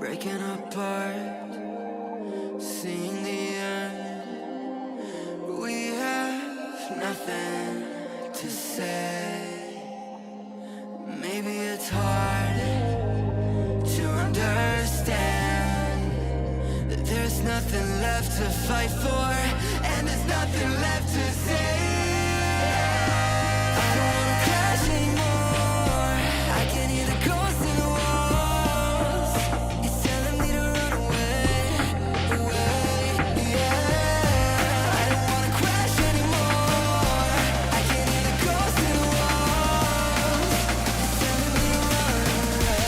breaking apart, seeing the end. We have nothing to say. Maybe it's hard to understand that there's nothing left to fight for, and there's nothing left to say. I don't wanna crash anymore. I can hear the ghosts in the walls. It's telling me to run away, away, yeah. I don't wanna crash anymore. I can hear the ghosts in the walls. It's telling me to run away.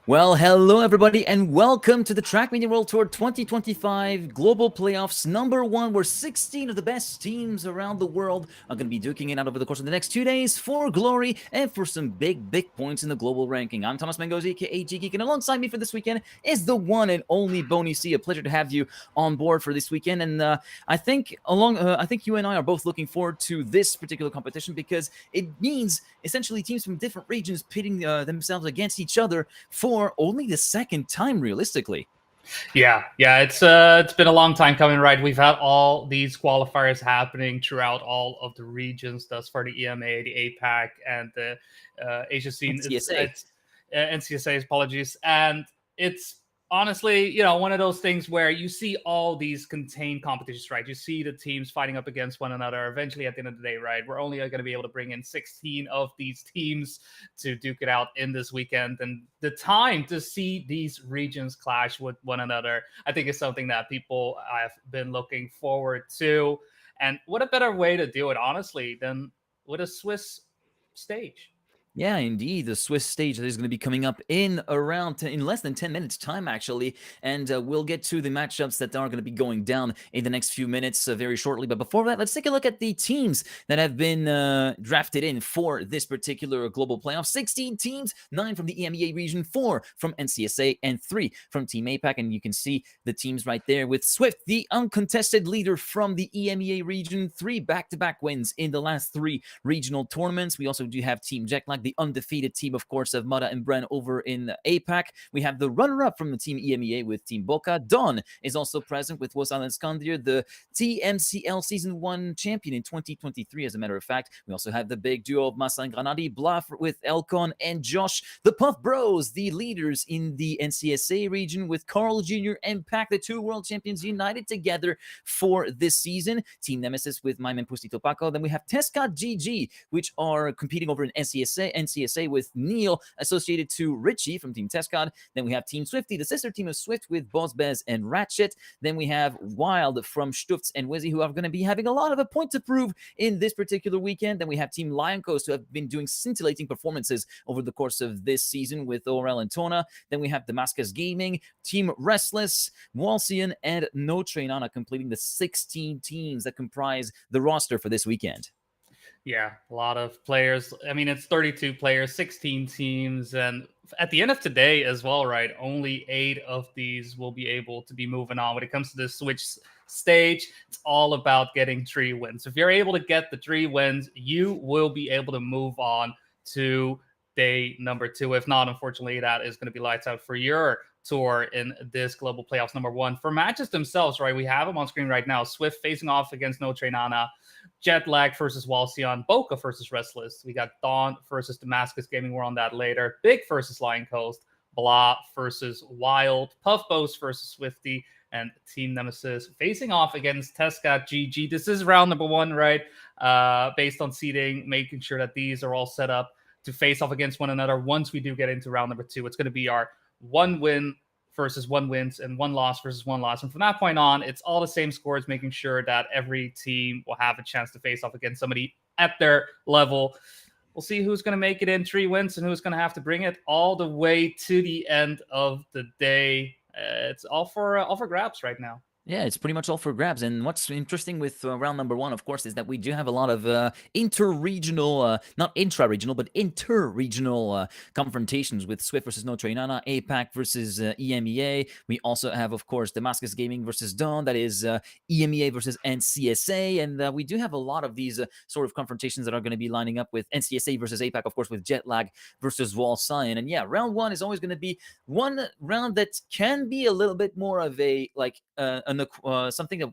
Well, hello everybody, and welcome to the Trackmania World Tour 2025 Global Playoffs #1, where 16 of the best teams around the world are going to be duking it out over the course of the next 2 days for glory and for some big points in the global ranking. I'm Thomas Mangozi, aka GGeek, and alongside me for this weekend is the one and only Boney C. A pleasure to have you on board for this weekend, and I think you and I are both looking forward to this particular competition because it means essentially teams from different regions pitting themselves against each other for only the second time, realistically. Yeah, it's been a long time coming, right? We've had all these qualifiers happening throughout all of the regions, thus for the EMA, the APAC, and the Asia scene. NCSA. It's NCSA's apologies, and it's honestly, one of those things where you see all these contained competitions, right? You see the teams fighting up against one another. Eventually, at the end of the day, right, we're only going to be able to bring in 16 of these teams to duke it out in this weekend, and the time to see these regions clash with one another, I think, is something that people have been looking forward to. And what a better way to do it, honestly, than with a Swiss stage. Yeah, indeed. The Swiss stage that is going to be coming up in in less than 10 minutes time, actually. And we'll get to the matchups that are going to be going down in the next few minutes very shortly. But before that, let's take a look at the teams that have been drafted in for this particular global playoff. 16 teams, 9 from the EMEA region, 4 from NCSA, and 3 from Team APAC. And you can see the teams right there with Swift, the uncontested leader from the EMEA region, 3 back-to-back wins in the last 3 regional tournaments. We also do have Team Jetlag, the undefeated team, of course, of Mada and Bren over in APAC. We have the runner-up from the Team EMEA with Team Boca. Don is also present with Wos Island Skandir, the TMCL Season 1 champion in 2023, as a matter of fact. We also have the big duo of Masa and Granadi, Bluff with Elcon and Josh, the Puff Bros, the leaders in the NCSA region with Carl Jr. and Pac, the 2 world champions united together for this season. Team Nemesis with Maim and Pusti Topako. Then we have Tesca GG, which are competing over in NCSA with Neil associated to Richie from Team Tescod. Then we have Team Swifty, the sister team of Swift with Boss Bez and Ratchet. Then we have Wild from Stufts and Wizzy, who are going to be having a lot of a point to prove in this particular weekend. Then we have Team Lion Coast, who have been doing scintillating performances over the course of this season with Orel and Tona. Then we have Damascus Gaming, Team Restless, Walsian, and No Train Anna completing the 16 teams that comprise the roster for this weekend. Yeah, a lot of players. I mean, it's 32 players, 16 teams, and at the end of today as well, right? Only 8 of these will be able to be moving on. When it comes to the Switch stage, it's all about getting 3 wins. If you're able to get the 3 wins, you will be able to move on to day number 2. If not, unfortunately, that is going to be lights out for your tour in this global playoffs #1. For matches themselves, right? We have them on screen right now. Swift facing off against No Train Anna. Jetlag versus Walsion, Boca versus Restless. We got Dawn versus Damascus Gaming. We're on that later. Big versus Lion Coast. Blah versus Wild. Puff Boast versus Swifty. And Team Nemesis facing off against Tesca GG. This is round #1, right? Based on seeding, making sure that these are all set up to face off against one another. Once we do get into round #2, it's going to be our 1 win versus 1 wins and 1 loss versus 1 loss. And from that point on, it's all the same scores, making sure that every team will have a chance to face off against somebody at their level. We'll see who's going to make it in 3 wins and who's going to have to bring it all the way to the end of the day. It's all for grabs right now. Yeah, it's pretty much all for grabs. And what's interesting with round #1, of course, is that we do have a lot of inter-regional, not intra-regional, but inter-regional confrontations with Swift versus No Train Anna, APAC versus EMEA. We also have, of course, Damascus Gaming versus Dawn, that is EMEA versus NCSA. And we do have a lot of these sort of confrontations that are going to be lining up with NCSA versus APAC, of course, with Jetlag versus Wall Cyan. And yeah, round 1 is always going to be one round that can be a little bit more of a, like, something that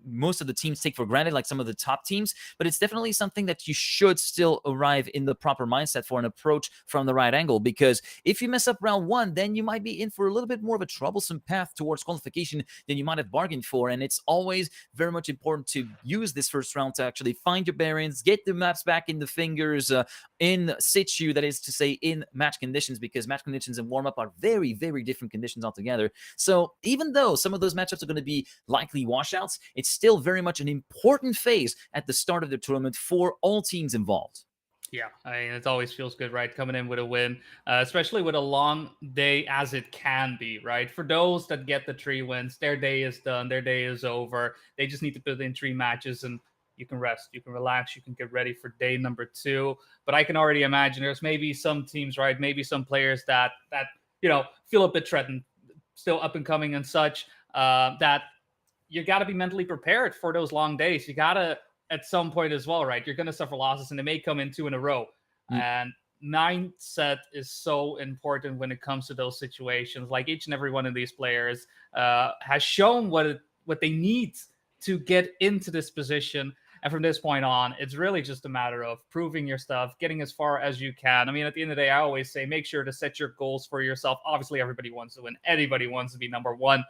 most of the teams take for granted, like some of the top teams, but it's definitely something that you should still arrive in the proper mindset for and approach from the right angle, because if you mess up round 1, then you might be in for a little bit more of a troublesome path towards qualification than you might have bargained for. And it's always very much important to use this first round to actually find your bearings, get the maps back in the fingers, in situ, that is to say in match conditions, because match conditions and warm-up are very, very different conditions altogether. So even though some of those matchups are going to be likely washouts, it's still very much an important phase at the start of the tournament for all teams involved. Yeah, I mean, it always feels good, right? Coming in with a win, especially with a long day as it can be, right? For those that get the 3 wins, their day is done, their day is over. They just need to put in 3 matches and you can rest, you can relax, you can get ready for day number 2. But I can already imagine there's maybe some teams, right? Maybe some players that feel a bit threatened, still up and coming and such. That you got to be mentally prepared for those long days. You got to, at some point as well, right? You're going to suffer losses and they may come in 2 in a row. Mm. And mindset is so important when it comes to those situations. Like each and every one of these players has shown what they need to get into this position. And from this point on, it's really just a matter of proving your stuff, getting as far as you can. I mean, at the end of the day, I always say make sure to set your goals for yourself. Obviously, everybody wants to win. Anybody wants to be number one.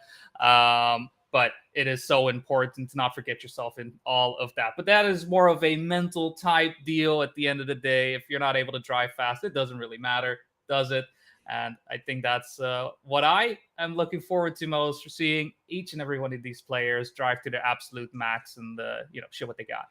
But it is so important to not forget yourself in all of that. But that is more of a mental type deal at the end of the day. If you're not able to drive fast, it doesn't really matter, does it? And I think that's what I am looking forward to most, for seeing each and every one of these players drive to their absolute max and show what they got.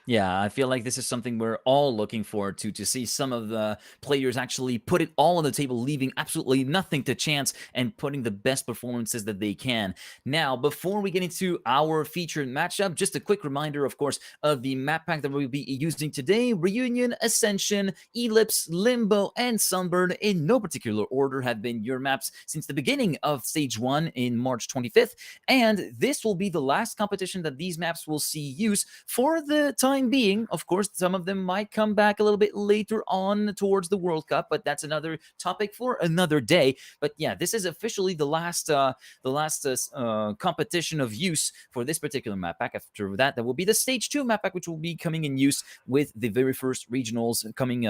Yeah, I feel like this is something we're all looking forward to see some of the players actually put it all on the table, leaving absolutely nothing to chance and putting the best performances that they can. Now, before we get into our featured matchup, just a quick reminder, of course, of the map pack that we'll be using today. Reunion, Ascension, Ellipse, Limbo, and Sunburn, in no particular order, have been your maps since the beginning of Stage 1 in March 25th, and this will be the last competition that these maps will see use for the time being. Of course, some of them might come back a little bit later on towards the World Cup, but that's another topic for another day. But yeah, this is officially the last competition of use for this particular map pack. After that, there will be the Stage 2 map pack, which will be coming in use with the very first regionals coming,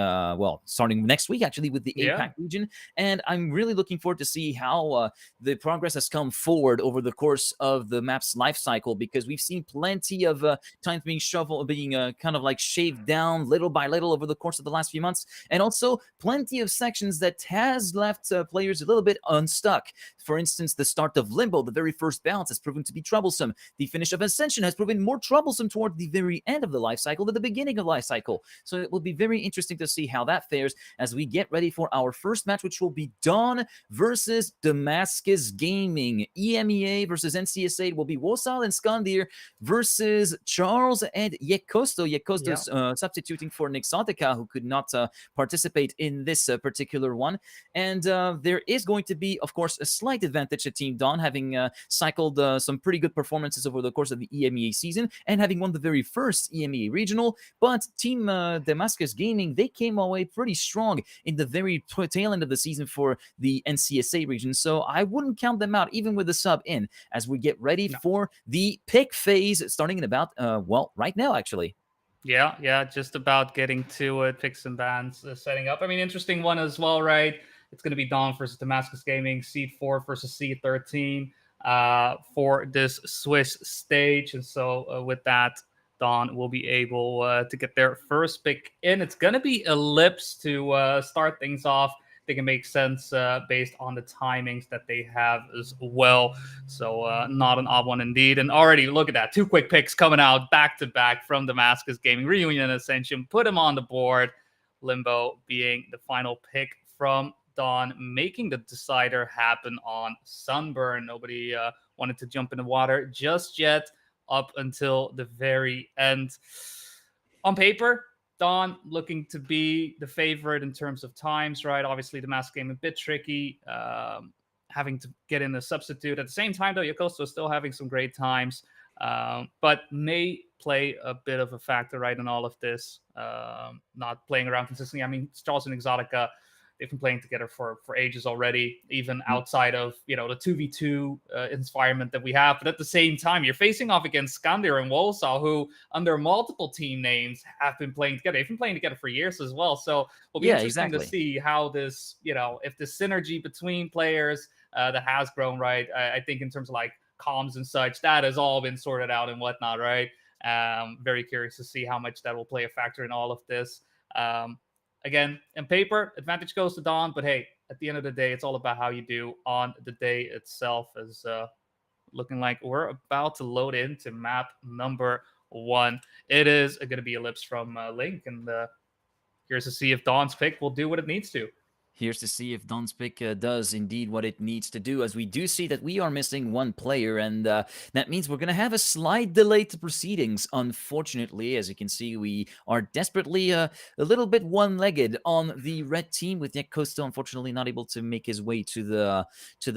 starting next week, actually, with the APAC region. And I'm really looking forward to see how the progress has come forward over the course of the map's life cycle, because we've seen plenty of times being kind of like shaved down little by little over the course of the last few months, and also plenty of sections that has left players a little bit unstuck. For instance, the start of Limbo, the very first bounce, has proven to be troublesome. The finish of Ascension has proven more troublesome toward the very end of the life cycle than the beginning of life cycle. So it will be very interesting to see how that fares as we get ready for our first match, which will be Dawn versus Damascus Gaming. EMEA versus NCSA. It will be Wosal and Skandir versus Charles and Yekosto. Yekosto substituting for Nixotica, who could not participate in this particular one. And there is going to be, of course, a slight advantage to Team Dawn, having cycled some pretty good performances over the course of the EMEA season and having won the very first EMEA regional. But Team Damascus Gaming, they came away pretty strong in the very tail end of the season for the NCSA region. So I wouldn't count them out, even with the sub in, as we get ready for the pick phase starting in about, right now, actually. Yeah, just about getting to it. Picks and bans setting up. I mean, interesting one as well, right? It's going to be Dawn versus Damascus Gaming, Seed 4 versus Seed 13 for this Swiss stage. And so with that, Dawn will be able to get their first pick in. It's going to be Ellipse to start things off. I think it makes sense based on the timings that they have as well. So not an odd one indeed. And already, look at that. 2 quick picks coming out back-to-back from Damascus Gaming. Reunion and Ascension. Put them on the board. Limbo being the final pick from Dawn, making the decider happen on Sunburn. Nobody wanted to jump in the water just yet up until the very end. On paper, Dawn looking to be the favorite in terms of times, right? Obviously, the mask game a bit tricky, having to get in a substitute. At the same time, though, Yokosto is still having some great times, but may play a bit of a factor, right, in all of this. Not playing around consistently. I mean, Charles and Exotica, they've been playing together for ages already, even outside of, the 2v2 environment that we have. But at the same time, you're facing off against Skandir and Wolsal, who under multiple team names have been playing together. They've been playing together for years as well. So it'll be interesting to see how this, if the synergy between players that has grown, right? I think in terms of like comms and such, that has all been sorted out and whatnot, right? Very curious to see how much that will play a factor in all of this. Again, in paper, advantage goes to Dawn, but hey, at the end of the day, it's all about how you do on the day itself. As looking like we're about to load into map number 1. It is going to be Ellipse from Link, and Curious to see if Dawn's pick will do what it needs to. Here's to see if Don's pick does indeed what it needs to do, as we do see that we are missing one player, and that means we're going to have a slight delay to proceedings. Unfortunately, as you can see, we are desperately a little bit one-legged on the red team, with Costa unfortunately not able to make his way to the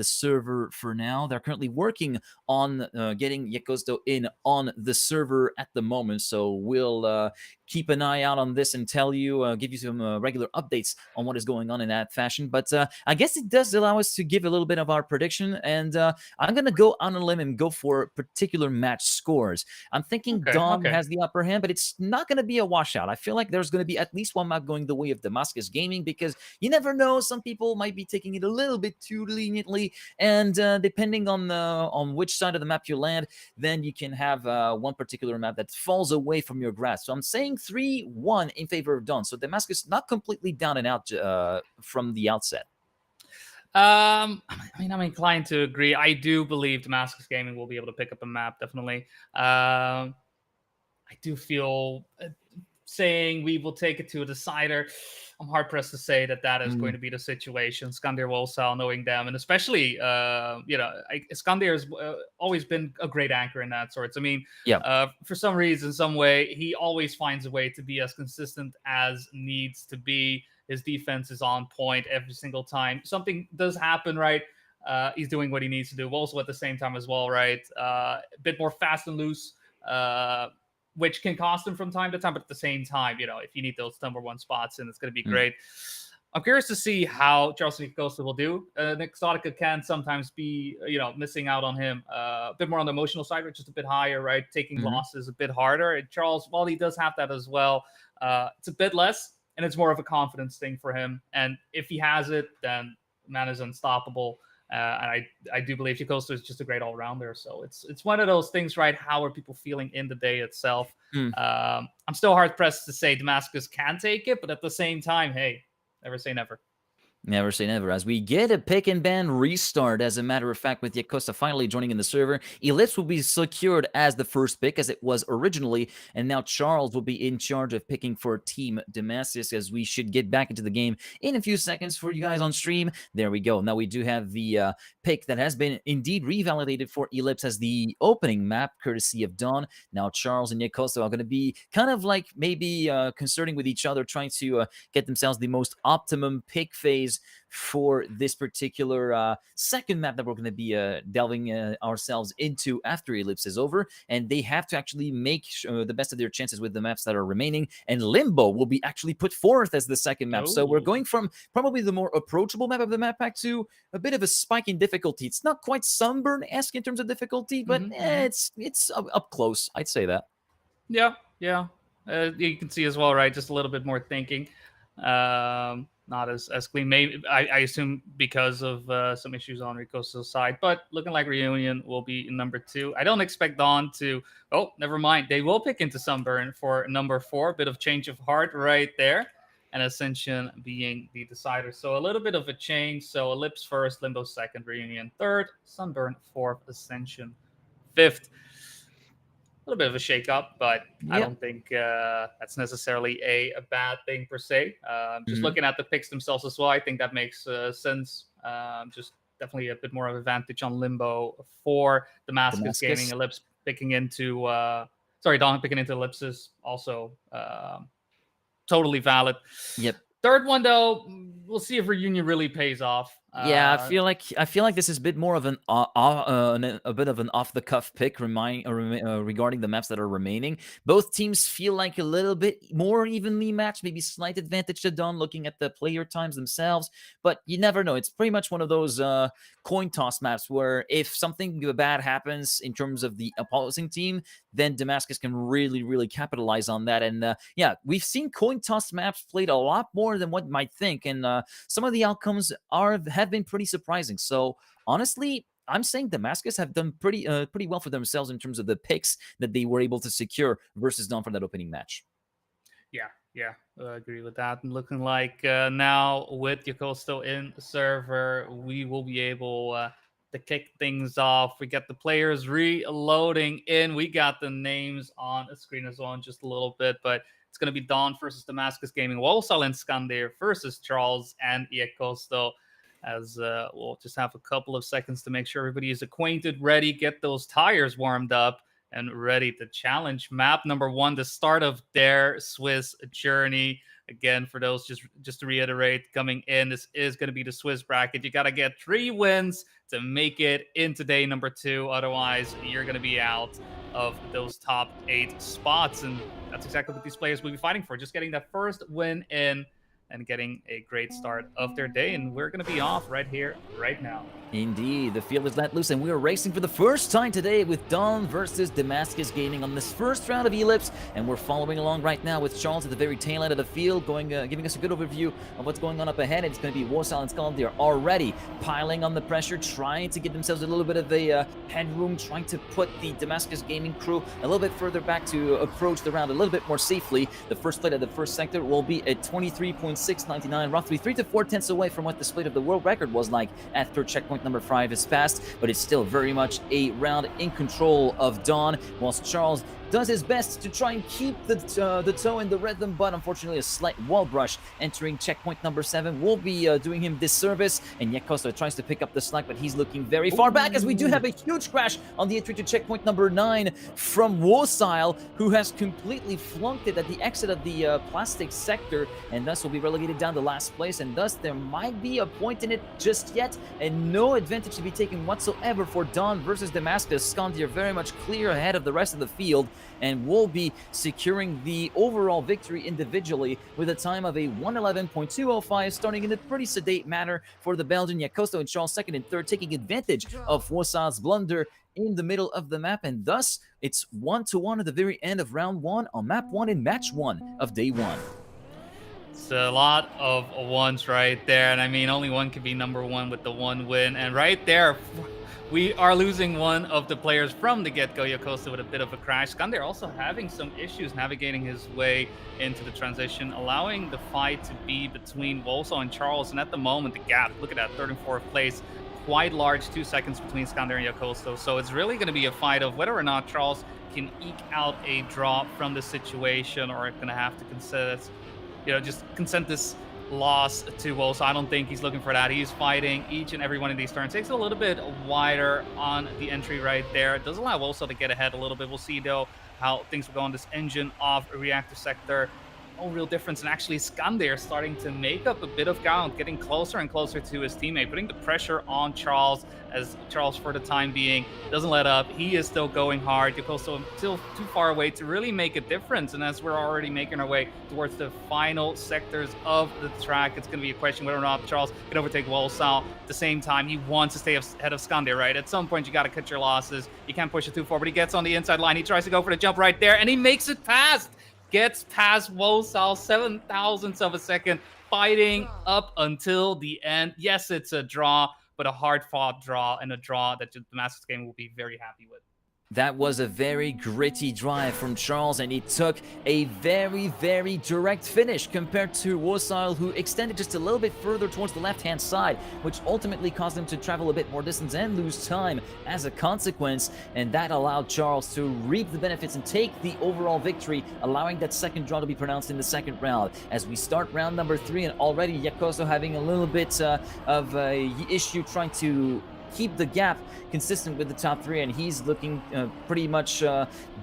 server for now. They're currently working on getting Yekosto in on the server at the moment, so we'll keep an eye out on this and tell you, give you some regular updates on what is going on in that fashion. But I guess it does allow us to give a little bit of our prediction, and I'm going to go on a limb and go for particular match scores. I'm thinking Dawn has the upper hand, but it's not going to be a washout. I feel like there's going to be at least one map going the way of Damascus Gaming, because you never know, some people might be taking it a little bit too leniently, and depending on which side of the map you land, then you can have one particular map that falls away from your grasp. So I'm saying 3-1 in favor of Dawn. So Damascus not completely down and out from the outset. I mean, I'm inclined to agree. I do believe Damascus Gaming will be able to pick up a map, definitely. I do feel saying we will take it to a decider. I'm hard pressed to say that is going to be the situation. Skandir Wolsal, knowing them, and especially, Skandir has always been a great anchor in that sorts. I mean, for some reason, some way, he always finds a way to be as consistent as needs to be. His defense is on point every single time. Something does happen, right? He's doing what he needs to do. Also, at the same time as well, right? A bit more fast and loose, which can cost him from time to time. But at the same time, if you need those number one spots, and it's going to be great. I'm curious to see how Charleston Costa will do. Exotica can sometimes be, missing out on him. A bit more on the emotional side, which is a bit higher, right? Taking losses a bit harder. And Charles, while he does have that as well, it's a bit less. And it's more of a confidence thing for him. And if he has it, then man is unstoppable. And I do believe Yakosta is just a great all-rounder. So it's one of those things, right? How are people feeling in the day itself? I'm still hard-pressed to say Damascus can take it, but at the same time, hey, never say never. Never say never. As we get a pick and ban restart, as a matter of fact, with Yakosta finally joining in the server, Ellipse will be secured as the first pick, as it was originally, and now Charles will be in charge of picking for Team Nemesis, as we should get back into the game in a few seconds for you guys on stream. There we go. Now we do have the pick that has been indeed revalidated for Ellipse as the opening map, courtesy of Dawn. Now Charles and Yakosta are going to be kind of like maybe concerting with each other, trying to get themselves the most optimum pick phase for this particular second map that we're going to be delving ourselves into after Ellipse is over. And they have to actually make the best of their chances with the maps that are remaining. And Limbo will be actually put forth as the second map. So we're going from probably the more approachable map of the map pack to a bit of a spike in difficulty. It's not quite Sunburn-esque in terms of difficulty, but it's up close. I'd say that. Yeah. You can see as well, right? Just a little bit more thinking. Not as clean. Maybe I assume because of some issues on Rico's side, but looking like Reunion will be number 2. I don't expect Dawn to. Oh, never mind. They will pick into Sunburn for number 4. Bit of change of heart right there, and Ascension being the decider. So a little bit of a change. So Ellipse first, Limbo second, Reunion third, Sunburn fourth, Ascension fifth. A little bit of a shake-up, but I don't think that's necessarily a bad thing per se. Just looking at the picks themselves as well, I think that makes sense. Just definitely a bit more of an advantage on Limbo for Damascus Gaming. Ellipse picking into Dawn picking into Ellipses also totally valid. Yep. Third one though, we'll see if Reunion really pays off. Yeah, I feel like this is a bit more of a bit of an off-the-cuff pick regarding the maps that are remaining. Both teams feel like a little bit more evenly matched, maybe slight advantage to Dawn looking at the player times themselves, but you never know. It's pretty much one of those coin toss maps where if something bad happens in terms of the opposing team, then Damascus can really, really capitalize on that. And yeah, we've seen coin toss maps played a lot more than what you might think, and some of the outcomes have been pretty surprising. So honestly, I'm saying Damascus have done pretty well for themselves in terms of the picks that they were able to secure versus Dawn for that opening match. Yeah, I agree with that. And looking like now with Yakosto in the server, we will be able to kick things off. We got the players reloading in. We got the names on the screen as well in just a little bit, but It's going to be Dawn versus Damascus Gaming, Wolsal and Skandir versus Charles and Iekosto. As we'll just have a couple of seconds to make sure everybody is acquainted, ready, get those tires warmed up, and ready to challenge map number 1, the start of their Swiss journey. Again, for those, just to reiterate, coming in, this is going to be the Swiss bracket. You got to get 3 wins to make it into day number 2. Otherwise, you're going to be out of those top 8 spots. And that's exactly what these players will be fighting for. Just getting that first win in and getting a great start of their day. And we're going to be off right here, right now. Indeed, the field is let loose, and we are racing for the first time today with Dawn versus Damascus Gaming on this first round of Ellipse, and we're following along right now with Charles at the very tail end of the field, giving us a good overview of what's going on up ahead. It's going to be Wolsal and Skull. They're already piling on the pressure, trying to give themselves a little bit of a headroom, trying to put the Damascus Gaming crew a little bit further back to approach the round a little bit more safely. The first plate of the first sector will be at 23.699, roughly 3 to 4 tenths away from what the split of the world record was like at third checkpoint number 5 is passed, but it's still very much a round in control of Dawn, whilst Charles does his best to try and keep the toe in the rhythm, but unfortunately a slight wall brush entering checkpoint number 7 will be doing him disservice, and Iekosto tries to pick up the slack, but he's looking very far back, as we do have a huge crash on the entry to checkpoint number 9 from Wolsal, who has completely flunked it at the exit of the plastic sector, and thus will be relegated down to last place, and thus there might be a point in it just yet, and no advantage to be taken whatsoever for Dawn versus Damascus. Skandir very much clear ahead of the rest of the field, and will be securing the overall victory individually with a time of a 1:11.205, starting in a pretty sedate manner for the Belgian. Iekosto and Charles second and third, taking advantage of Wolsal's blunder in the middle of the map, and thus it's 1-1 at the very end of round 1 on map 1 in match 1 of day 1. It's a lot of ones right there, and I mean, only one can be number 1 with the 1 win, and right there, we are losing one of the players from the get-go. Iekosto with a bit of a crash. Skandir also having some issues navigating his way into the transition, allowing the fight to be between Wolsal and Charles, and at the moment, the gap, look at that, 3rd and 4th place, quite large, 2 seconds between Skandir and Iekosto. So it's really going to be a fight of whether or not Charles can eke out a draw from the situation, or going to have to consent this loss to Wolsal. I don't think he's looking for that. He's fighting each and every one of these turns. Takes it a little bit wider on the entry right there. It does allow Wolsal to get ahead a little bit. We'll see, though, how things will go on this engine off reactor sector. No real difference, and actually Skandir starting to make up a bit of ground, getting closer and closer to his teammate, putting the pressure on Charles, as Charles, for the time being, doesn't let up. He is still going hard. Iekosto still too far away to really make a difference, and as we're already making our way towards the final sectors of the track, it's going to be a question whether or not Charles can overtake Wolsal. At the same time, he wants to stay ahead of Skandir, right? At some point, you got to cut your losses. You can't push it too far, but he gets on the inside line. He tries to go for the jump right there, and he makes it past. Gets past Wolsal, 7 thousandths of a second, fighting up until the end. Yes, it's a draw, but a hard-fought draw, and a draw that the Damascus game will be very happy with. That was a very gritty drive from Charles, and it took a very, very direct finish compared to Wolsal, who extended just a little bit further towards the left-hand side, which ultimately caused him to travel a bit more distance and lose time as a consequence, and that allowed Charles to reap the benefits and take the overall victory, allowing that second draw to be pronounced in the second round. As we start round number 3, and already Iekosto having a little bit of a issue trying to keep the gap consistent with the top 3, and he's looking pretty much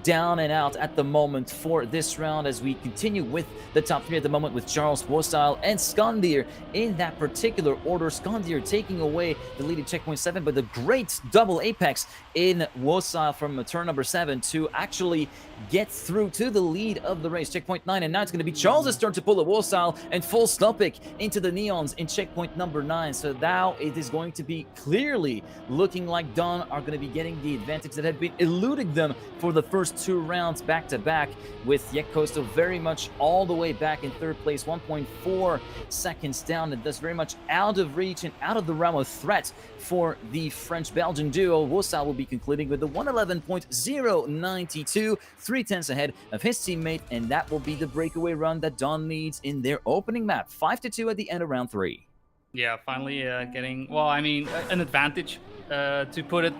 down and out at the moment for this round, as we continue with the top 3 at the moment with Charles, Wolsal, and Skandir in that particular order. Skandir taking away the lead at checkpoint 7, but the great double apex in Wolsal from turn number 7 to actually get through to the lead of the race, checkpoint 9, and now it's going to be Charles' turn to pull a Wolsal and full Stopic into the Neons in checkpoint number 9. So now it is going to be clearly looking like Dawn are going to be getting the advantage that had been eluding them for the first 2 rounds back-to-back, with Iekosto very much all the way back in 3rd place, 1.4 seconds down, and thus very much out of reach and out of the realm of threat for the French-Belgian duo. Wolsal will be concluding with the 1:11.092, 3 tenths ahead of his teammate, and that will be the breakaway run that Dawn needs in their opening map, 5-2 at the end of round 3. Yeah, finally getting, well, I mean, an advantage, to put it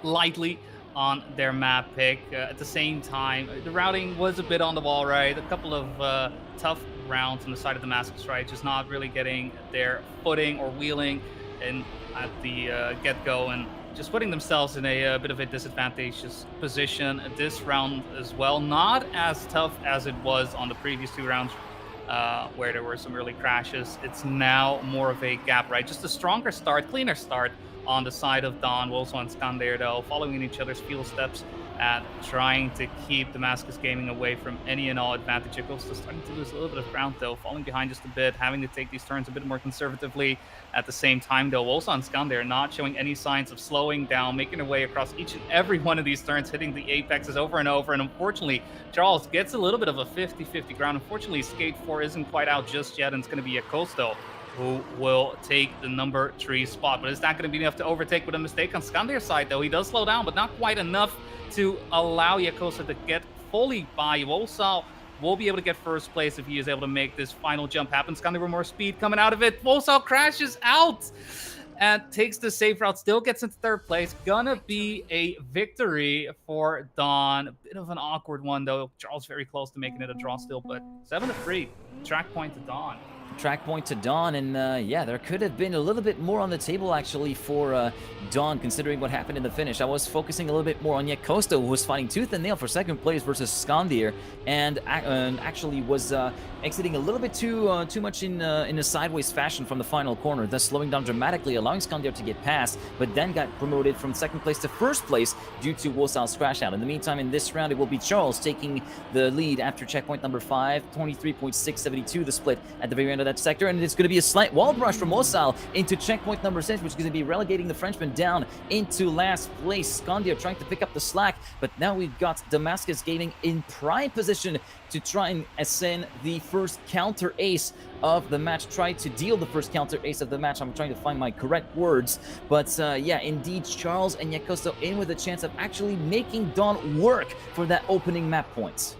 lightly. on their map pick. At the same time, the routing was a bit on the ball, right? A couple of tough rounds on the side of Damascus, right? Just not really getting their footing or wheeling and at the get-go, and just putting themselves in a bit of a disadvantageous position this round as well. Not as tough as it was on the previous 2 rounds, where there were some early crashes. It's now more of a gap, right? Just a stronger start, cleaner start on the side of Dawn. Wolfswell and Skander, though, following in each other's field steps and trying to keep Damascus Gaming away from any and all advantage. Eclipse starting to lose a little bit of ground, though, falling behind just a bit, having to take these turns a bit more conservatively. At the same time, though, Wolfswell and Skander not showing any signs of slowing down, making their way across each and every one of these turns, hitting the apexes over and over. And unfortunately, Charles gets a little bit of a 50-50 ground. Unfortunately, Skate 4 isn't quite out just yet, and it's going to be Acosto who will take the number 3 spot. But it's not going to be enough to overtake with a mistake on Skander's side, though. He does slow down, but not quite enough to allow Yakosa to get fully by. Wolfswell will be able to get first place if he is able to make this final jump happen. Skander with more speed coming out of it. Wolfswell crashes out and takes the safe route, still gets into 3rd place. Gonna be a victory for Dawn. A bit of an awkward one, though. Charles very close to making it a draw still, but 7-3. Track point to Dawn. Track point to Dawn, and yeah, there could have been a little bit more on the table actually for Dawn, considering what happened in the finish. I was focusing a little bit more on Yakosta, who was fighting tooth and nail for 2nd place versus Skandir, and actually was exiting a little bit too much in a sideways fashion from the final corner, thus slowing down dramatically, allowing Skandir to get past, but then got promoted from 2nd place to 1st place due to Wolfswell's crash out. In the meantime, in this round, it will be Charles taking the lead after checkpoint number 5, 23.672 the split at the very end of that sector, and it's going to be a slight wall brush from Wolfswell into checkpoint number 6, which is going to be relegating the Frenchman down into last place. Skandir trying to pick up the slack, but now we've got Damascus Gaming in prime position to try and ascend the first counter ace of the match, try to deal the first counter ace of the match. I'm trying to find my correct words, but yeah, indeed, Charles and Yakosto in with a chance of actually making Dawn work for that opening map points.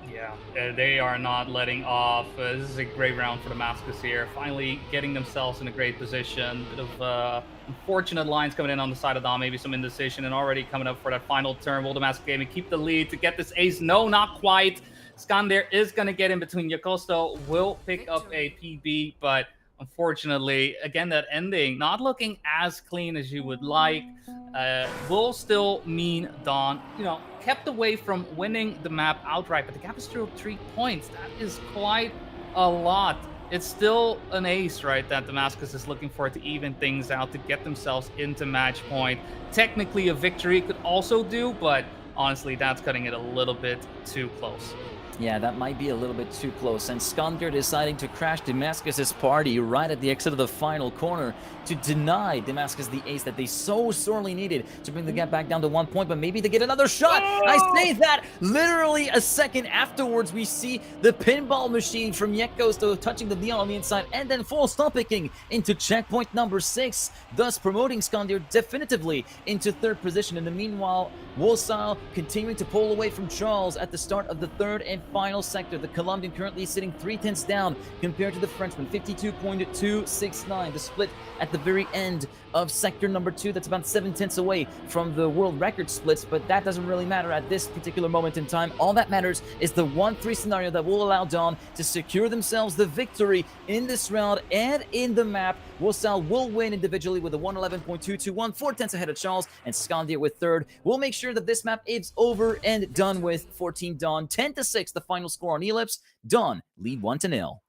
Yeah, they are not letting off. This is a great round for Damascus here. Finally getting themselves in a great position. Bit of unfortunate lines coming in on the side of Dawn, maybe some indecision, and already coming up for that final turn. Will Damascus Gaming keep the lead to get this ace? No, not quite. Skander is going to get in between. Yakosto will pick up a PB, but unfortunately, again, that ending not looking as clean as you would like. Will still mean Dawn, kept away from winning the map outright, but the gap is still 3 points. That is quite a lot. It's still an ace, right, that Damascus is looking for to even things out, to get themselves into match point. Technically, a victory could also do, but honestly, that's cutting it a little bit too close. Yeah, that might be a little bit too close. And Skander deciding to crash Damascus's party right at the exit of the final corner to deny Damascus the ace that they so sorely needed to bring the gap back down to 1 point, but maybe to get another shot. I say that literally a second afterwards, we see the pinball machine from Yakosto touching the neon on the inside and then full stop picking into checkpoint number 6, thus promoting Skander definitively into 3rd position. In the meanwhile, Wolfswell continuing to pull away from Charles at the start of the 3rd and final sector. The Colombian currently sitting 3/10 down compared to the Frenchman, 52.269. The split at the very end of sector number 2, that's about 7/10 away from the world record splits, but that doesn't really matter at this particular moment in time. All that matters is the 1-3 scenario that will allow Dawn to secure themselves the victory in this round and in the map. Wolfswell will win individually with a 111.221, 4/10 ahead of Charles, and Skandir with 3rd. We'll make sure that this map is over and done with for Team Dawn. 10-6 the final score on Ellipse. Dawn lead 1-0.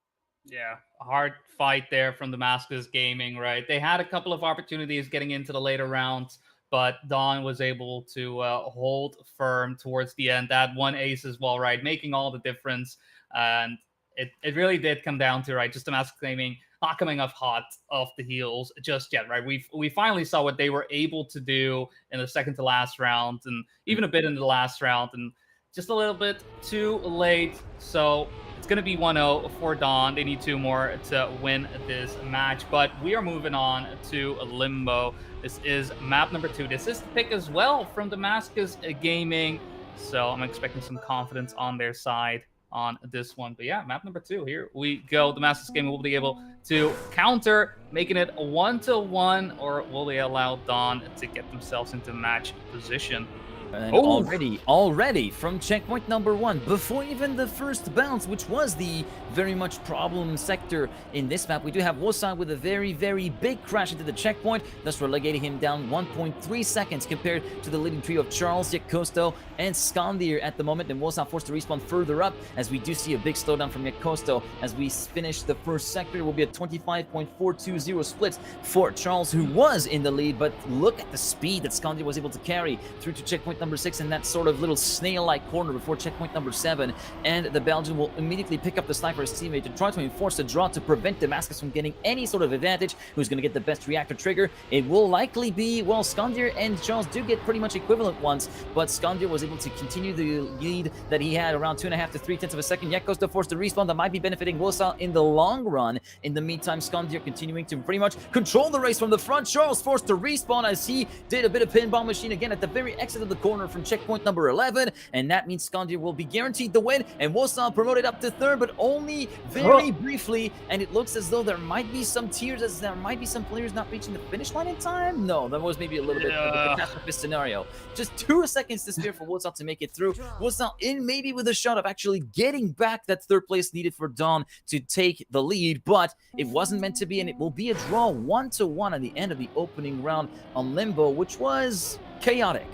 Yeah, a hard fight there from Damascus Gaming, right? They had a couple of opportunities getting into the later rounds, but Dawn was able to hold firm towards the end. That one ace as well, right? Making all the difference. And it really did come down to, right, just Damascus Gaming not coming off hot off the heels just yet, right? We finally saw what they were able to do in the second to last round, and even a bit in the last round, and just a little bit too late. So it's going to be 1-0 for Dawn. They need 2 more to win this match, but we are moving on to Limbo. This is map number 2. This is the pick as well from Damascus Gaming, so I'm expecting some confidence on their side on this one. But yeah, map number 2, here we go. Damascus Gaming will be able to counter, making it a 1-1, or will they allow Dawn to get themselves into match position? And Oh. already from checkpoint number 1, before even the first bounce, which was the very much problem sector in this map, we do have Wosan with a very, very big crash into the checkpoint, thus relegating him down 1.3 seconds compared to the leading trio of Charles, Yakosto, and Skandir at the moment. And Wosan forced to respawn further up, as we do see a big slowdown from Yakosto. As we finish the first sector, it will be a 25.420 split for Charles, who was in the lead, but look at the speed that Skandir was able to carry through to checkpoint number 6 in that sort of little snail-like corner before checkpoint number 7, and the Belgian will immediately pick up the slack for his teammate to try to enforce a draw to prevent Damascus from getting any sort of advantage. Who's going to get the best reactor trigger? It will likely be, well, Skandir and Charles do get pretty much equivalent ones, but Skandir was able to continue the lead that he had around 2.5 to 3/10 of a second. Yakosto forced to respawn, that might be benefiting Wosal in the long run. In the meantime, Skandir continuing to pretty much control the race from the front. Charles forced to respawn as he did a bit of pinball machine again at the very exit of the corner from checkpoint number 11, and that means Skandir will be guaranteed the win, and Wosal promoted up to 3rd, but only very briefly, and it looks as though there might be some tears, as there might be some players not reaching the finish line in time. No, that was maybe a little bit of a catastrophist scenario. Just 2 seconds to spare for Wosal to make it through. Wosal in maybe with a shot of actually getting back that 3rd place needed for Dawn to take the lead, but it wasn't meant to be, and it will be a draw 1-1 at the end of the opening round on Limbo, which was chaotic.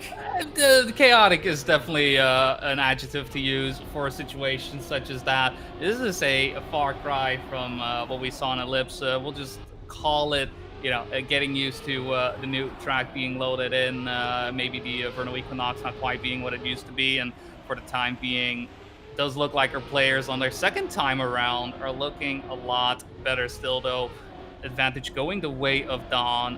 The chaotic is definitely an adjective to use for a situation such as that. This is a far cry from what we saw in Ellipse. We'll just call it, getting used to the new track being loaded in, maybe the Vernal Equinox not quite being what it used to be, and for the time being, it does look like our players on their second time around are looking a lot better still, though. Advantage going the way of Dawn,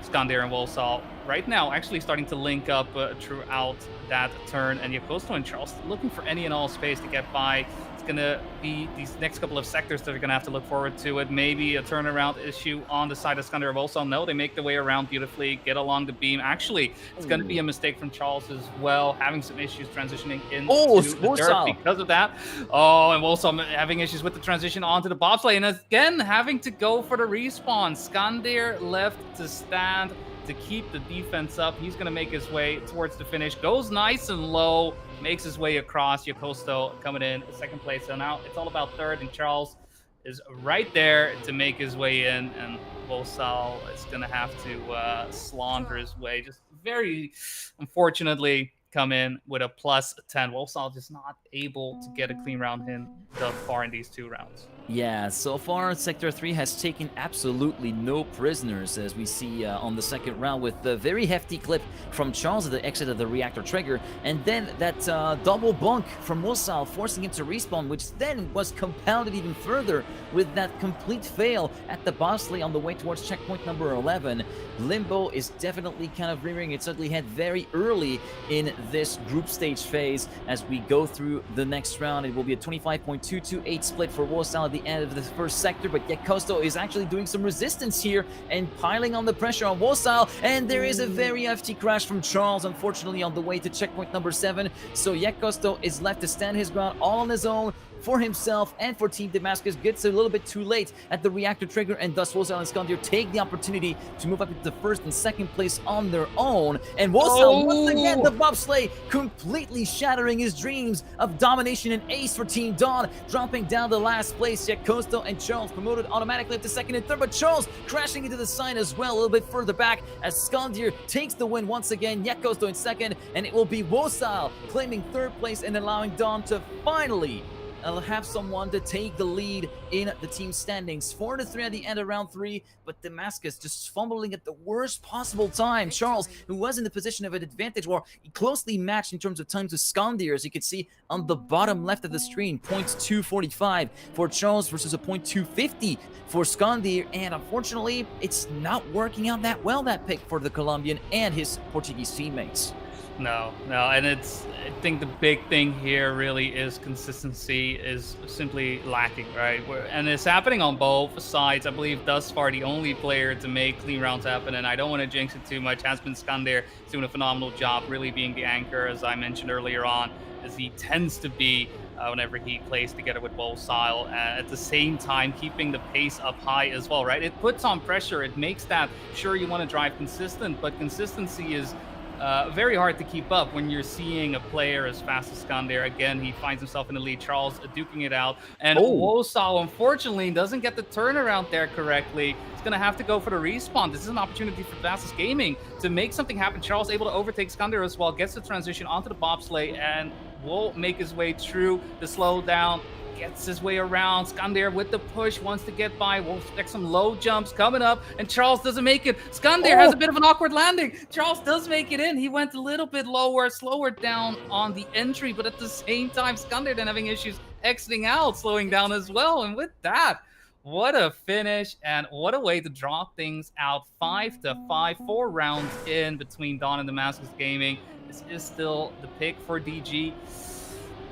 Skandir and Wosal right now actually starting to link up throughout that turn, and Yakosto and Charles looking for any and all space to get by. It's going to be these next couple of sectors that are going to have to look forward to it. Maybe a turnaround issue on the side of Skandir and Wosal. No, they make their way around beautifully, get along the beam. Actually, it's going to be a mistake from Charles as well, having some issues transitioning into the dirt because of that. Oh, and Wosal having issues with the transition onto the bobsleigh, and again having to go for the respawn. Skandir left to stand to keep the defense up. He's going to make his way towards the finish, goes nice and low, makes his way across. Yakosto coming in second place. So now it's all about 3rd, and Charles is right there to make his way in, and Wosal is going to have to slaughter his way. Just very unfortunately come in with a +10. Wosal just not able to get a clean round in thus far in these 2 rounds. Yeah, so far Sector 3 has taken absolutely no prisoners, as we see on the second round, with a very hefty clip from Charles at the exit of the reactor trigger, and then that double bunk from Wosal forcing him to respawn, which then was compounded even further with that complete fail at the bobsleigh on the way towards checkpoint number 11. Limbo is definitely kind of rearing its ugly head very early in this group stage phase. As we go through the next round, it will be a 25.228 split for Wosal at the end of the first sector, but Yakosto is actually doing some resistance here and piling on the pressure on Wosal, and there is a very hefty crash from Charles, unfortunately, on the way to checkpoint number 7. So Yakosto is left to stand his ground all on his own, for himself and for Team Damascus. Gets a little bit too late at the reactor trigger, and thus Wosal and Skandir take the opportunity to move up into 1st and 2nd place on their own. And Wosal, once again, the bobsleigh completely shattering his dreams of domination and ace for Team Dawn, dropping down to last place. Yakosto and Charles promoted automatically up to 2nd and 3rd, but Charles crashing into the sign as well, a little bit further back, as Skandir takes the win once again. Yakosto in 2nd, and it will be Wosal claiming 3rd place and allowing Dawn to finally have someone to take the lead in the team standings. 4-3 at the end of round 3, but Damascus just fumbling at the worst possible time. Charles, who was in the position of an advantage, or closely matched in terms of time to Skandir, as you can see on the bottom left of the screen, 0.245 for Charles versus a 0.250 for Skandir, and unfortunately, it's not working out that well, that pick for the Colombian and his Portuguese teammates. No, and I think the big thing here really is consistency is simply lacking, right? And it's happening on both sides. I believe thus far the only player to make clean rounds happen, and I don't want to jinx it too much, has been Skandir. He's doing a phenomenal job, really being the anchor, as I mentioned earlier on, as he tends to be whenever he plays together with Wosal. At the same time, keeping the pace up high as well, right? It puts on pressure. It makes that, sure, you want to drive consistent, but consistency is very hard to keep up when you're seeing a player as fast as Skander. Again, he finds himself in the lead. Charles duking it out. And Oh. Wosal, unfortunately, doesn't get the turnaround there correctly. He's going to have to go for the respawn. This is an opportunity for Vastus Gaming to make something happen. Charles able to overtake Skander as well, gets the transition onto the bobsleigh, and will make his way through the slowdown. Gets his way around. Skander with the push, wants to get by. We'll expect some low jumps coming up, and Charles doesn't make it. Skander has a bit of an awkward landing. Charles does make it in. He went a little bit lower, slower down on the entry, but at the same time, Skander then having issues exiting out, slowing down as well. And with that, what a finish, and what a way to draw things out. 5-5, 4 rounds in between Dawn and Damascus Gaming. This is still the pick for DG.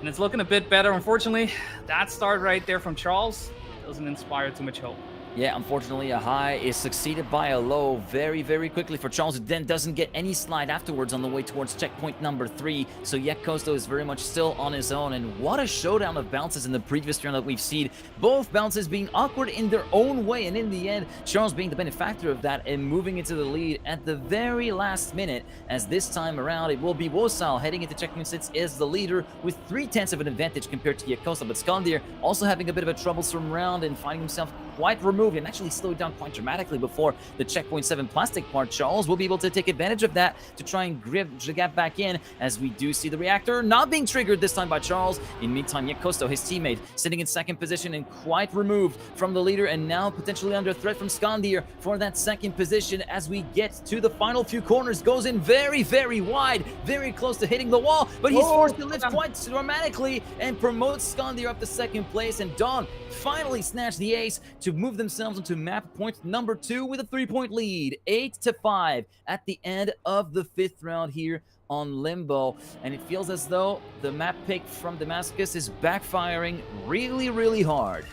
And it's looking a bit better. Unfortunately, that start right there from Charles doesn't inspire too much hope. Yeah, unfortunately, a high is succeeded by a low very, very quickly for Charles, who then doesn't get any slide afterwards on the way towards checkpoint number 3. So GGeek is very much still on his own, and what a showdown of bounces in the previous round that we've seen. Both bounces being awkward in their own way, and in the end, Charles being the benefactor of that and moving into the lead at the very last minute, as this time around, it will be Wosal heading into checkpoint 6 is the leader with 3/10 of an advantage compared to GGeek, but Skander also having a bit of a troublesome round and finding himself quite removed and actually slowed down quite dramatically before the checkpoint 7 plastic part. Charles will be able to take advantage of that to try and grab GGeek back in, as we do see the reactor not being triggered this time by Charles. In meantime, GGeek, his teammate, sitting in second position and quite removed from the leader, and now potentially under threat from Skander for that second position as we get to the final few corners. Goes in very, very wide, very close to hitting the wall, but he's forced to lift quite dramatically and promotes Skander up to second place, and Dawn finally snatched the ace to move themselves into map point number 2 with a 3-point lead, 8-5 at the end of the 5th round here on Limbo. And it feels as though the map pick from Damascus is backfiring really, really hard.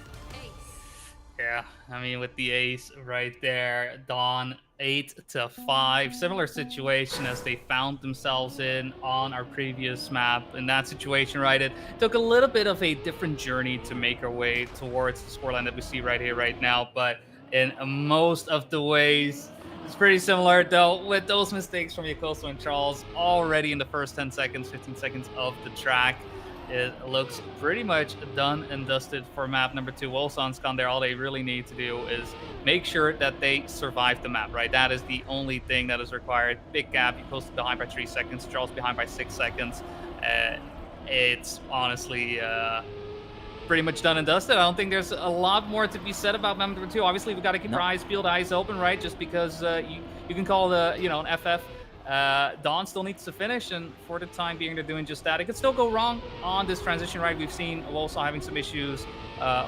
Yeah, I mean, with the ace right there, Dawn 8-5. Similar situation as they found themselves in on our previous map. In that situation, right, it took a little bit of a different journey to make our way towards the scoreline that we see right here, right now. But in most of the ways, it's pretty similar, though, with those mistakes from GGeek and Charles already in the first 10 seconds, 15 seconds of the track. It looks pretty much done and dusted for map number 2. Wosal and Skander, all they really need to do is make sure that they survive the map, right? That is the only thing that is required. Big gap. GGeek behind by 3 seconds. Charles behind by 6 seconds. It's honestly pretty much done and dusted. I don't think there's a lot more to be said about map number 2. Obviously, we've got to keep our eyes peeled, eyes open, right? Just because you can call the an FF. Dawn still needs to finish, and for the time being, they're doing just that. It could still go wrong on this transition, right? We've seen also having some issues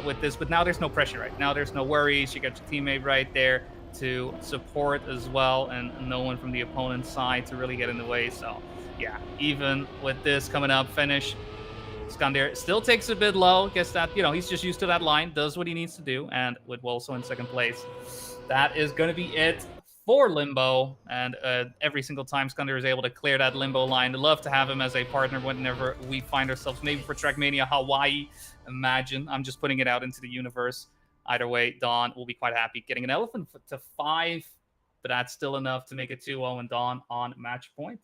with this, but now there's no pressure, right? Now there's no worries. You got your teammate right there to support as well, and no one from the opponent's side to really get in the way. So, yeah, even with this coming up finish, Skander still takes a bit low. Guess that, he's just used to that line, does what he needs to do, and with Wosal in second place, that is going to be it for Limbo. And every single time Skander is able to clear that Limbo line, I'd love to have him as a partner whenever we find ourselves, maybe for Trackmania Hawaii. Imagine, I'm just putting it out into the universe. Either way, Dawn will be quite happy getting an elephant to 5, but that's still enough to make it 2-0 and Dawn on match point.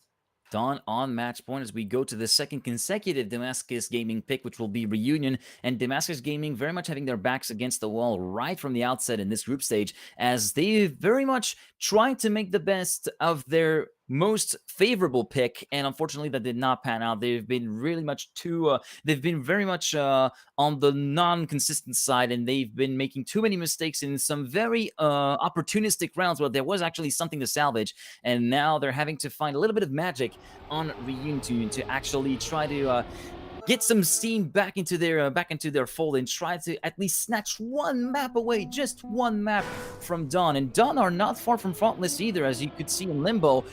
Dawn on match point as we go to the second consecutive Damascus Gaming pick, which will be Reunion. And Damascus Gaming very much having their backs against the wall right from the outset in this group stage, as they very much tried to make the best of their most favorable pick, and unfortunately that did not pan out. They've been really much they've been very much on the non-consistent side, and they've been making too many mistakes in some very opportunistic rounds where there was actually something to salvage, and now they're having to find a little bit of magic on Reunion to actually try to get some steam back into their fold and try to at least snatch one map away, just one map from Dawn. And Dawn are not far from frontless either, as you could see in Limbo.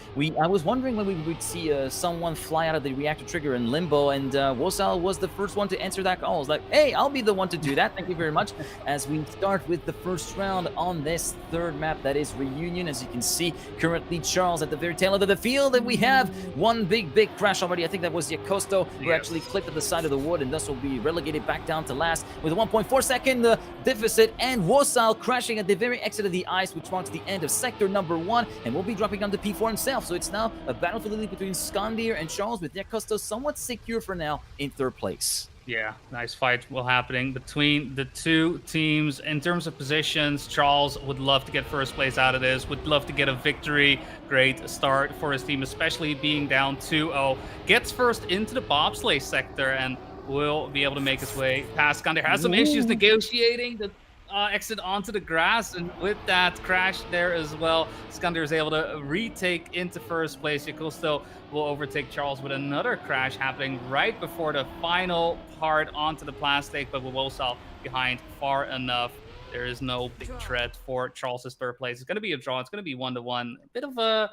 I was wondering when we would see someone fly out of the reactor trigger in Limbo, and Wosal was the first one to answer that call. I was like, hey, I'll be the one to do that. Thank you very much. As we start with the first round on this third map, that is Reunion. As you can see, currently Charles at the very tail end of the field, and we have one big crash already. I think that was GGeek, who actually clipped at the the side of the wood, and thus will be relegated back down to last with a 1.4 second deficit, and Wosal crashing at the very exit of the ice, which marks the end of sector number 1, and will be dropping down to P4 himself. So it's now a battle for the lead between Skandir and Charles, with Yakusto somewhat secure for now in 3rd place. Yeah, nice fight will happening between the two teams. In terms of positions, Charles would love to get 1st place out of this, would love to get a victory. Great start for his team, especially being down 2-0. Gets first into the bobsleigh sector and will be able to make his way past Skandir. Has some issues negotiating the exit onto the grass, and with that crash there as well, Skandir is able to retake into 1st place. Yakusto will overtake Charles with another crash happening right before the final part onto the plastic, but with Wosal behind far enough, there is no big threat for Charles's 3rd place. It's going to be a draw. It's going to be 1-1. A bit of a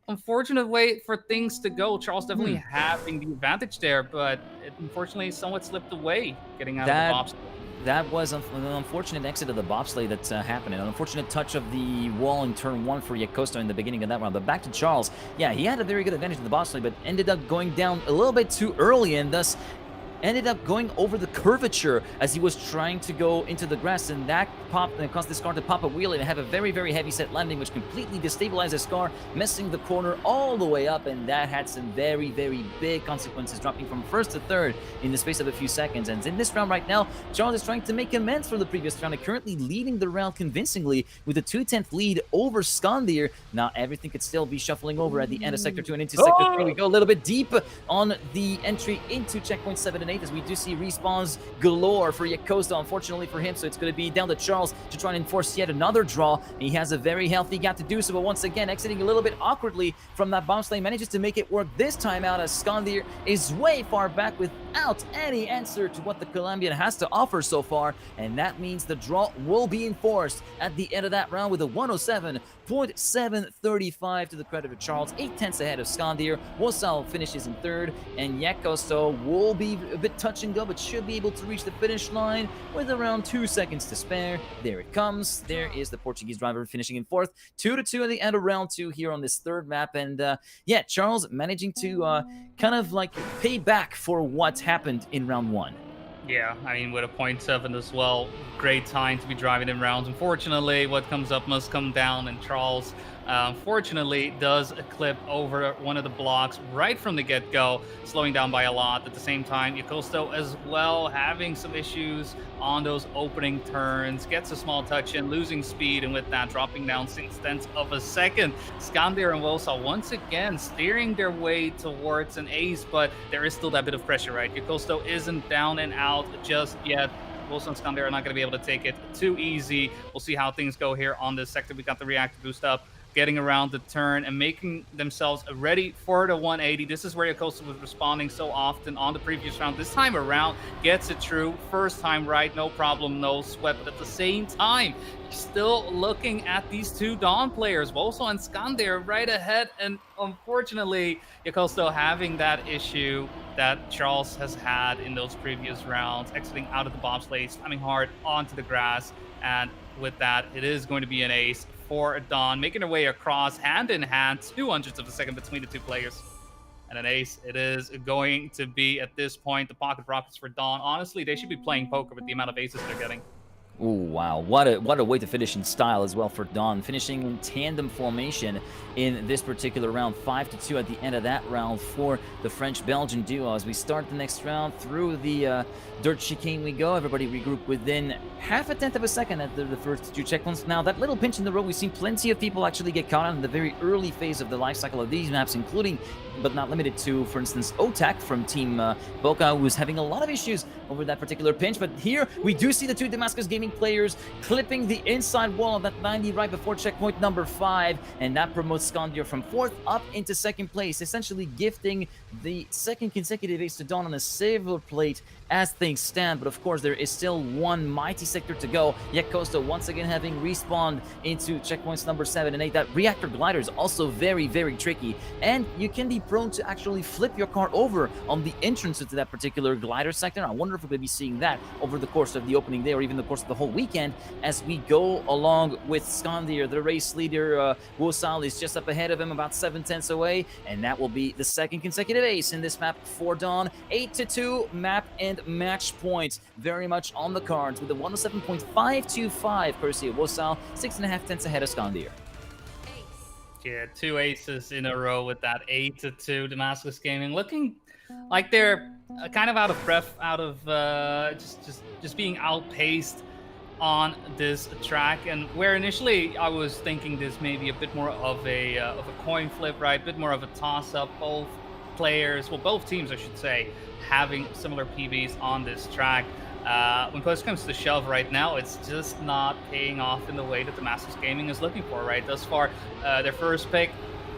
unfortunate way for things to go. Charles definitely having the advantage there, but it unfortunately somewhat slipped away getting out of the box. That was an unfortunate exit of the bobsleigh that's happening. An unfortunate touch of the wall in turn 1 for Yakusto in the beginning of that round. But back to Charles. Yeah, he had a very good advantage in the bobsleigh, but ended up going down a little bit too early, and thus ended up going over the curvature as he was trying to go into the grass, and that caused this car to pop a wheel and have a very, very heavy set landing, which completely destabilized his car, messing the corner all the way up, and that had some very, very big consequences, dropping from 1st to 3rd in the space of a few seconds. And in this round right now, Charles is trying to make amends for the previous round and currently leading the round convincingly with a 2/10 lead over Skandir. Now everything could still be shuffling over at the end of Sector 2 and into Sector 3. We go a little bit deep on the entry into checkpoint 7 and 8, as we do see respawns galore for Yakusto, unfortunately for him, so it's going to be down to Charles to try and enforce yet another draw. He has a very healthy gap to do so, but once again, exiting a little bit awkwardly from that bobsleigh, manages to make it work this time out, as Skandir is way far back without any answer to what the Colombian has to offer so far, and that means the draw will be enforced at the end of that round with a 107.735 to the credit of Charles, 8/10 ahead of Skandir. Wosal finishes in 3rd, and Yakusto will be a bit touch and go, but should be able to reach the finish line with around 2 seconds to spare. There it comes. There is the Portuguese driver finishing in 4th. 2-2 at the end of round 2 here on this 3rd map, and yeah, Charles managing to kind of like pay back for what happened in round 1. Yeah, I mean, with a 0.7 as well, great time to be driving in rounds. Unfortunately, what comes up must come down, and Charles, unfortunately, does clip over one of the blocks right from the get-go, slowing down by a lot. At the same time, Yakusto as well having some issues on those opening turns, gets a small touch in, losing speed, and with that, dropping down 6/10 of a second. Skandir and Wosal once again steering their way towards an ace, but there is still that bit of pressure, right? Yakusto isn't down and out just yet. Wosal and Skandir are not going to be able to take it too easy. We'll see how things go here on this sector. We got the reactor boost up, getting around the turn and making themselves ready for the 180. This is where Yakusto was responding so often on the previous round. This time around, gets it true. First time right, no problem, no sweat. But at the same time, still looking at these two Dawn players, Wosal and Skandir, right ahead. And unfortunately, Yakusto having that issue that Charles has had in those previous rounds, exiting out of the bobsleigh, slamming hard onto the grass. And with that, it is going to be an ace for Dawn, making their way across hand in hand, 0.02 of a second between the two players. And an ace it is going to be at this point. The pocket rockets for Dawn. Honestly, they should be playing poker with the amount of aces they're getting. Ooh, wow. What a way to finish in style as well for Dawn. Finishing in tandem formation in this particular round. 5-2 at the end of that round for the French-Belgian duo. As we start the next round through the dirt chicane we go. Everybody regroup within 0.5 of a second at the first 2 checkpoints. Now, that little pinch in the road, we've seen plenty of people actually get caught out in the very early phase of the life cycle of these maps, including, but not limited to, for instance, Otak from Team Boca, who was having a lot of issues over that particular pinch. But here, we do see the two Damascus Gaming players clipping the inside wall of that 90 right before checkpoint number 5, and that promotes Skandir from 4th up into 2nd place, essentially gifting the 2nd consecutive ace to Dawn on a silver plate as things stand. But of course, there is still one mighty sector to go. Yakusto once again having respawned into checkpoints number 7 and 8. That reactor glider is also very, very tricky, and you can be prone to actually flip your car over on the entrance into that particular glider sector. I wonder if we're going to be seeing that over the course of the opening day, or even the course of the whole weekend as we go along with Skandir. The race leader, Wosal, is just up ahead of him, about 7/10 away, and that will be the second consecutive ace in this map for Dawn. 8-2 map and match points very much on the cards with a 107.525 courtesy of Wosal, 6.5 ahead of Skandir. Yeah, 2 aces in a row with that 8-2 Damascus Gaming, looking like they're kind of out of breath, out of just being outpaced on this track. And where initially I was thinking this may be a bit more of a coin flip, right? A bit more of a toss-up. Both players, well, both teams, I should say, having similar PBs on this track. When push comes to shove right now, it's just not paying off in the way that Damascus Gaming is looking for, right? Thus far, their first pick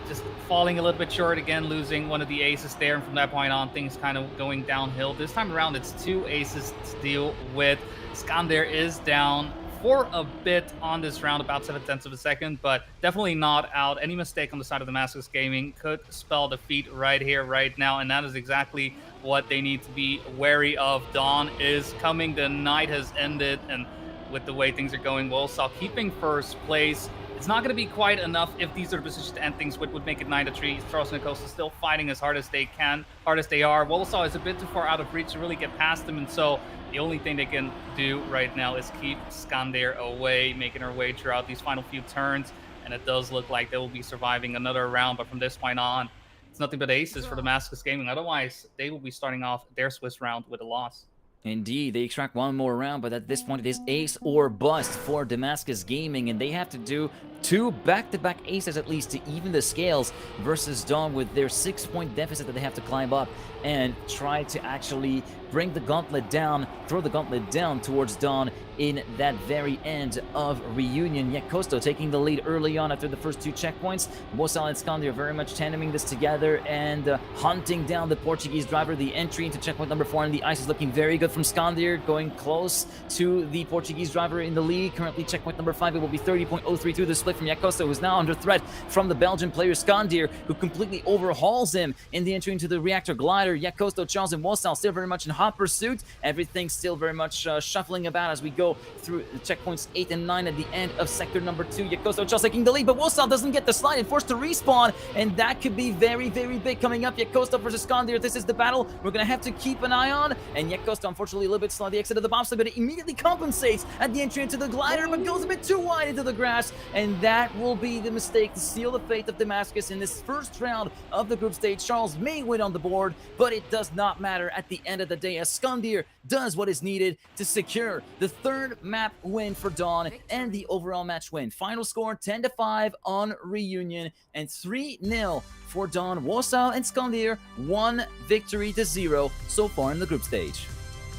just falling a little bit short again, losing one of the aces there, and from that point on, things kind of going downhill. This time around, it's 2 aces to deal with. Skandir is down for a bit on this round, about 7/10 of a second, but definitely not out. Any mistake on the side of Damascus Gaming could spell defeat right here, right now, and that is exactly what they need to be wary of. Dawn is coming, the night has ended, and with the way things are going, Wolsall keeping first place. It's not going to be quite enough if these are the positions to end things with, would make it 9-3. Charles and Costa still fighting as hard as they can, hard as they are. Wolsall is a bit too far out of reach to really get past them, and so the only thing they can do right now is keep Skandir away, making her way throughout these final few turns, and it does look like they will be surviving another round, but from this point on, it's nothing but aces for Damascus Gaming. Otherwise, they will be starting off their Swiss round with a loss. Indeed, they extract one more round, but at this point it is ace or bust for Damascus Gaming, and they have to do 2 back-to-back aces at least to even the scales versus Dawn with their 6-point deficit that they have to climb up and try to actually bring the gauntlet down, throw the gauntlet down towards Dawn in that very end of Reunion. Yet Costo taking the lead early on after the first 2 checkpoints. Wosal and Skandir are very much tandeming this together and hunting down the Portuguese driver. The entry into checkpoint number 4 and the ice is looking very good from Skandir, going close to the Portuguese driver in the lead. Currently checkpoint number 5, it will be 30.032, the split from Yakosto, who's now under threat from the Belgian player Skandir, who completely overhauls him in the entry into the reactor glider. Yakosto, Charles, and Wosal still very much in hot pursuit. Everything still very much shuffling about as we go through checkpoints 8 and 9 at the end of sector number 2. Yakosto, Charles taking the lead, but Wosal doesn't get the slide and forced to respawn, and that could be very, very big coming up. Yakosto versus Skandir, this is the battle we're going to have to keep an eye on, and Yakosto, unfortunately, a little bit slow at the exit of the bobsled, but it immediately compensates at the entry into the glider, but goes a bit too wide into the grass, and that will be the mistake to seal the fate of Damascus in this first round of the group stage. Charles may win on the board, but it does not matter at the end of the day, as Skandir does what is needed to secure the 3rd map win for Dawn and the overall match win. Final score 10-5 on Reunion and 3-0 for Dawn. Wosal and Skandir 1 victory to 0 so far in the group stage.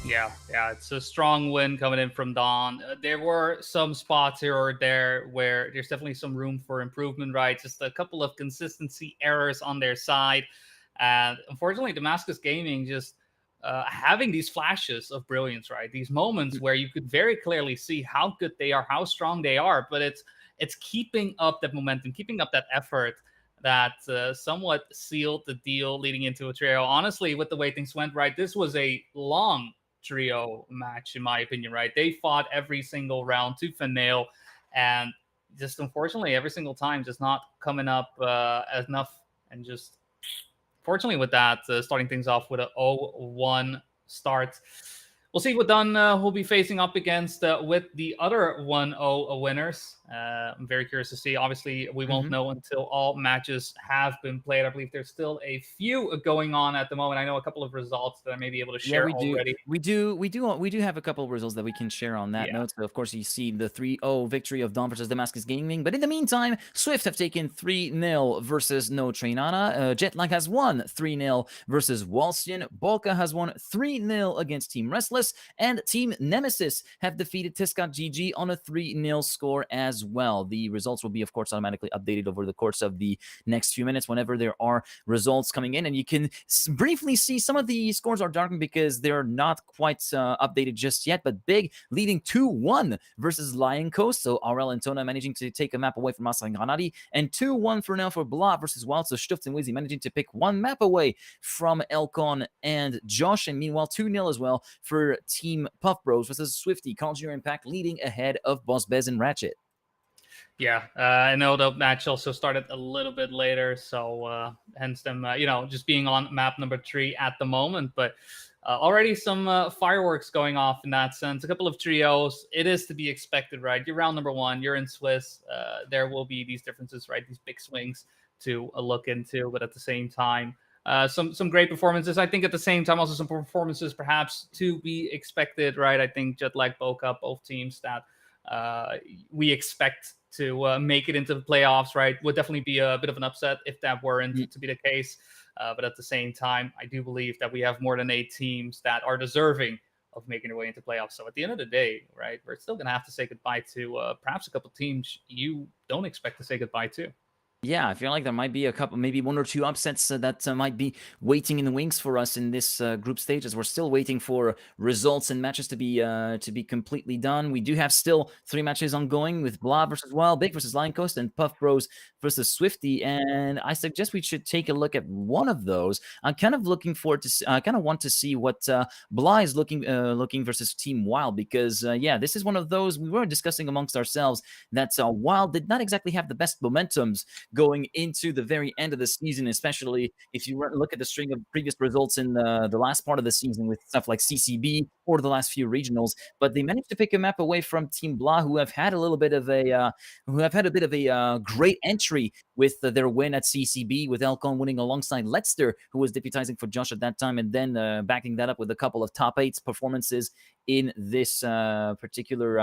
Yeah, it's a strong win coming in from Dawn. There were some spots here or there where there's definitely some room for improvement, right? Just a couple of consistency errors on their side. And unfortunately, Damascus Gaming just having these flashes of brilliance, right? These moments where you could very clearly see how good they are, how strong they are, but it's keeping up that momentum, keeping up that effort that somewhat sealed the deal leading into a trio. Honestly, with the way things went, right, this was a long trio match, in my opinion, right? They fought every single round tooth and nail, and just unfortunately, every single time, just not coming up enough, and just fortunately with that, starting things off with an 0-1 start. We'll see what Dunn will be facing up against with the other 1-0 winners. I'm very curious to see. Obviously, we won't know until all matches have been played. I believe there's still a few going on at the moment. I know a couple of results that I may be able to share already. We do have a couple of results that we can share on that note. So, of course, you see the 3-0 victory of Dawn versus Damascus Gaming. But in the meantime, Swift have taken 3-0 versus No Trainana. Jetlag has won 3-0 versus Walston. Bolka has won 3-0 against Team Restless. And Team Nemesis have defeated Tiskat GG on a 3-0 score as as well. The results will be, of course, automatically updated over the course of the next few minutes whenever there are results coming in. And you can briefly see some of the scores are darkened because they're not quite updated just yet. But Big leading 2-1 versus Lion Coast. So Aurel and Tona managing to take a map away from Asa and Granadi. And 2-1 for now for Blah versus Wild. So Stuft and Wizzy managing to pick one map away from Elcon and Josh. And meanwhile, 2-0 as well for Team Puff Bros versus Swifty. Carl Jr. Impact leading ahead of Boss Bez and Ratchet. Yeah, I know the match also started a little bit later, so hence them, just being on map number 3 at the moment. But already some fireworks going off in that sense. A couple of trios. It is to be expected, right? You're round number 1. You're in Swiss. There will be these differences, right? These big swings to look into, but at the same time, some great performances. I think at the same time, also some performances perhaps to be expected, right? I think Jetlag, Boca, both teams that we expect to make it into the playoffs, right? Would definitely be a bit of an upset if that weren't to be the case. But at the same time, I do believe that we have more than 8 teams that are deserving of making their way into playoffs. So at the end of the day, right, we're still going to have to say goodbye to perhaps a couple teams you don't expect to say goodbye to. Yeah, I feel like there might be a couple, maybe 1 or 2 upsets that might be waiting in the wings for us in this group stage, as we're still waiting for results and matches to be completely done. We do have still 3 matches ongoing with Blah versus Wild, Big versus Lion Coast, and Puff Bros versus Swifty. And I suggest we should take a look at one of those. I'm kind of looking forward to. I kind of want to see what Blah is looking versus Team Wild, because yeah, this is one of those we were discussing amongst ourselves that Wild did not exactly have the best momentums going into the very end of the season, especially if you look at the string of previous results in the last part of the season with stuff like CCB or the last few regionals. But they managed to pick a map away from Team Blah, who have had a bit of a great entry with their win at CCB, with Elcon winning alongside Leicester, who was deputizing for Josh at that time, and then backing that up with a couple of top 8 performances in this particular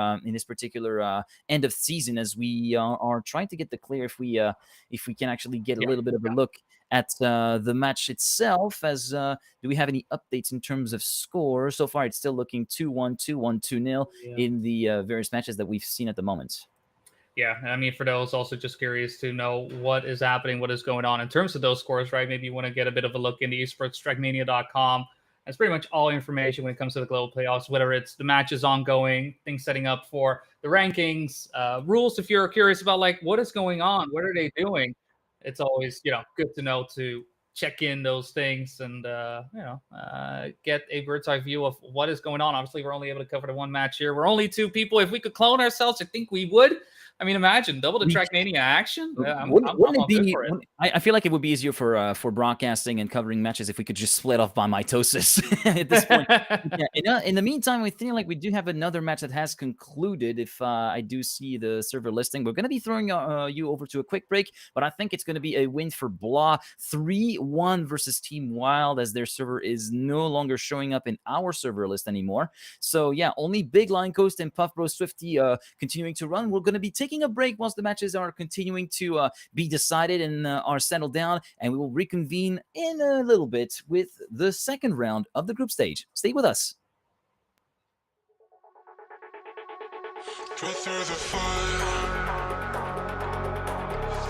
end of season, as we are trying to get the clear if we can actually get a little bit of a look at the match itself. As do we have any updates in terms of score? So far, it's still looking 2-1, 2-1, 2-0 in the various matches that we've seen at the moment. Yeah, I mean, for those also just curious to know what is happening, what is going on in terms of those scores, right? Maybe you want to get a bit of a look into esports, Trackmania.com. That's pretty much all information when it comes to the global playoffs, whether it's the matches ongoing, things setting up for the rankings, rules. If you're curious about like what is going on, what are they doing, it's always good to know to check in those things and get a bird's eye view of what is going on. Obviously, we're only able to cover the one match here. We're only 2 people. If we could clone ourselves, I think we would. I mean, imagine double the Trackmania action. I feel like it would be easier for broadcasting and covering matches if we could just split off by mitosis at this point. Yeah, in the meantime, we think like we do have another match that has concluded. If I do see the server listing, we're going to be throwing you over to a quick break, but I think it's going to be a win for Blah, 3-1 versus Team Wild, as their server is no longer showing up in our server list anymore. So yeah, only Big, Lion Coast, and Puff Bros Swifty continuing to run. We're going to be taking a break whilst the matches are continuing to be decided and are settled down, and we will reconvene in a little bit with the second round of the group stage. Stay with us. Breathe through the fire,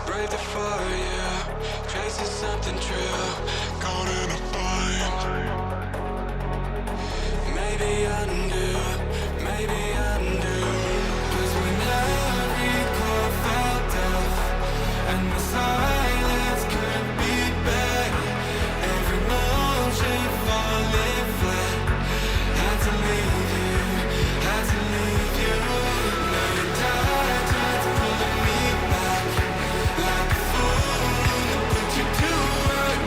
break the fire, yeah. Chasing something true, caught in a bind. Maybe undo, maybe undo. 'Cause when every core felt death and the silence couldn't be better, every motion falling flat. Had to leave you. Now you're tired, trying to pull me back. Like a fool, put you to work.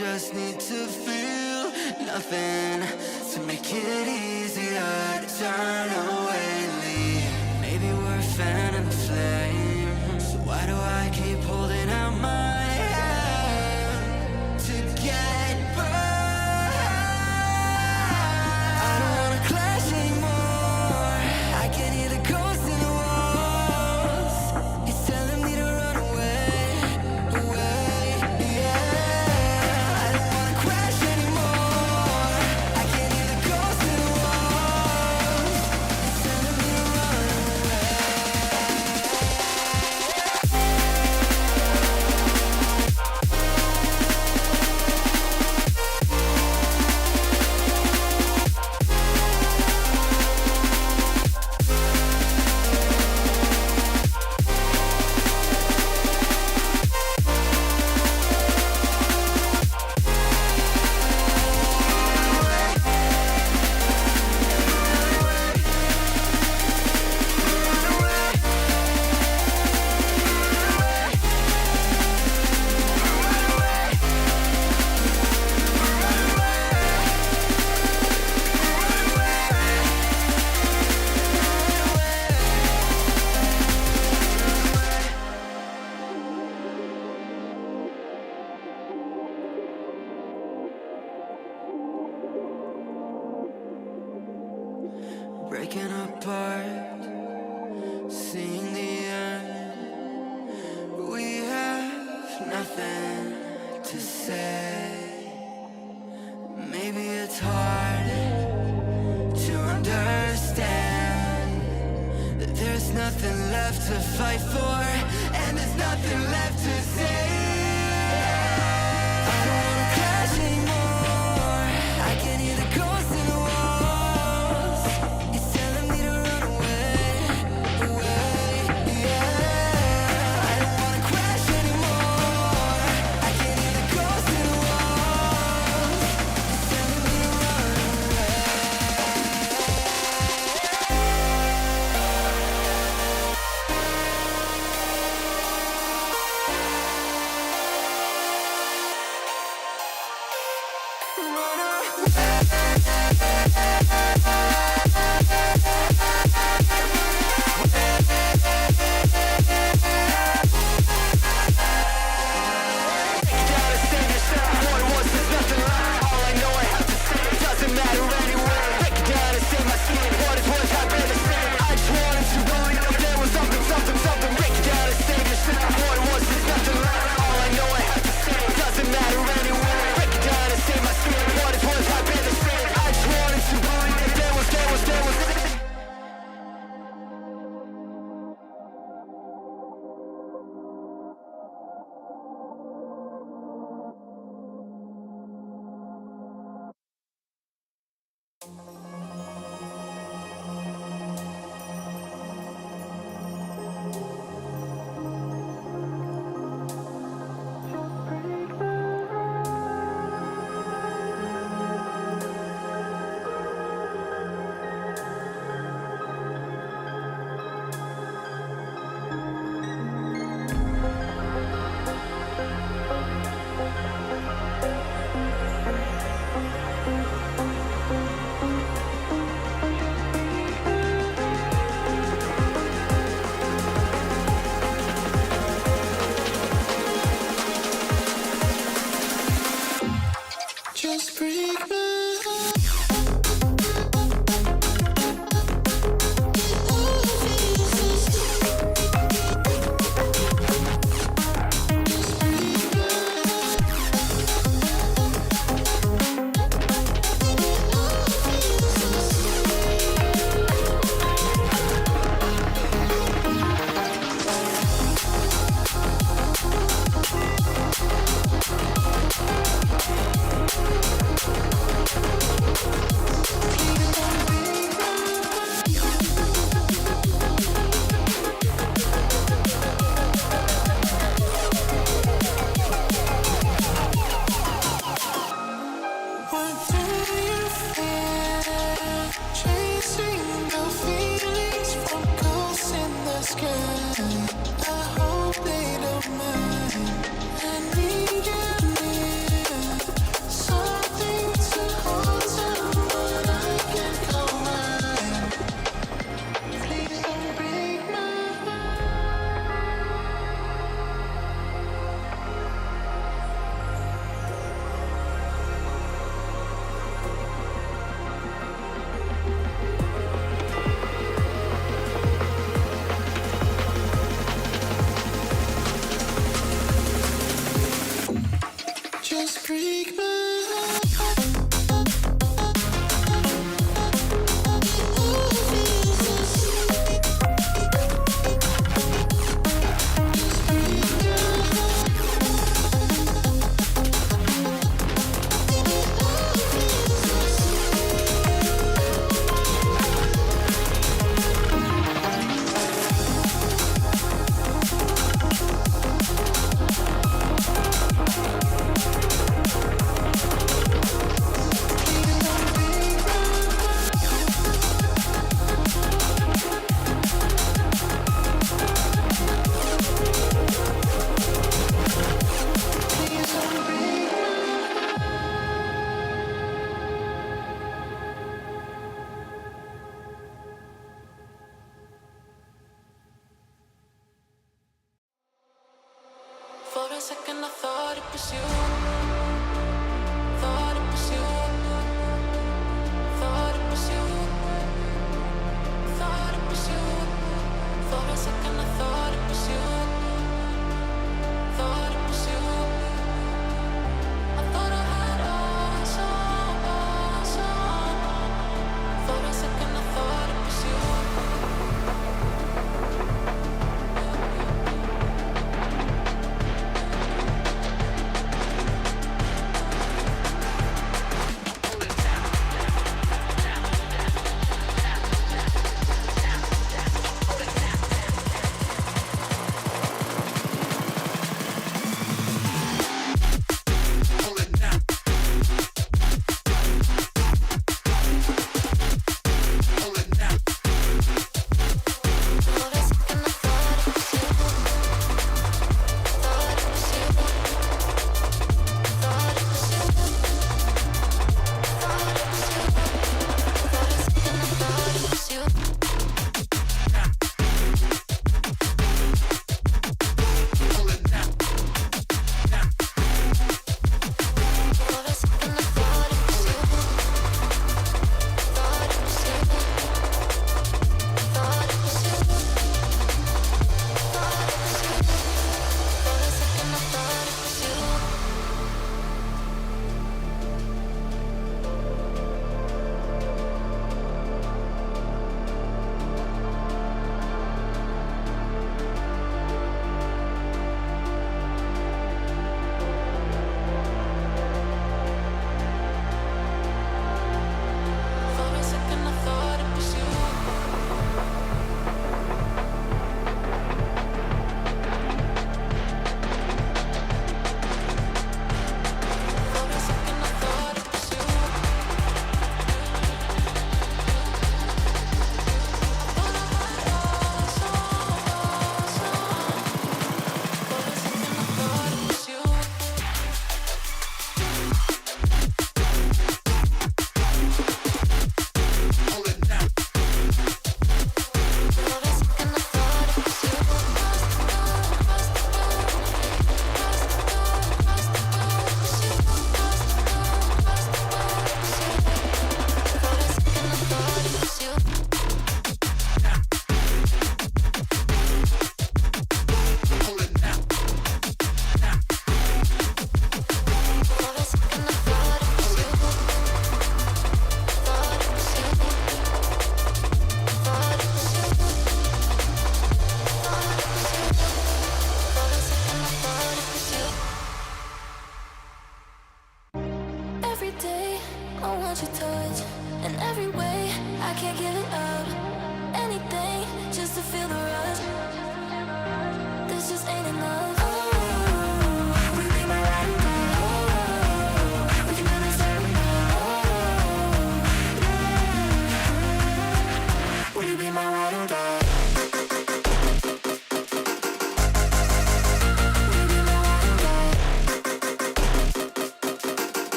just need to feel nothing to make it easier to turn away and leave. Maybe we're a fan of the flame, so why do I keep holding out my hand to get burned? I don't wanna clash anymore. I can hear the ghosts in the walls. It's telling me to run away, away, yeah. I don't wanna crash anymore. I can hear the ghosts in the walls. It's telling me to run away. Breaking apart, seeing the end. We have nothing to say. Maybe it's hard to understand that there's nothing left to fight for, and there's nothing left to say. I don't wanna crash anymore. I can hear the ghosts in the walls. It's telling me to run away, away, yeah. I don't wanna crash anymore. I can hear the ghosts in the walls. It's telling me to run away. Just break my heart. For a second I thought it was you. Thought it was you. Thought it was you. Thought it was you. For a second I thought it was you. Thought it was you. I thought I had us on. For a second I thought it was you.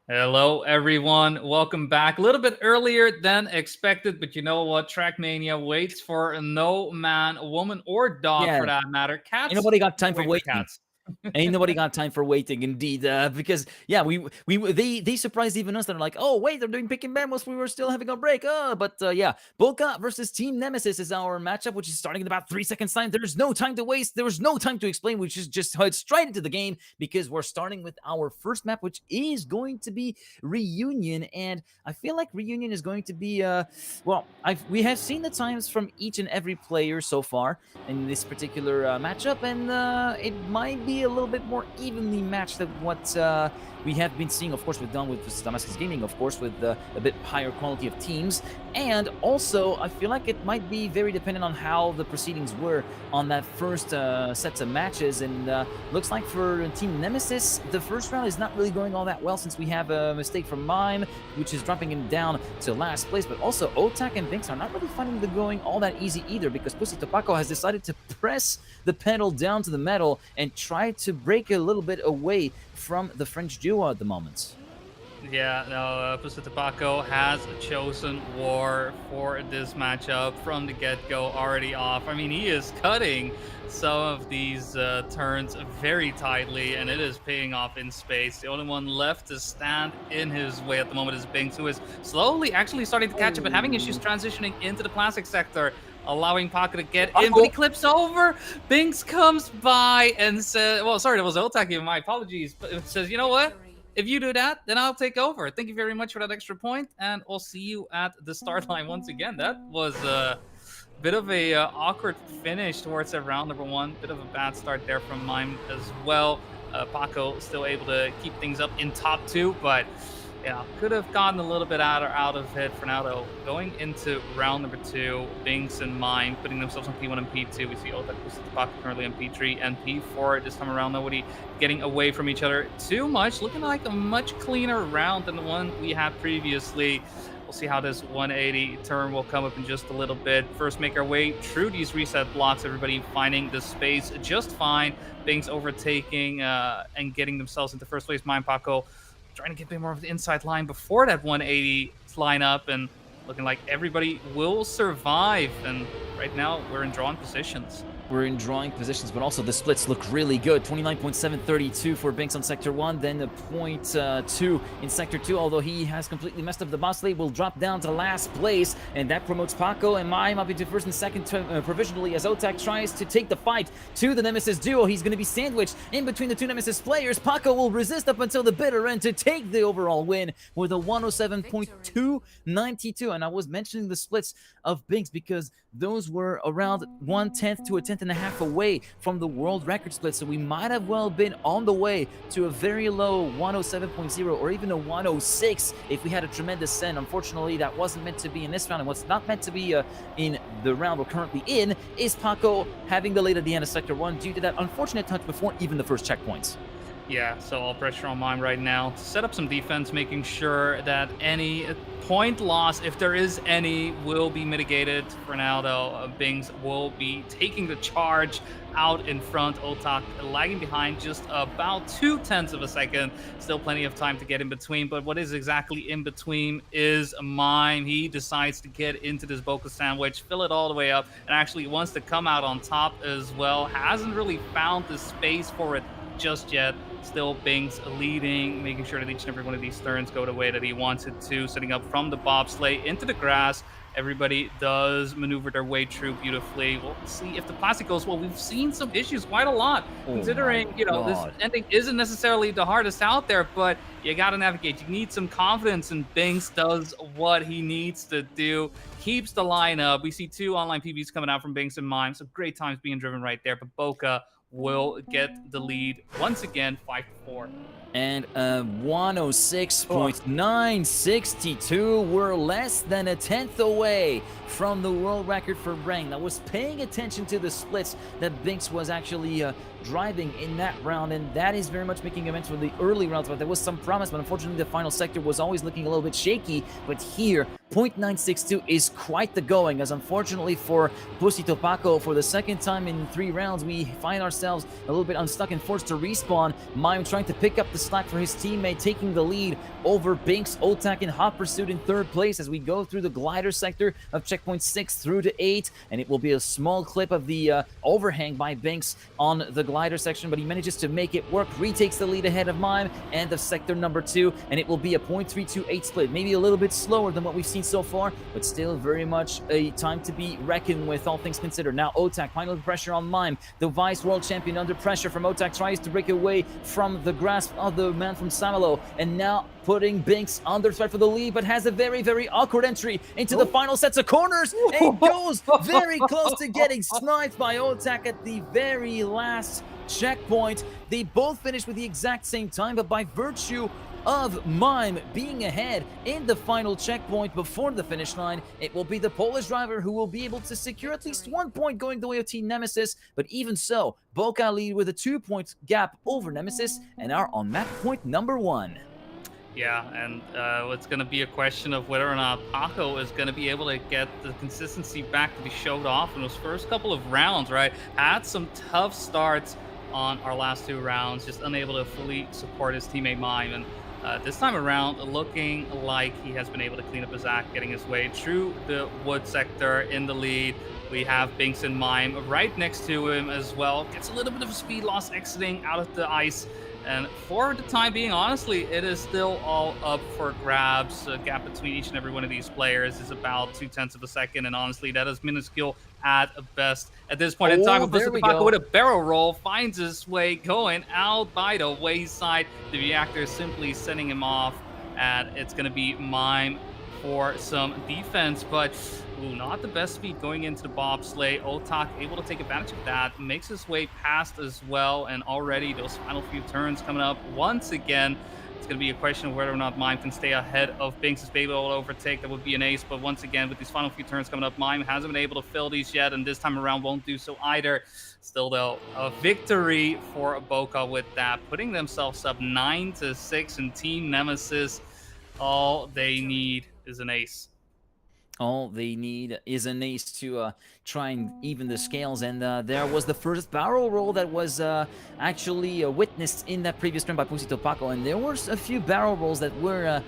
Hello, everyone. Welcome back. A little bit earlier than expected, but you know what? Trackmania waits for no man, woman, or dog Yeah, for that matter. Cats. ain't nobody got time for wait waiting. cats. Ain't nobody got time for waiting, indeed. Because yeah, they surprised even us. They're like, oh wait, they're doing pick and ban whilst we were still having a break. But yeah, Boca versus Team Nemesis is our matchup, which is starting in about 3 seconds time. There's no time to waste. There was no time to explain. We just head straight into the game because we're starting with our first map, which is going to be Reunion, and I feel like Reunion is going to be well, we have seen the times from each and every player so far in this particular matchup, and it might be a little bit more evenly matched than what we have been seeing, of course, with Damascus Gaming, of course, with a bit higher quality of teams. And also, I feel like it might be very dependent on how the proceedings were on that first sets of matches. And looks like for Team Nemesis, the first round is not really going all that well since we have a mistake from Mime, which is dropping him down to last place. But also, Otak and Binks are not really finding the going all that easy either, because Pussy Tobacco has decided to press the pedal down to the metal and try to break a little bit away from the French duo at the moment. Yeah, no, Pussy Tobacco has chosen war for this matchup from the get-go, already off. I mean, he is cutting some of these turns very tightly, and it is paying off in space. The only one left to stand in his way at the moment is Binks, who is slowly actually starting to catch up, but having issues transitioning into the plastic sector, allowing Paco to get in, but he clips over. Binks comes by and says, well, sorry, that was Otaki, my apologies, but it says, you know what? If you do that, then I'll take over. Thank you very much for that extra point, and I'll see you at the start line once again. That was a bit of a awkward finish towards that round number one. Bit of a bad start there from Mime as well. Paco still able to keep things up in top two, but yeah, could have gotten a little bit out of it for now, though. Going into round number two, Binks and Mime putting themselves on P1 and P2. We see Otak Paco currently on P3 and P4 this time around. Nobody getting away from each other too much. Looking like a much cleaner round than the one we had previously. We'll see how this 180 turn will come up in just a little bit. First, make our way through these reset blocks. Everybody finding the space just fine. Binks overtaking and getting themselves into first place. Mime, Paco trying to get a bit more of the inside line before that 180 line up, and looking like everybody will survive. And right now we're in drawn positions. We're in drawing positions, but also the splits look really good. 29.732 for Binks on Sector 1, then a 0.2 in Sector 2, although he has completely messed up the boss lane, will drop down to last place, and that promotes Paco and Mime up into first and second provisionally as Otak tries to take the fight to the Nemesis duo. He's going to be sandwiched in between the two Nemesis players. Paco will resist up until the bitter end to take the overall win with a 107.292, and I was mentioning the splits of Binks because those were around 1/10 to a 10th and a half away from the world record split, so we might have well been on the way to a very low 107.0 or even a 106 if we had a tremendous send. Unfortunately, that wasn't meant to be in this round, and what's not meant to be in the round we're currently in is Paco having the lead at the end of Sector 1 due to that unfortunate touch before even the first checkpoints. Yeah, so all pressure on Mime right now to set up some defense, making sure that any point loss, if there is any, will be mitigated. For now, though, Binks will be taking the charge out in front. Otak lagging behind just about 0.2 of a second. Still plenty of time to get in between, but what is exactly in between is Mime. He decides to get into this Boca sandwich, fill it all the way up, and actually wants to come out on top as well. Hasn't really found the space for it just yet. Still Binks leading, making sure that each and every one of these turns go the way that he wants it to, setting up from the bobsleigh into the grass. Everybody does maneuver their way through beautifully. We'll see if the plastic goes well. We've seen some issues quite a lot, considering, you know, this ending isn't necessarily the hardest out there, but you got to navigate. You need some confidence, and Binks does what he needs to do. Keeps the line up. We see two online PBs coming out from Binks and Mime, so great times being driven right there, but Boca will get the lead once again, 5-4. And 106.962. We're less than a 10th away from the world record for rank. I was paying attention to the splits that Binks was actually driving in that round, and that is very much making amends for the early rounds, but there was some promise, but unfortunately the final sector was always looking a little bit shaky. But here, 0.962 is quite the going, as unfortunately for Pussy Topaco, for the second time in 3 rounds, we find ourselves a little bit unstuck and forced to respawn. Mime trying to pick up the slack for his teammate, taking the lead over Binks. Otak in hot pursuit in 3rd place as we go through the glider sector of checkpoint 6 through to 8, and it will be a small clip of the overhang by Binks on the glider section, but he manages to make it work, retakes the lead ahead of Mime and of sector number 2, and it will be a 0.328 split, maybe a little bit slower than what we've seen so far, but still very much a time to be reckoned with, all things considered. Now Otak, final pressure on Mime, the vice world champion under pressure from Otak, tries to break away from the grasp of the man from Samalo, and now putting Binks under threat for the lead, but has a very, very awkward entry into the final sets of corners, and goes very close to getting sniped by Otak at the very last checkpoint. They both finished with the exact same time, but by virtue of Mime being ahead in the final checkpoint before the finish line, it will be the Polish driver who will be able to secure at least 1 point going the way of Team Nemesis, but even so, Boca lead with a 2-point gap over Nemesis and are on map point number 1. Yeah, and it's going to be a question of whether or not Paco is going to be able to get the consistency back that he showed off in those first couple of rounds, right? Had some tough starts on our last 2 rounds, just unable to fully support his teammate Mime, and this time around, looking like he has been able to clean up his act, getting his way through the wood sector in the lead. We have Binks and Mime right next to him as well. Gets a little bit of a speed loss exiting out of the ice. And for the time being, honestly, it is still all up for grabs. The gap between each and every one of these players is about 0.2 of a second, and honestly, that is minuscule at best at this point in time. There we Paco go. with a barrel roll finds his way going out by the wayside. The reactor simply sending him off, and it's going to be Mime for some defense, but not the best speed going into the bobsleigh. Otak able to take advantage of that, makes his way past as well, and already those final few turns coming up once again. It's going to be a question of whether or not Mime can stay ahead of Binks' baby able to overtake. That would be an ace, but once again, with these final few turns coming up, Mime hasn't been able to fill these yet, and this time around won't do so either. Still, though, a victory for Boca with that, putting themselves up 9-6, and Team Nemesis, all they need is an ace. All they need is an ace to try and even the scales, and there was the first barrel roll that was actually witnessed in that previous turn by Pussy Topaco, and there were a few barrel rolls that were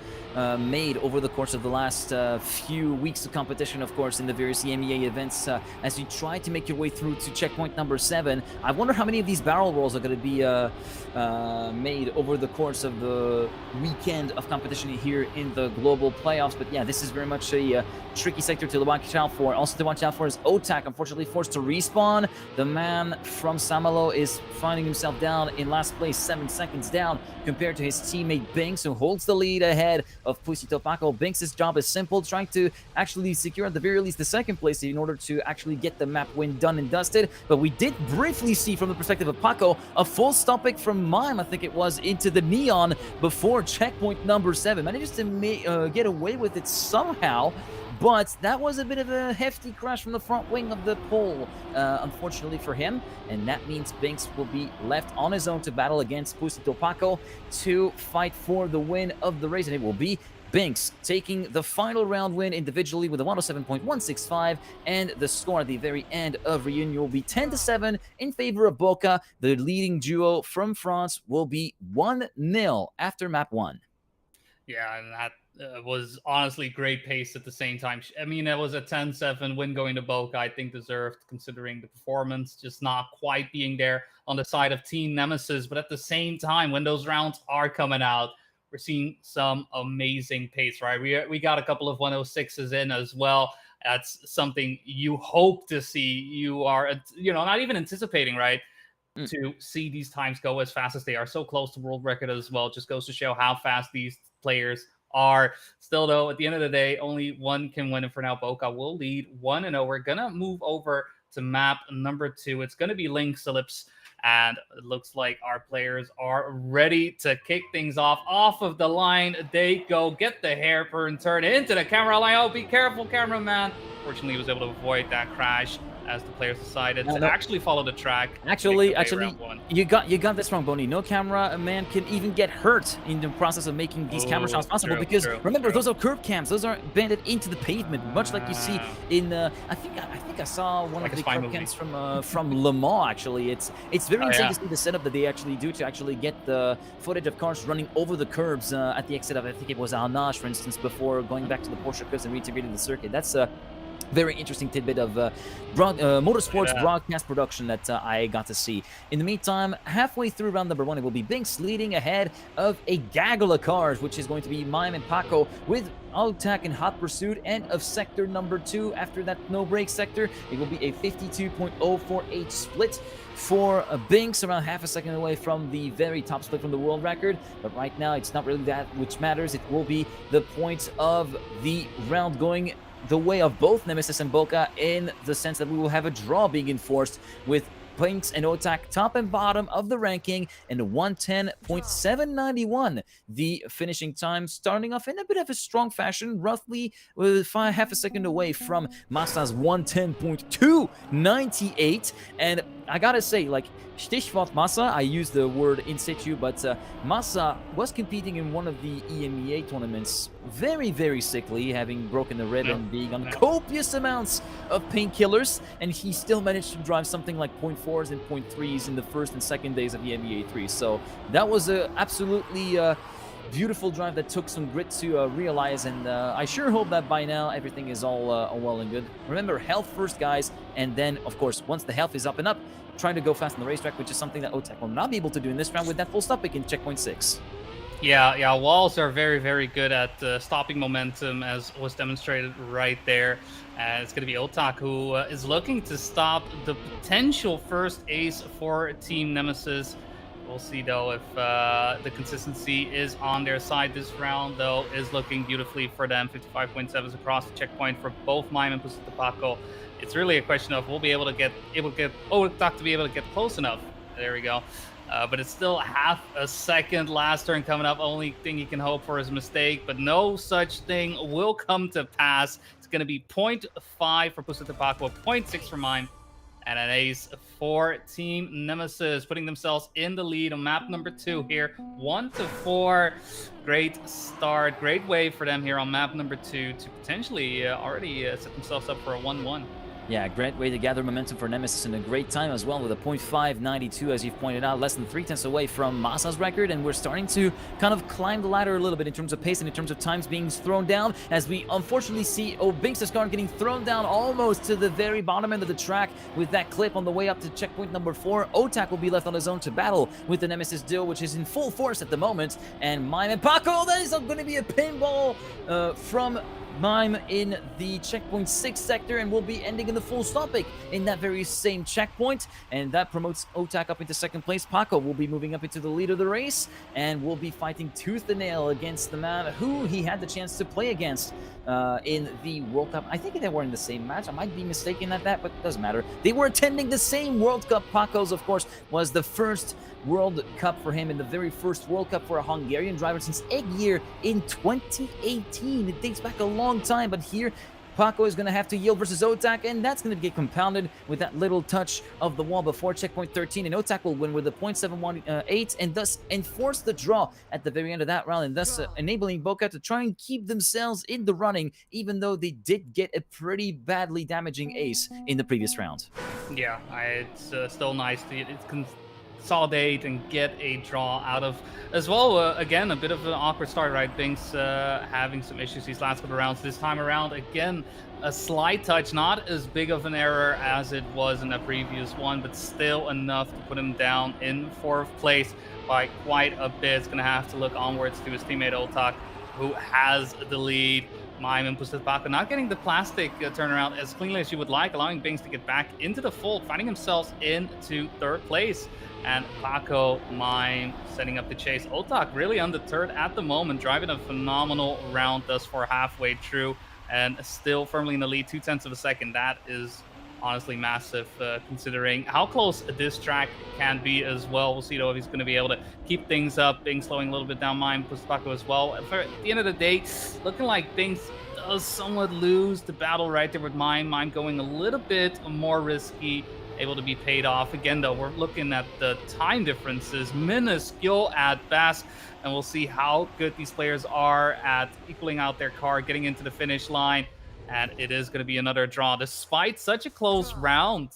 made over the course of the last few weeks of competition, of course, in the various EMEA events, as you try to make your way through to checkpoint number 7. I wonder how many of these barrel rolls are going to be made over the course of the weekend of competition here in the global playoffs. But yeah, this is very much a tricky sector to watch out for. Also to watch out for is Otak, unfortunately forced to respawn. The man from Samalo is finding himself down in last place, 7 seconds down compared to his teammate Binks, who holds the lead ahead of Pussy Topaco. Binks' job is simple, trying to actually secure at the very least the 2nd place in order to actually get the map win done and dusted. But we did briefly see from the perspective of Paco a full stopping from Mime, I think it was, into the neon before checkpoint number 7. Manages to get away with it somehow, but that was a bit of a hefty crash from the front wing of the pole, unfortunately for him, and that means Binks will be left on his own to battle against Pussy Topaco to fight for the win of the race, and it will be Binks taking the final round win individually with a 107.165, and the score at the very end of reunion will be 10-7 in favor of Boca. The leading duo from France will be 1-0 after map 1. Yeah, and that was honestly great pace at the same time. I mean, it was a 10-7 win going to Boca, I think deserved, considering the performance just not quite being there on the side of Team Nemesis. But at the same time, when those rounds are coming out, we're seeing some amazing pace, right? We got a couple of 106s in as well. That's something you hope to see. You are, not even anticipating, right? To see these times go as fast as they are, so close to world record as well. Just goes to show how fast these players are. Still, though, at the end of the day, only one can win, and for now, Boca will lead 1-0. We're gonna move over to map number 2. It's gonna be Link's Ellipse, and it looks like our players are ready to kick things off of the line. They go, get the hairpin turn into the camera line. Oh, be careful, cameraman. Fortunately, he was able to avoid that crash. as the players decided to No. actually follow the track. Actually, round one. you got this wrong, Boney. No camera man can even get hurt in the process of making these camera shots possible because remember those are curb cams. Those are banded into the pavement, much like you see in. I think I saw one Like of a the spy curb movie. cams from Le Mans. Actually, it's very insane yeah. to see the setup that they actually do to actually get the footage of cars running over the curbs at the exit of, I think it was Arnage, for instance, before going back to the Porsche curbs and reintegrating the circuit. That's a very interesting tidbit of motorsports broadcast production that I got to see. In the meantime, halfway through round number 1, it will be Binks leading ahead of a gaggle of cars, which is going to be Mime and Paco with Altac in hot pursuit, and of sector number 2 after that no-break sector. It will be a 52.048 split for Binks, around half a second away from the very top split from the world record. But right now, it's not really that which matters. It will be the point of the round going the way of both Nemesis and Boca, in the sense that we will have a draw being enforced with Binks and Otak top and bottom of the ranking and 110.791. The finishing time starting off in a bit of a strong fashion, roughly with half a second away from Massa's 110.298. And I gotta say, like, Stichwort Massa, I use the word in situ, but Massa was competing in one of the EMEA tournaments very, very sickly, having broken the rib and being on copious amounts of painkillers, and he still managed to drive something like 0.4s and 0.3s in the first and second days of EMEA 3. So that was a absolutely beautiful drive that took some grit to realize, and I sure hope that by now everything is all well and good. Remember, health first, guys, and then, of course, once the health is up and up, trying to go fast on the racetrack, which is something that Otak will not be able to do in this round with that full stop pick in checkpoint 6. Yeah, walls are very, very good at stopping momentum, as was demonstrated right there. It's going to be Otak who is looking to stop the potential first ace for Team Nemesis. We'll see, though, if the consistency is on their side. This round, though, is looking beautifully for them. 55.7s across the checkpoint for both Mime and Pusita Paco. It's really a question of we'll be able to get Otak to be able to get close enough. There we go. But it's still half a second. Last turn coming up. Only thing you can hope for is a mistake, but no such thing will come to pass. It's going to be 0.5 for Pusita Paco, 0.6 for Mime, and an ace for Team Nemesis, putting themselves in the lead on map number 2 here. 1-4. Great start. Great way for them here on map number 2 to potentially already set themselves up for a 1-1. Yeah, great way to gather momentum for Nemesis, and a great time as well with a 0.592, as you've pointed out, less than 3/10 away from Massa's record, and we're starting to kind of climb the ladder a little bit in terms of pace and in terms of times being thrown down, as we unfortunately see Binks' car getting thrown down almost to the very bottom end of the track with that clip on the way up to checkpoint number 4. Otak will be left on his own to battle with the Nemesis duo, which is in full force at the moment, and Mime and Paco, that is going to be a pinball from Mime in the checkpoint 6 sector, and will be ending in the full stop pick in that very same checkpoint, and that promotes Otak up into second place. Paco will be moving up into the lead of the race, and will be fighting tooth and nail against the man who he had the chance to play against in the World Cup. I think they were in the same match. I might be mistaken at that, but it doesn't matter. They were attending the same World Cup. Paco's, of course, was the first World Cup for him, and the very first World Cup for a Hungarian driver since Egg Year in 2018. It dates back a long time, but here Paco is going to have to yield versus Otak, and that's going to get compounded with that little touch of the wall before checkpoint 13, and Otak will win with a 0.718, and thus enforce the draw at the very end of that round, and thus enabling Boca to try and keep themselves in the running, even though they did get a pretty badly damaging ace in the previous round. Yeah, it's still nice to consolidate and get a draw out of as well. Again, a bit of an awkward start, right? Binks having some issues these last couple of rounds. This time around, again, a slight touch, not as big of an error as it was in the previous one, but still enough to put him down in 4th place by quite a bit. It's going to have to look onwards to his teammate Otak, who has the lead. Mime and Pusita Paco not getting the plastic turnaround as cleanly as you would like, allowing Binks to get back into the fold, finding himself into 3rd place. And Paco, Mime setting up the chase. Otak really undeterred at the moment, driving a phenomenal round thus far halfway through, and still firmly in the lead, 0.2 of a second. That is honestly massive, considering how close this track can be as well. We'll see, though, if he's going to be able to keep things up. Binks slowing a little bit down, Mime, Pusita Paco as well. For at the end of the day, looking like Binks does somewhat lose the battle right there with Mime. Mime going a little bit more risky, able to be paid off. Again, though, we're looking at the time differences, minuscule at best, and we'll see how good these players are at equaling out their car, getting into the finish line, and it is going to be another draw. Despite such a close round,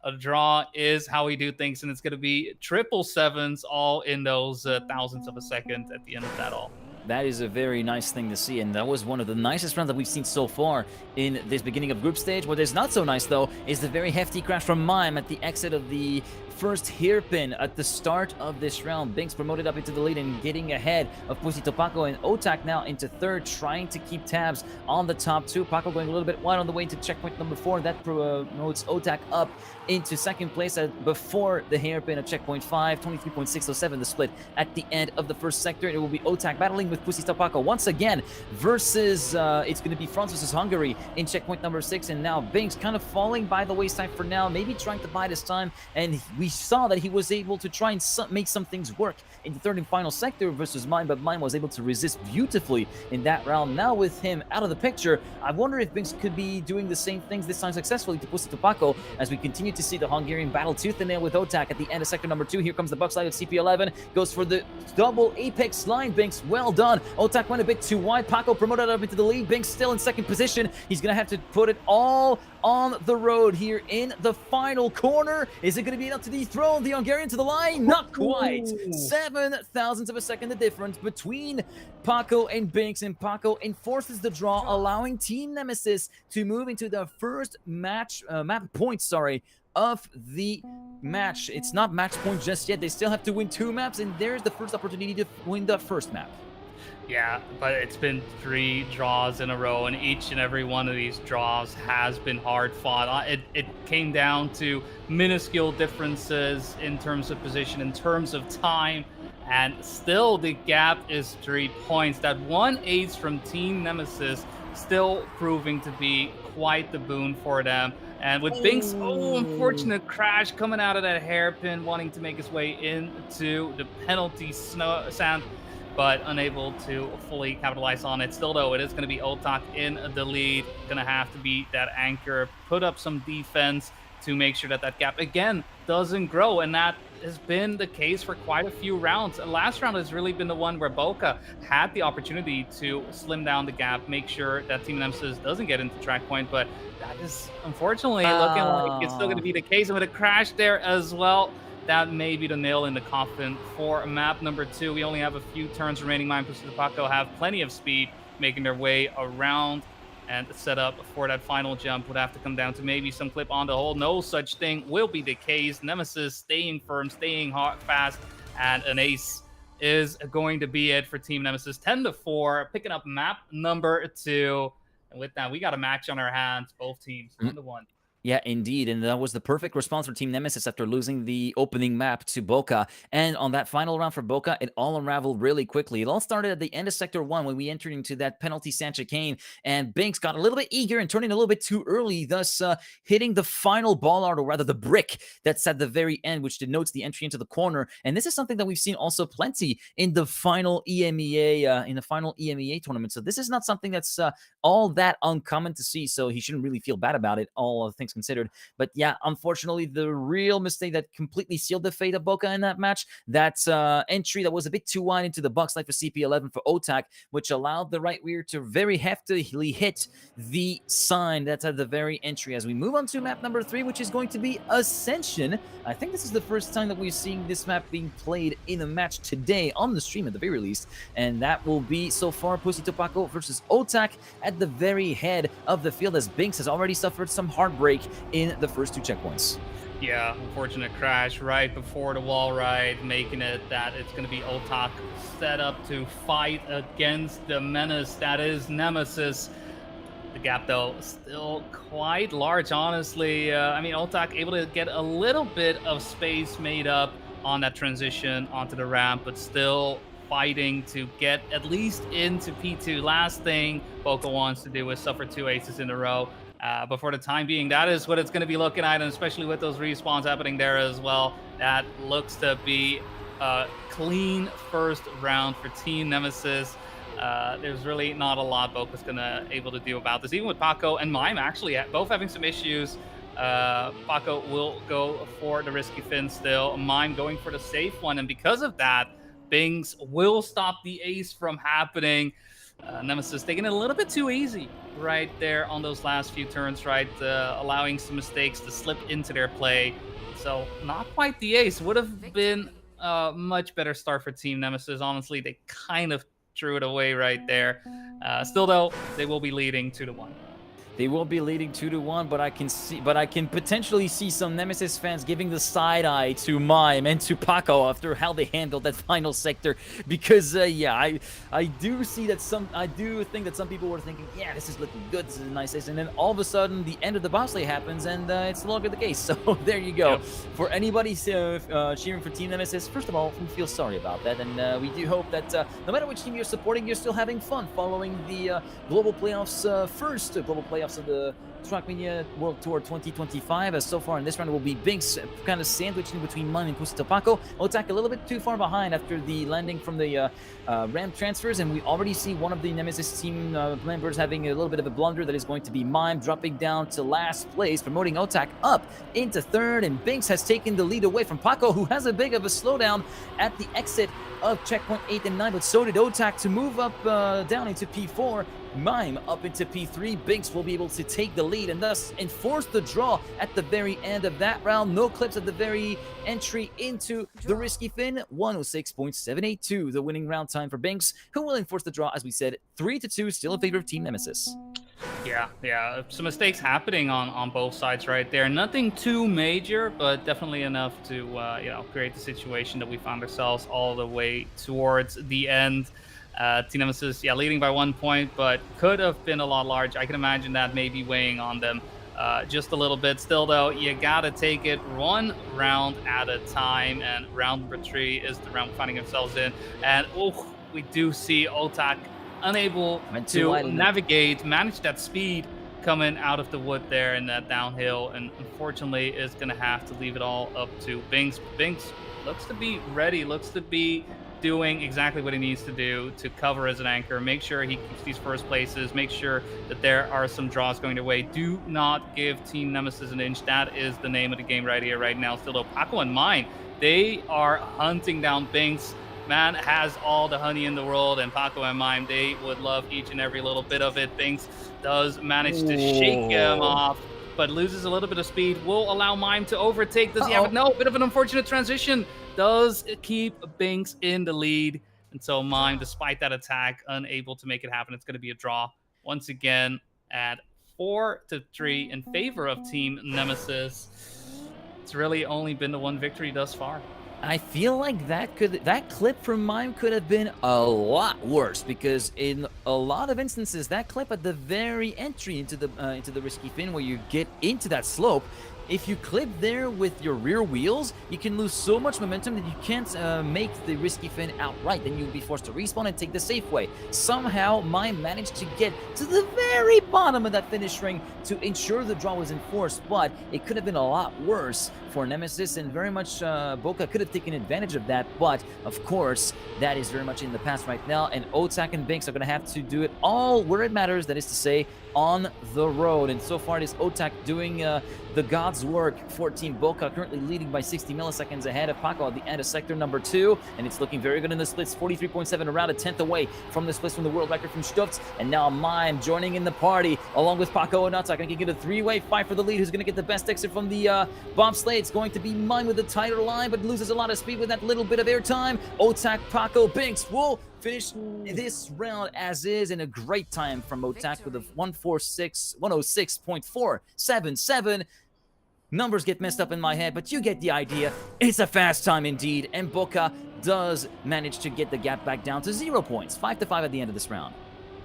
a draw is how we do things, and it's going to be triple sevens all in those thousandths of a second at the end of that all. That is a very nice thing to see, and that was one of the nicest rounds that we've seen so far in this beginning of group stage. What is not so nice, though, is the very hefty crash from Mime at the exit of the first hairpin at the start of this round. Binks promoted up into the lead and getting ahead of Pussy to Paco, and Otak now into third, trying to keep tabs on the top two. Paco going a little bit wide on the way to checkpoint number 4. That promotes Otak up into second place before the hairpin at checkpoint 5. 23.607 the split at the end of the first sector. It will be Otak battling with Pussy Paco once again versus it's going to be France versus Hungary in checkpoint number 6, and now Binks kind of falling by the wayside for now, maybe trying to buy this time, and we saw that he was able to try and make some things work in the third and final sector versus Mime, but Mime was able to resist beautifully in that round. Now with him out of the picture, I wonder if Binks could be doing the same things this time successfully to Pussy Paco as we continue to see the Hungarian battle tooth and nail with Otak at the end of sector number 2. Here comes the buck slide of CP11, goes for the double apex line. Binks, well done. Otak went a bit too wide. Paco promoted up into the lead. Binks still in second position. He's going to have to put it all on the road here in the final corner. Is it going to be enough to dethrone the Hungarian to the line? Not quite. 7 thousandths of a second the difference between Paco and Binks, and Paco enforces the draw, allowing Team Nemesis to move into the first map point, of the match. It's not match point just yet. They still have to win 2 maps, and there's the first opportunity to win the first map. Yeah, but it's been 3 draws in a row, and each and every one of these draws has been hard fought. It came down to minuscule differences in terms of position, in terms of time, and still the gap is 3 points. That 1 ace from Team Nemesis still proving to be quite the boon for them. And with Binks, unfortunate crash coming out of that hairpin, wanting to make his way into the penalty sand, but unable to fully capitalize on it. Still, though, it is going to be Otak in the lead. Going to have to be that anchor, put up some defense to make sure that that gap, again, doesn't grow. And that has been the case for quite a few rounds. And last round has really been the one where Boca had the opportunity to slim down the gap, make sure that Team Nemesis doesn't get into track point. But that is unfortunately looking like it's still going to be the case. And with a crash there as well, that may be the nail in the coffin for map number 2. We only have a few turns remaining. Mime and Paco have plenty of speed, making their way around and set up for that final jump. Would have to come down to maybe some clip on the hole. No such thing will be the case. Nemesis staying firm, staying hot, fast, and an ace is going to be it for Team Nemesis. 10-4, picking up map number 2. And with that, we got a match on our hands. Both teams, 1-1. Yeah, indeed. And that was the perfect response for Team Nemesis after losing the opening map to Boca. And on that final round for Boca, it all unraveled really quickly. It all started at the end of Sector 1 when we entered into that penalty sand chicane, and Binks got a little bit eager and turning a little bit too early, thus hitting the final bollard, or rather the brick that's at the very end, which denotes the entry into the corner. And this is something that we've seen also plenty in the final EMEA tournament. So this is not something that's all that uncommon to see. So he shouldn't really feel bad about it, all of things considered. But yeah, unfortunately, the real mistake that completely sealed the fate of Boca in that match, that entry that was a bit too wide into the box light for CP11 for Otak, which allowed the right rear to very heftily hit the sign that's at the very entry. As we move on to map number 3, which is going to be Ascension. I think this is the first time that we're seeing this map being played in a match today on the stream at the very least, and that will be so far Pussy Paco versus Otak at the very head of the field, as Binks has already suffered some heartbreak in the first 2 checkpoints. Yeah, unfortunate crash right before the wall ride, making it that it's going to be Otak set up to fight against the menace that is Nemesis. The gap, though, still quite large, honestly. I mean, Otak able to get a little bit of space made up on that transition onto the ramp, but still fighting to get at least into P2. Last thing Boca wants to do is suffer 2 aces in a row. But for the time being, that is what it's going to be looking at, and especially with those respawns happening there as well, that looks to be a clean first round for Team Nemesis. there's really not a lot Boca's gonna able to do about this. Even with Paco and Mime actually both having some issues. Paco will go for the risky fin still. Mime going for the safe one, and because of that, Bings will stop the ace from happening. Nemesis taking it a little bit too easy right there on those last few turns, right? Allowing some mistakes to slip into their play. So not quite the ace. Would have been a much better start for Team Nemesis. Honestly, they kind of threw it away right there. Still though, they will be leading 2-1. They will be leading 2-1, but I can potentially see some Nemesis fans giving the side eye to Mime and to Paco after how they handled that final sector. Because yeah, I do think that some people were thinking, yeah, this is looking good, this is a nice ace, and then all of a sudden the end of the boss lane happens, and it's no longer the case. So there you go. Yep. For anybody cheering for Team Nemesis, first of all, we feel sorry about that, and we do hope that no matter which team you're supporting, you're still having fun following the global playoffs, first global playoffs of the Trackmania World Tour 2025. As so far in this round, it will be Bings kind of sandwiched in between Mime and Kusito Paco. Otak a little bit too far behind after the landing from the ramp transfers, and we already see one of the Nemesis team members having a little bit of a blunder. That is going to be Mime dropping down to last place, promoting Otak up into third, and Bings has taken the lead away from Paco, who has a big of a slowdown at the exit of checkpoint 8 and 9, but so did Otak to move up down into P4. Mime up into P3. Binks will be able to take the lead and thus enforce the draw at the very end of that round. No clips at the very entry into the risky fin. 106.782, the winning round time for Binks, who will enforce the draw, as we said, 3-2, still in favor of Team Nemesis. Yeah. Some mistakes happening on both sides right there. Nothing too major, but definitely enough to create the situation that we found ourselves all the way towards the end. Team Nemesis, leading by 1 point, but could have been a lot larger. I can imagine that maybe weighing on them just a little bit. Still, though, you gotta take it one round at a time, and round number 3 is the round we're finding ourselves in. And we do see Otak unable to navigate, manage that speed coming out of the wood there in that downhill, and unfortunately is gonna have to leave it all up to Binks. Binks looks to be ready, looks to be doing exactly what he needs to do to cover as an anchor, make sure he keeps these first places, make sure that there are some draws going their way. Do not give Team Nemesis an inch. That is the name of the game right here, right now. Still though, Paco and Mine, they are hunting down Binks. Man has all the honey in the world, and Paco and Mime, they would love each and every little bit of it. Binks does manage to shake him off, but loses a little bit of speed. Will allow Mime to overtake. Does he have it? No, bit of an unfortunate transition. Does keep Binks in the lead. And so Mime, despite that attack, unable to make it happen. It's going to be a draw once again at 4-3 in favor of Team Nemesis. It's really only been the one victory thus far. I feel like that clip from Mime could have been a lot worse, because in a lot of instances, that clip at the very entry into the risky fin, where you get into that slope, if you clip there with your rear wheels, you can lose so much momentum that you can't make the risky fin outright. Then you'll be forced to respawn and take the safe way. Somehow, Mime managed to get to the very bottom of that finish ring to ensure the draw was enforced, but it could have been a lot worse for Nemesis, and very much Boca could have taken advantage of that, but of course, that is very much in the past right now, and Otak and Binks are going to have to do it all where it matters, that is to say, on the road. And so far, it is Otak doing the God's work for Team Boca, currently leading by 60 milliseconds ahead of Paco at the end of sector number 2, and it's looking very good in the splits. 43.7, around a 10th away from the splits from the world record from Stutz, and now Mime joining in the party along with Paco and Otak, and get a 3-way fight for the lead. Who's going to get the best exit from the bobsleigh? It's going to be Mime with the tighter line, but loses a lot of speed with that little bit of airtime. Otak, Paco, Binks will finish this round as is, in a great time from Otak with a 106.477. Numbers get messed up in my head, but you get the idea. It's a fast time indeed, and Boca does manage to get the gap back down to 0 points. 5-5 at the end of this round.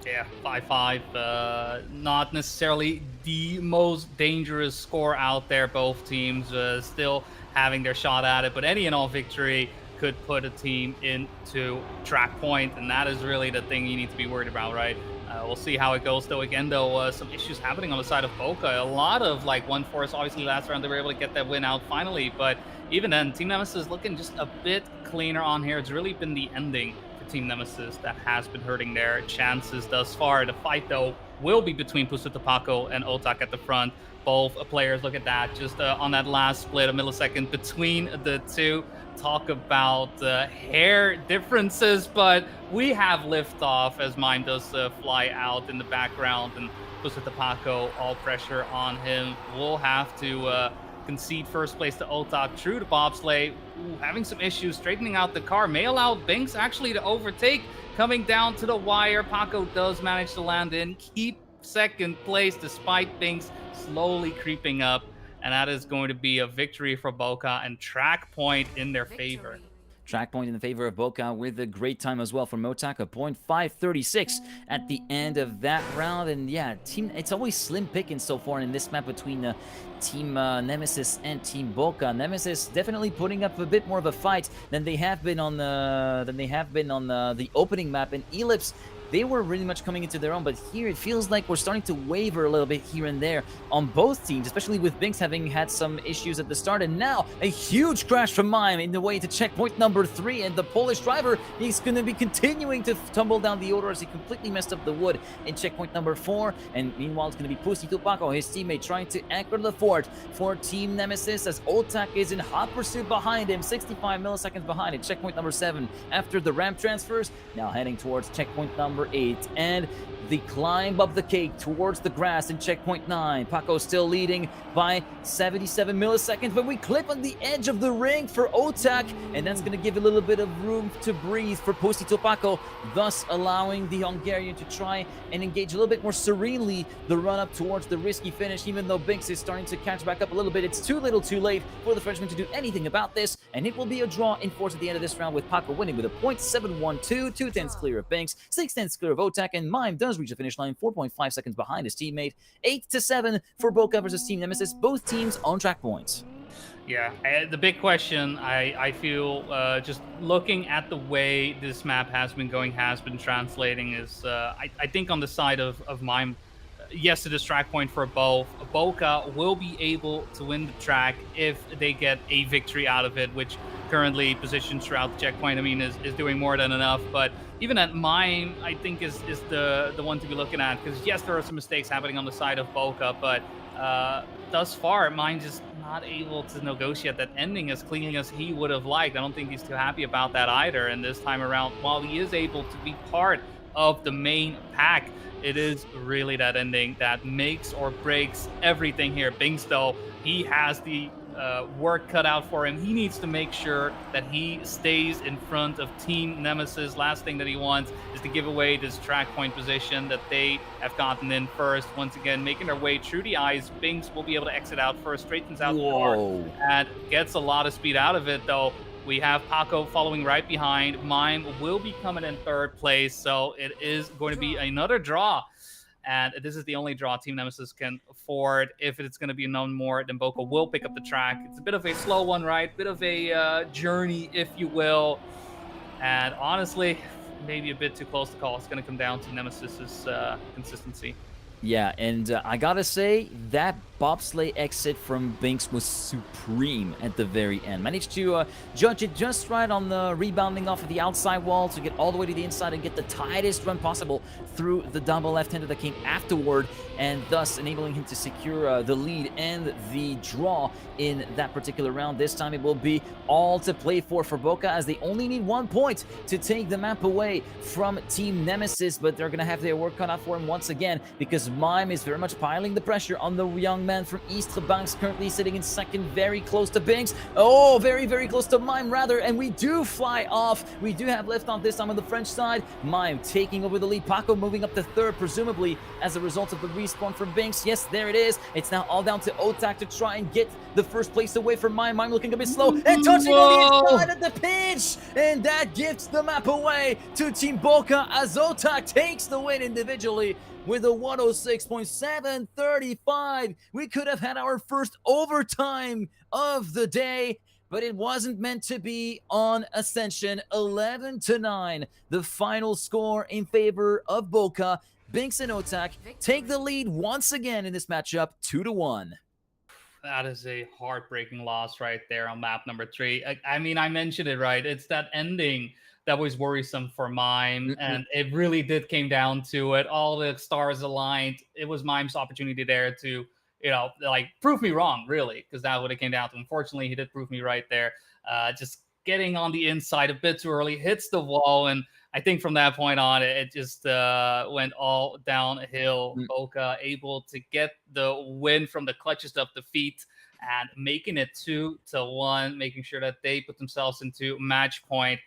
Yeah, 5-5. Not necessarily the most dangerous score out there. Both teams still having their shot at it, but any and all victory could put a team into track point, and that is really the thing you need to be worried about, right? We'll see how it goes, though. Again, though, some issues happening on the side of Boca. A lot of, one force. Obviously, last round, they were able to get that win out finally, but even then, Team Nemesis is looking just a bit cleaner on here. It's really been the ending for Team Nemesis that has been hurting their chances thus far. The fight, though, will be between Pusutapako and Otak at the front. Both players, look at that, just on that last split, a millisecond between the two. Talk about hair differences, but we have liftoff as Mime does fly out in the background, and Pusutapako, all pressure on him, will have to concede first place to Otak. True to bobsleigh, having some issues straightening out the car, may allow Binks actually to overtake. Coming down to the wire, Paco does manage to land in, keep second place despite Binks slowly creeping up, and that is going to be a victory for Boca and track point in their favor. Track point in the favor of Boca with a great time as well for Motak, a .536 at the end of that round. And yeah, it's always slim pickings so far in this map between Team Nemesis and Team Boca. Nemesis definitely putting up a bit more of a fight than they have been on the opening map. And Ellipse, they were really much coming into their own, but here it feels like we're starting to waver a little bit here and there on both teams, especially with Binks having had some issues at the start, and now a huge crash from Mime in the way to checkpoint number 3, and the Polish driver is going to be continuing to tumble down the order as he completely messed up the wood in checkpoint number 4, and meanwhile it's going to be Pusutapako, his teammate, trying to anchor the fort for Team Nemesis as Otak is in hot pursuit behind him, 65 milliseconds behind at checkpoint number 7 after the ramp transfers, now heading towards checkpoint number 8, and the climb up the cake towards the grass in checkpoint 9. Paco still leading by 77 milliseconds, but we clip on the edge of the ring for Otak, and that's going to give a little bit of room to breathe for Pusutapako, thus allowing the Hungarian to try and engage a little bit more serenely the run up towards the risky finish. Even though Binks is starting to catch back up a little bit, it's too little too late for the Frenchman to do anything about this, and it will be a draw in force at the end of this round, with Paco winning with a .712, 2/10 clear of Binks, 6/10 clear of Otak, and Mime does reach the finish line 4.5 seconds behind his teammate. 8-7 for Boca versus Team Nemesis, both teams on track points. Yeah, the big question, I feel, just looking at the way this map has been translating, is I think on the side of Mime, yes, it is track point for both. Boca will be able to win the track if they get a victory out of it, which currently positions throughout the checkpoint, I mean, is doing more than enough. But even at Mime, I think is the one to be looking at, because yes, there are some mistakes happening on the side of Boca, but thus far, Mime just not able to negotiate that ending as cleanly as he would have liked. I don't think he's too happy about that either. And this time around, while he is able to be part of the main pack, it is really that ending that makes or breaks everything here. Binks, though, he has the work cut out for him. He needs to make sure that he stays in front of Team Nemesis. Last thing that he wants is to give away this track point position that they have gotten in first. Once again, making their way through the ice. Binks will be able to exit out first, straightens out the car, and gets a lot of speed out of it, though. We have Paco following right behind. Mime will be coming in third place, so it is going to be another draw. And this is the only draw Team Nemesis can afford. If it's going to be none more, then Boca will pick up the track. It's a bit of a slow one, right? Bit of a journey, if you will. And honestly, maybe a bit too close to call. It's going to come down to Nemesis's consistency. Yeah, and I gotta say, that bobsleigh exit from Binks was supreme at the very end. Managed to judge it just right on the rebounding off of the outside wall to get all the way to the inside and get the tightest run possible through the double left-hander that came afterward, and thus enabling him to secure the lead and the draw in that particular round. This time it will be all to play for Boca, as they only need 1 point to take the map away from Team Nemesis, but they're going to have their work cut out for him once again, because Mime is very much piling the pressure on the young man from Istres. Banks currently sitting in second, very close to Binks. Oh, very, very close to Mime, rather, and we do fly off. We do have left off this time on the French side. Mime taking over the lead. Paco moving up to third, presumably as a result of the respawn from Binks. Yes, there it is. It's now all down to Otak to try and get the first place away from Mime. Mime looking a bit slow and touching on the inside of the pitch, and that gives the map away to Team Boca as Otak takes the win individually with a 106.735. We could have had our first overtime of the day, but it wasn't meant to be on Ascension. 11-9, the final score in favor of Boca. Binks and Otak take the lead once again in this matchup, 2-1. That is a heartbreaking loss right there on map number 3. I mean, I mentioned it, right? It's that ending that was worrisome for Mime, Mm-mm. and it really did came down to it. All the stars aligned. It was Mime's opportunity there to, like prove me wrong, really, because that would have came down to. Unfortunately, he did prove me right there. Just getting on the inside a bit too early, hits the wall, and I think from that point on, it just went all downhill. Mm. Boca able to get the win from the clutchest of defeat and making it 2-1, making sure that they put themselves into match point.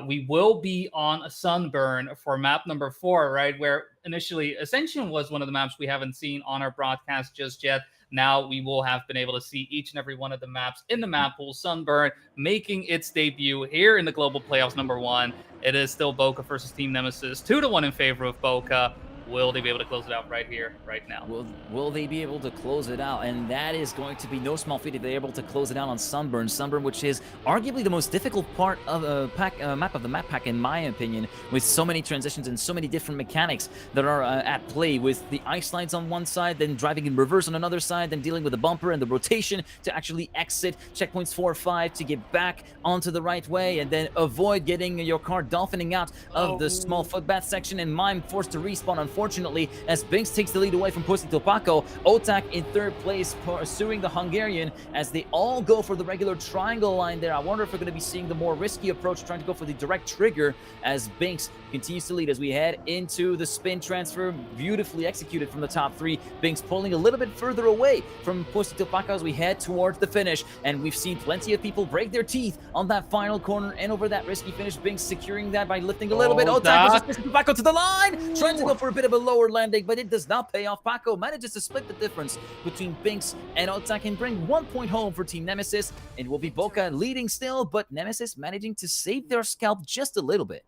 We will be on a Sunburn for map number 4, right? Where initially Ascension was one of the maps we haven't seen on our broadcast just yet. Now we will have been able to see each and every one of the maps in the map pool. Sunburn making its debut here in the global playoffs number 1. It is still Boca versus Team Nemesis, 2-1 in favor of Boca. Will they be able to close it out right here, right now? Will they be able to close it out? And that is going to be no small feat if they're able to close it out on Sunburn. Sunburn, which is arguably the most difficult part of a map of the map pack, in my opinion, with so many transitions and so many different mechanics that are at play, with the ice slides on one side, then driving in reverse on another side, then dealing with the bumper and the rotation to actually exit checkpoints 4 or 5 to get back onto the right way, and then avoid getting your car dolphining out of the small footbath section, and Mime forced to respawn, unfortunately, as Binks takes the lead away from Pussy Topaco. Otak in 3rd place, pursuing the Hungarian as they all go for the regular triangle line there. I wonder if we're going to be seeing the more risky approach, trying to go for the direct trigger, as Binks continues to lead as we head into the spin transfer. Beautifully executed from the top 3. Binks pulling a little bit further away from Pussy Topaco as we head towards the finish, and we've seen plenty of people break their teeth on that final corner and over that risky finish. Binks securing that by lifting a little bit. Otak versus Pussy Topaco to the line, trying to go for a bit of a lower landing, but it does not pay off. Paco manages to split the difference between Binks and Otak and bring 1 point home for Team Nemesis. It will be Boca leading still, but Nemesis managing to save their scalp just a little bit.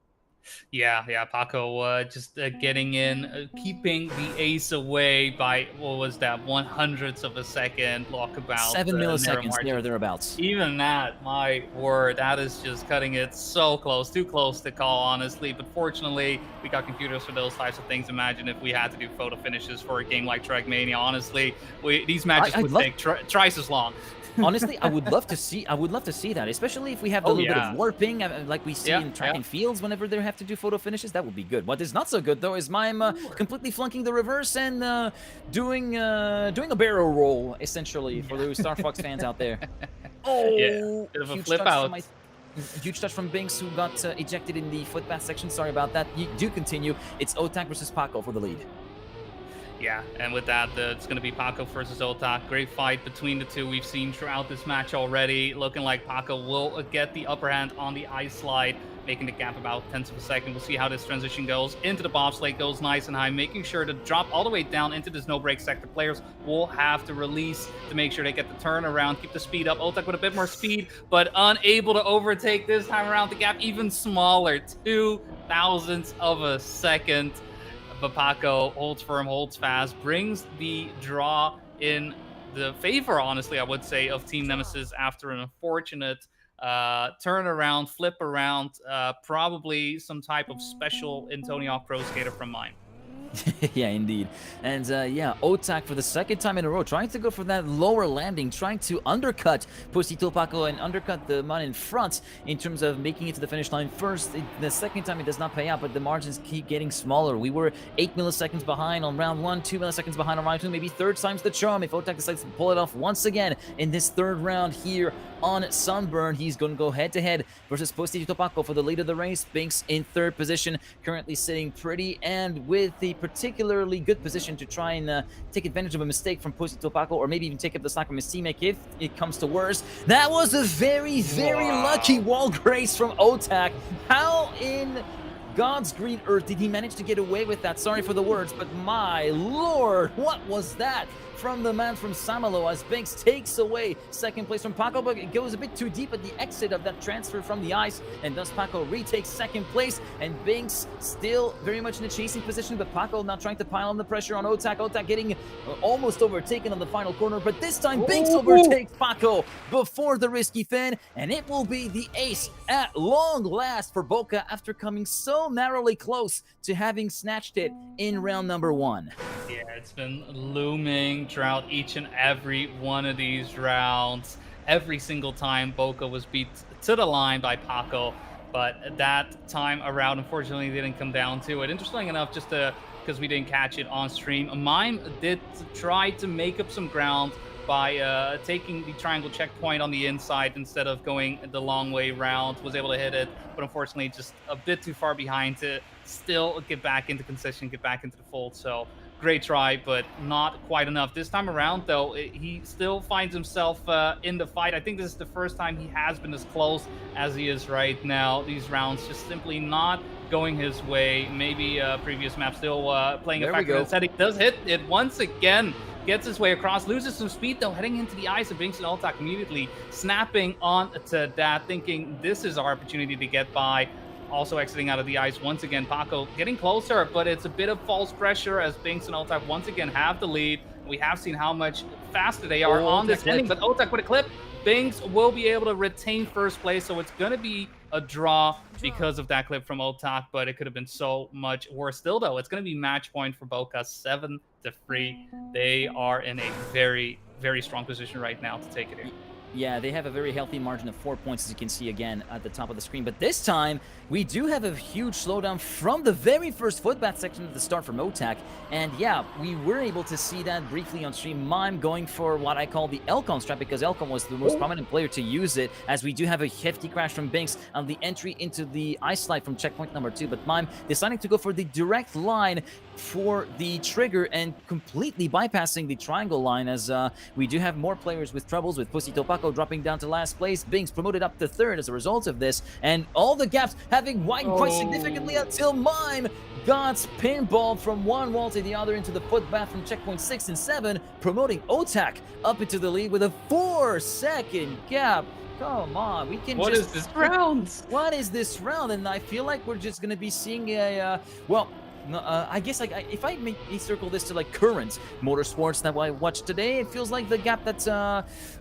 Yeah, Paco just getting in, keeping the ace away by, what was that, 1/100th of a second, walkabout. 7 milliseconds there, thereabouts. Even that, my word, that is just cutting it so close, too close to call, honestly. But fortunately, we got computers for those types of things. Imagine if we had to do photo finishes for a game like Trackmania. Honestly, these matches would take twice as long. Honestly, I would love to see that, especially if we have a little bit of warping like we see in track and fields whenever they have to do photo finishes. That would be good. What is not so good though is Mime completely flunking the reverse and doing a barrel roll, essentially, for those Star Fox fans out there. Oh, yeah, bit of a flip out. Huge touch from Binks, who got ejected in the footpath section. Sorry about that. You do continue. It's Otak versus Paco for the lead. Yeah, and with that, it's going to be Paco versus Otak. Great fight between the two we've seen throughout this match already. Looking like Paco will get the upper hand on the ice slide, making the gap about 10ths of a second. We'll see how this transition goes. Into the bobsleigh, goes nice and high, making sure to drop all the way down into this no-break sector. Players will have to release to make sure they get the turnaround, keep the speed up. Otak with a bit more speed, but unable to overtake this time around. The gap even smaller, 0.02 of a second. But Paco holds firm, holds fast, brings the draw in the favor, honestly, I would say, of Team Nemesis after an unfortunate turnaround, flip around, probably some type of special Antonio Pro skater from Mime. Yeah, indeed. And yeah, Otak for the 2nd time in a row, trying to go for that lower landing, trying to undercut Pussy Topaco and undercut the man in front in terms of making it to the finish line first. The 2nd time it does not pay out, but the margins keep getting smaller. We were 8 milliseconds behind on round 1, 2 milliseconds behind on round 2, maybe 3rd time's the charm if Otak decides to pull it off once again in this 3rd round here on Sunburn. He's going to go head-to-head versus Pussy Topaco for the lead of the race. Binks in 3rd position, currently sitting pretty and with the particularly good position to try and take advantage of a mistake from Pussy Topaco, or maybe even take up the slack from his teammate if it comes to worse. That was a very, very lucky wall grace from Otak. How in God's green earth did he manage to get away with that? Sorry for the words, but my lord, what was that from the man from Samalo as Binks takes away 2nd place from Paco, but it goes a bit too deep at the exit of that transfer from the ice, and thus Paco retakes 2nd place, and Binks still very much in a chasing position, but Paco now trying to pile on the pressure on Otak. Otak getting almost overtaken on the final corner, but this time Binks overtakes Paco before the risky fin, and it will be the ace at long last for Boca after coming so narrowly close to having snatched it in round number 1. Yeah, it's been looming throughout each and every one of these rounds. Every single time Boca was beat to the line by Paco, but that time around, unfortunately, didn't come down to it. Interesting enough, just because we didn't catch it on stream, Mime did try to make up some ground by taking the triangle checkpoint on the inside instead of going the long way round. Was able to hit it, but unfortunately just a bit too far behind to still get back into concession, get back into the fold. So great try, but not quite enough. This time around, though, he still finds himself in the fight. I think this is the first time he has been as close as he is right now. These rounds just simply not going his way. Maybe previous map still playing a factor instead. He does hit it once again. Gets his way across, loses some speed though, heading into the eyes of Binks and Ultak immediately, snapping on to that, thinking this is our opportunity to get by. Also exiting out of the ice once again. Paco getting closer, but it's a bit of false pressure as Binks and Ultak once again have the lead. We have seen how much faster they are on this ending, but Ultak with a clip. Binks will be able to retain first place, so it's going to be a draw because of that clip from Ultak, but it could have been so much worse. Still, though, it's going to be match point for Boca, 7-3. They are in a very, very strong position right now to take it here. Yeah, they have a very healthy margin of 4 points, as you can see again at the top of the screen. But this time, we do have a huge slowdown from the very first footbath section at the start from Otak. And yeah, we were able to see that briefly on stream. Mime going for what I call the Elcon strat, because Elcon was the most prominent player to use it, as we do have a hefty crash from Binks on the entry into the ice slide from checkpoint number 2. But Mime deciding to go for the direct line for the trigger and completely bypassing the triangle line, as we do have more players with troubles, with Pussy Topaco dropping down to last place. Binks promoted up to 3rd as a result of this, and all the gaps having widened quite significantly until Mime got pinballed from one wall to the other into the footbath from checkpoint 6 and 7, promoting Otak up into the lead with a 4-second gap. Come on, we can What is this round? What is this round? And I feel like we're just going to be seeing a, well, I guess like if I circle this to like current motorsports that I watched today, it feels like the gap that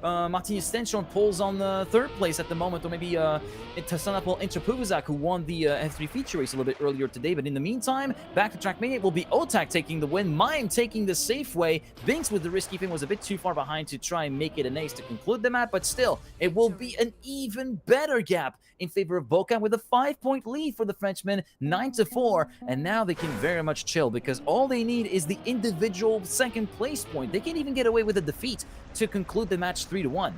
Martin Ascension pulls on the 3rd place at the moment, or maybe Tassanapol Interpuvizak, who won the F3 feature race a little bit earlier today. But in the meantime, back to Trackmania, it will be Otak taking the win, Mime taking the safe way. Binks with the risky thing was a bit too far behind to try and make it an ace to conclude the map, but still, it will be an even better gap in favor of Boca with a 5-point lead for the Frenchmen, 9-4, and now they can very much chill because all they need is the individual 2nd place point. They can't even get away with a defeat to conclude the match 3-1.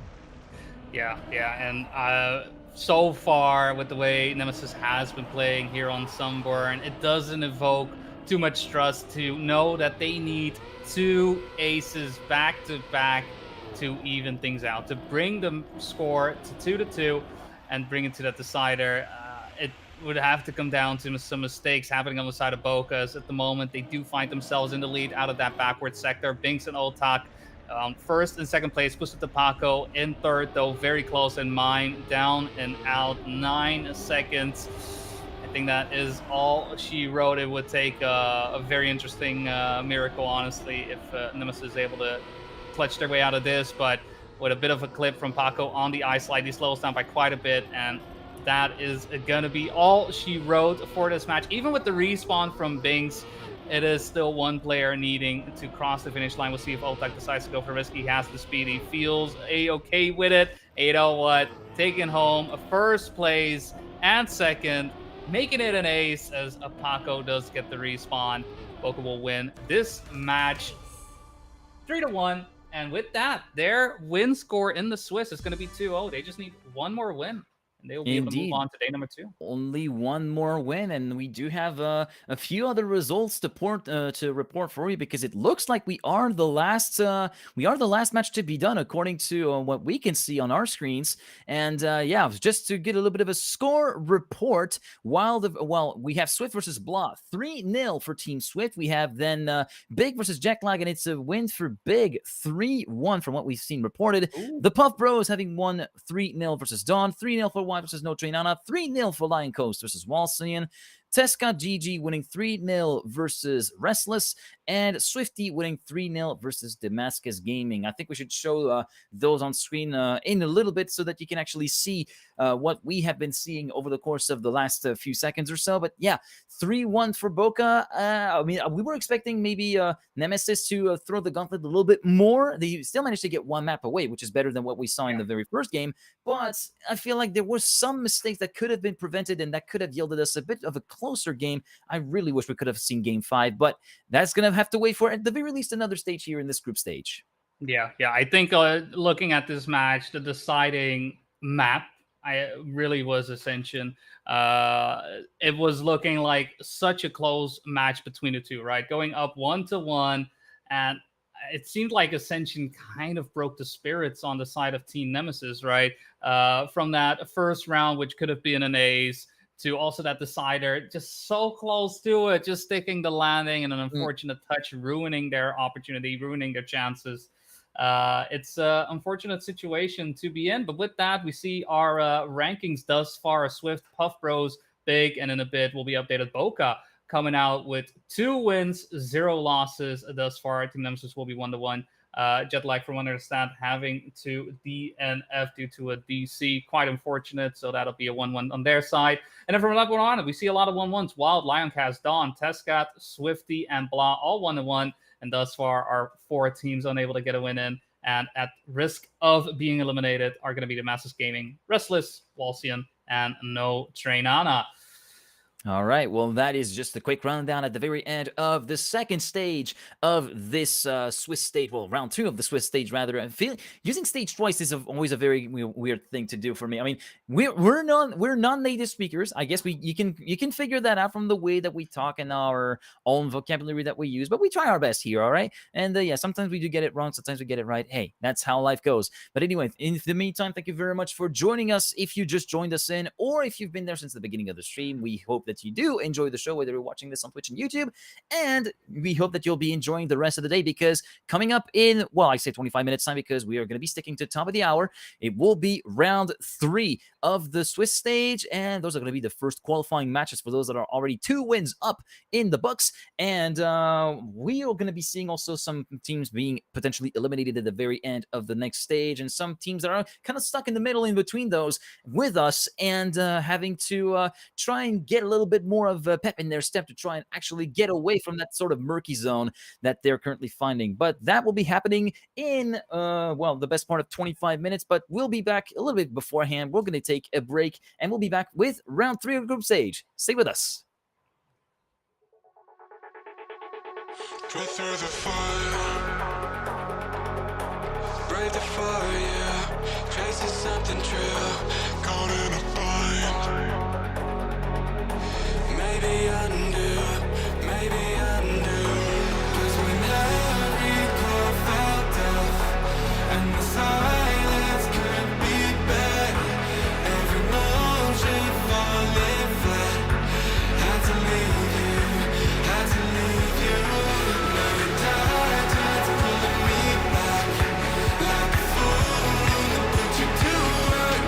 Yeah, and so far with the way Nemesis has been playing here on Sunburn, it doesn't evoke too much trust to know that they need 2 aces back to back to even things out, to bring the score to 2-2 and bring it to that decider. It would have to come down to some mistakes happening on the side of Boca, as at the moment they do find themselves in the lead out of that backward sector. Binks and Ultak 1st and 2nd place, Pusta Paco in 3rd, though very close, and Mime down and out, 9 seconds. I think that is all she wrote. It would take a very interesting miracle, honestly, if Nemesis is able to clutch their way out of this, but with a bit of a clip from Paco on the ice slide, he slows down by quite a bit, and that is going to be all she wrote for this match. Even with the respawn from Binks, it is still one player needing to cross the finish line. We'll see if Ultak decides to go for risk. He has the speed. He feels a-okay with it. You know what? Taking home a 1st place and 2nd, making it an ace as Paco does get the respawn. Boca will win this match 3-1. And with that, their win score in the Swiss is going to be 2-0. They just need one more win, and they will be able to move on to day number 2. Only one more win, and we do have a few other results to report for you, because it looks like we are the last match to be done according to what we can see on our screens. And yeah, just to get a little bit of a score report, we have Swift versus Blah, 3-0 for Team Swift. We have then Big versus Jacklag, and it's a win for Big, 3-1 from what we've seen reported. Ooh. The Puff Bros having won 3-0 versus Dawn, 3-0 for Y versus No Train Nana, 3-0 for Lion Coast versus Walsian. Tesca GG winning 3-0 versus Restless, and Swifty winning 3-0 versus Damascus Gaming. I think we should show those on screen in a little bit so that you can actually see what we have been seeing over the course of the last few seconds or so. But yeah, 3-1 for Boca. I mean, we were expecting maybe Nemesis to throw the gauntlet a little bit more. They still managed to get one map away, which is better than what we saw in the very first game. But I feel like there were some mistakes that could have been prevented and that could have yielded us a bit of a closer game. I really wish we could have seen game 5, but that's going to have to wait for, at the very least, another stage here in this group stage. Yeah. I think looking at this match, the deciding map really was Ascension. It was looking like such a close match between the two, right? Going up 1-1, and it seemed like Ascension kind of broke the spirits on the side of Team Nemesis, right? From that first round, which could have been an ace, to also that decider, just so close to it, just sticking the landing, and an unfortunate touch, ruining their opportunity, ruining their chances. It's an unfortunate situation to be in, but with that, we see our rankings thus far. Swift, Puff Bros, Big, and in a bit will be updated. Boca coming out with 2 wins, 0 losses thus far. Team Nemesis will be 1-1. Jetlag, from what I understand, having to DNF due to a DC. Quite unfortunate, so that'll be a 1-1 on their side. And then from that point on, we see a lot of 1-1s. Wild, Lioncast, Dawn, Tescat, Swifty, and Blah, all 1-1. And thus far, our 4 teams unable to get a win in, and at risk of being eliminated are going to be the Damascus Gaming, Restless, Walsian, and No Trainana. All right, well, that is just a quick rundown at the very end of the second stage of this Swiss stage. Well, round 2 of the Swiss stage, rather. I feel using stage twice is always a very weird thing to do for me. I mean, we're non-native speakers. I guess you can figure that out from the way that we talk and our own vocabulary that we use. But we try our best here, all right? And yeah, sometimes we do get it wrong, sometimes we get it right. Hey, that's how life goes. But anyway, in the meantime, thank you very much for joining us. If you just joined us in, or if you've been there since the beginning of the stream, we hope that you do enjoy the show, whether you're watching this on Twitch and YouTube, and we hope that you'll be enjoying the rest of the day, because coming up in, well, I say 25 minutes time because we are going to be sticking to top of the hour. It will be round 3 of the Swiss stage, and those are going to be the first qualifying matches for those that are already 2 wins up in the books. And we are going to be seeing also some teams being potentially eliminated at the very end of the next stage, and some teams that are kind of stuck in the middle in between those with us, and having to try and get a little bit more of pep in their step to try and actually get away from that sort of murky zone that they're currently finding. But that will be happening in, well, the best part of 25 minutes, but we'll be back a little bit beforehand. We're going to take a break, and we'll be back with round 3 of group stage. Stay with us. Go through the fire, break the fire, yeah. Chasing something true, caught in a bind. Maybe undo, maybe undo. 'Cause when every call felt off, and the silence could be better, every motion falling flat, had to leave you, had to leave you. Now the tide's pulling me back, like a fool that put you to work.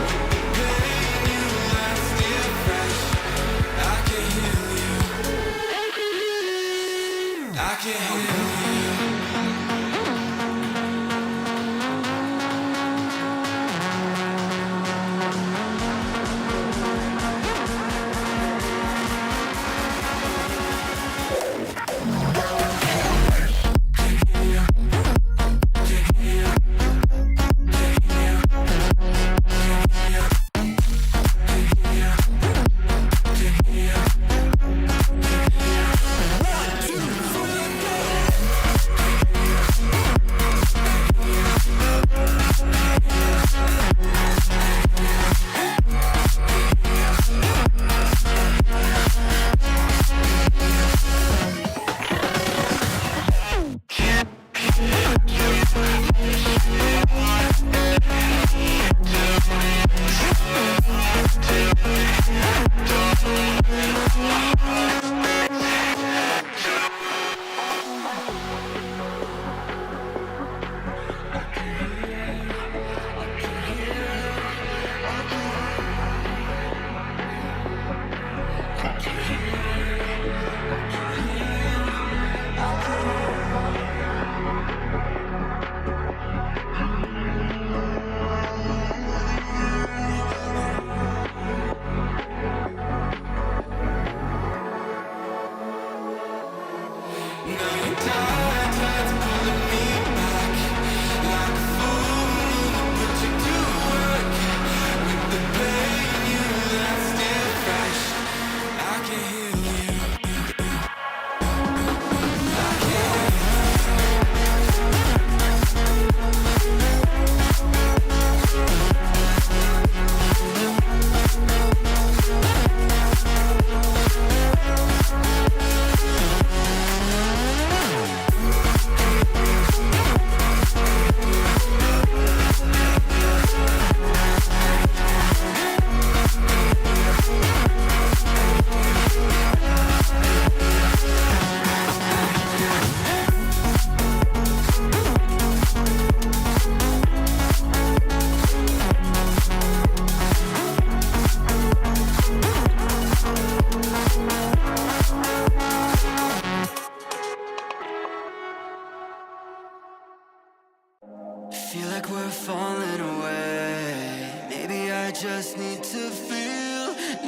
With the pain you left still fresh, I can heal you, I can heal you.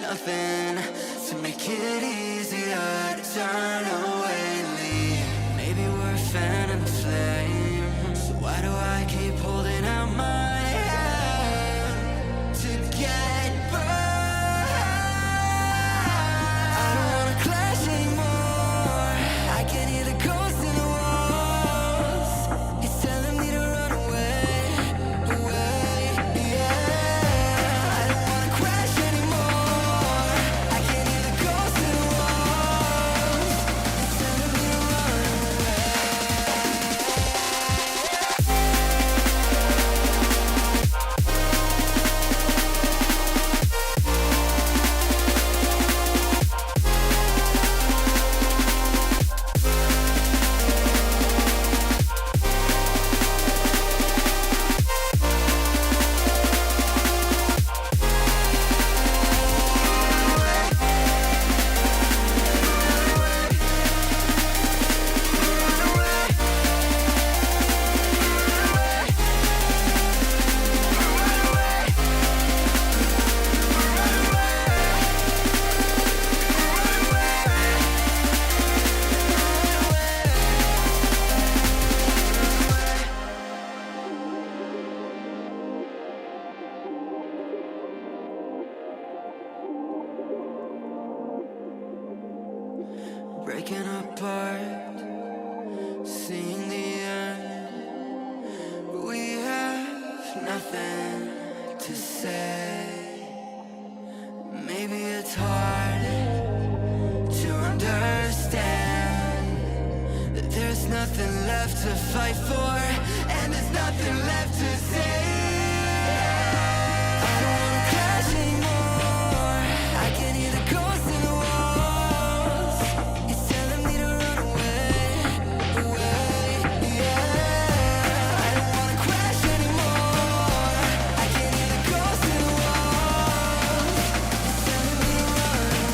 nothing to make it easier to turn away and leave. Maybe we're a phantom flame, so why do I keep holding out my hand to get burned? I don't wanna clash anymore. I can hear the ghosts in the walls. It's telling me to run away, away, yeah. I don't wanna crash anymore. I can hear the ghosts in the walls. It's telling me to run away. Breaking apart, seeing the end. We have nothing to say. Maybe it's hard to understand that there's nothing left to fight for, and there's nothing left to say. I don't wanna crash anymore. I can hear the ghosts in the walls. It's telling me to run away, away, yeah. I don't wanna crash anymore. I can hear the ghosts in the walls. It's telling me to run away.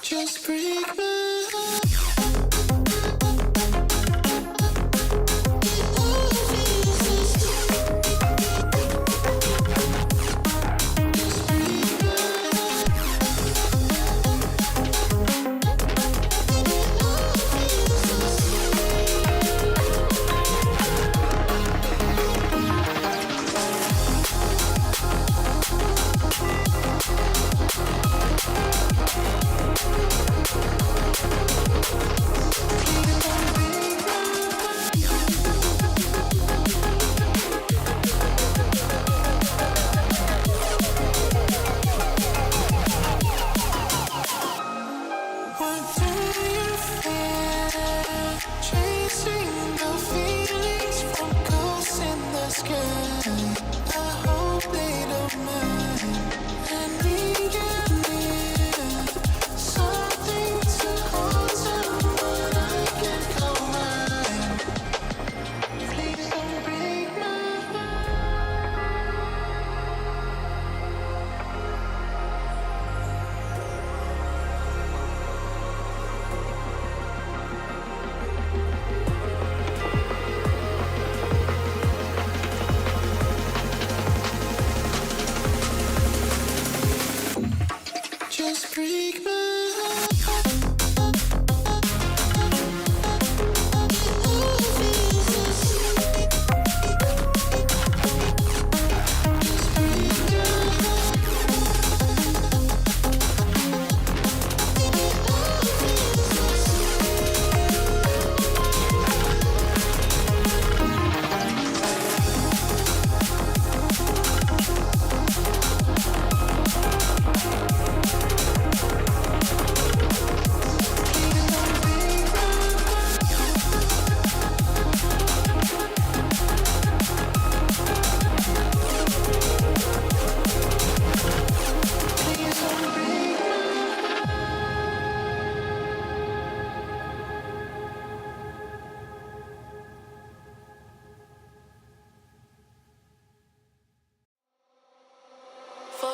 Just break my heart. Something to hold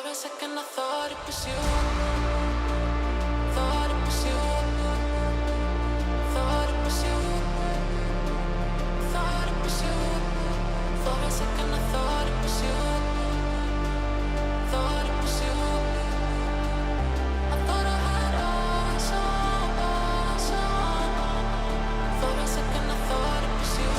For a second I thought it was you. Thought it was you. Thought it was you. Thought it was you. For a second I thought it was you. Thought it was you. I thought I had eyes on. For a second I thought it was you.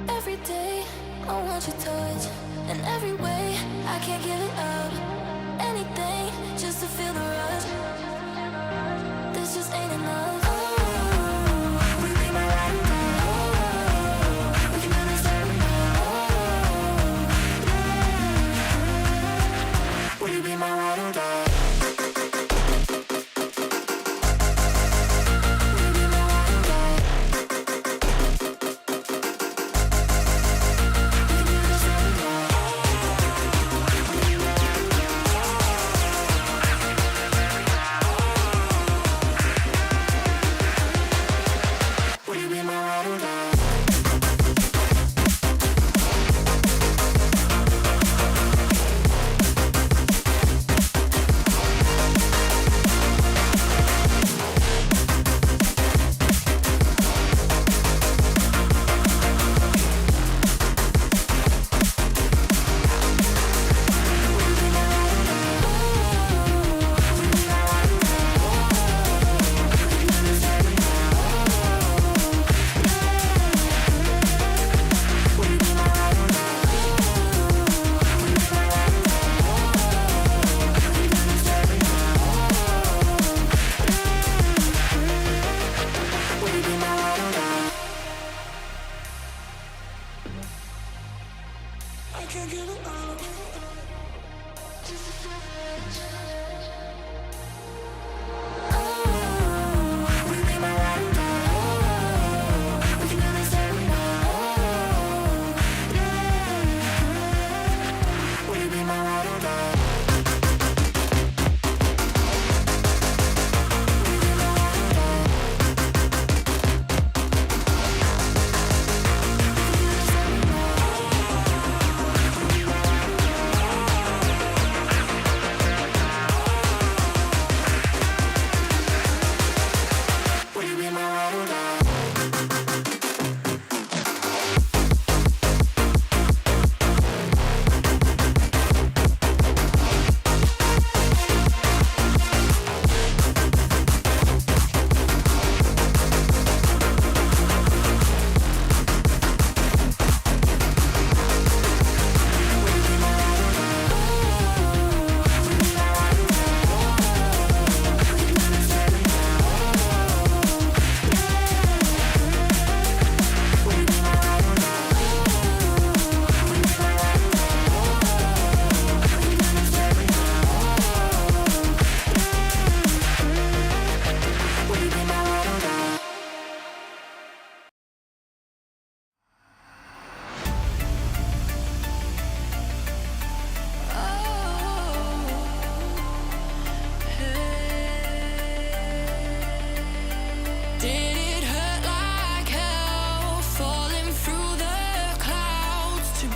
Every day I want your touch, and every way I can't give it up. Anything just to feel the rush. This just ain't enough. Oh, we be my ride or die. Oh, we can do this every night. Oh, will you be my ride or die?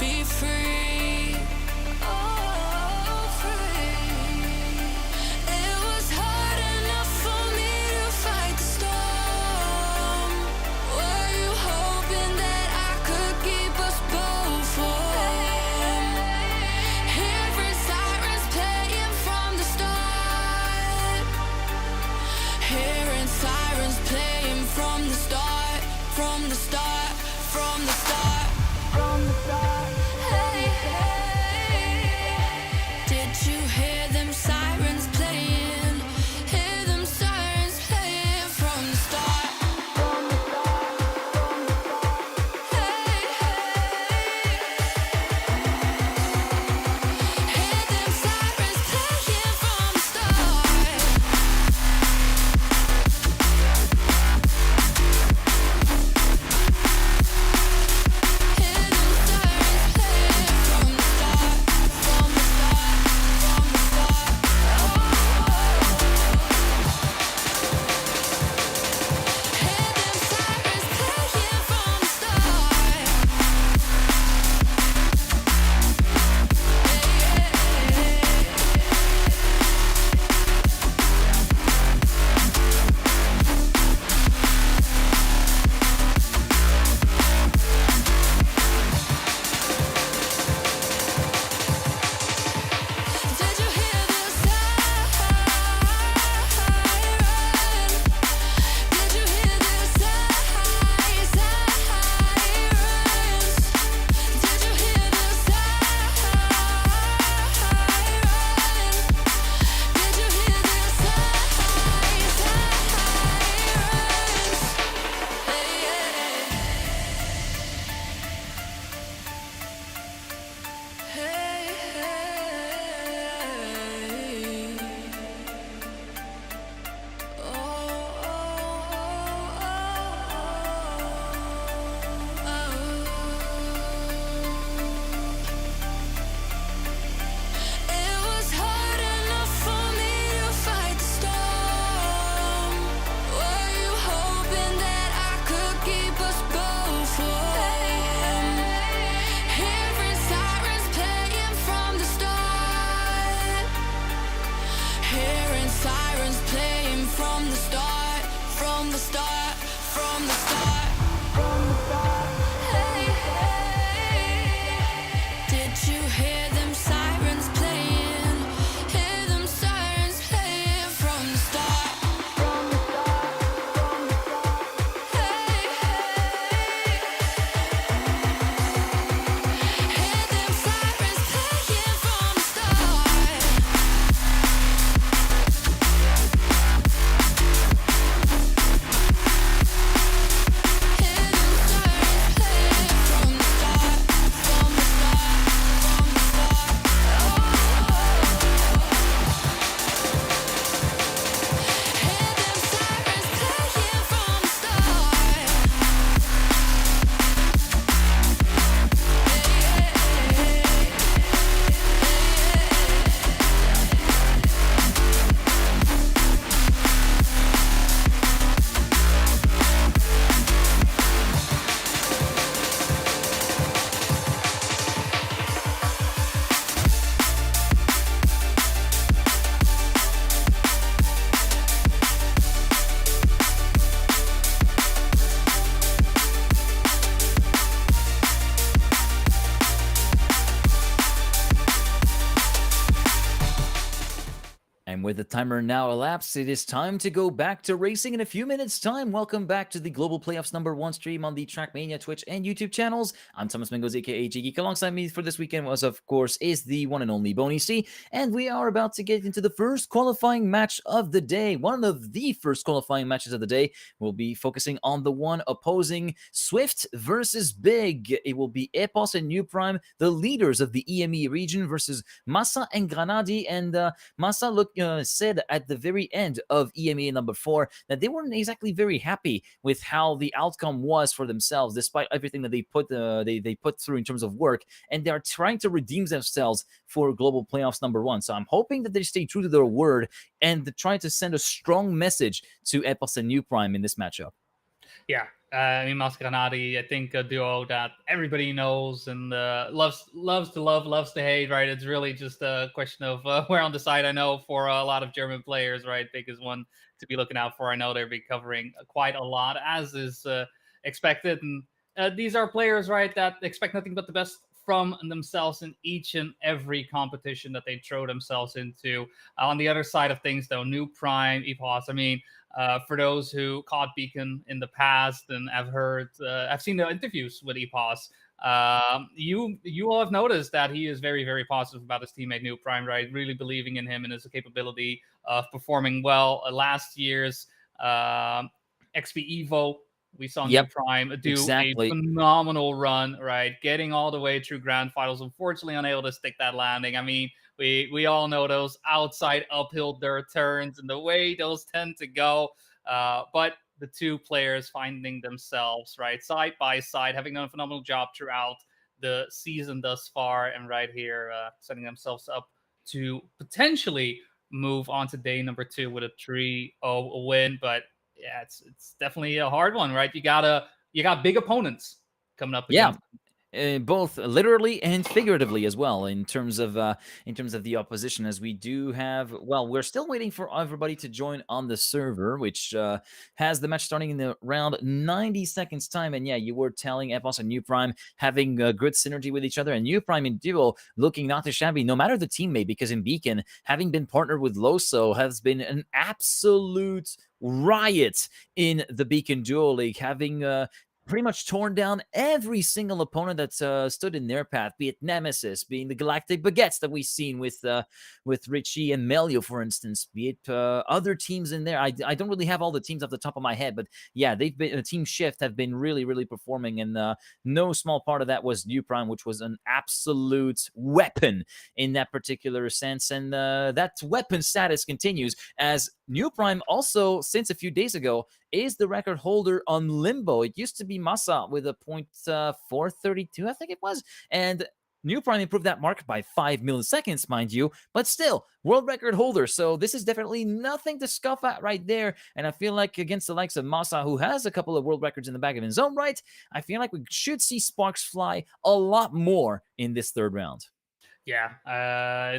be free. Oh, free. It was hard enough for me to fight the storm. Were you hoping that I could keep us both warm? Hearing sirens playing from the start. Hearing sirens playing from the start, from the start, from the start, from the start. Hey, hey. Did you hear them sirens playing? Hear them sirens playing from the start, from the start, from the start. Hey, hey. Hear them sirens playing from the start. Did you hear the siren? Did you hear the sirens? Did you hear the siren? Did you hear the sirens? Hey, hey, hey. It was hard enough for me to fight the storm. Were you hoping that I could keep us both warm? Hearing sirens playing from the start. Hearing sirens playing from the start, from the start, from the start, from the start. Hey, hey. Did you hear them sirens playing? Hear them sirens playing from the start, from the start, from the start. Hey, hey. Hear them sirens playing from the start. Hear them sirens playing from the start, from the start, from the start. Hear them sirens playing from the And with the timer now elapsed, it is time to go back to racing in a few minutes' time. Welcome back to the Global Playoffs #1 stream on the Trackmania Twitch and YouTube channels. I'm Thomas Mingos, aka GGeek. Alongside me for this weekend was, of course, is the one and only Boney C. And we are about to get into the first qualifying match of the day. One of the first qualifying matches of the day. We'll be focusing on the one opposing Swift versus Big. It will be Epos and New Prime, the leaders of the EME region, versus Massa and Granadi. And Massa said at the very end of EMEA #4 that they weren't exactly very happy with how the outcome was for themselves, despite everything that they put through in terms of work, and they are trying to redeem themselves for Global Playoffs #1. So I'm hoping that they stay true to their word and try to send a strong message to Epos and New Prime in this matchup. Yeah, I mean, Mascaranati, I think a duo that everybody knows and loves to love, loves to hate, right? It's really just a question of where on the side. I know for a lot of German players, right? Big is one to be looking out for. I know they'll be covering quite a lot, as is expected. And these are players, right, that expect nothing but the best from themselves in each and every competition that they throw themselves into. On the other side of things, though, New Prime, EPOS, I mean, for those who caught Beacon in the past and I've seen the interviews with EPOS. You all have noticed that he is very, very positive about his teammate New Prime, right? Really believing in him and his capability of performing well. Last year's XP Evo, we saw New Yep, Prime do a exactly. phenomenal run, right? Getting all the way through grand finals, unfortunately unable to stick that landing. I mean, we all know those outside uphill dirt turns and the way those tend to go. But the two players finding themselves right side by side, having done a phenomenal job throughout the season thus far, and right here setting themselves up to potentially move on to day number 2 with a 3-0 win. But yeah, it's definitely a hard one, right? You got big opponents coming up Yeah, against. both literally and figuratively as well in terms of the opposition, as we do have, well, we're still waiting for everybody to join on the server, which has the match starting in the around 90 seconds time. And yeah, you were telling Epos and New Prime having good synergy with each other, and New Prime in duo looking not too shabby no matter the teammate, because in Beacon, having been partnered with Loso, has been an absolute riot in the Beacon Duo League, having pretty much torn down every single opponent that stood in their path, be it Nemesis, being the Galactic Baguettes that we've seen with Richie and Melio, for instance, be it other teams in there. I don't really have all the teams off the top of my head, but yeah, they've been Team Shift have been really, really performing, and no small part of that was New Prime, which was an absolute weapon in that particular sense, and that weapon status continues as New Prime also, since a few days ago, is the record holder on Limbo. It used to be Massa with a .432, I think it was, and New Prime improved that mark by 5 milliseconds, mind you, but still, world record holder. So this is definitely nothing to scoff at right there. And I feel like against the likes of Massa, who has a couple of world records in the bag of his own right, I feel like we should see sparks fly a lot more in this third round. Yeah,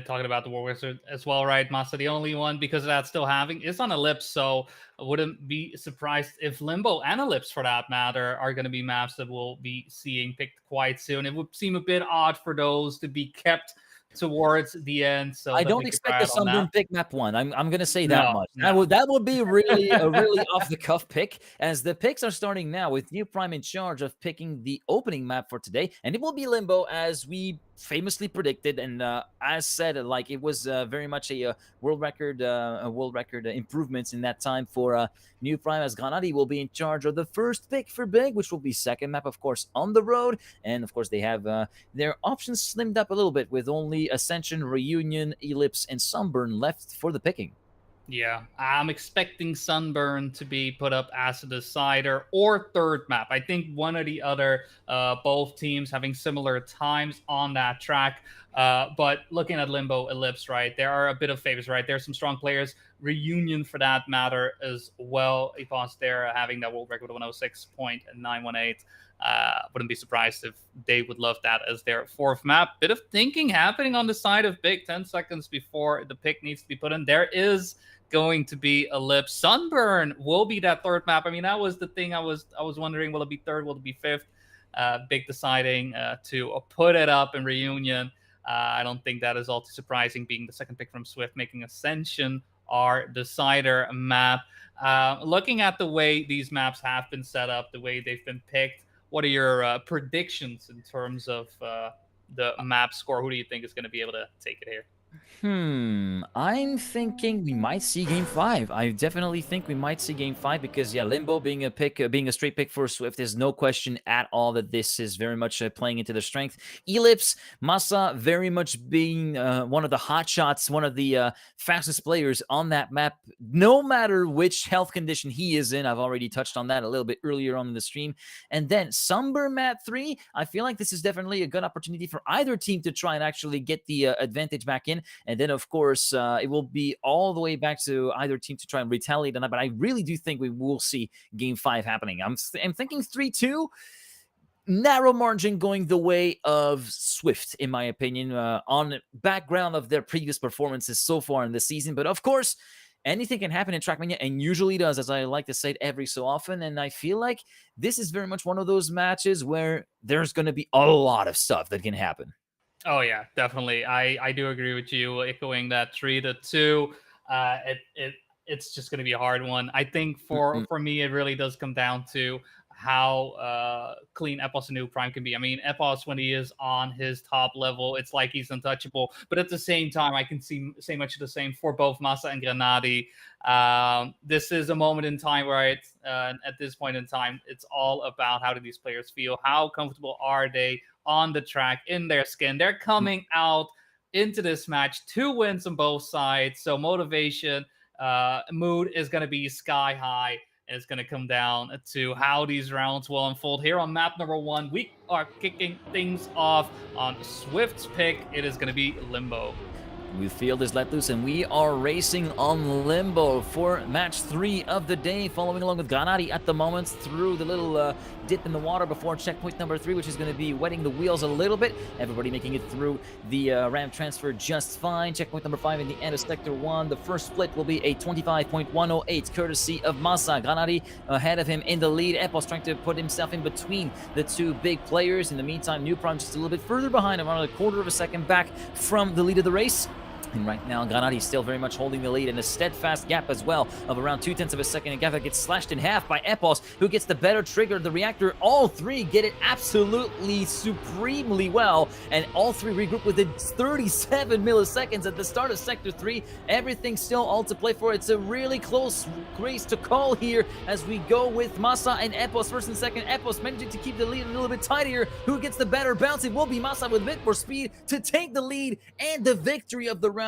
talking about the War Wizard as well, right? Masa, the only one because of that still having is on Ellipse, so I wouldn't be surprised if Limbo and Ellipse, for that matter, are going to be maps that we'll be seeing picked quite soon. It would seem a bit odd for those to be kept towards the end, so I don't definitely keep our expect eye a on that. Sunburn pick map one. I'm gonna say that No, much. no. That would be really a really off the cuff pick, as the picks are starting now with New Prime in charge of picking the opening map for today, and it will be Limbo, as we famously predicted, and as said, like it was very much a world record improvements in that time for New Prime, as Granadi will be in charge of the first pick for Big, which will be second map, of course, on the road, and of course they have their options slimmed up a little bit with only Ascension, Reunion, Ellipse, and Sunburn left for the picking. Yeah, I'm expecting Sunburn to be put up as a decider or third map. I think one or the other, both teams having similar times on that track. But looking at Limbo, Ellipse, right, there are a bit of favors, right? There's some strong players. Reunion, for that matter, as well. Epos there having that world record of 106.918. Wouldn't be surprised if they would love that as their fourth map. Bit of thinking happening on the side of Big 10 seconds before the pick needs to be put in. There is going to be Ellipse. Sunburn will be that third map. I mean, that was the thing I was wondering, will it be third, will it be fifth? Big deciding to put it up in Reunion. I don't think that is all too surprising, being the second pick from Swift, making Ascension our decider map. Looking at the way these maps have been set up, the way they've been picked, what are your predictions in terms of the map score? Who do you think is going to be able to take it here? I'm thinking we might see game 5. I definitely think we might see game 5 because, yeah, Limbo being a pick, being a straight pick for Swift, is no question at all that this is very much playing into their strength. Ellipse, Massa very much being one of the hot shots, one of the fastest players on that map, no matter which health condition he is in. I've already touched on that a little bit earlier on in the stream. And then Sunburn map 3, I feel like this is definitely a good opportunity for either team to try and actually get the advantage back in. again. And then, of course, it will be all the way back to either team to try and retaliate on that. But I really do think we will see Game 5 happening. I'm thinking 3-2. Narrow margin going the way of Swift, in my opinion, on background of their previous performances so far in the season. But of course, anything can happen in Trackmania, and usually does, as I like to say it every so often. And I feel like this is very much one of those matches where there's going to be a lot of stuff that can happen. Oh yeah, definitely. I do agree with you, echoing that 3-2. It's just going to be a hard one. I think for me, it really does come down to how clean Epos and New Prime can be. I mean, Epos, when he is on his top level, it's like he's untouchable. But at the same time, I can say much of the same for both Massa and Granadi. This is a moment in time where at this point in time, it's all about how do these players feel? How comfortable are they on the track, in their skin? They're coming out into this match 2 wins on both sides. So motivation, mood is going to be sky high. It's going to come down to how these rounds will unfold. Here on map number 1, we are kicking things off on Swift's pick. It is going to be Limbo. The field is let loose, and we are racing on Limbo for match 3 of the day, following along with Granadi at the moment through the little dip in the water before checkpoint number 3, which is going to be wetting the wheels a little bit. Everybody making it through the ramp transfer just fine. Checkpoint number 5 in the end of Sector 1. The first split will be a 25.108, courtesy of Massa. Granadi ahead of him in the lead. Epos trying to put himself in between the 2 big players. In the meantime, New Prime just a little bit further behind, around a quarter of a second back from the lead of the race. And right now, Granadi is still very much holding the lead in a steadfast gap as well of around 0.2 of a second. A gap that gets slashed in half by Epos, who gets the better trigger. The reactor, all 3 get it absolutely supremely well. And all 3 regroup within 37 milliseconds at the start of Sector 3. Everything still all to play for. It's a really close race to call here as we go with Massa and Epos first and second. Epos managing to keep the lead a little bit tighter. Who gets the better bounce? It will be Massa with a bit more speed to take the lead and the victory of the round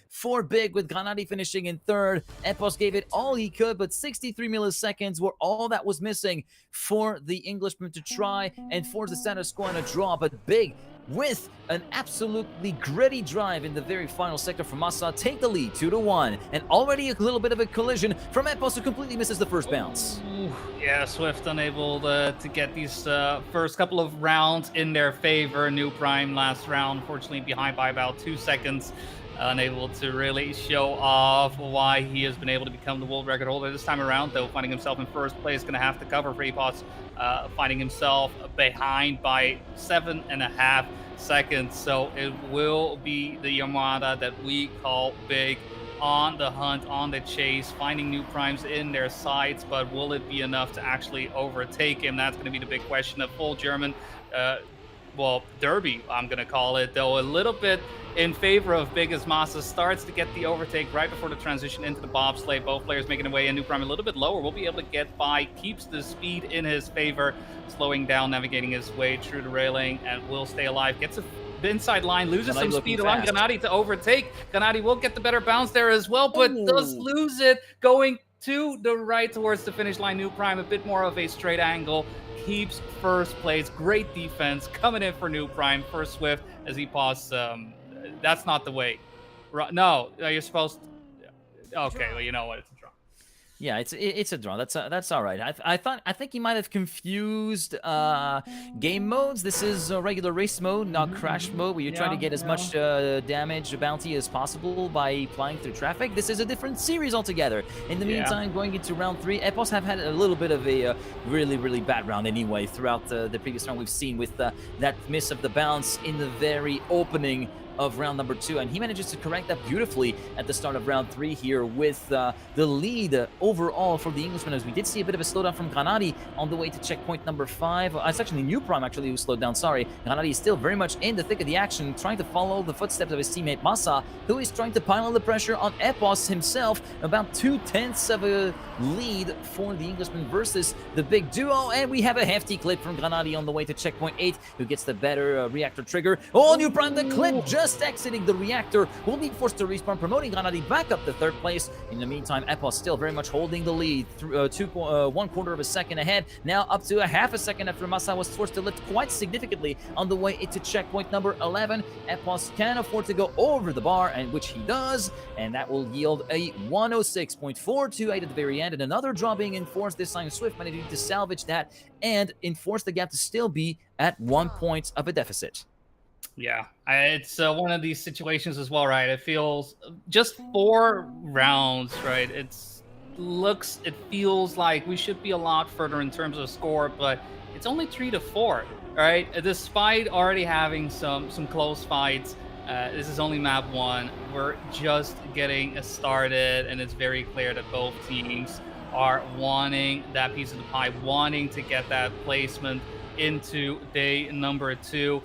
for Big, with Granadi finishing in 3rd. Epos gave it all he could, but 63 milliseconds were all that was missing for the Englishman to try and force the status quo in a draw. But Big, with an absolutely gritty drive in the very final sector from Massa, take the lead 2-1, and already a little bit of a collision from Epos, who completely misses the first bounce. Yeah, Swift unable to get these first couple of rounds in their favor. New Prime last round, unfortunately behind by about 2 seconds. Unable to really show off why he has been able to become the world record holder this time around, though, finding himself in first place. Going to have to cover for Epos, finding himself behind by 7.5 seconds. So it will be the Yamada that we call Big on the hunt, on the chase, finding New Primes in their sights. But will it be enough to actually overtake him? That's going to be the big question. A full German derby, I'm going to call it, though a little bit in favor of Big, as Massa starts to get the overtake right before the transition into the bobsleigh. Both players making away, and New Prime a little bit lower. Will be able to get by, keeps the speed in his favor, slowing down, navigating his way through the railing, and will stay alive. Gets a inside line, loses some speed along Granadi to overtake. Granadi will get the better bounce there as well, but does lose it going to the right towards the finish line. New Prime a bit more of a straight angle, keeps first place. Great defense coming in for New Prime for Swift as he paused. That's not the way. No, you're supposed to. Okay, well, you know what? It's a draw. Yeah, it's a draw. That's all right. I think he might have confused game modes. This is a regular race mode, not crash mode, where you're trying to get as much damage bounty as possible by flying through traffic. This is a different series altogether. In the meantime, going into round 3, Epos have had a little bit of a really bad round anyway throughout the previous round we've seen, with that miss of the bounce in the very opening of round number 2, and he manages to correct that beautifully at the start of round 3 here, with the lead overall for the Englishman, as we did see a bit of a slowdown from Granadi on the way to checkpoint number 5. It's actually New Prime actually who slowed down, sorry. Granadi is still very much in the thick of the action, trying to follow the footsteps of his teammate Massa, who is trying to pile on the pressure on Epos himself. About 0.2 of a lead for the Englishman versus the big duo, and we have a hefty clip from Granadi on the way to checkpoint 8, who gets the better reactor trigger. Oh, New Prime, the clip just just exiting the reactor, will be forced to respawn, promoting Granadi back up to 3rd place. In the meantime, Epos still very much holding the lead, 1/4 of a second ahead, now up to a half a second after Massa was forced to lift quite significantly on the way into checkpoint number 11. Epos can afford to go over the bar, and which he does, and that will yield a 106.428 at the very end, and another draw being enforced. This time Swift managing to salvage that and enforce the gap to still be at 1 point of a deficit. Yeah, it's one of these situations as well, right? It feels just 4 rounds, right? It feels like we should be a lot further in terms of score, but it's only 3 to 4, right? Despite already having some close fights, this is only map 1. We're just getting started, and it's very clear that both teams are wanting that piece of the pie, wanting to get that placement into day number 2.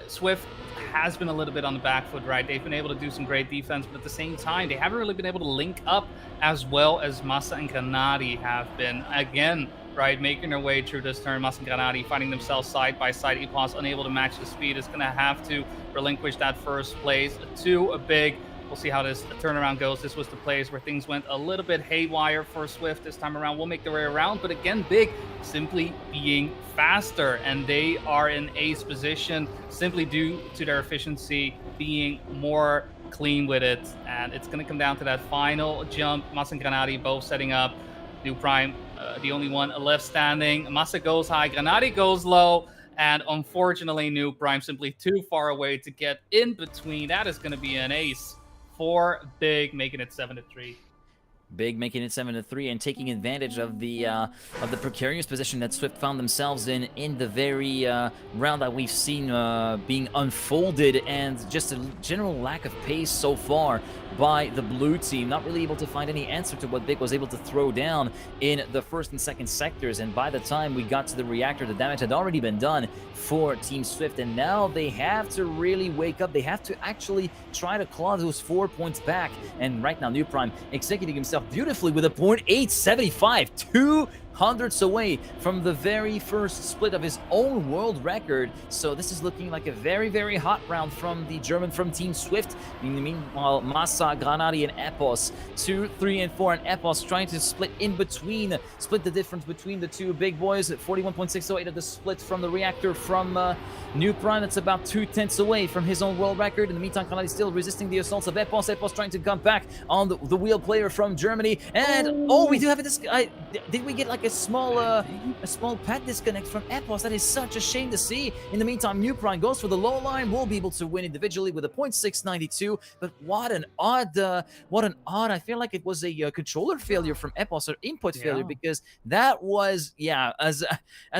Swift has been a little bit on the back foot, right? They've been able to do some great defense, but at the same time, they haven't really been able to link up as well as Massa and Granadi have been. Again, right, making their way through this turn. Massa and Granadi finding themselves side by side. Epos unable to match the speed, is going to have to relinquish that 1st place to a big. We'll see how this turnaround goes. This was the place where things went a little bit haywire for Swift this time around. We'll make their way around, but again, Big simply being faster, and they are in ace position simply due to their efficiency being more clean with it. And it's going to come down to that final jump. Massa and Granadi both setting up. New Prime, the only one left standing. Massa goes high, Granadi goes low. And unfortunately, New Prime simply too far away to get in between. That is going to be an ace for Big, making it 7 to 3. Big making it 7 to 3 and taking advantage of the precarious position that Swift found themselves in the very round that we've seen being unfolded, and just a general lack of pace so far by the blue team, not really able to find any answer to what Big was able to throw down in the 1st and 2nd sectors. And by the time we got to the reactor, the damage had already been done for Team Swift, and now they have to really wake up. They have to actually try to claw those 4 points back. And right now, New Prime executing himself beautifully with a .875, 200ths away from the very first split of his own world record. So this is looking like a very, very hot round from the German, from Team Swift. Meanwhile, Massa, Granadi, and Epos, 2, 3, and 4, and Epos trying to split the difference between the two big boys at 41.608 of the split from the reactor from New Prime. That's about 2/10ths away from his own world record. In the meantime, Granadi still resisting the assaults of Epos. Epos trying to come back on the wheel player from Germany. And we do have this. Did we get like a small pad disconnect from Epos? That is such a shame to see. In the meantime, New Prime goes for the low line. Will be able to win individually with a .692. But what an odd. I feel like it was a controller failure from Epos, or input failure, because that was, as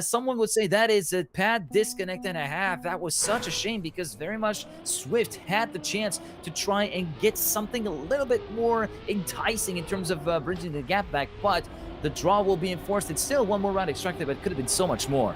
someone would say, that is a pad disconnect and a half. That was such a shame, because very much Swift had the chance to try and get something a little bit more enticing in terms of bridging the gap back, but the draw will be enforced. It's still one more round extracted, but it could have been so much more.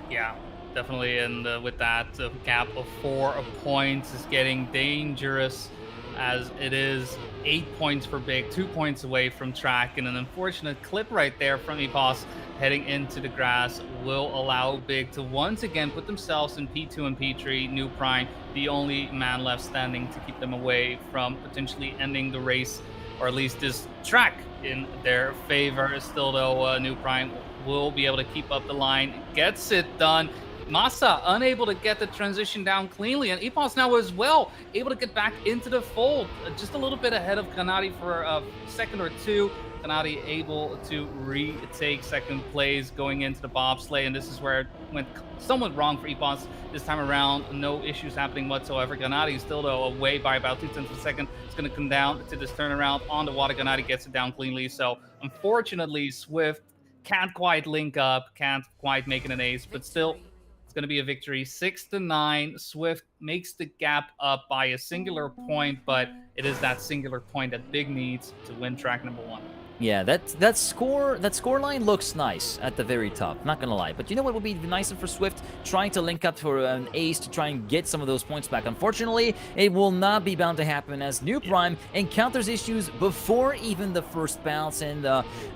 Yeah, definitely. And with that gap of 4 points is getting dangerous, as it is 8 points for Big, 2 points away from Track, and an unfortunate clip right there from Epos heading into the grass will allow Big to once again put themselves in P2 and P3. New Prime, the only man left standing to keep them away from potentially ending the race, or at least this track in their favor. Still though, New Prime will be able to keep up the line, gets it done. Massa unable to get the transition down cleanly, and Epos now as well able to get back into the fold, just a little bit ahead of Granadi for a second or two. Granadi able to retake 2nd place going into the bobsleigh, and this is where it went somewhat wrong for Epos this time around. No issues happening whatsoever. Granadi still though away by about 2/10 of a second. It's going to come down to this turnaround on the water. Granadi gets it down cleanly, so unfortunately Swift can't quite link up, can't quite make it an ace, but still it's going to be a victory. 6 to 9. Swift makes the gap up by a singular point, but it is that singular point that Big needs to win track number 1. Yeah, that score line looks nice at the very top, not gonna lie. But you know what would be nicer for Swift? Trying to link up for an ace to try and get some of those points back. Unfortunately, it will not be bound to happen as New Prime encounters issues before even the first bounce. And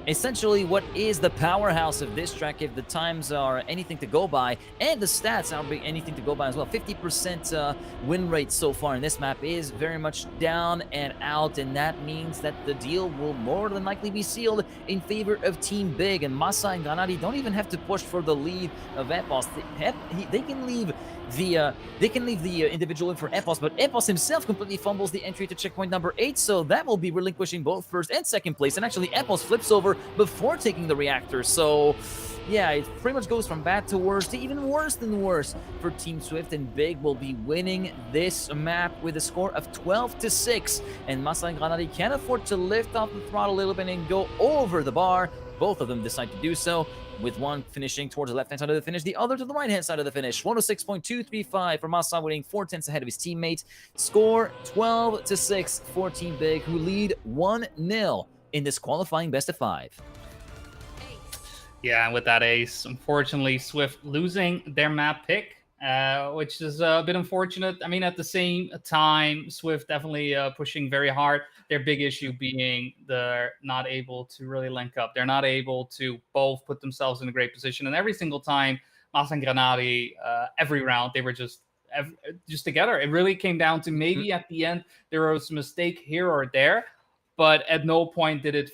essentially, what is the powerhouse of this track, if the times are anything to go by, and the stats are anything to go by as well, 50% win rate so far in this map is very much down and out, and that means that the deal will more than likely be sealed in favor of Team Big, and Masa and Granadi don't even have to push for the lead of Epos. They can leave the individual in for Epos, but Epos himself completely fumbles the entry to checkpoint number 8, so that will be relinquishing both first and second place, and actually Epos flips over before taking the reactor. So yeah, it pretty much goes from bad to worse to even worse than worse for Team Swift, and Big will be winning this map with a score of 12-6. And Masa and Granadi can't afford to lift off the throttle a little bit and go over the bar. Both of them decide to do so, with one finishing towards the left-hand side of the finish, the other to the right-hand side of the finish. 106.235 for Masa, winning 4 tenths ahead of his teammate. Score 12-6 for Team Big, who lead 1-0 in this qualifying best of 5. Yeah, and with that ace, unfortunately, Swift losing their map pick, which is a bit unfortunate. I mean, at the same time, Swift definitely pushing very hard. Their big issue being they're not able to really link up. They're not able to both put themselves in a great position. And every single time, Mas and Granadi, every round, they were just together. It really came down to maybe at the end, there was a mistake here or there. But at no point did it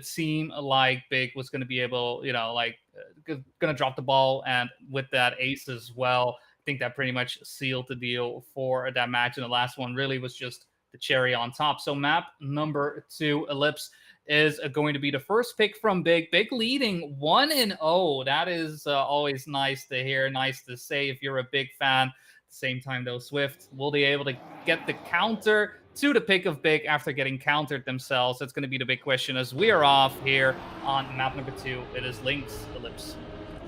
seem like Big was going to be able, going to drop the ball. And with that ace as well, I think that pretty much sealed the deal for that match. And the last one really was just the cherry on top. So map number 2, Ellipse, is going to be the first pick from Big. Big leading 1-0. That is always nice to hear, nice to say if you're a Big fan. At the same time, though, Swift, will they able to get the counter to the pick of Big after getting countered themselves? That's going to be the big question as we are off here on map number 2. It is Link's Ellipse.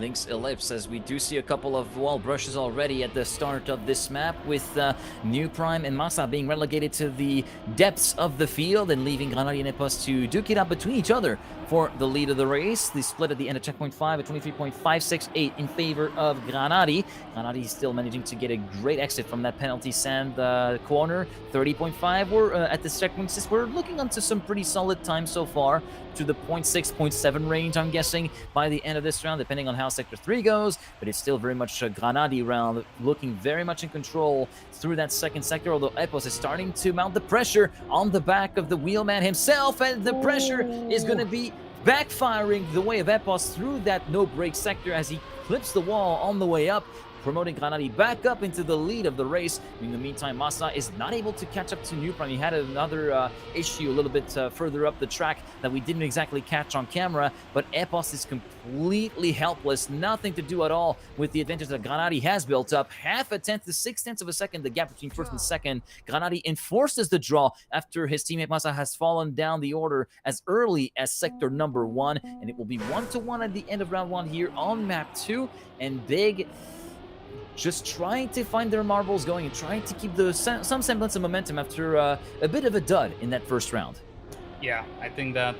Link's Ellipse, as we do see a couple of wall brushes already at the start of this map, with New Prime and Masa being relegated to the depths of the field and leaving Granadi and Epos to duke it out between each other for the lead of the race. The split at the end of checkpoint 5 at 23.568 in favor of Granadi. Granadi still managing to get a great exit from that penalty sand corner. 30.5. We're at this checkpoint 6. We're looking onto some pretty solid time so far, to the 0.6, 0.7 range, I'm guessing, by the end of this round, depending on how Sector 3 goes. But it's still very much a Granadi round, looking very much in control through that second sector, although Epos is starting to mount the pressure on the back of the wheelman himself, and the pressure is going to be backfiring the way of Epos through that no-break sector as he clips the wall on the way up, promoting Granadi back up into the lead of the race. In the meantime, Masa is not able to catch up to New Prime. He had another issue a little bit further up the track that we didn't exactly catch on camera, but Epos is completely helpless. Nothing to do at all with the advantage that Granadi has built up. Half a tenth to 6/10 of a second, the gap between first and second. Granadi enforces the draw after his teammate Masa has fallen down the order as early as sector number 1, and it will be 1-1 at the end of round 1 here on map 2, and Big just trying to find their marbles going and trying to keep some semblance of momentum after a bit of a dud in that first round. Yeah, I think that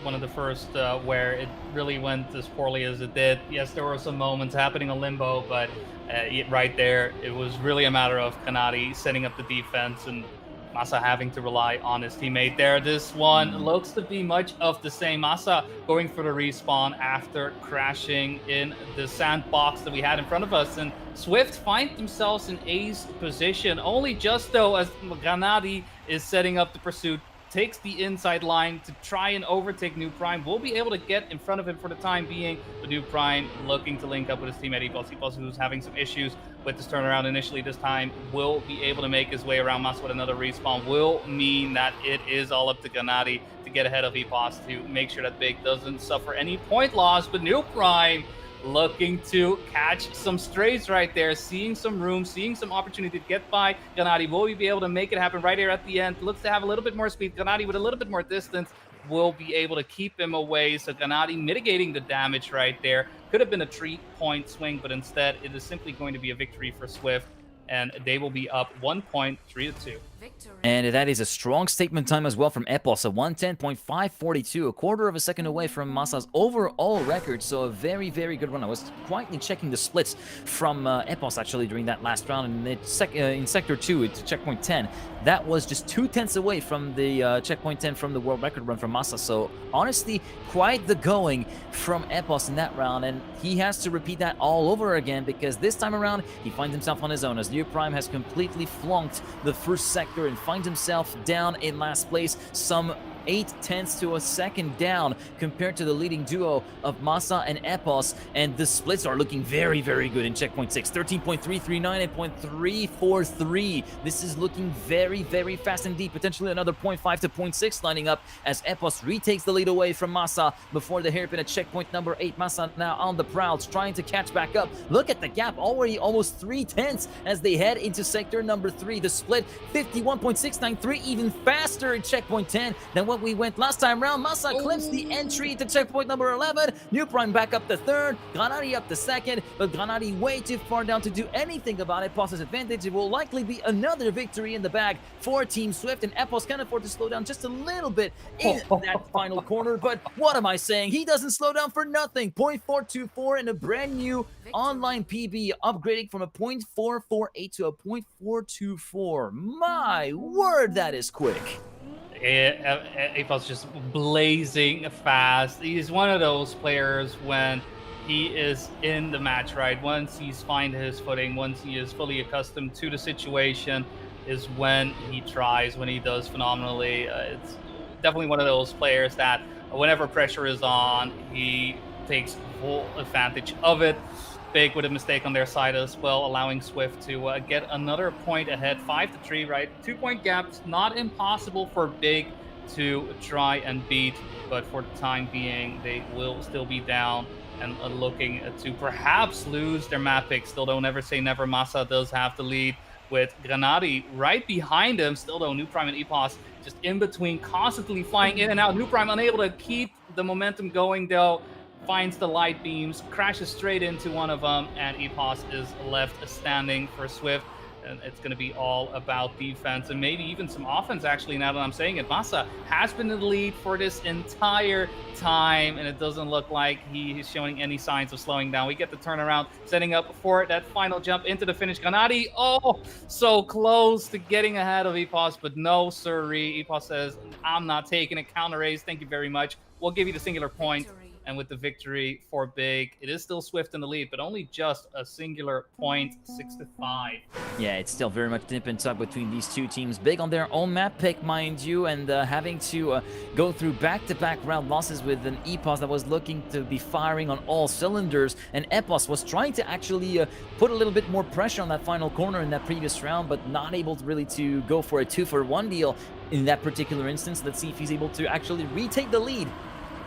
one of the first where it really went as poorly as it did. Yes, there were some moments happening on Limbo, but right there, it was really a matter of Granadi setting up the defense and Masa having to rely on his teammate there. This one looks to be much of the same. Masa going for the respawn after crashing in the sandbox that we had in front of us. And Swift find themselves in ace position, only just though as Granadi is setting up the pursuit, takes the inside line to try and overtake New Prime. Will be able to get in front of him for the time being, but New Prime looking to link up with his teammate Epos, who's having some issues with this turnaround initially this time, will be able to make his way around Mas with another respawn. Will mean that it is all up to Granadi to get ahead of Epos to make sure that Big doesn't suffer any point loss, but New Prime looking to catch some strays right there, seeing some room, seeing some opportunity to get by Granadi. Will we be able to make it happen right here at the end? Looks to have a little bit more speed. Granadi with a little bit more distance will be able to keep him away. So Granadi mitigating the damage right there. Could have been a 3-point swing, but instead it is simply going to be a victory for Swift. and they will be up 1 point, 3-2. And that is a strong statement time as well from Epos, a 110.542, a quarter of a second away from Masa's overall record, so a very, very good run. I was quietly checking the splits from Epos actually during that last round, and in Sector 2, it's checkpoint 10. That was just 2/10 away from the checkpoint 10 from the world record run from Masa, so honestly, quite the going from Epos in that round, and he has to repeat that all over again, because this time around, he finds himself on his own, as New Prime has completely flunked the first sector and finds himself down in last place, some 0.8 to a second down compared to the leading duo of Masa and Epos, and the splits are looking very, very good in checkpoint 6, 13.339 and 0.343. This is looking very, very fast indeed, potentially another 0.5 to 0.6 lining up as Epos retakes the lead away from Masa before the hairpin at checkpoint number 8. Masa now on the prowl, trying to catch back up. Look at the gap, already almost 0.3 as they head into sector number 3. The split 51.693, even faster in checkpoint 10 than what we went last time round. Masa clips the entry to checkpoint number 11. New Prime back up to 3rd. Granati up to 2nd, but Granati way too far down to do anything about it. Epos' advantage. It will likely be another victory in the bag for Team Swift, and Epos can afford to slow down just a little bit in that final corner, but what am I saying? He doesn't slow down for nothing. 0.424 in a brand new online PB, upgrading from a 0.448 to a 0.424. My word, that is quick. Epos just blazing fast. He's one of those players when he is in the match, right? Once he's find his footing, once he is fully accustomed to the situation, is when he tries, when he does phenomenally. It's definitely one of those players that whenever pressure is on, he takes full advantage of it. Big with a mistake on their side as well, allowing Swift to get another point ahead, 5-3, right? 2-point gaps, not impossible for Big to try and beat, but for the time being, they will still be down and looking to perhaps lose their map pick. Still, don't ever say never. Masa does have the lead with Granati right behind him. Still, though, New Prime and Epos just in between, constantly flying in and out. New Prime unable to keep the momentum going, though. Finds the light beams, crashes straight into one of them, and Epos is left standing for Swift. And it's going to be all about defense and maybe even some offense, actually, now that I'm saying it. Masa has been in the lead for this entire time, and it doesn't look like he is showing any signs of slowing down. We get the turnaround, setting up for that final jump into the finish. Granati, oh, so close to getting ahead of Epos, but no, sirree. Epos says, I'm not taking a counter raise. Thank you very much. We'll give you the singular point. And with the victory for Big, it is still Swift in the lead, but only just a singular point, 6-5. Yeah, it's still very much nip and tuck between these two teams. Big on their own map pick, mind you, and having to go through back-to-back round losses with an Epos that was looking to be firing on all cylinders, and Epos was trying to actually put a little bit more pressure on that final corner in that previous round, but not able to really to go for a 2-for-1 deal in that particular instance. Let's see if he's able to actually retake the lead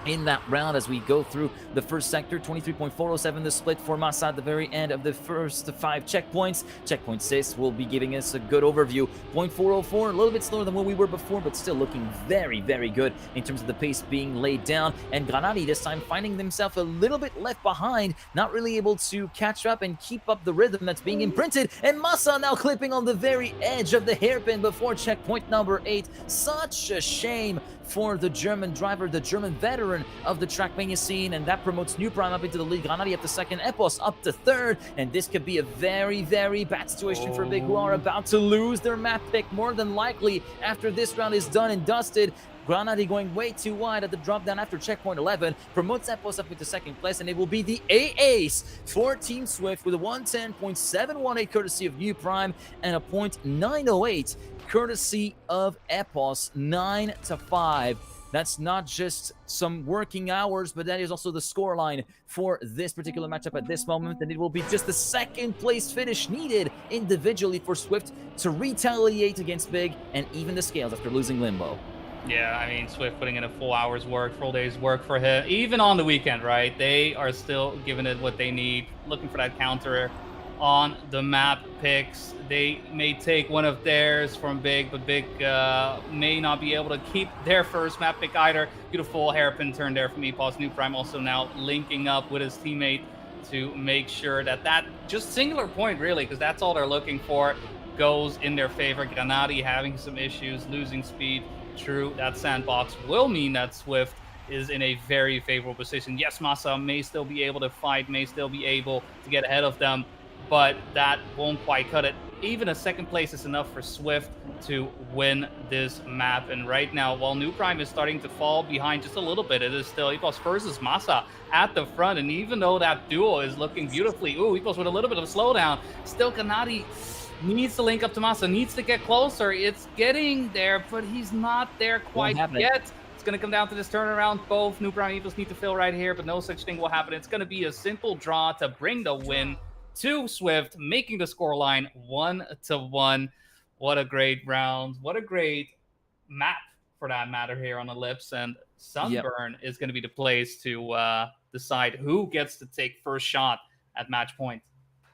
in that round as we go through the first sector. 23.407 the split for Masa at the very end of the first 5 checkpoints. Checkpoint 6 will be giving us a good overview. 0.404, a little bit slower than what we were before, but still looking very, very good in terms of the pace being laid down. And Granati this time finding themselves a little bit left behind, not really able to catch up and keep up the rhythm that's being imprinted. And Masa now clipping on the very edge of the hairpin before checkpoint number 8. Such a shame for the German driver, the German veteran of the Trackmania scene, and that promotes New Prime up into the lead. Granati up to 2nd, Epos up to 3rd, and this could be a very, very bad situation for Big, who are about to lose their map pick more than likely after this round is done and dusted. Granati going way too wide at the drop down after checkpoint 11 promotes Epos up into 2nd place, and it will be the ace for Team Swift with a 110.718 courtesy of New Prime and a 0.908 courtesy of Epos. 9-5. That's not just some working hours, but that is also the scoreline for this particular matchup at this moment, and it will be just the 2nd place finish needed individually for Swift to retaliate against Big and even the scales after losing Limbo. Yeah, I mean, Swift putting in a full hour's work, full day's work for him, even on the weekend, right? They are still giving it what they need, looking for that counter on the map picks. They may take one of theirs from Big, but Big may not be able to keep their first map pick either. Beautiful hairpin turn there from Epos. New Prime also now linking up with his teammate to make sure that that just singular point, really, because that's all they're looking for, goes in their favor. Granati having some issues, losing speed through that sandbox will mean that Swift is in a very favorable position. Yes, Massa may still be able to fight, may still be able to get ahead of them, but that won't quite cut it. Even a second place is enough for Swift to win this map. And right now, while New Prime is starting to fall behind just a little bit, it is still Epos versus Massa at the front. And even though that duo is looking beautifully, Epos with a little bit of a slowdown, still Kanadi needs to link up to Massa, needs to get closer. It's getting there, but he's not there quite yet. It's going to come down to this turnaround. Both New Prime Epos need to fill right here, but no such thing will happen. It's going to be a simple draw to bring the win to Swift, making the scoreline 1-1. What a great round. What a great map, for that matter, here on Ellipse. And Sunburn is going to be the place to decide who gets to take first shot at match point.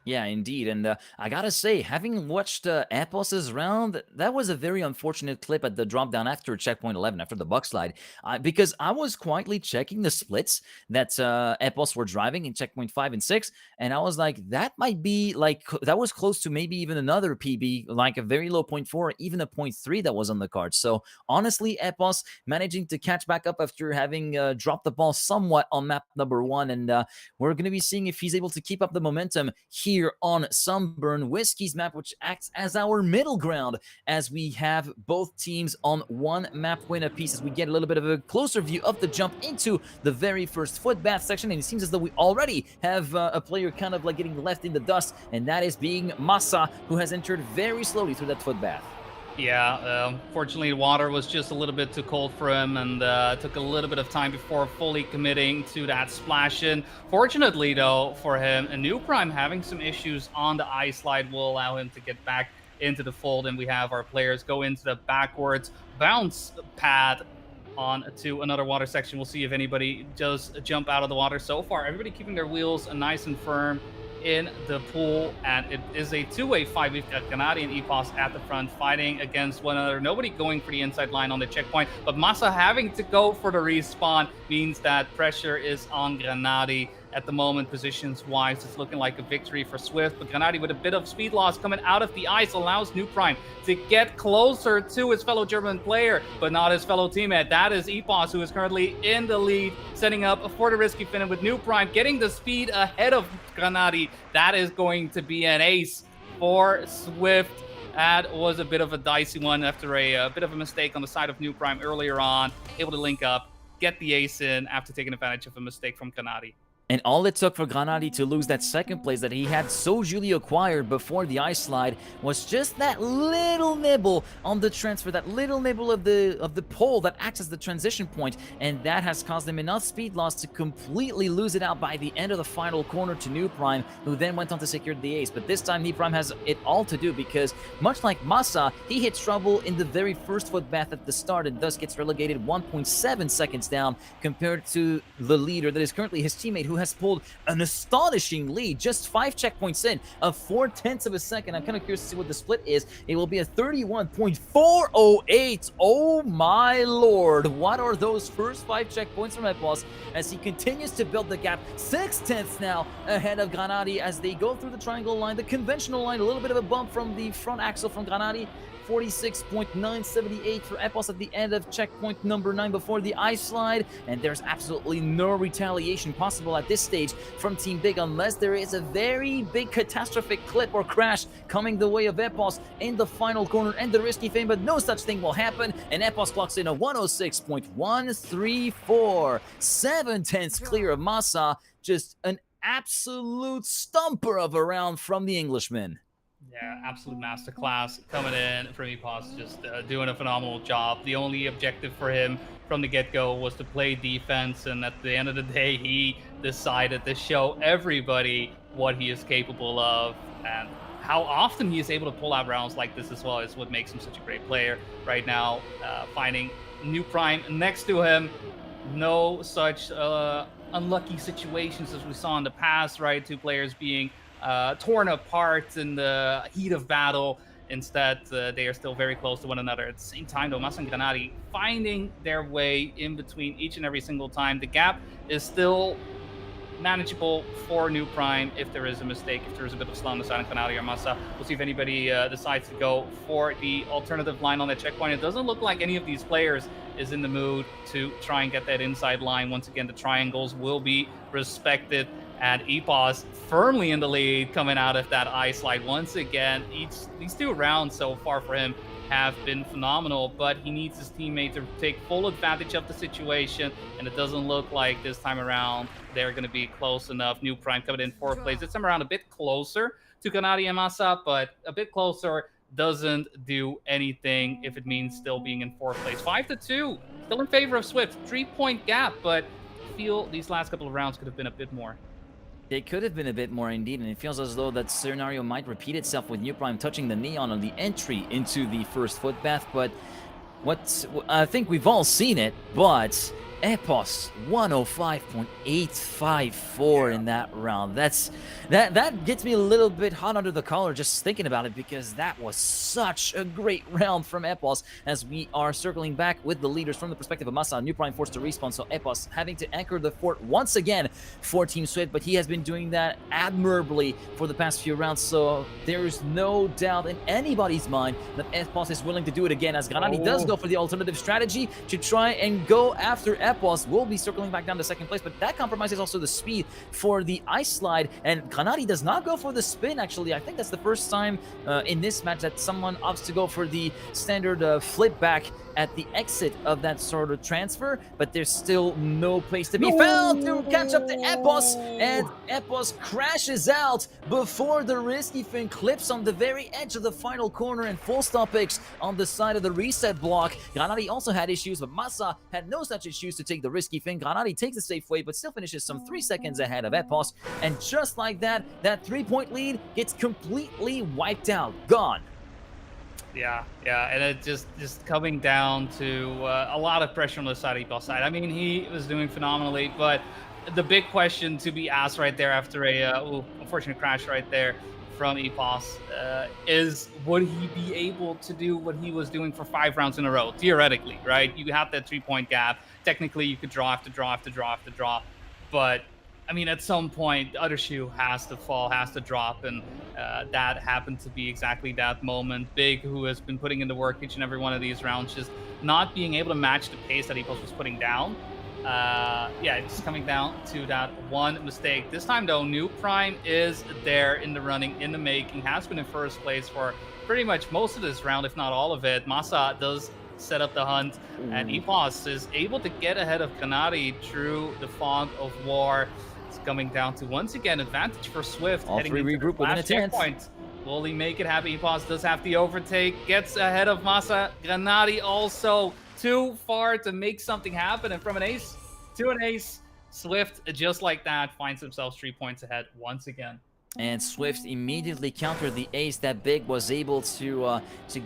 Yeah, indeed. And I gotta say, having watched Epos's round, that was a very unfortunate clip at the drop down after checkpoint 11, after the buck slide, because I was quietly checking the splits that Epos were driving in checkpoint 5 and 6, and I was like, that might be like, that was close to maybe even another PB, like a very low 0.4, even a 0.3 that was on the card. So honestly, Epos managing to catch back up after having dropped the ball somewhat on map number 1, and we're going to be seeing if he's able to keep up the momentum here on Sunburn, Whiskey's map, which acts as our middle ground as we have both teams on one map win apiece, as we get a little bit of a closer view of the jump into the very first footbath section. And it seems as though we already have a player kind of like getting left in the dust, and that is being Massa, who has entered very slowly through that footbath. Yeah, fortunately, the water was just a little bit too cold for him, and took a little bit of time before fully committing to that splash in. Fortunately, though, for him, a New Prime having some issues on the ice slide will allow him to get back into the fold, and we have our players go into the backwards bounce pad on to another water section. We'll see if anybody does jump out of the water. So far, everybody keeping their wheels nice and firm in the pool, and it is a two-way fight. We've got Granati and Epos at the front fighting against one another. Nobody going for the inside line on the checkpoint, but Massa having to go for the respawn means that pressure is on Granati. At the moment, positions-wise, it's looking like a victory for Swift, but Granati with a bit of speed loss coming out of the ice allows New Prime to get closer to his fellow German player, but not his fellow teammate. That is Epos, who is currently in the lead, setting up for the risky finish with New Prime, getting the speed ahead of Granati. That is going to be an ace for Swift. That was a bit of a dicey one after a bit of a mistake on the side of New Prime earlier on, able to link up, get the ace in after taking advantage of a mistake from Granati. And all it took for Granati to lose that second place that he had so duly acquired before the ice slide was just that little nibble on the transfer, that little nibble of the pole that acts as the transition point, and that has caused him enough speed loss to completely lose it out by the end of the final corner to New Prime, who then went on to secure the ace. But this time New Prime has it all to do, because much like Massa, he hits trouble in the very first footbath at the start and thus gets relegated 1.7 seconds down compared to the leader that is currently his teammate, who has pulled an astonishing lead, just 5 checkpoints in, of 0.4 of a second. I'm kind of curious to see what the split is. It will be a 31.408. Oh my lord, what are those first 5 checkpoints from Epos as he continues to build the gap, 0.6 now ahead of Granati as they go through the triangle line, the conventional line, a little bit of a bump from the front axle from Granati. 46.978 for Epos at the end of checkpoint number 9 before the ice slide, and there's absolutely no retaliation possible at this stage from Team Big unless there is a very big catastrophic clip or crash coming the way of Epos in the final corner and the risky fame, but no such thing will happen, and Epos clocks in a 106.134, 7/10 clear of Massa. Just an absolute stumper of a round from the Englishman. Yeah, absolute masterclass coming in from Epos, just doing a phenomenal job. The only objective for him from the get-go was to play defense, and at the end of the day, he decided to show everybody what he is capable of, and how often he is able to pull out rounds like this as well is what makes him such a great player. Right now, finding New Prime next to him, no such unlucky situations as we saw in the past, right? 2 players being torn apart in the heat of battle. Instead, they are still very close to one another. At the same time, though, Massa and Granati finding their way in between each and every single time. The gap is still manageable for New Prime if there is a mistake, if there is a bit of slow on the side of Kanari or Masa. We'll see if anybody decides to go for the alternative line on that checkpoint. It doesn't look like any of these players is in the mood to try and get that inside line. Once again, the triangles will be respected, and Epos firmly in the lead coming out of that ice slide. Once again, these 2 rounds so far for him have been phenomenal, but he needs his teammate to take full advantage of the situation, and it doesn't look like this time around they're going to be close enough. New Prime coming in 4th place. This time around a bit closer to Kanadi and Masa, but a bit closer doesn't do anything if it means still being in 4th place. 5-2, still in favor of Swift. 3-point gap, but I feel these last couple of rounds could have been a bit more. It could have been a bit more indeed, and it feels as though that scenario might repeat itself with New Prime touching the neon on the entry into the first footbath, but I think we've all seen it, but Epos 105.854 in that round. That gets me a little bit hot under the collar just thinking about it, because that was such a great round from Epos, as we are circling back with the leaders from the perspective of Masa. New Prime forced to respawn, so Epos having to anchor the fort once again for Team Swift, but he has been doing that admirably for the past few rounds, so there is no doubt in anybody's mind that Epos is willing to do it again, as Granadi does go for the alternative strategy to try and go after Epos. Will be circling back down to 2nd place, but that compromises also the speed for the ice slide, and Kanadi does not go for the spin. Actually, I think that's the first time in this match that someone opts to go for the standard flip back at the exit of that sort of transfer, but there's still no place to be found to catch up to Epos, and Epos crashes out before the risky fin clips on the very edge of the final corner, and full stop X on the side of the reset block. Granadi also had issues, but Masa had no such issues to take the risky fin. Granadi takes the safe way, but still finishes some 3 seconds ahead of Epos, and just like that, that 3-point lead gets completely wiped out, gone. Yeah, and it just coming down to a lot of pressure on the side of Epos side. I mean, he was doing phenomenally, but the big question to be asked right there after a unfortunate crash right there from Epos is, would he be able to do what he was doing for 5 rounds in a row? Theoretically, right? You have that 3-point gap. Technically, you could draw after draw after draw after draw, but I mean, at some point, the other shoe has to fall, has to drop, and that happened to be exactly that moment. Big, who has been putting in the work each and every one of these rounds, just not being able to match the pace that Epos was putting down. It's coming down to that one mistake. This time, though, New Prime is there in the running, in the making, has been in 1st place for pretty much most of this round, if not all of it. Masa does set up the hunt, and Epos is able to get ahead of Kanari through the fog of war. It's coming down to, once again, advantage for Swift. All 3 regroup within a 10th. Checkpoint. Will he make it happen? Epos does have the overtake, gets ahead of Masa. Granadi also too far to make something happen, and from an ace to an ace, Swift, just like that, finds himself 3 points ahead once again. And Swift immediately countered the ace that Big was able to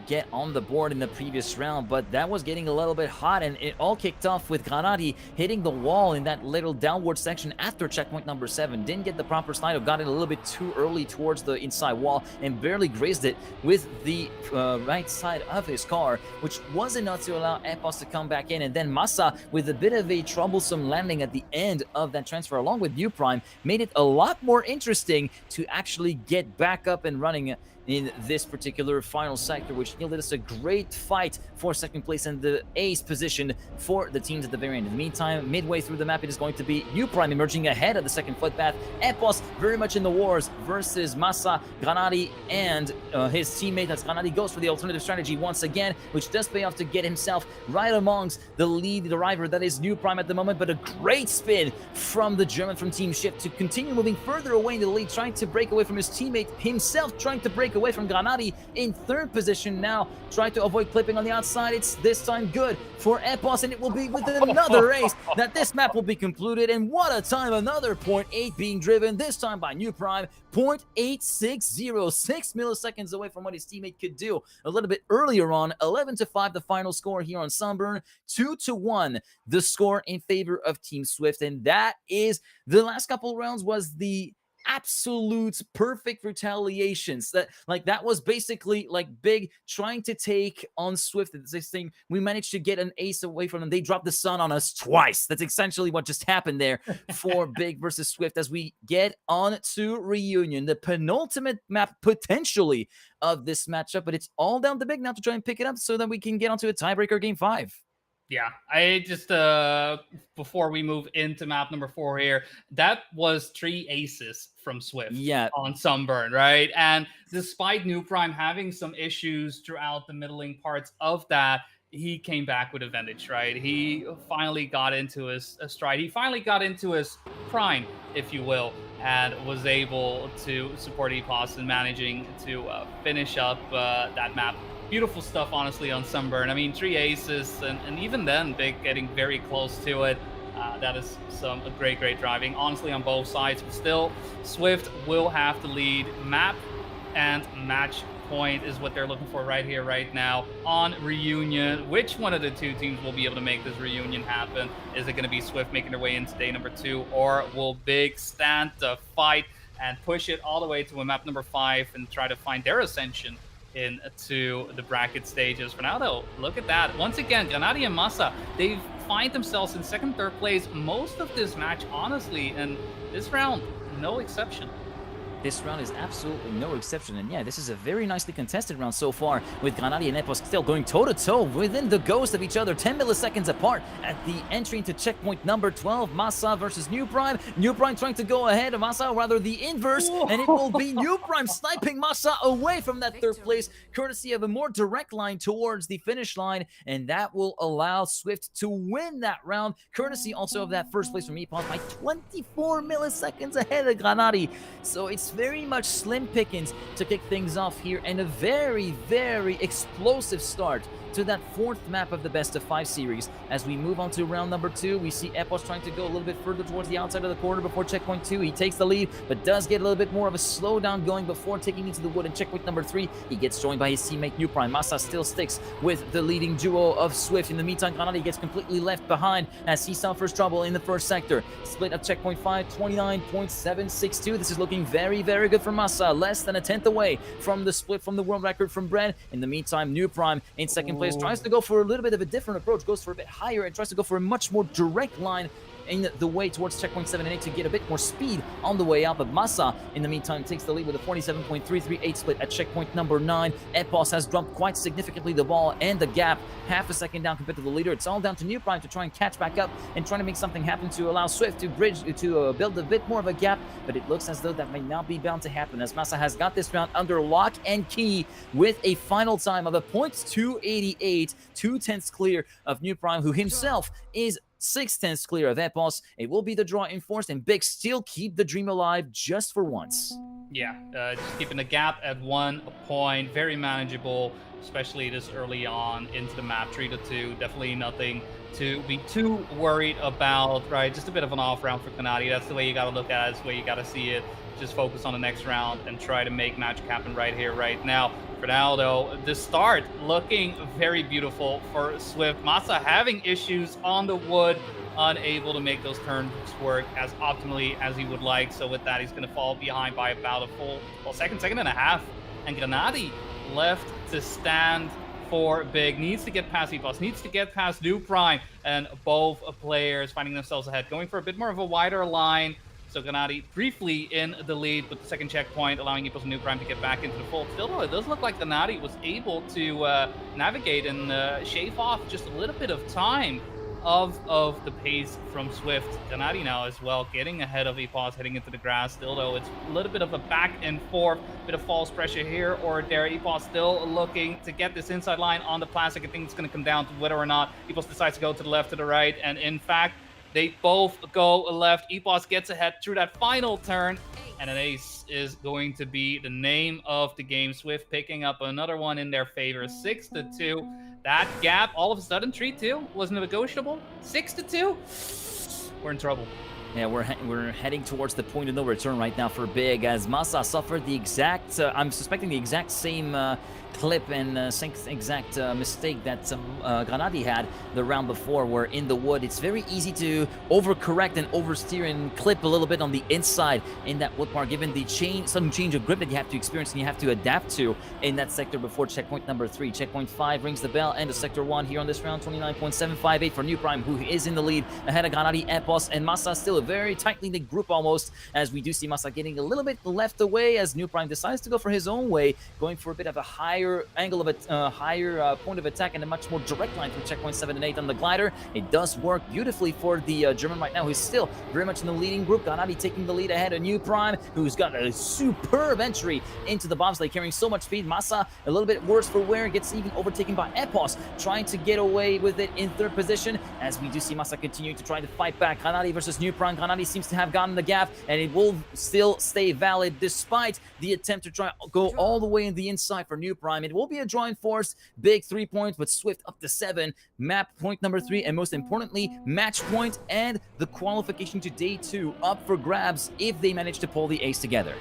get on the board in the previous round, but that was getting a little bit hot, and it all kicked off with Granadi hitting the wall in that little downward section after checkpoint number 7. Didn't get the proper slide, or got it a little bit too early towards the inside wall, and barely grazed it with the right side of his car, which was enough to allow Epos to come back in. And then Masa, with a bit of a troublesome landing at the end of that transfer, along with New Prime, made it a lot more interesting to actually get back up and running in this particular final sector, which yielded us a great fight for 2nd place and the ace position for the teams at the very end. In the meantime, midway through the map, it is going to be New Prime emerging ahead of the 2nd footpath. Epos very much in the wars versus Masa, Granadi, and his teammate. As Granadi goes for the alternative strategy once again, which does pay off to get himself right amongst the lead driver that is New Prime at the moment, but a great spin from the German from Team Shift to continue moving further away in the lead, trying to break away from his teammate, himself trying to break away from Granadi in 3rd position now, trying to avoid clipping on the outside. It's this time good for Epos, and it will be with another race that this map will be concluded. And what a time, another 0.8 being driven, this time by New Prime, 0.860, 6 milliseconds away from what his teammate could do a little bit earlier on. 11-5 the final score here on Sunburn, 2-1 the score in favor of Team Swift, and that is the last couple rounds was the absolute perfect retaliations. That was basically like Big trying to take on Swift at this thing. We managed to get an ace away from them. They dropped the sun on us twice. That's essentially what just happened there for Big versus Swift as we get on to Reunion, the penultimate map potentially of this matchup, but it's all down to Big now to try and pick it up so that we can get onto a tiebreaker game 5. Yeah, I just before we move into map number 4 here, that was 3 aces from Swift on Sunburn, right? And despite New Prime having some issues throughout the middling parts of that, he came back with a vintage, right? He finally got into his stride. He finally got into his prime, if you will, and was able to support EPOS in managing to finish up that map. Beautiful stuff, honestly, on Sunburn. I mean, 3 aces, and even then, Big getting very close to it. That is some great driving, honestly, on both sides. But still, Swift will have to lead. Map and match point is what they're looking for right here, right now, on Reunion. Which one of the two teams will be able to make this Reunion happen? Is it going to be Swift making their way into day number 2, or will Big stand the fight and push it all the way to a map number 5 and try to find their Ascension into the bracket stages? For now, though, look at that. Once again, Granati and Masa, they find themselves in second, third place most of this match, honestly, and this round, no exception. This round is absolutely no exception, and yeah, this is a very nicely contested round so far, with Granati and EPOS still going toe-to-toe within the ghost of each other, 10 milliseconds apart at the entry into checkpoint number 12. Masa versus New Prime. New Prime trying to go ahead of Masa, rather the inverse, and it will be New Prime sniping Masa away from that third place, courtesy of a more direct line towards the finish line, and that will allow Swift to win that round, courtesy also of that first place from EPOS by 24 milliseconds ahead of Granati. So it's very much slim pickings to kick things off here, and a very explosive start to that 4th map of the best of 5 series. As we move on to round number 2, we see EPOS trying to go a little bit further towards the outside of the corner before checkpoint 2. He takes the lead, but does get a little bit more of a slowdown going before taking into the wood. And checkpoint number 3, he gets joined by his teammate New Prime. Masa still sticks with the leading duo of Swift. In the meantime, Granati gets completely left behind as he suffers trouble in the first sector. Split at checkpoint 5, 29.762. This is looking very good for Masa. Less than a 10th away from the split from the world record from Bren. In the meantime, New Prime in second place tries to go for a little bit of a different approach, goes for a bit higher and tries to go for a much more direct line in the way towards checkpoint 7 and 8 to get a bit more speed on the way out. But Masa, in the meantime, takes the lead with a 47.338 split at checkpoint number 9. EPOS has dropped quite significantly the ball and the gap, half a second down compared to the leader. It's all down to New Prime to try and catch back up and trying to make something happen to allow Swift to bridge, to build a bit more of a gap, but it looks as though that may not be bound to happen, as Masa has got this round under lock and key with a final time of a .288, 2/10 clear of New Prime, who himself is 6/10 clear of EPOS. It will be the draw enforced, and Big still keep the dream alive just for once. Yeah, just keeping the gap at 1 point, very manageable, especially this early on into the map, 3-2. Definitely nothing to be too worried about, right? Just a bit of an off round for Granati. That's the way you got to look at it. That's the way you got to see it. Just focus on the next round and try to make magic happen right here, right now. For now, though, the start looking very beautiful for Swift. Masa having issues on the wood, unable to make those turns work as optimally as he would like. So with that, he's going to fall behind by about a full, second and a half. And Granati left to stand for Big. Needs to get past EPOS, needs to get past New Prime, and both players finding themselves ahead, going for a bit more of a wider line. So Granati briefly in the lead with the second checkpoint, allowing EPOS and New Prime to get back into the fold. Still, though, it does look like Granati was able to navigate and shave off just a little bit of time of the pace from Swift. Granati now as well, getting ahead of EPOS, heading into the grass. Still, though, it's a little bit of a back and forth, bit of false pressure here or there. EPOS still looking to get this inside line on the plastic. I think it's going to come down to whether or not EPOS decides to go to the left or the right, and in fact, they both go left. EPOS gets ahead through that final turn, and an ace is going to be the name of the game. Swift picking up another one in their favor, 6-2. That gap, all of a sudden, 3-2 wasn't negotiable. 6-2, we're in trouble. Yeah, we're heading towards the point of no return right now for Big, as Masa suffered the exact, I'm suspecting the exact same clip and same exact mistake that Granati had the round before, where in the wood it's very easy to overcorrect and oversteer and clip a little bit on the inside in that wood part, given the sudden change of grip that you have to experience and you have to adapt to in that sector before checkpoint number 3. Checkpoint 5 rings the bell, and the sector 1 here on this round, 29.758 for New Prime, who is in the lead ahead of Granati, Epos, and Massa. Still a very tightly knit group almost, as we do see Massa getting a little bit left away as New Prime decides to go for his own way, going for a bit of a higher angle of a higher point of attack and a much more direct line from checkpoint 7 and 8 on the glider. It does work beautifully for the German right now, who's still very much in the leading group. Granati taking the lead ahead of New Prime, who's got a superb entry into the bobsleigh, carrying so much speed. Massa a little bit worse for wear, gets even overtaken by Epos, trying to get away with it in 3rd position, as we do see Massa continuing to try to fight back. Granati versus New Prime. Granati seems to have gotten the gap, and it will still stay valid despite the attempt to try to go all the way in the inside for New Prime. It will be a drawing force. Big 3 points, but Swift up to 7. Map point number 3, and most importantly, match point and the qualification to day 2 up for grabs if they manage to pull the ace together.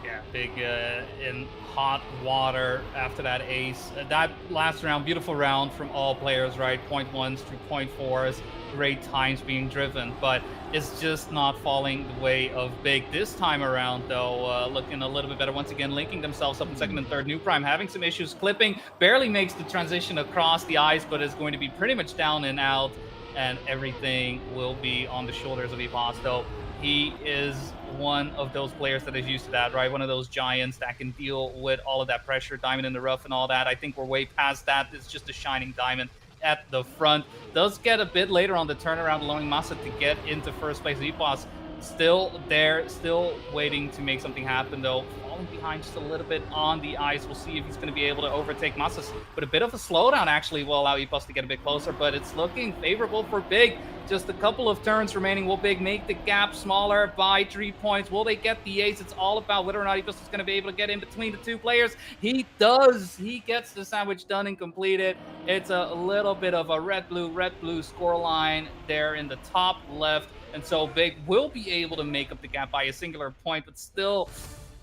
Yeah, big in hot water after that ace. That last round, beautiful round from all players, right? Point 1s through point 4s, great times being driven, but it's just not falling the way of Big this time around, though. Looking a little bit better once again, linking themselves up in 2nd and 3rd. New Prime having some issues clipping, barely makes the transition across the ice, but is going to be pretty much down and out, and everything will be on the shoulders of Epos, though. He is one of those players that is used to that, right? One of those giants that can deal with all of that pressure, diamond in the rough and all that. I think we're way past that. It's just a shining diamond at the front. Does get a bit later on the turnaround, allowing Massa to get into 1st place. Epos still there, still waiting to make something happen, though. Falling behind just a little bit on the ice. We'll see if he's going to be able to overtake Massa. But a bit of a slowdown actually will allow Epos to get a bit closer, but it's looking favorable for Big. Just a couple of turns remaining. Will Big make the gap smaller by 3 points? Will they get the ace? It's all about whether or not Epos is going to be able to get in between the 2 players. He does. He gets the sandwich done and completed. It's a little bit of a red-blue score line there in the top left. And so Big will be able to make up the gap by a singular point, but still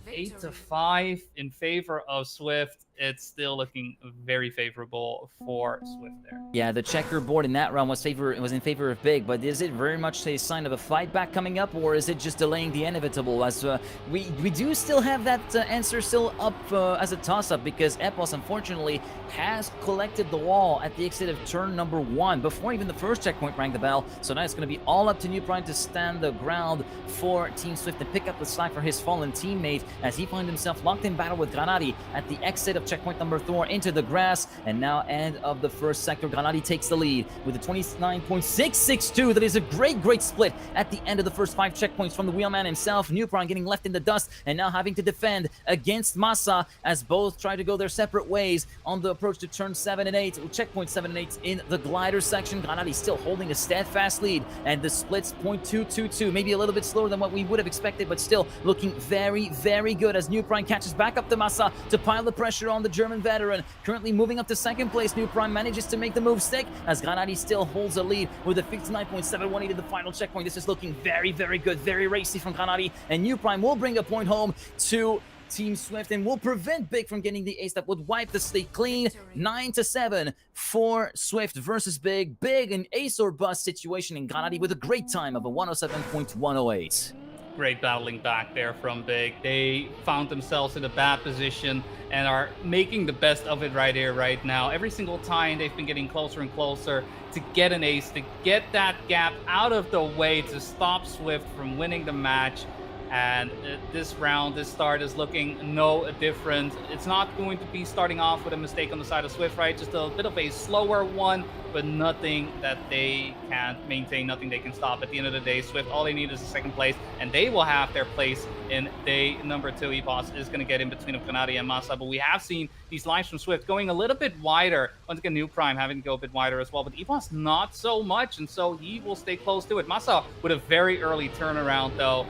8-5 in favor of Swift. It's still looking very favorable for Swift there. Yeah, the checkerboard in that round was in favor of Big, but is it very much a sign of a fight back coming up, or is it just delaying the inevitable? As we do still have that answer still up as a toss-up, because Epos unfortunately has collected the wall at the exit of turn number 1 before even the first checkpoint rang the bell. So now it's going to be all up to New Prime to stand the ground for Team Swift and pick up the slack for his fallen teammate, as he finds himself locked in battle with Granati at the exit of checkpoint number 4 into the grass. And now end of the first sector, Granati takes the lead with a 29.662. That is a great split at the end of the first 5 checkpoints from the wheelman himself. New Prime getting left in the dust and now having to defend against Massa, as both try to go their separate ways on the approach to turn 7 and 8, checkpoint 7 and 8 in the glider section. Granati still holding a steadfast lead, and the splits 0.222, maybe a little bit slower than what we would have expected, but still looking very good as New Prime catches back up to Massa to pile the pressure on the German veteran. Currently moving up to 2nd place, New Prime manages to make the move stick, as Granati still holds a lead with a 59.718 to the final checkpoint. This is looking very good, very racy from Granati, and New Prime will bring a point home to Team Swift and will prevent Big from getting the ace that would wipe the slate clean. 9-7 for Swift versus Big. Big, an ace or bust situation, in Granati with a great time of a 107.108. Great battling back there from Big. They found themselves in a bad position and are making the best of it right here, right now. Every single time they've been getting closer and closer to get an ace, to get that gap out of the way to stop Swift from winning the match. And this round, this start is looking no different. It's not going to be starting off with a mistake on the side of Swift, right? Just a bit of a slower one, but nothing that they can't maintain, nothing they can stop. At the end of the day, Swift, all they need is a 2nd place, and they will have their place in day number 2. Epos is going to get in between of Granati and Massa, but we have seen these lines from Swift going a little bit wider. Once again, New Prime having to go a bit wider as well, but Epos not so much, and so he will stay close to it. Massa with a very early turnaround, though.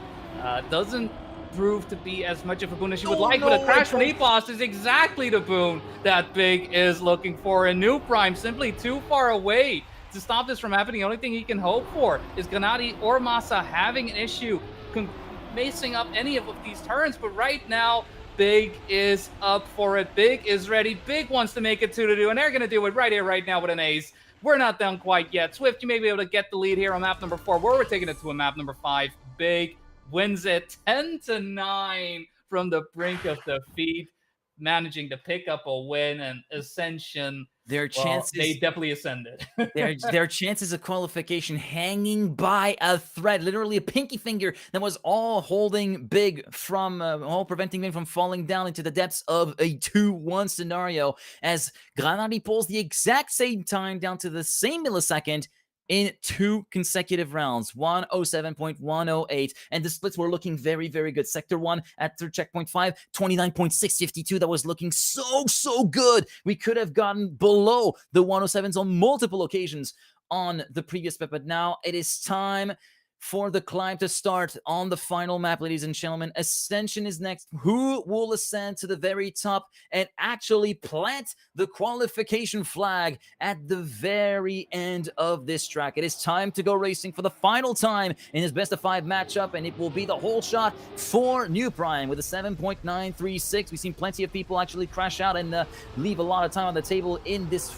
Doesn't prove to be as much of a boon as you would like, but a crash from Epos is exactly the boon that Big is looking for. And New Prime simply too far away to stop this from happening. The only thing he can hope for is Granati or Massa having an issue macing up any of these turns. But right now, Big is up for it. Big is ready. Big wants to make it 2-2, and they're going to do it right here, right now with an ace. We're not done quite yet. Swift, you may be able to get the lead here on map number 4. Where we're taking it to a map number 5. Big wins it 10-9 from the brink of defeat, managing to pick up a win. And Ascension, Their chances, they definitely ascended. their chances of qualification hanging by a thread, literally a pinky finger that was all holding Big from, all preventing Big from falling down into the depths of a 2-1 scenario, as Granadi pulls the exact same time down to the same millisecond in 2 consecutive rounds, 107.108, and the splits were looking very, very good. Sector 1 at third checkpoint 5, 29.652. That was looking so good. We could have gotten below the 107s on multiple occasions on the previous map, but now it is time for the climb to start on the final map, ladies and gentlemen. Ascension is next. Who will ascend to the very top and actually plant the qualification flag at the very end of this track? It is time to go racing for the final time in his best of 5 matchup, and it will be the whole shot for New Prime with a 7.936. We've seen plenty of people actually crash out and leave a lot of time on the table in this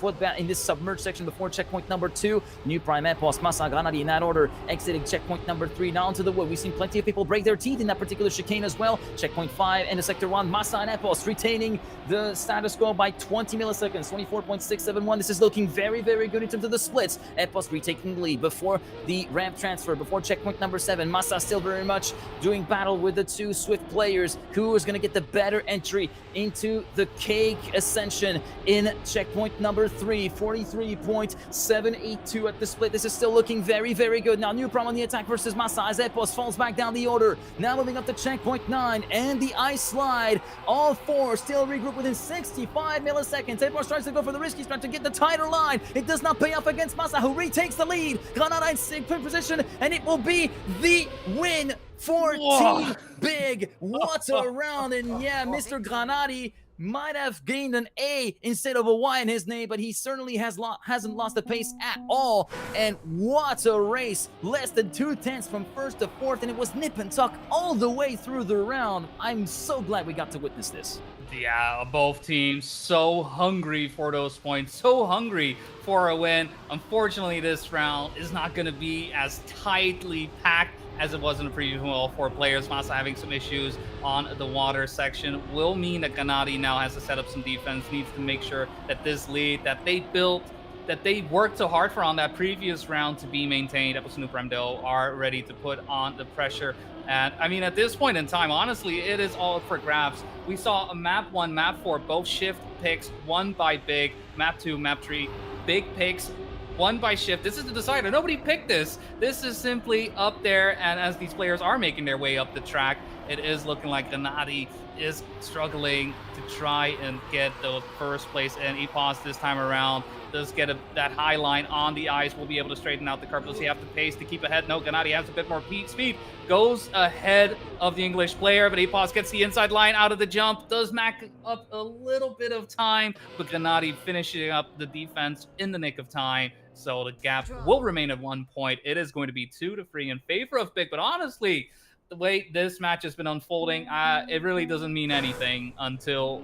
submerged section before checkpoint number 2. New Prime, Epos, Massa, Granadi in that order, exiting checkpoint number 3, now into the wood. We've seen plenty of people break their teeth in that particular chicane as well. Checkpoint 5 and the sector 1, Massa and Epos retaining the status quo by 20 milliseconds, 24.671. This is looking very, very good in terms of the splits. Epos retaking the lead before the ramp transfer, before checkpoint number 7. Massa still very much doing battle with the 2 Swift players. Who is going to get the better entry into the cake Ascension in checkpoint number 3, 43.782 at the split. This is still looking very, very good. Now New Prime on the attack versus Massa as Epos falls back down the order. Now moving up to checkpoint 9 and the ice slide. All 4 still regroup within 65 milliseconds. Epos tries to go for the risky start to get the tighter line. It does not pay off against Massa, who retakes the lead. Granada in second position, and it will be the win for Team Big. What a round. And yeah, Mr. Granadi might have gained an A instead of a Y in his name, but he certainly hasn't lost the pace at all. And what a race. Less than 2/10 from first to fourth, and it was nip and tuck all the way through the round. I'm so glad we got to witness this. Yeah, both teams so hungry for those points, so hungry for a win. Unfortunately, this round is not going to be as tightly packed as it was in the previous one. All 4 players, Massa having some issues on the water section, will mean that Gennady now has to set up some defense, needs to make sure that this lead that they built, that they worked so hard for on that previous round to be maintained. Epos New Prime though are ready to put on the pressure. And I mean, at this point in time, honestly, it is all for grabs. We saw a map 1, map 4, both shift picks, won by Big. Map 2, map 3, Big picks, won by shift. This is the decider. Nobody picked this. This is simply up there, and as these players are making their way up the track, it is looking like Gennady is struggling to try and get the first place, and Epos this time around does get that high line on the ice. Will be able to straighten out the curve. Does he have the pace to keep ahead? No, Gennady has a bit more speed. Goes ahead of the English player, but Epos gets the inside line out of the jump. Does mac up a little bit of time, but Gennady finishing up the defense in the nick of time. So the gap will remain at 1 point. It is going to be 2-3 in favor of Big, but honestly, the way this match has been unfolding, it really doesn't mean anything until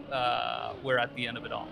we're at the end of it all.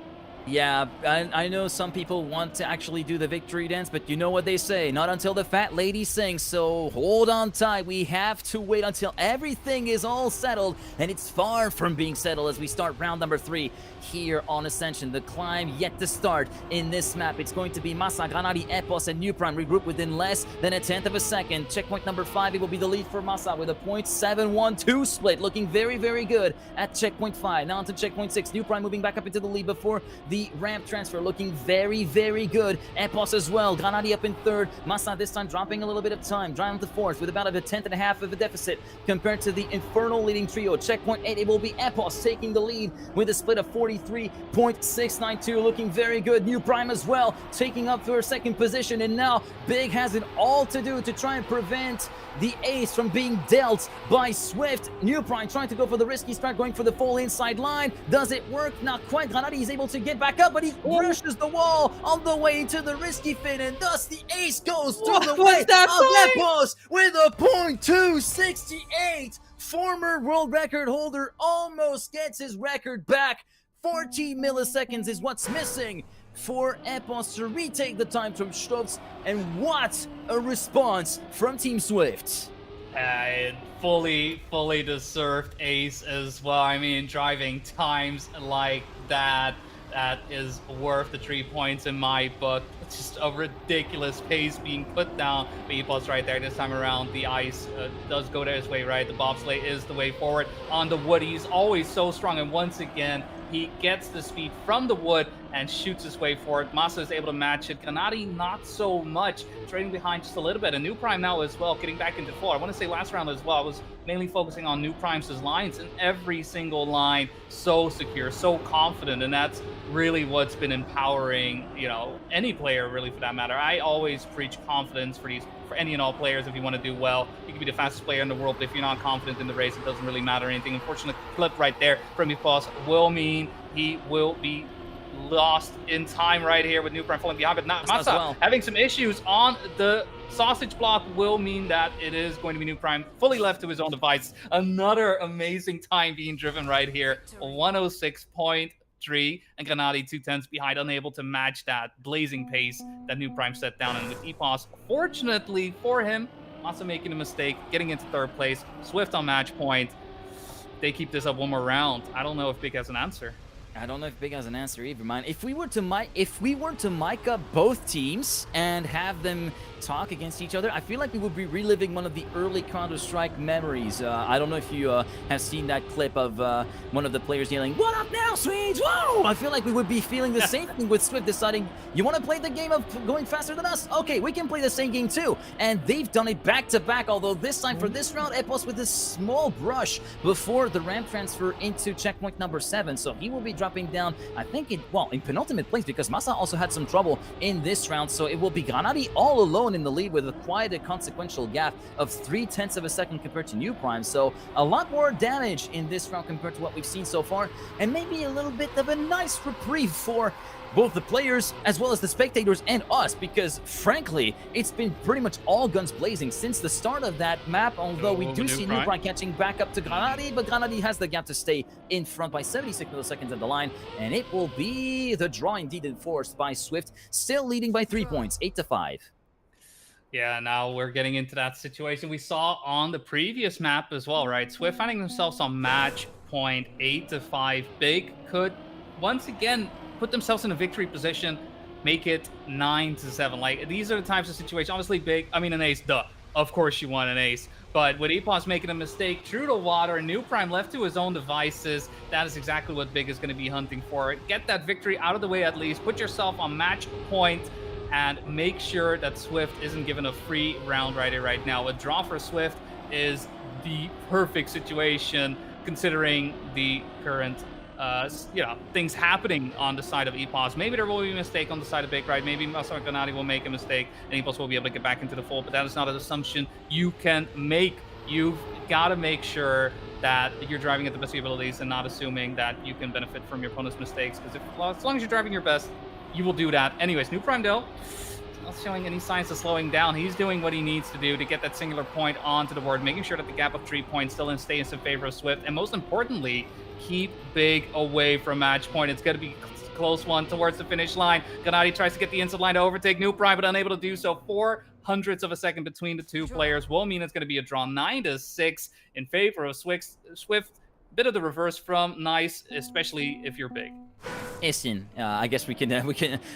Yeah, I know some people want to actually do the victory dance, but you know what they say, not until the fat lady sings, so hold on tight. We have to wait until everything is all settled, and it's far from being settled as we start round number 3 here on Ascension. The climb yet to start in this map. It's going to be Massa, Gennady, Epos, and New Prime regroup within less than 1/10 of a second. Checkpoint number 5, it will be the lead for Massa with a .712 split, looking very, very good at checkpoint 5. Now onto checkpoint 6. New Prime moving back up into the lead before the ramp transfer, looking very, very good. Epos as well. Gennady up in 3rd. Massa this time dropping a little bit of time, driving to 4th with about a 1/10.5 of a deficit compared to the infernal leading trio. Checkpoint 8, it will be Epos taking the lead with a split of 43.692, looking very good. New Prime as well taking up for a 2nd position, and now Big has it all to do to try and prevent the ace from being dealt by Swift. New Prime trying to go for the risky start, going for the full inside line. Does it work? Not quite. Gennady is able to get back up, but he rushes the wall on the way to the risky fin, and thus the ace goes through the way of Epos with a .268 former world record holder, almost gets his record back. 14 milliseconds is what's missing for Epos to retake the time from Stokes, and what a response from Team Swift. Fully deserved ace as well. I mean, driving times like that is worth the 3 points in my book. It's just a ridiculous pace being put down. But Epos right there this time around. The ice does go his way, right? The bobsleigh is the way forward. On the wood, he's always so strong, and once again, he gets the speed from the wood and shoots his way forward. Masa is able to match it. Gennady not so much, trading behind just a little bit. And New Prime now as well, getting back into full. I want to say last round as well, I was mainly focusing on New Prime's lines, and every single line so secure, so confident, and that's really what's been empowering, you know, any player really for that matter. I always preach confidence for any and all players. If you want to do well, you can be the fastest player in the world, but if you're not confident in the race, it doesn't really matter anything. Unfortunately, clip right there from Epos will mean he will be lost in time right here with New Prime falling behind, but not Masa having some issues on the sausage block will mean that it is going to be New Prime fully left to his own device. Another amazing time being driven right here, 106.3, and Gennady 2/10 behind, unable to match that blazing pace that New Prime set down. And with Epos, fortunately for him, Masa making a mistake, getting into third place, Swift on match point. They keep this up one more round. I don't know if Big has an answer. I don't know if Big has an answer either, man. If we were to mic up both teams and have them talk against each other, I feel like we would be reliving one of the early Counter-Strike memories. I don't know if you have seen that clip of one of the players yelling, "What up now, Swedes? Whoa!" I feel like we would be feeling the same thing with Swift deciding, you want to play the game of going faster than us? Okay, we can play the same game too. And they've done it back to back, although this time for this round, Epos with a small brush before the ramp transfer into checkpoint number 7. So he will be dropping down, I think, in penultimate place, because Masa also had some trouble in this round. So it will be Gennady all alone in the lead with quite a consequential gap of 0.3 of a second compared to New Prime. So a lot more damage in this round compared to what we've seen so far, and maybe a little bit of a nice reprieve for both the players as well as the spectators and us, because frankly, it's been pretty much all guns blazing since the start of that map, although we do see New Prime catching back up to Gennady, but Gennady has the gap to stay in front by 76 milliseconds at the line, and it will be the draw indeed enforced by Swift, still leading by 3 points, 8-5. Yeah, now we're getting into that situation we saw on the previous map as well, right? Swift finding themselves on match point 8-5. Big could once again put themselves in a victory position, make it 9-7. Like, these are the types of situations. Obviously, Big, I mean, an ace, duh. Of course you want an ace. But with Epos making a mistake through the water, New Prime left to his own devices, that is exactly what Big is going to be hunting for. Get that victory out of the way at least. Put yourself on match point and make sure that Swift isn't given a free round right now. A draw for Swift is the perfect situation considering the current things happening on the side of Epos. Maybe there will be a mistake on the side of Big, right? Maybe Masa Gennady will make a mistake and Epos will be able to get back into the fold, but that is not an assumption you can make. You've got to make sure that you're driving at the best of your abilities and not assuming that you can benefit from your opponent's mistakes, because as long as you're driving your best, you will do that. Anyways, New Prime though, not showing any signs of slowing down. He's doing what he needs to do to get that singular point onto the board, making sure that the gap of 3 points still stays in favor of Swift, and most importantly, keep Big away from match point. It's going to be a close one towards the finish line. Gennady tries to get the inside line to overtake New Prime, but unable to do so. 0.04 of a second between the two players will mean it's going to be a draw, 9-6 in favor of Swift. Bit of the reverse from Nice, especially if you're Big. Isin. I guess we can.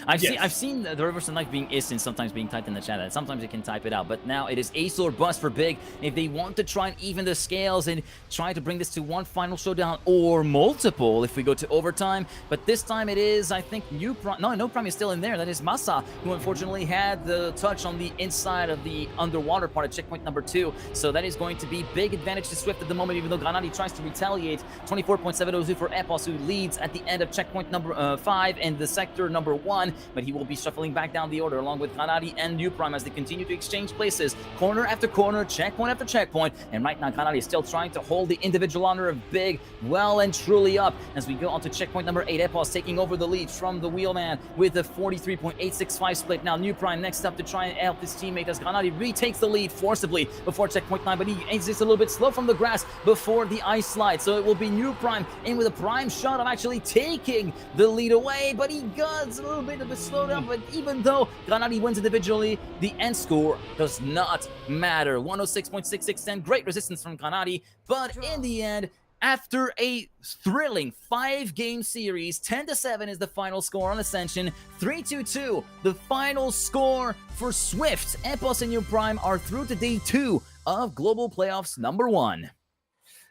I've seen the reverse of knife being Isin sometimes being typed in the chat. And sometimes you can type it out. But now it is ace or bust for Big. If they want to try and even the scales and try to bring this to one final showdown or multiple, if we go to overtime. But this time it is, I think, New Prime. No Prime is still in there. That is Masa, who unfortunately had the touch on the inside of the underwater part of checkpoint number 2. So that is going to be big advantage to Swift at the moment, even though Gennady tries to retaliate. 24.702 for Epos, who leads at the end of checkpoint number 5 and the sector number 1, but he will be shuffling back down the order along with Granadi and New Prime as they continue to exchange places, corner after corner, checkpoint after checkpoint, and right now Granadi is still trying to hold the individual honor of Big well and truly up as we go on to checkpoint number 8. Epos taking over the lead from the Wheelman with a 43.865 split. Now New Prime next up to try and help his teammate as Granadi retakes the lead forcibly before checkpoint 9, but he exits a little bit slow from the grass before the ice slide, so it will be New Prime in with a prime shot of actually taking the lead away, but he gets a little bit of a slowdown. But even though Granadi wins individually, the end score does not matter. 106.6610, great resistance from Granadi, but in the end, after a thrilling 5-game series, 10-7 is the final score on Ascension, 3-2-2, the final score for Swift. Epos and New Prime are through to day 2 of Global Playoffs number 1.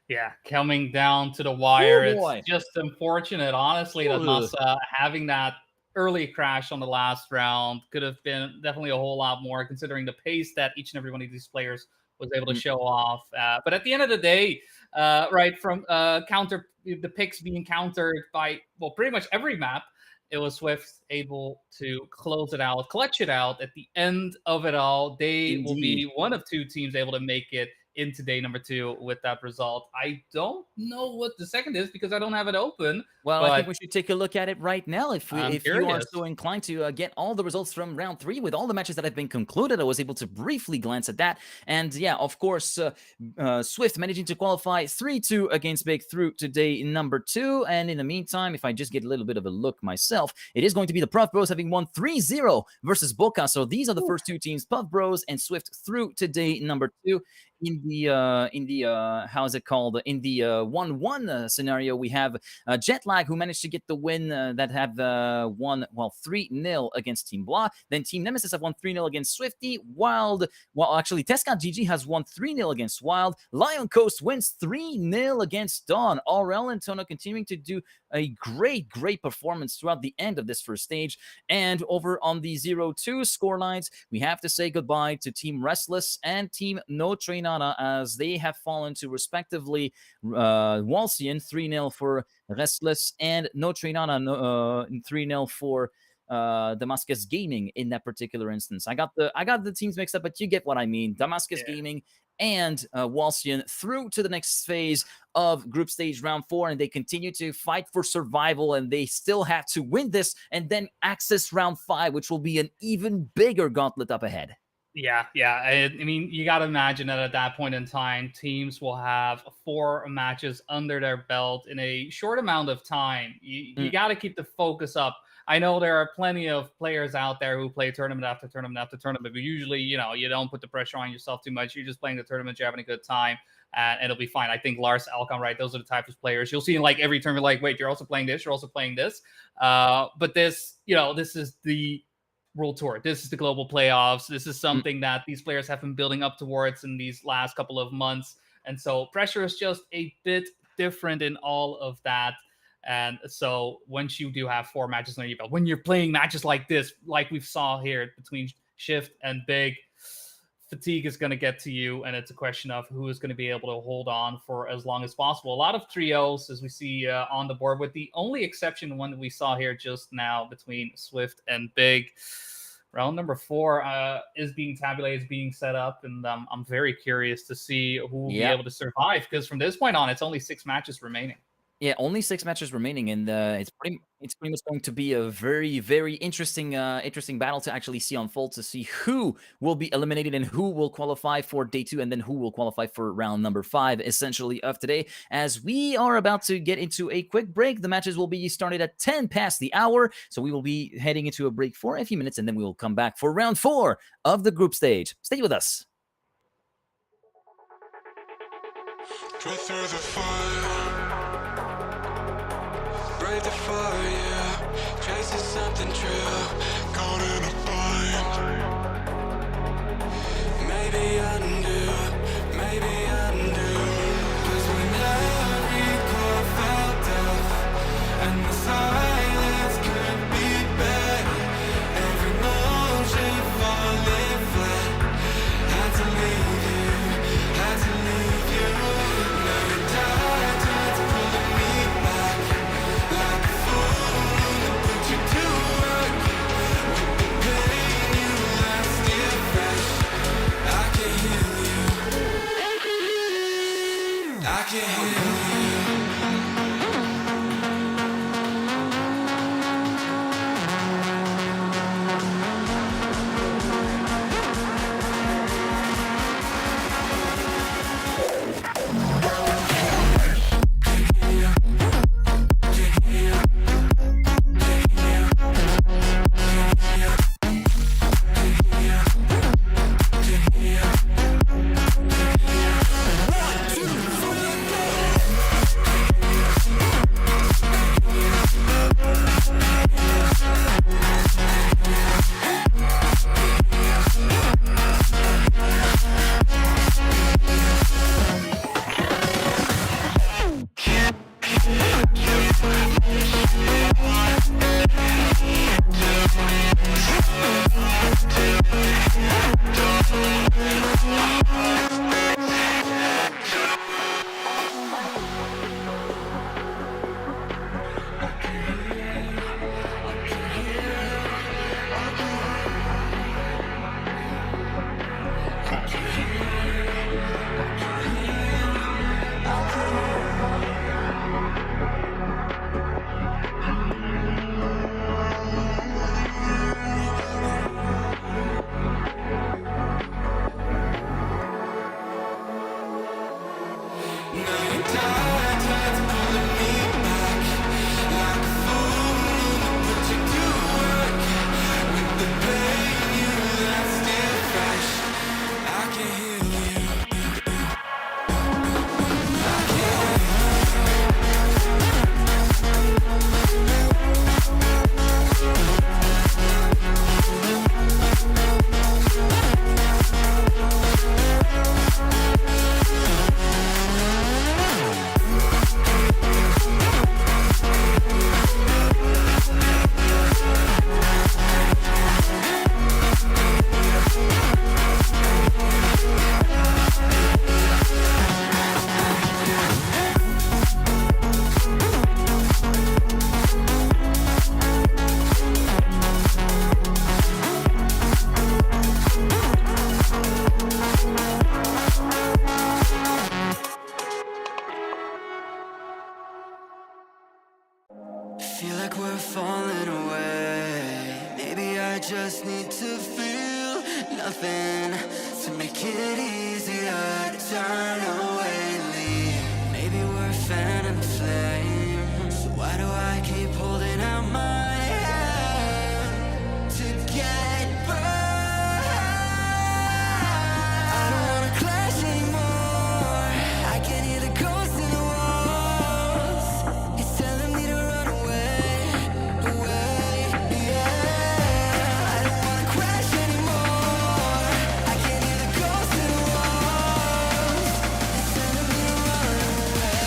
Yeah, coming down to the wire. Oh, boy. It's just unfortunate, honestly, that Masa having that early crash on the last round could have been definitely a whole lot more, considering the pace that each and every one of these players was able to show off. But at the end of the day, right, from the picks being countered by, well, pretty much every map, it was Swift able to close it out, clutch it out at the end of it all. They will be one of 2 teams able to make it into day number 2 with that result. I don't know what the second is because I don't have it open. Well, I think we should take a look at it right now. If you are so inclined to get all the results from round 3 with all the matches that have been concluded, I was able to briefly glance at that. And yeah, of course, Swift managing to qualify 3-2 against Big through to day number 2. And in the meantime, if I just get a little bit of a look myself, it is going to be the Puff Bros having won 3-0 versus Boca. So these are the first 2 teams, Puff Bros and Swift, through to day number 2. In the how's it called? In the 1-1 scenario, we have Jetlag, who managed to get the win that have won, well, 3-0 against Team Blah. Then Team Nemesis have won 3-0 against Swifty. Wild, well, actually, Tesca GG has won 3-0 against Wild. Lion Coast wins 3-0 against Dawn. Aurel and Tono continuing to do a great performance throughout the end of this first stage. And over on the 0-2 scorelines, we have to say goodbye to Team Restless and Team No Trainana, as they have fallen to respectively Walsian 3-0 for Restless and No Trainana 3-0 for Damascus Gaming in that particular instance. I got the teams mixed up, but you get what I mean. Damascus Gaming and Walsian through to the next phase of group stage round 4, and they continue to fight for survival, and they still have to win this and then access round 5, which will be an even bigger gauntlet up ahead. Yeah. I mean, you got to imagine that at that point in time, teams will have 4 matches under their belt in a short amount of time. You got to keep the focus up. I know there are plenty of players out there who play tournament after tournament after tournament, but usually, you don't put the pressure on yourself too much. You're just playing the tournament, you're having a good time, and it'll be fine. I think Lars, Alcon, right? Those are the types of players you'll see in like every tournament. Like, wait, you're also playing this, you're also playing this. But this, this is the World Tour. This is the global playoffs. This is something that these players have been building up towards in these last couple of months. And so pressure is just a bit different in all of that. And so once you do have 4 matches under your belt, when you're playing matches like this, like we saw here between Shift and Big, fatigue is going to get to you. And it's a question of who is going to be able to hold on for as long as possible. A lot of trios, as we see on the board, with the only exception, one that we saw here just now between Swift and Big. Round number 4 is being tabulated, is being set up, and I'm very curious to see who will be able to survive, because from this point on, it's only 6 matches remaining. Yeah, only 6 matches remaining, and it's pretty much going to be a very interesting battle to actually see unfold, to see who will be eliminated and who will qualify for day 2, and then who will qualify for round number 5, essentially, of today. As we are about to get into a quick break, the matches will be started at 10 past the hour, so we will be heading into a break for a few minutes, and then we will come back for round 4 of the group stage. Stay with us. Go through the fire. Break the fire, chasing something true, caught in a bind. Maybe undo. 'Cause when every core felt death, and the silence could be better, every motion falling flat, had to leave you. Now you died, trying to pull me back. Like a fool just need to feel nothing to make it easier to turn away and leave. Maybe we're a fan and a flame, so why do I keep holding out my hand to get burned? I don't wanna clash anymore. I can hear the ghosts in the walls. It's telling me to run away, away, yeah. I don't wanna crash anymore. I can hear the ghosts in the walls. It's telling me to run away.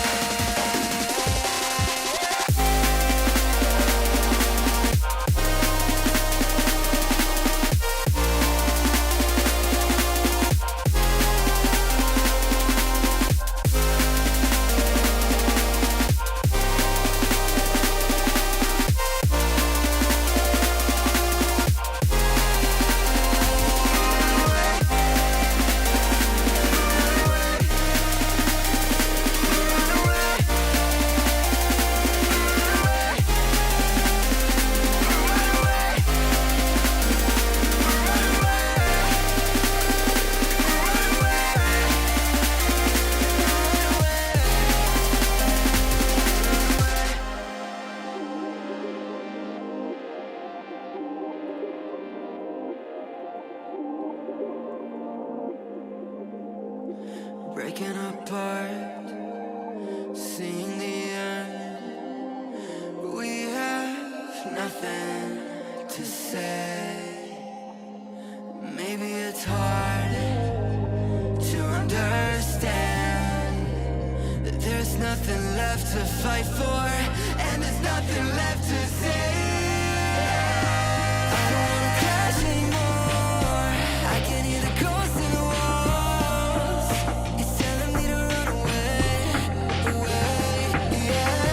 Breaking apart, seeing the end. We have nothing to say. Maybe it's hard to understand that there's nothing left to fight for, and there's nothing left to say. I don't wanna crash anymore. I can hear the ghosts in the walls. It's telling me to run away, away, yeah.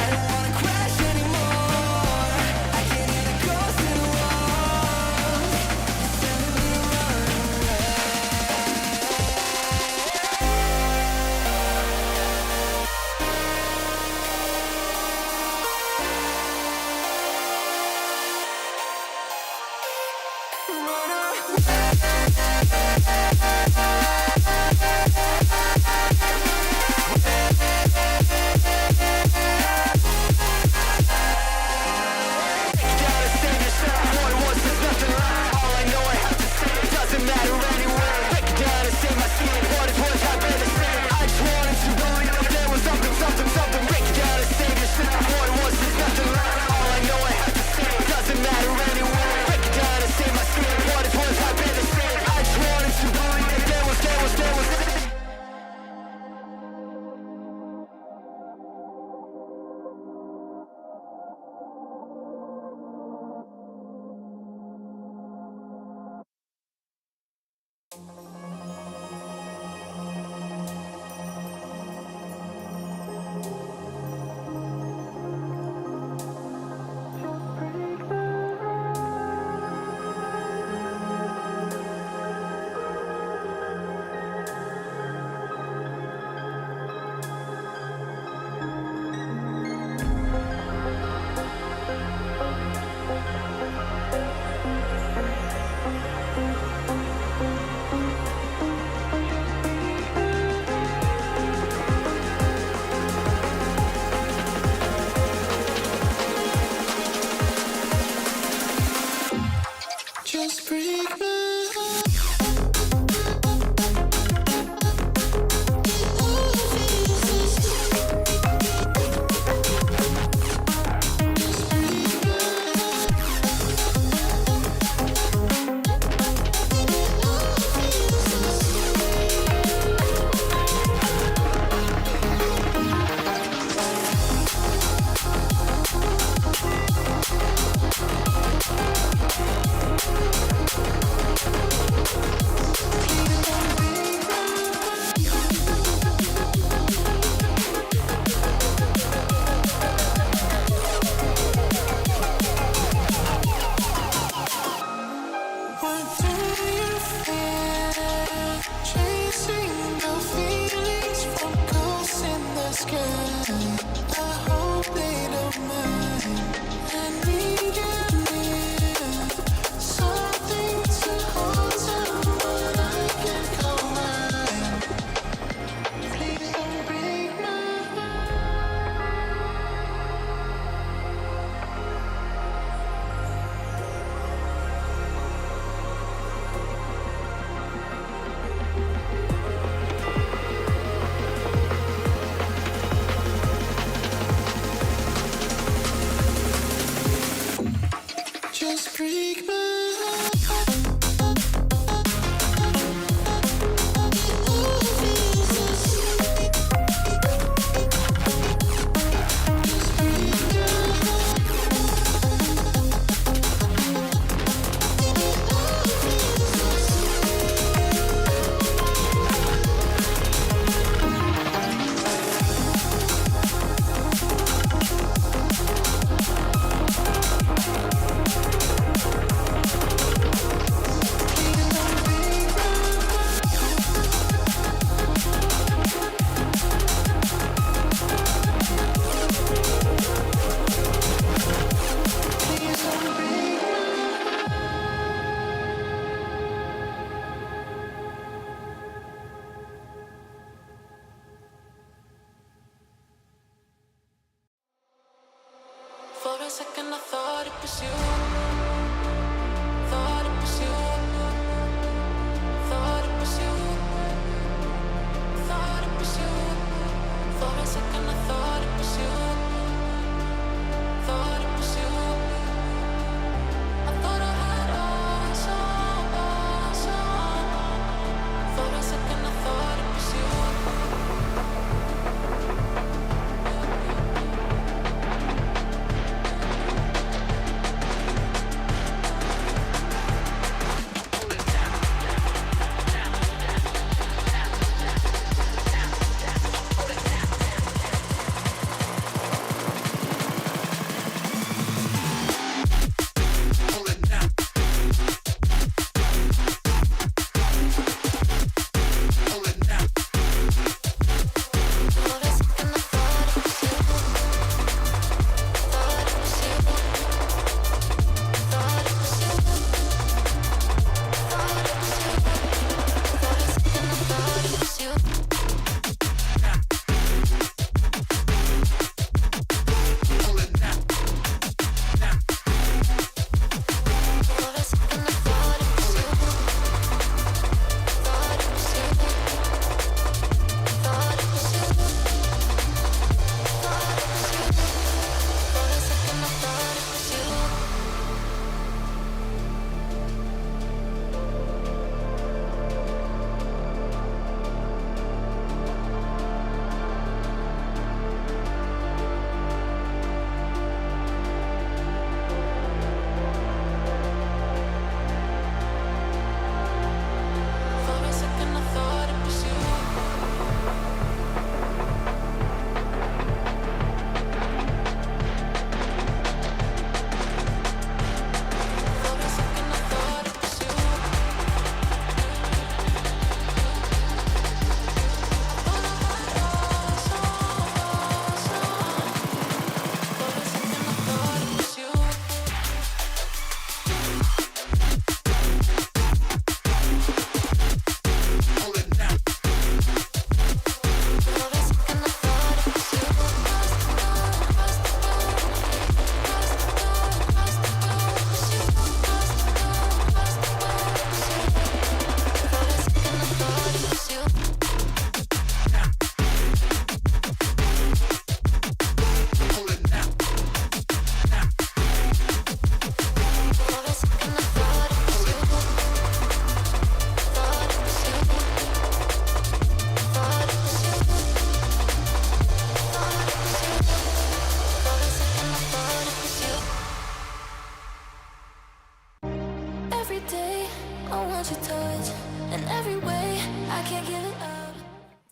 I don't wanna crash anymore. I can hear the ghosts in the walls. It's telling me to run away. Just break my heart. For a second I thought it was you. Thought it was you. Thought it was you. Thought it was you. For a second I thought it was you. Thought it was you. I thought I had eyes on. For a second I thought it was you.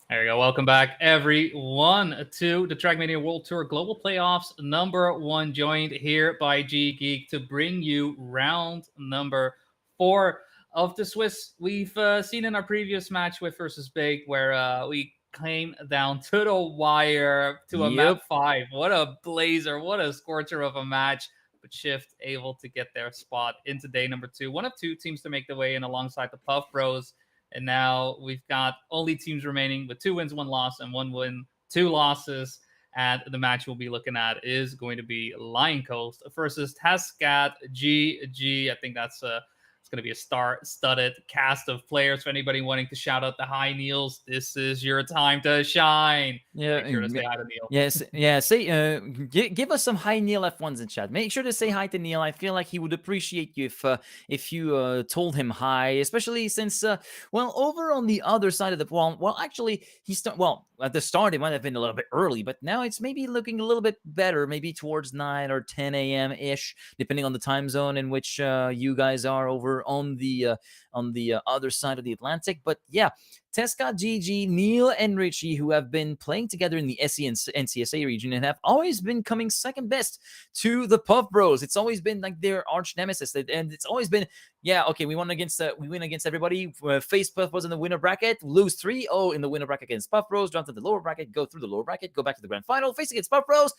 There you go. Welcome back, everyone, to the Trackmania World Tour Global Playoffs #1, joined here by GGeek to bring you round number 4 of the Swiss. We've seen in our previous match with versus Big, where we came down to the wire to a map 5. What a blazer, what a scorcher of a match. But Shift able to get their spot into day number 2. One of 2 teams to make the way in alongside the Puff Bros. And now we've got only teams remaining with 2 wins, 1 loss, and 1 win, 2 losses. And the match we'll be looking at is going to be Lion Coast versus Tascat GG. I think that's It's going to be a star-studded cast of players. For anybody wanting to shout out the high Neils, this is your time to shine. Yeah, Make sure to say hi to Neil. yes, yeah. Say, give us some hi Neil F1s in chat. Make sure to say hi to Neil. I feel like he would appreciate you if you told him hi, especially since well, over on the other side of the well, actually, well, at the start it might have been a little bit early, but now it's maybe looking a little bit better, maybe towards 9 or 10 a.m. ish, depending on the time zone in which you guys are over on the other side of the Atlantic. But yeah, Tesca, GG, Neil, and Richie, who have been playing together in the SE and NCSA region and have always been coming second best to the Puff Bros. It's always been like their arch nemesis, and it's always been, yeah, okay, we win against everybody. Face Puff Bros in the winner bracket, lose 3-0 in the winner bracket against Puff Bros, jump to the lower bracket, go through the lower bracket, go back to the grand final, face against Puff Bros.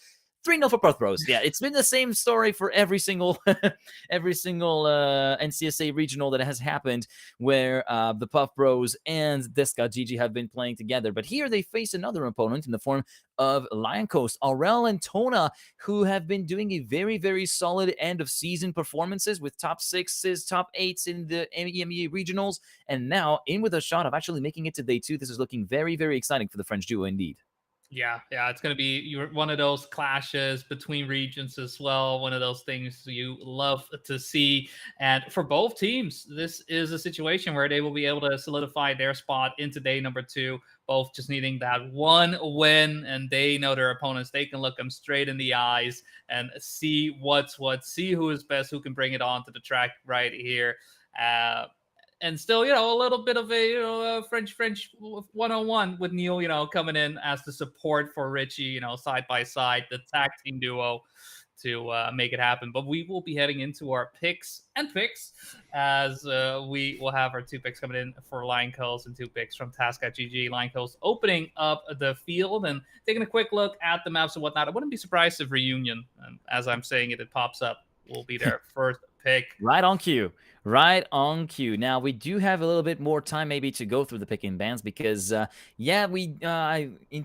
3-0 for Puff Bros. Yeah, it's been the same story for every single NCSA regional that has happened, where the Puff Bros and Deska GG have been playing together. But here they face another opponent in the form of Lion Coast, Aurel and Tona, who have been doing a very, very solid end of season performances with top 6s, top 8s in the EMEA regionals, and now in with a shot of actually making it to day 2. This is looking very, very exciting for the French duo indeed. Yeah, it's going to be one of those clashes between regions as well. One of those things you love to see. And for both teams, this is a situation where they will be able to solidify their spot into day number 2. Both just needing that one win, and they know their opponents. They can look them straight in the eyes and see what's what, see who is best, who can bring it onto the track right here. And still, a little bit of a French 101 with Neil, coming in as the support for Richie, side by side, the tag team duo to make it happen. But we will be heading into our picks as we will have our 2 picks coming in for Lion Coast and 2 picks from Task at GG. Lion Coast opening up the field and taking a quick look at the maps and whatnot. I wouldn't be surprised if Reunion, as I'm saying it pops up, will be their first pick. Right on cue. Now, we do have a little bit more time maybe to go through the picking bands because, in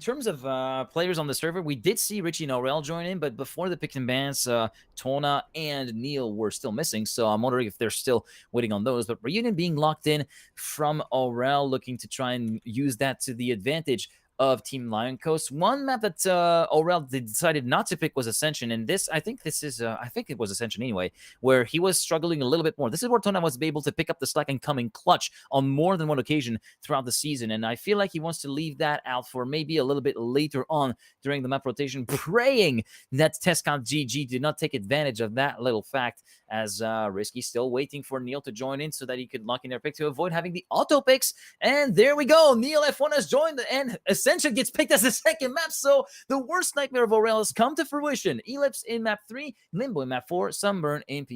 terms of players on the server, we did see Richie and Aurel join in, but before the picking bands, Tona and Neil were still missing, so I'm wondering if they're still waiting on those. But Reunion being locked in from Aurel, looking to try and use that to the advantage of Team Lion Coast. One map that Aurel decided not to pick was Ascension, and I think it was Ascension anyway, where he was struggling a little bit more. This is where Tona was able to pick up the slack and come in clutch on more than one occasion throughout the season, and I feel like he wants to leave that out for maybe a little bit later on during the map rotation, praying that Tescon GG did not take advantage of that little fact, as Risky still waiting for Neil to join in so that he could lock in their pick to avoid having the auto picks. And there we go. Neil F1 has joined, and Ascension gets picked as the second map. So the worst nightmare of Aurel has come to fruition. Ellipse in map 3, Limbo in map 4, Sunburn in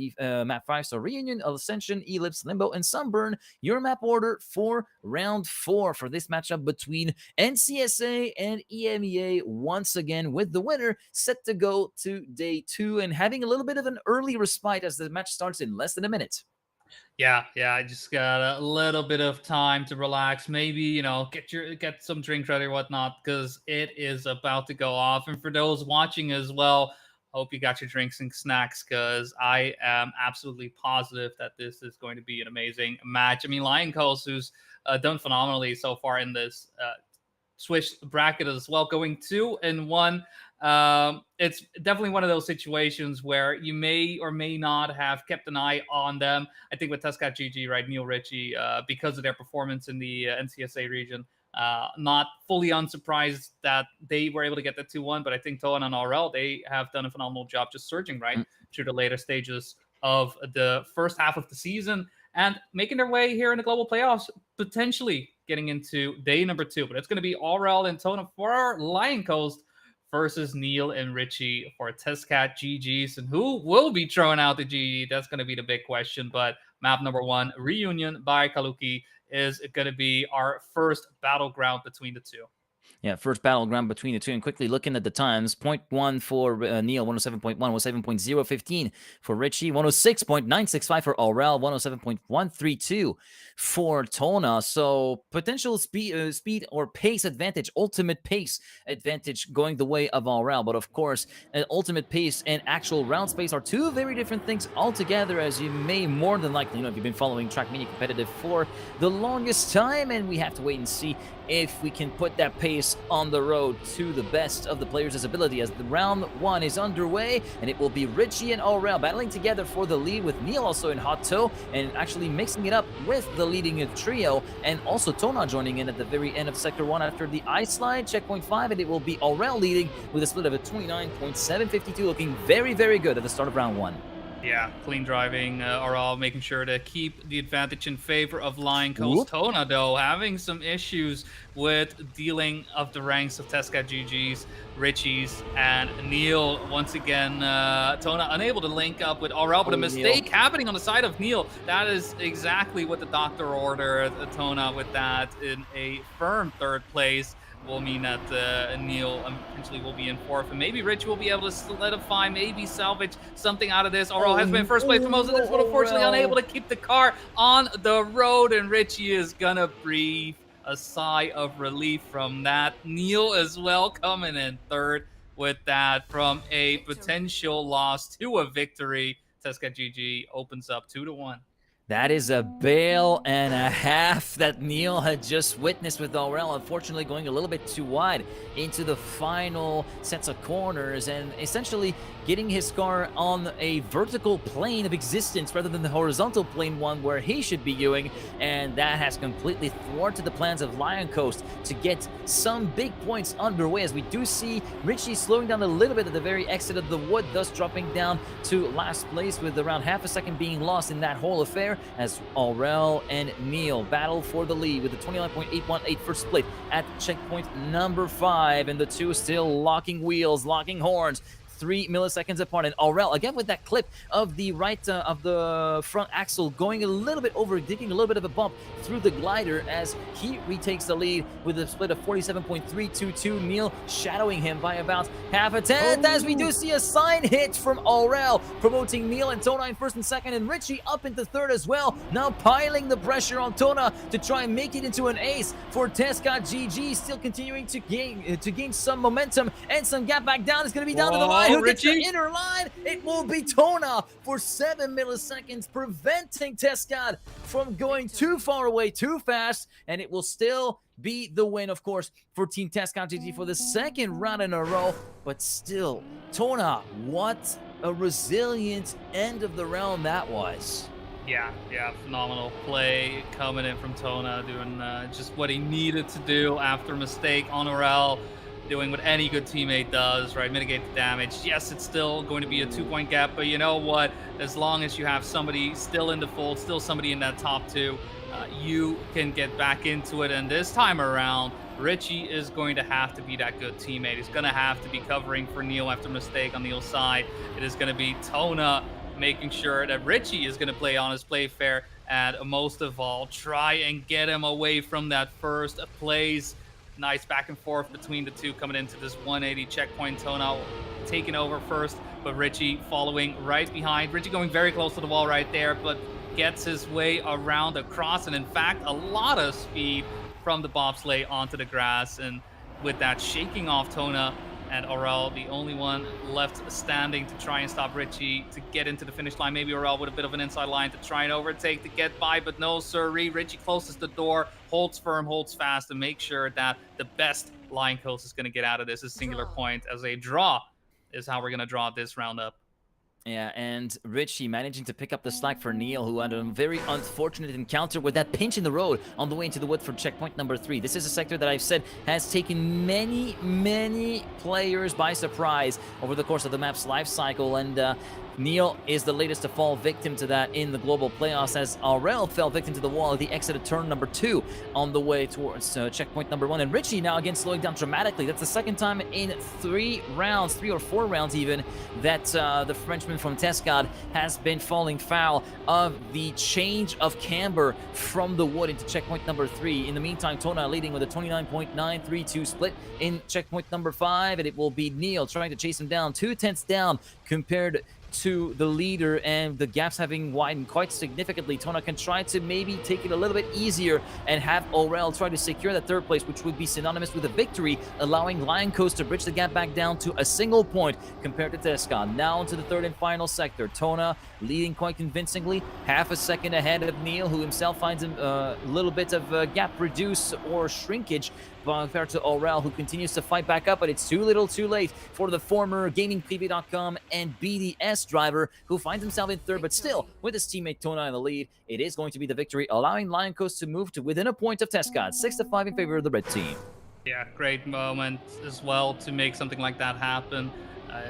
map 5. So Reunion, Ascension, Ellipse, Limbo, and Sunburn. Your map order for round 4 for this matchup between NCSA and EMEA, once again with the winner set to go to day 2 and having a little bit of an early respite as the match starts in less than a minute. Yeah, I just got a little bit of time to relax. Maybe, get some drinks ready or whatnot, because it is about to go off. And for those watching as well, hope you got your drinks and snacks, because I am absolutely positive that this is going to be an amazing match. I mean, Lion Coast, who's done phenomenally so far in this Swiss bracket as well, going 2-1. It's definitely one of those situations where you may or may not have kept an eye on them. I think with Tescat GG, right, Neil Richie, because of their performance in the NCSA region, not fully unsurprised that they were able to get the 2-1, but I think Toan and Aurel, they have done a phenomenal job just surging right through the later stages of the first half of the season and making their way here in the global playoffs, potentially getting into day number 2. But it's going to be Aurel and Tona for Lion Coast versus Neil and Richie for Testcat GGs. And who will be throwing out the GG? That's going to be the big question. But map number 1, Reunion by Kaluki, is going to be our first battleground between the two. Yeah, first battleground between the two. And quickly looking at the times, 0.1 for Neil, 107.1, 107.015 for Richie, 106.965 for Aurel, 107.132 for Tona. So potential speed or pace advantage, ultimate pace advantage going the way of Aurel. But of course, ultimate pace and actual round space are two very different things altogether, as you may more than likely know if you've been following Trackmania competitive for the longest time. And we have to wait and see if we can put that pace on the road to the best of the players' ability, as the round one is underway, and it will be Richie and Aurel battling together for the lead, with Neil also in hot toe and actually mixing it up with the leading trio, and also Tona joining in at the very end of Sector 1 after the ice slide, checkpoint 5, and it will be Aurel leading with a split of a 29.752, looking very, very good at the start of round 1. Yeah, clean driving, Aurel making sure to keep the advantage in favor of Lion Coast. Tona, though, having some issues with dealing of the ranks of Tesca GG's, Richie's, and Neil. Once again, Tona unable to link up with Aurel, but a mistake happening on the side of Neil. That is exactly what the doctor ordered. Tona with that in a firm third place will mean that Neil potentially will be in fourth, and maybe Rich will be able to solidify, maybe salvage something out of this. Aurel has been in first place for most of this, but unfortunately unable to keep the car on the road, and Richie is gonna breathe a sigh of relief from that. Neil as well coming in third with that, from a potential loss to a victory. Tesca GG opens up 2-1. That is a bail and a half that Neil had just witnessed with Aurel, unfortunately going a little bit too wide into the final sets of corners and essentially getting his car on a vertical plane of existence rather than the horizontal plane one where he should be going, and that has completely thwarted the plans of Lion Coast to get some big points underway, as we do see Richie slowing down a little bit at the very exit of the wood, thus dropping down to last place with around half a second being lost in that whole affair, as Aurel and Neil battle for the lead with the 29.818 first split at checkpoint number 5, and the two still locking wheels, locking horns, 3 milliseconds apart. And Aurel, again with that clip of the right of the front axle, going a little bit over, digging a little bit of a bump through the glider as he retakes the lead with a split of 47.322. Neil shadowing him by about half a tenth, as we do see a sign hit from Aurel, promoting Neil and Tona in first and second, and Richie up into third as well, now piling the pressure on Tona to try and make it into an ace for Tesca GG, still continuing to gain some momentum and some gap back down. It's going to be down to the line. Who gets the inner line? It will be Tona for 7 milliseconds, preventing Tesca from going too far away too fast, and it will still be the win, of course, for Team Tesca GG for the second round in a row. But still, Tona, what a resilient end of the round that was. Yeah, phenomenal play coming in from Tona, doing just what he needed to do after a mistake on Aurel, doing what any good teammate does, right? Mitigate the damage. Yes, it's still going to be a 2-point gap, but you know what? As long as you have somebody still in the fold, still somebody in that top 2, you can get back into it. And this time around, Richie is going to have to be that good teammate. He's going to have to be covering for Neil after a mistake on Neil's side. It is going to be Tona making sure that Richie is going to play honest, play fair, and most of all, try and get him away from that first place. Nice back and forth between the two coming into this 180 checkpoint. Tona taking over first, but Richie following right behind. Richie going very close to the wall right there, but gets his way around across, and in fact, a lot of speed from the bobsleigh onto the grass, and with that shaking off Tona and Aurel, the only one left standing to try and stop Richie to get into the finish line. Maybe Aurel with a bit of an inside line to try and overtake to get by, but no sirree. Richie closes the door, holds firm, holds fast, to make sure that the best Lion Coast is going to get out of this. A singular point as a draw is how we're going to draw this round up. Yeah, and Richie managing to pick up the slack for Neil, who had a very unfortunate encounter with that pinch in the road on the way into the wood for checkpoint number 3. This is a sector that I've said has taken many players by surprise over the course of the map's life cycle, and Neil is the latest to fall victim to that in the global playoffs, as Aurel fell victim to the wall at the exit of turn number 2 on the way towards checkpoint number 1. And Richie now again slowing down dramatically. That's the second time in 3 rounds, 3 or 4 rounds even, that the Frenchman from Tescad has been falling foul of the change of camber from the wood into checkpoint number 3. In the meantime, Tona leading with a 29.932 split in checkpoint number 5, and it will be Neil trying to chase him down, 2/10 down compared to the leader, and the gaps having widened quite significantly. Tona can try to maybe take it a little bit easier and have Aurel try to secure that 3rd place, which would be synonymous with a victory, allowing Lion Coast to bridge the gap back down to a single point compared to Tescad. Now into the 3rd and final sector. Tona leading quite convincingly, half a second ahead of Neil, who himself finds a little bit of gap reduce or shrinkage compared to Aurel, who continues to fight back up, but it's too little too late for the former GamingPrivé.com and BDS driver, who finds himself in 3rd, but still, with his teammate Tona in the lead, it is going to be the victory, allowing Lion Coast to move to within a point of Tescad, 6-5 in favor of the red team. Yeah, great moment as well to make something like that happen.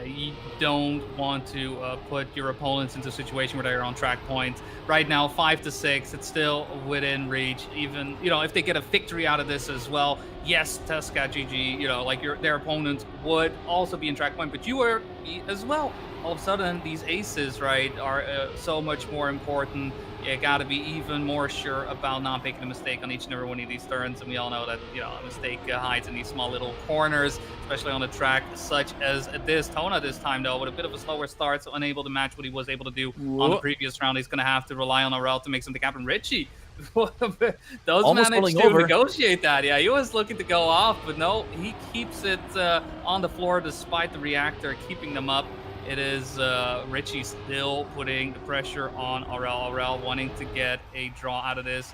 You don't want to put your opponents into a situation where they're on track points. Right now, 5-6, it's still within reach. Even, you know, if they get a victory out of this as well, yes, Tescad, GG, you know, like their opponents would also be in track point, but you are as well. All of a sudden, these aces, right, are so much more important. You got to be even more sure about not making a mistake on each and every one of these turns. And we all know that, you know, a mistake hides in these small little corners, especially on a track such as this. Tona this time, though, with a bit of a slower start, so unable to match what he was able to do on the previous round. He's going to have to rely on Aurel to make something happen. Richie does Almost manage to negotiate that. Yeah, he was looking to go off, but no, he keeps it on the floor despite the reactor keeping them up. It is Richie still putting the pressure on Aurel. Aurel wanting to get a draw out of this,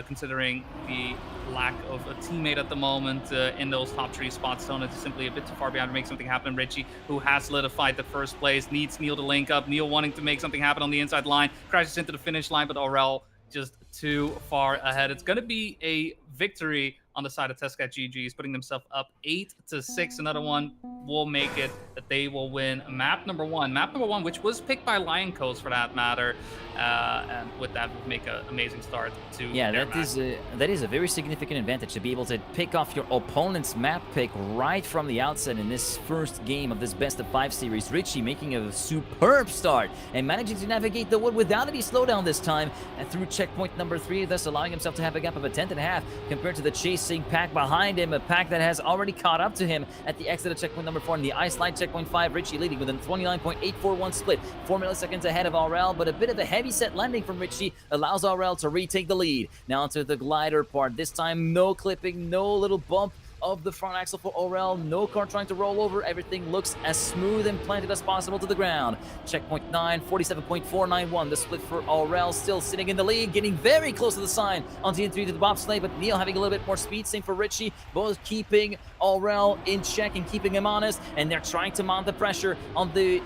considering the lack of a teammate at the moment in those top 3 spots. Tona is simply a bit too far behind to make something happen. Richie, who has solidified the 1st place, needs Neil to link up. Neil wanting to make something happen on the inside line, crashes into the finish line, but Aurel just too far ahead. It's going to be a victory on the side of Tescad GG's, putting themselves up 8-6. Another one will make it that they will win map number 1. Map number 1, which was picked by Lion Coast for that matter. And with that, would make an amazing start to that is a very significant advantage, to be able to pick off your opponent's map pick right from the outset in this first game of this best of 5 series. Richie making a superb start and managing to navigate the wood without any slowdown this time through checkpoint number 3, thus allowing himself to have a gap of a 10.5 compared to the chasing pack behind him, a pack that has already caught up to him at the exit of checkpoint number 4 and the ice line checkpoint 5. Richie leading with a 29.841 split, 4 milliseconds ahead of Aurel, but a bit of a heavy set landing from Richie allows Aurel to retake the lead. Now to the glider part, this time no clipping, no little bump of the front axle for Aurel. No car trying to roll over. Everything looks as smooth and planted as possible to the ground. Checkpoint 9, 47.491. The split for Aurel, still sitting in the lead, getting very close to the sign on the entry to the bobsleigh, but Neil having a little bit more speed. Same for Richie, both keeping Aurel in check and keeping him honest, and they're trying to mount the pressure on the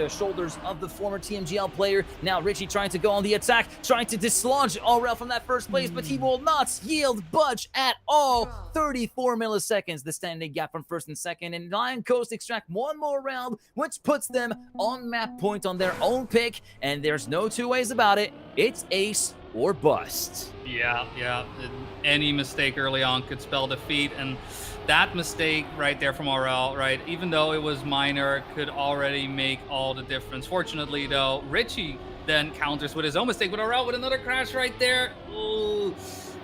shoulders of the former TMGL player. Now Richie trying to go on the attack, trying to dislodge Aurel from that first place, but he will not yield, budge at all. 34 milliseconds, the standing gap from first and second, and Lion Coast extract one more round, which puts them on map point on their own pick, and there's no two ways about it. It's ace or bust. Yeah. Any mistake early on could spell defeat, and that mistake right there from Aurel, right, even though it was minor, could already make all the difference. Fortunately, though, Richie then counters with his own mistake, but Aurel with another crash right there. Ooh,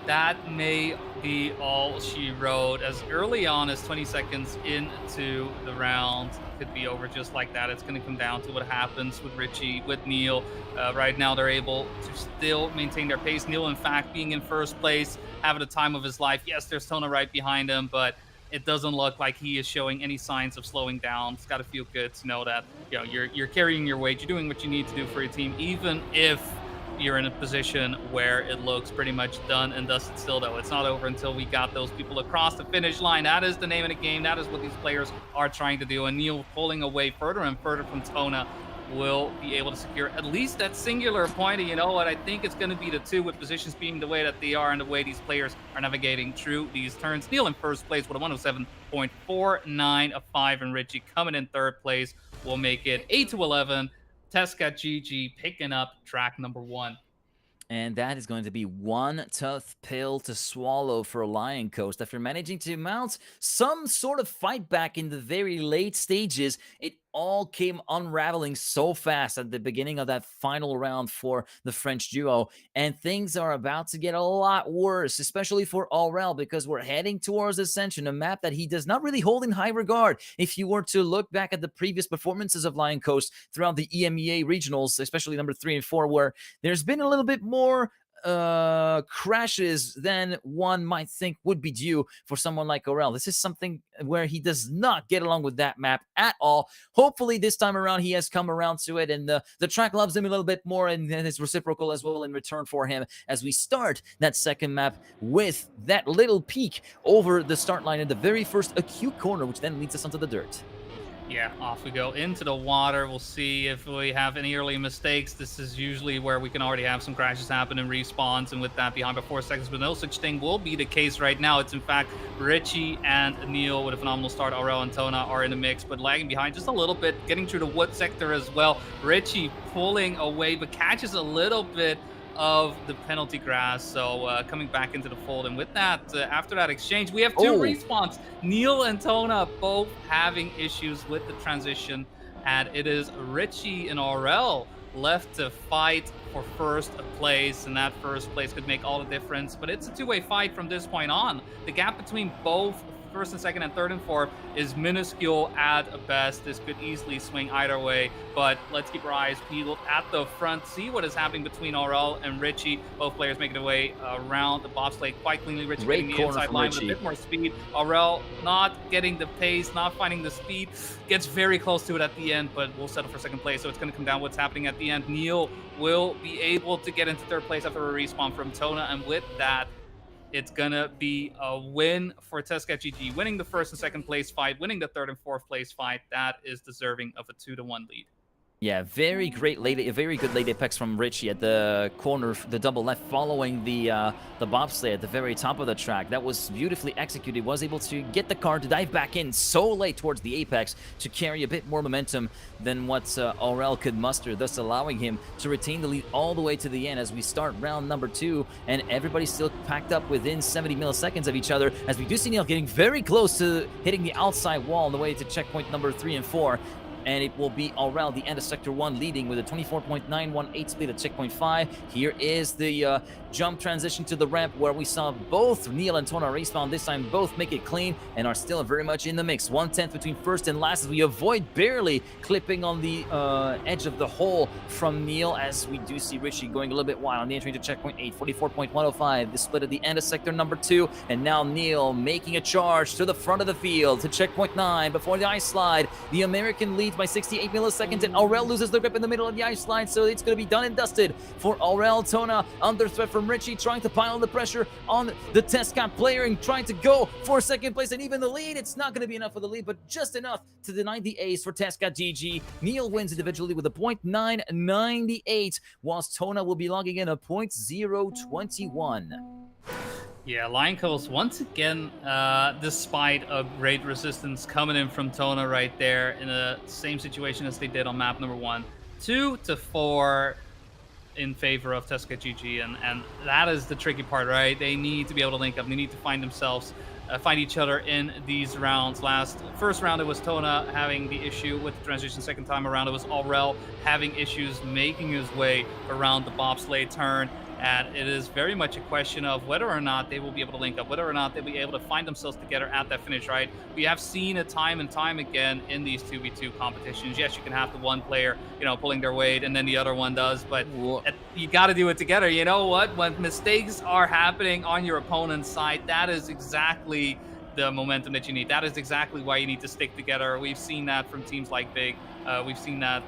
that may be all she wrote, as early on as 20 seconds into the round could be over just like that. It's going to come down to what happens with Richie, with Neil. Right now, they're able to still maintain their pace. Neil, in fact, being in first place, having the time of his life. Yes, there's Tona right behind him, but it doesn't look like he is showing any signs of slowing down. It's got to feel good to know that, you know, you're carrying your weight, you're doing what you need to do for your team, even if you're in a position where it looks pretty much done and dusted still, though. It's not over until we got those people across the finish line. That is the name of the game. That is what these players are trying to do. And Neil pulling away further and further from Tona will be able to secure at least that singular point. And you know what? I think it's going to be the two, with positions being the way that they are and the way these players are navigating through these turns. Neil in first place with a 107.495, and Richie coming in third place will make it 8-11. Tesca GG picking up track number 1. And that is going to be one tough pill to swallow for Lion Coast. After managing to mount some sort of fight back in the very late stages, it all came unraveling so fast at the beginning of that final round for the French duo. And things are about to get a lot worse, especially for Aurel, because we're heading towards Ascension, a map that he does not really hold in high regard. If you were to look back at the previous performances of Lion Coast throughout the EMEA regionals, especially number 3 and 4, where there's been a little bit more crashes than one might think would be due for someone like Aurel. This is something where he does not get along with that map at all. Hopefully this time around he has come around to it, and the track loves him a little bit more, and it's reciprocal as well in return for him as we start that second map with that little peak over the start line in the very first acute corner, which then leads us onto the dirt. Yeah, off we go into the water. We'll see if we have any early mistakes. This is usually where we can already have some crashes happen and respawns, and with that behind by 4 seconds, but no such thing will be the case right now. It's in fact Richie and Neil with a phenomenal start. Aurel and Tona are in the mix, but lagging behind just a little bit, getting through the wood sector as well. Richie pulling away, but catches a little bit of the penalty grass, so coming back into the fold. And with that, after that exchange, we have two respawns. Neil and Tona both having issues with the transition, and it is Richie and Aurel left to fight for first place, and that first place could make all the difference. But it's a two-way fight from this point on. The gap between both first and second and third and fourth is minuscule at best. This could easily swing either way, but let's keep our eyes peeled at the front, see what is happening between Aurel and Richie. Both players making their way around the bobsleigh quite cleanly. Richie getting the inside line with a bit more speed. Aurel not getting the pace, not finding the speed. Gets very close to it at the end, but we'll settle for second place, so it's going to come down what's happening at the end. Neil will be able to get into third place after a respawn from Tona, and with that, it's gonna be a win for Tesca GG, winning the first and second place fight, winning the third and fourth place fight. That is deserving of a 2-1 lead. Yeah, very good late apex from Richie at the corner, the double left, following the bobsleigh at the very top of the track. That was beautifully executed. Was able to get the car to dive back in so late towards the apex to carry a bit more momentum than what Aurel could muster, thus allowing him to retain the lead all the way to the end as we start round number 2, and everybody's still packed up within 70 milliseconds of each other, as we do see Neil getting very close to hitting the outside wall on the way to checkpoint number 3 and 4. And it will be Aurel, the end of Sector 1, leading with a 24.918 speed at checkpoint 5. Here is the jump transition to the ramp, where we saw both Neil and Tona respawn this time, both make it clean, and are still very much in the mix. 1/10 between first and last as we avoid barely clipping on the edge of the hole from Neil, as we do see Richie going a little bit wide on the entry to checkpoint 8, 44.105. The split at the end of Sector number 2, and now Neil making a charge to the front of the field to checkpoint 9 before the ice slide. The American leads by 68 milliseconds, and Aurel loses the grip in the middle of the ice slide, so it's going to be done and dusted for Aurel. Tona under threat from Richie, trying to pile the pressure on the Tesca player and trying to go for second place and even the lead. It's not going to be enough for the lead, but just enough to deny the ace for Tesca GG. Neil wins individually with a .998, whilst Tona will be logging in a .021. Yeah, Lion Coast once again, despite a great resistance coming in from Tona right there, in the same situation as they did on map number 1. 2-4 in favor of Tesca GG, and that is the tricky part, right? They need to be able to link up. They need to find themselves, find each other in these rounds. First round, it was Tona having the issue with the transition. Second time around, it was Aurel having issues making his way around the bobsleigh turn. And it is very much a question of whether or not they will be able to link up, whether or not they'll be able to find themselves together at that finish, right? We have seen it time and time again in these 2v2 competitions. Yes, you can have the one player, pulling their weight, and then the other one does, but you got to do it together. You know what? When mistakes are happening on your opponent's side, that is exactly the momentum that you need. That is exactly why you need to stick together. We've seen that from teams like Big. We've seen that,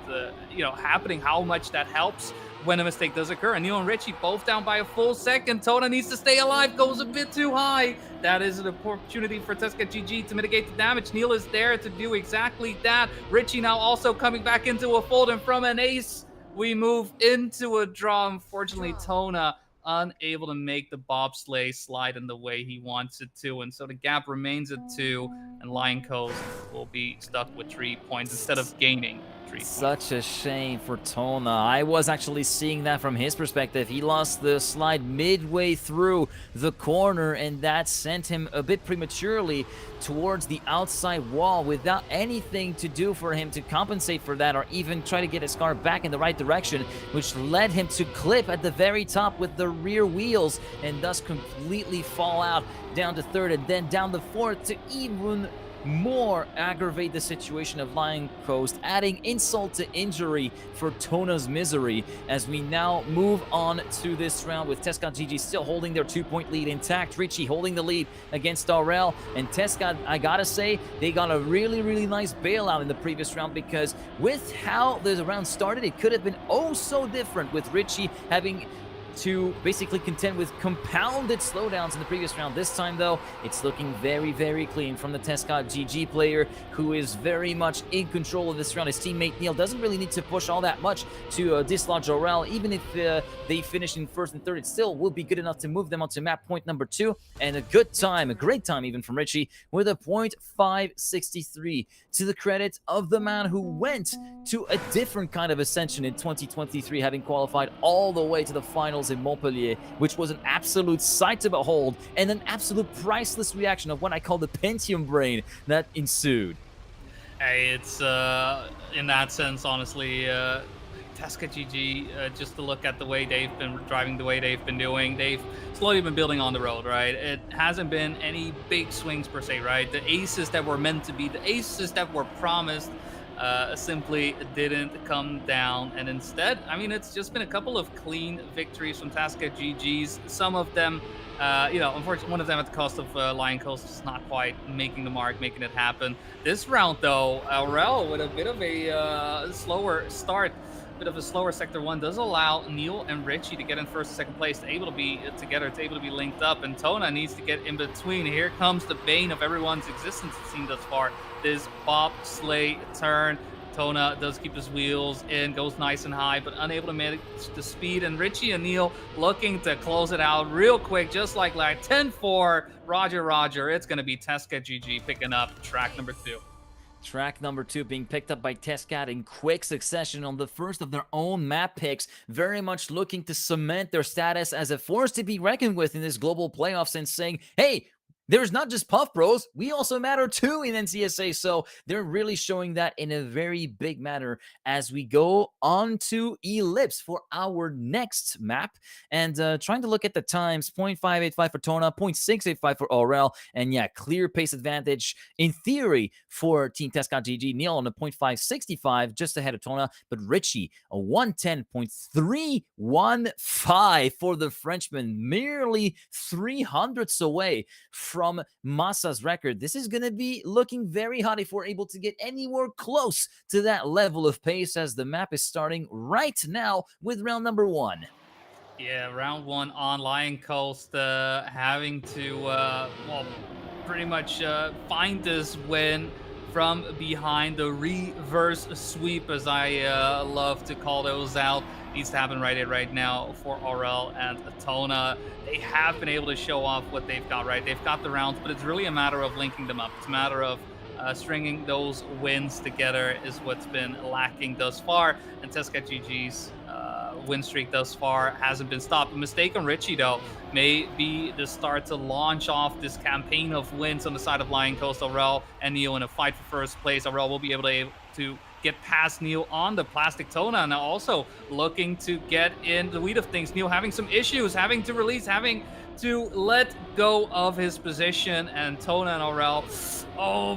happening, how much that helps when a mistake does occur. And Neil and Richie both down by a full second. Tona needs to stay alive, goes a bit too high. That is an opportunity for Tesca GG to mitigate the damage. Neil is there to do exactly that. Richie now also coming back into a fold, and from an ace, we move into a draw. Unfortunately, Tona unable to make the bobsleigh slide in the way he wants it to, and so the gap remains at 2, and Lion Coast will be stuck with 3 points instead of gaining 3 3 points. Such a shame for Tona. I was actually seeing that from his perspective. He lost the slide midway through the corner, and that sent him a bit prematurely towards the outside wall without anything to do for him to compensate for that or even try to get his car back in the right direction, which led him to clip at the very top with the rear wheels and thus completely fall out down to third and then down to fourth to even more aggravate the situation of Lion Coast, adding insult to injury for Tona's misery as we now move on to this round with Tescott GG still holding their 2-point lead intact. Richie holding the lead against Aurel, and Tescott, I gotta say, they got a really, really nice bailout in the previous round because with how the round started, it could have been oh so different with Richie having to basically contend with compounded slowdowns in the previous round. This time, though, it's looking very, very clean from the Tescott GG player, who is very much in control of this round. His teammate Neil doesn't really need to push all that much to dislodge Aurel. Even if they finish in first and third, it still will be good enough to move them onto map point number 2. And a good time, a great time even from Richie, with a .563 to the credit of the man who went to a different kind of ascension in 2023, having qualified all the way to the finals in Montpellier, which was an absolute sight to behold and an absolute priceless reaction of what I call the Pentium brain that ensued. Hey, it's in that sense, honestly, Tescott GG, just to look at the way they've been driving, the way they've been doing, they've slowly been building on the road, right? It hasn't been any big swings per se, right? The aces that were meant to be, the aces that were promised, simply didn't come down, and instead, I mean, it's just been a couple of clean victories from Tescott GG's. Some of them, unfortunately, one of them at the cost of Lion Coast, just not quite making the mark, making it happen. This round, though, Aurel with a bit of a slower start, bit of a slower sector 1 does allow Neil and Richie to get in first and second place, to able to be together, to able to be linked up, and Tona needs to get in between. Here comes the bane of everyone's existence, it seems thus far, this bobsleigh turn. Tona does keep his wheels in, goes nice and high, but unable to manage the speed, and Richie and Neil looking to close it out real quick, just like that. 10-4, Roger, it's going to be Tescott GG picking up track number 2. Track number 2 being picked up by Tescott in quick succession on the first of their own map picks, very much looking to cement their status as a force to be reckoned with in this global playoffs and saying, hey, there's not just Puff Bros, we also matter too in NCSA. So they're really showing that in a very big manner as we go on to Ellipse for our next map. And trying to look at the times, 0.585 for Tona, 0.685 for Aurel. And yeah, clear pace advantage in theory for Team Tescott GG. Neil on a 0.565, just ahead of Tona. But Richie, a 110.315 for the Frenchman, merely 300ths away from Massa's record. This is going to be looking very hot if we're able to get anywhere close to that level of pace, as the map is starting right now with round number 1. Yeah, round 1 on Lion Coast, having to, pretty much find this win from behind, the reverse sweep, as I love to call those out. Needs to happen right now for Aurel and Tona. They have been able to show off what they've got, right? They've got the rounds, but it's really a matter of linking them up. It's a matter of stringing those wins together is what's been lacking thus far. And Tescott GG's win streak thus far hasn't been stopped. A mistake on Richie, though, may be the start to launch off this campaign of wins on the side of Lion Coast. Aurel and Neil in a fight for first place. Aurel will be able to get past Neil on the plastic Tona, now also looking to get in the weed of things. Neil having some issues, having to release, having to let go of his position, and Tona and Aurel,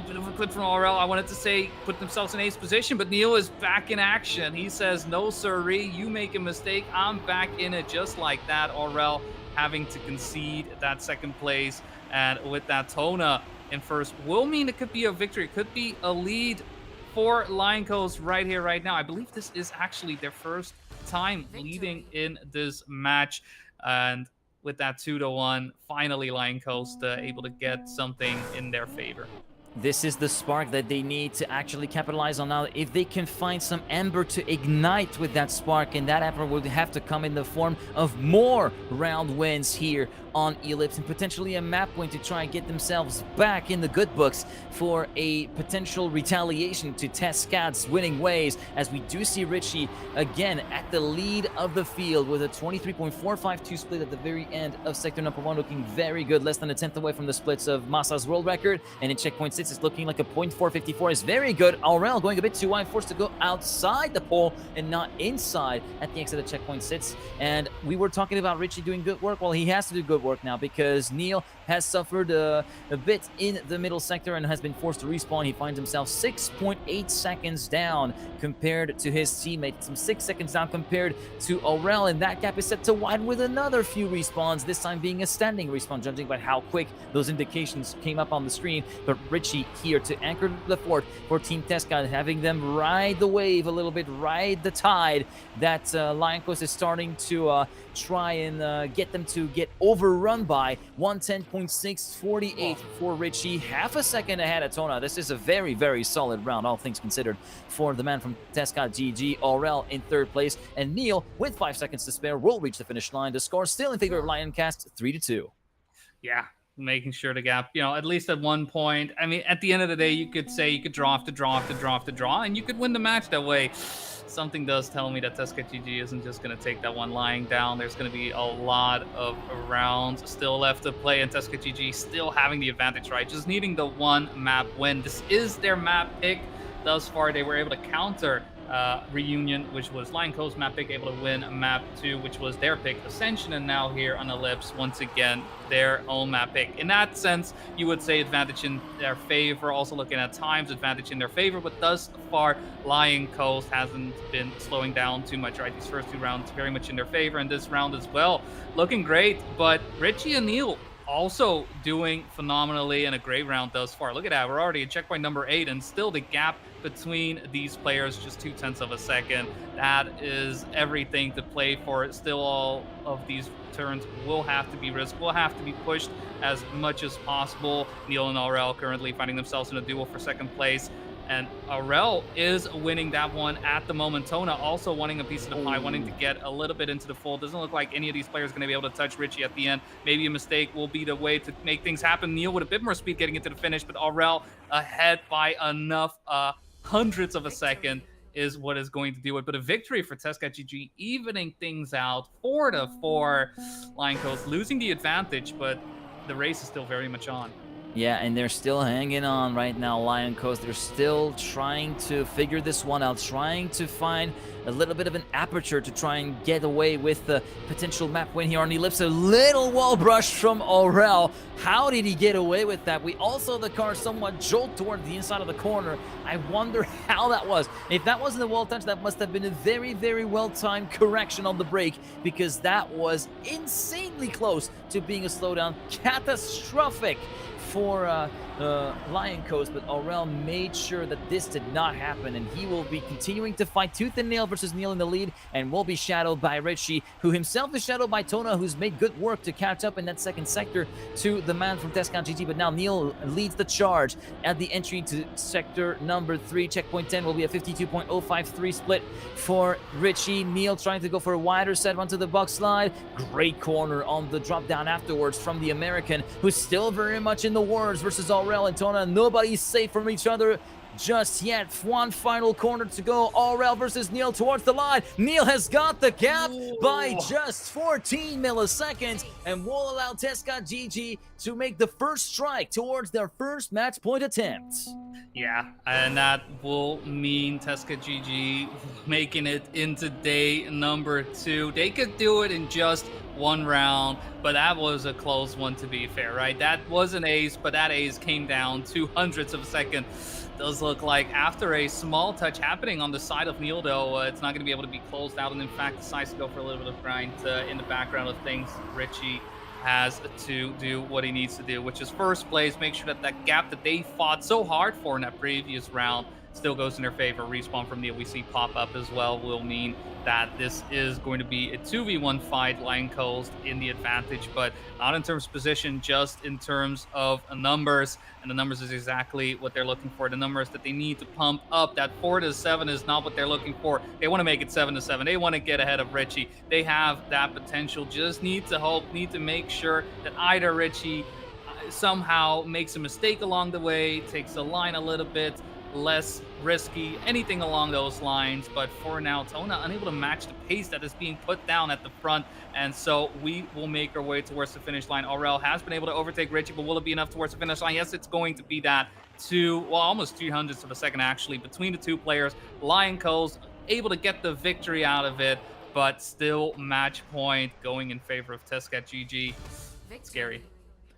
bit of a clip from Aurel. I wanted to say put themselves in ace position, but Neil is back in action. He says, no sirree, you make a mistake, I'm back in it, just like that. Aurel having to concede that second place, and with that, Tona in first will mean it could be a victory, it could be a lead for Lion Coast right here, right now. I believe this is actually their first time leading in this match, and with that 2-1, finally Lion Coast able to get something in their favor. This is the spark that they need to actually capitalize on now. If they can find some ember to ignite with that spark, and that ember would have to come in the form of more round wins here on Ellipse, and potentially a map win to try and get themselves back in the good books for a potential retaliation to Teskad's winning ways, as we do see Richie again at the lead of the field with a 23.452 split at the very end of sector number 1, looking very good, less than a tenth away from the splits of Masa's world record, and in checkpoint 6 it's looking like a .454 is very good. Aurel going a bit too wide, forced to go outside the pole and not inside at the exit of checkpoint 6, and we were talking about Richie doing good work. Well, he has to do good work now because Neil has suffered a bit in the middle sector and has been forced to respawn. He finds himself 6.8 seconds down compared to his teammate, some 6 seconds down compared to Aurel, and that gap is set to widen with another few respawns, this time being a standing respawn, judging by how quick those indications came up on the screen. But Richie here to anchor the fort for Team Teskad, having them ride the wave a little bit, ride the tide that Lion Coast is starting to try and get them to get overrun by. 110.648 for Richie, half a second ahead of Tona. This is a very, very solid round, all things considered, for the man from Teskad GG. Aurel in third place, and Neil, with 5 seconds to spare, will reach the finish line. The score still in favor of Lioncast, 3-2. Yeah, making sure the gap, at least at one point. I mean, at the end of the day, you could say you could draw after draw after draw after draw, and you could win the match that way. Something does tell me that Teskad GG isn't just going to take that one lying down. There's going to be a lot of rounds still left to play, and Teskad GG still having the advantage, right? Just needing the one map win. This is their map pick. Thus far, they were able to counter Reunion, which was Lion Coast map pick, able to win map 2, which was their pick, Ascension, and now here on Ellipse, once again, their own map pick. In that sense, you would say advantage in their favor, also looking at times, advantage in their favor, but thus far, Lion Coast hasn't been slowing down too much, right? These first 2 rounds very much in their favor, and this round as well, looking great, but Richie and Neil also doing phenomenally in a great round thus far. Look at that, we're already at checkpoint number 8, and still the gap between these players just 0.2 of a second. That is everything to play for. Still, all of these turns will have to be risked, will have to be pushed as much as possible. Neil and Aurel currently finding themselves in a duel for second place, and Aurel is winning that one at the moment. Tona also wanting a piece of the pie, wanting to get a little bit into the fold. Doesn't look like any of these players are going to be able to touch Richie at the end. Maybe a mistake will be the way to make things happen. Neil with a bit more speed getting into the finish, but Aurel ahead by enough hundredths of a second is what is going to do it. But a victory for Teskad GG, evening things out 4-4. Lion Coast losing the advantage, but the race is still very much on. Yeah, and they're still hanging on right now, Lion Coast. They're still trying to figure this one out, trying to find a little bit of an aperture to try and get away with the potential map win here on Ellipse. A little wall brush from Aurel. How did he get away with that? We also saw the car somewhat jolt toward the inside of the corner. I wonder how that was. If that wasn't a wall touch, that must have been a very, very well-timed correction on the brake, because that was insanely close to being a slowdown. Catastrophic for Lion Coast, but Aurel made sure that this did not happen, and he will be continuing to fight tooth and nail versus Neil in the lead, and will be shadowed by Richie, who himself is shadowed by Tona, who's made good work to catch up in that second sector to the man from Teskad GG. But now Neil leads the charge at the entry to sector number 3. Checkpoint 10 will be a 52.053 split for Richie. Neil trying to go for a wider set onto the box slide. Great corner on the drop down afterwards from the American, who's still very much in the wars versus Aurel and Tona. Nobody's safe from each other just yet. One final corner to go. Aurel versus Neil towards the line. Neil has got the gap by just 14 milliseconds and will allow Teskad GG to make the first strike towards their first match point attempt. Yeah, and that will mean Teskad GG making it into day number 2. They could do it in just one round, but that was a close one, to be fair, right? That was an ace, but that ace came down 200ths of a second. Does look like after a small touch happening on the side of Neil, though, it's not going to be able to be closed out, and in fact decides to go for a little bit of grind in the background of things. Richie has to do what he needs to do, which is first place, make sure that that gap that they fought so hard for in that previous round still goes in their favor. Respawn from Neil we see pop up as well will mean that this is going to be a 2v1 fight. Lion Coast in the advantage, but not in terms of position, just in terms of numbers. And the numbers is exactly what they're looking for. The numbers that they need to pump up. That 4-7 is not what they're looking for. They want to make it 7-7. They want to get ahead of Richie. They have that potential. Just need to hope, need to make sure that either Richie somehow makes a mistake along the way, takes the line a little bit less risky, anything along those lines. But for now, Tona unable to match the pace that is being put down at the front, and so we will make our way towards the finish line. Aurel has been able to overtake Richie, but will it be enough towards the finish line? Yes, it's going to be that. Almost 300ths of a second actually between the two players. Lion Coast able to get the victory out of it, but still match point going in favor of Tescat GG. Scary.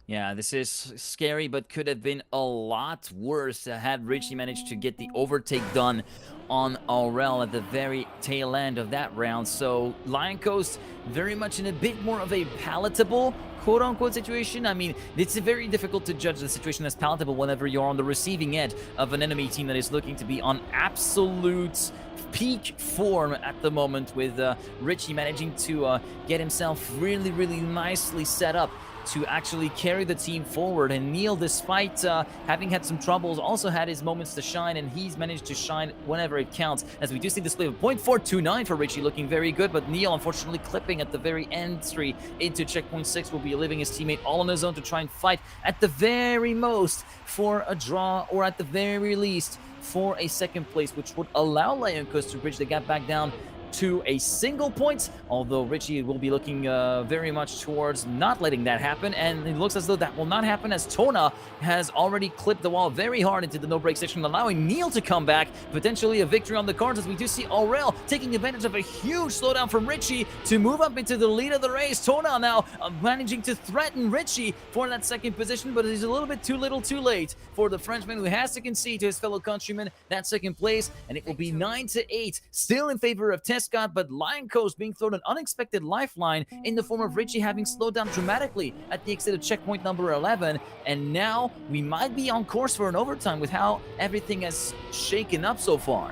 Yeah, this is scary, but could have been a lot worse had Richie managed to get the overtake done on Aurel at the very tail end of that round. So Lion Coast very much in a bit more of a palatable quote-unquote situation. I mean, it's very difficult to judge the situation as palatable whenever you're on the receiving end of an enemy team that is looking to be on absolute peak form at the moment, with Richie managing to get himself really, really nicely set up to actually carry the team forward. And Neil, despite having had some troubles, also had his moments to shine, and he's managed to shine whenever it counts, as we do see display of 0.429 for Richie, looking very good, but Neil unfortunately clipping at the very entry into checkpoint 6, will be leaving his teammate all on his own to try and fight at the very most for a draw, or at the very least for a second place, which would allow Lion Coast to bridge the gap back down to a single point, although Richie will be looking very much towards not letting that happen, and it looks as though that will not happen, as Tona has already clipped the wall very hard into the no-break section, allowing Neil to come back, potentially a victory on the cards, as we do see Aurel taking advantage of a huge slowdown from Richie to move up into the lead of the race. Tona now managing to threaten Richie for that second position, but he's a little bit too little too late for the Frenchman, who has to concede to his fellow countrymen that second place, and it will be 9-8, still in favor of Tescat, but Lion Coast being thrown an unexpected lifeline in the form of Richie having slowed down dramatically at the exit of checkpoint number 11, and now we might be on course for an overtime with how everything has shaken up so far.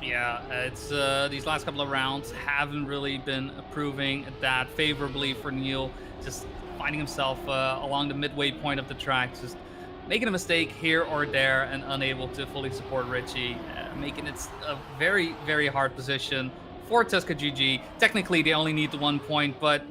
Yeah, it's these last couple of rounds haven't really been proving that favorably for Neil, just finding himself along the midway point of the track, just making a mistake here or there and unable to fully support Richie, making it a very, very hard position for Tescat GG. Technically, they only need the 1 point, but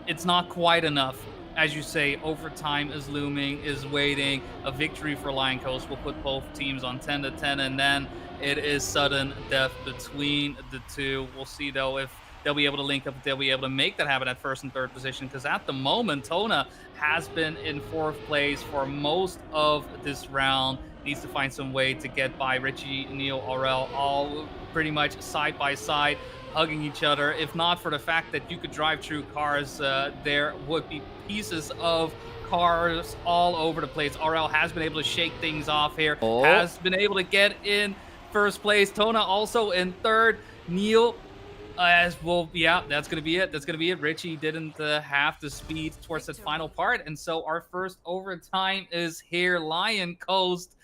it's not quite enough. As you say, overtime is looming, is waiting. A victory for Lion Coast will put both teams on 10-10, and then it is sudden death between the two. We'll see, though, if they'll be able to link up, if they'll be able to make that happen at first and third position, because at the moment, Tona has been in fourth place for most of this round. Needs to find some way to get by Richie, Neil, Aurel, all pretty much side by side, hugging each other. If not for the fact that you could drive through cars, there would be pieces of cars all over the place. Aurel has been able to shake things off here, has been able to get in first place. Tona also in third. Neil, as well, yeah, that's going to be it. That's going to be it. Richie didn't have the speed towards that final part, and so our first overtime is here. Lion Coast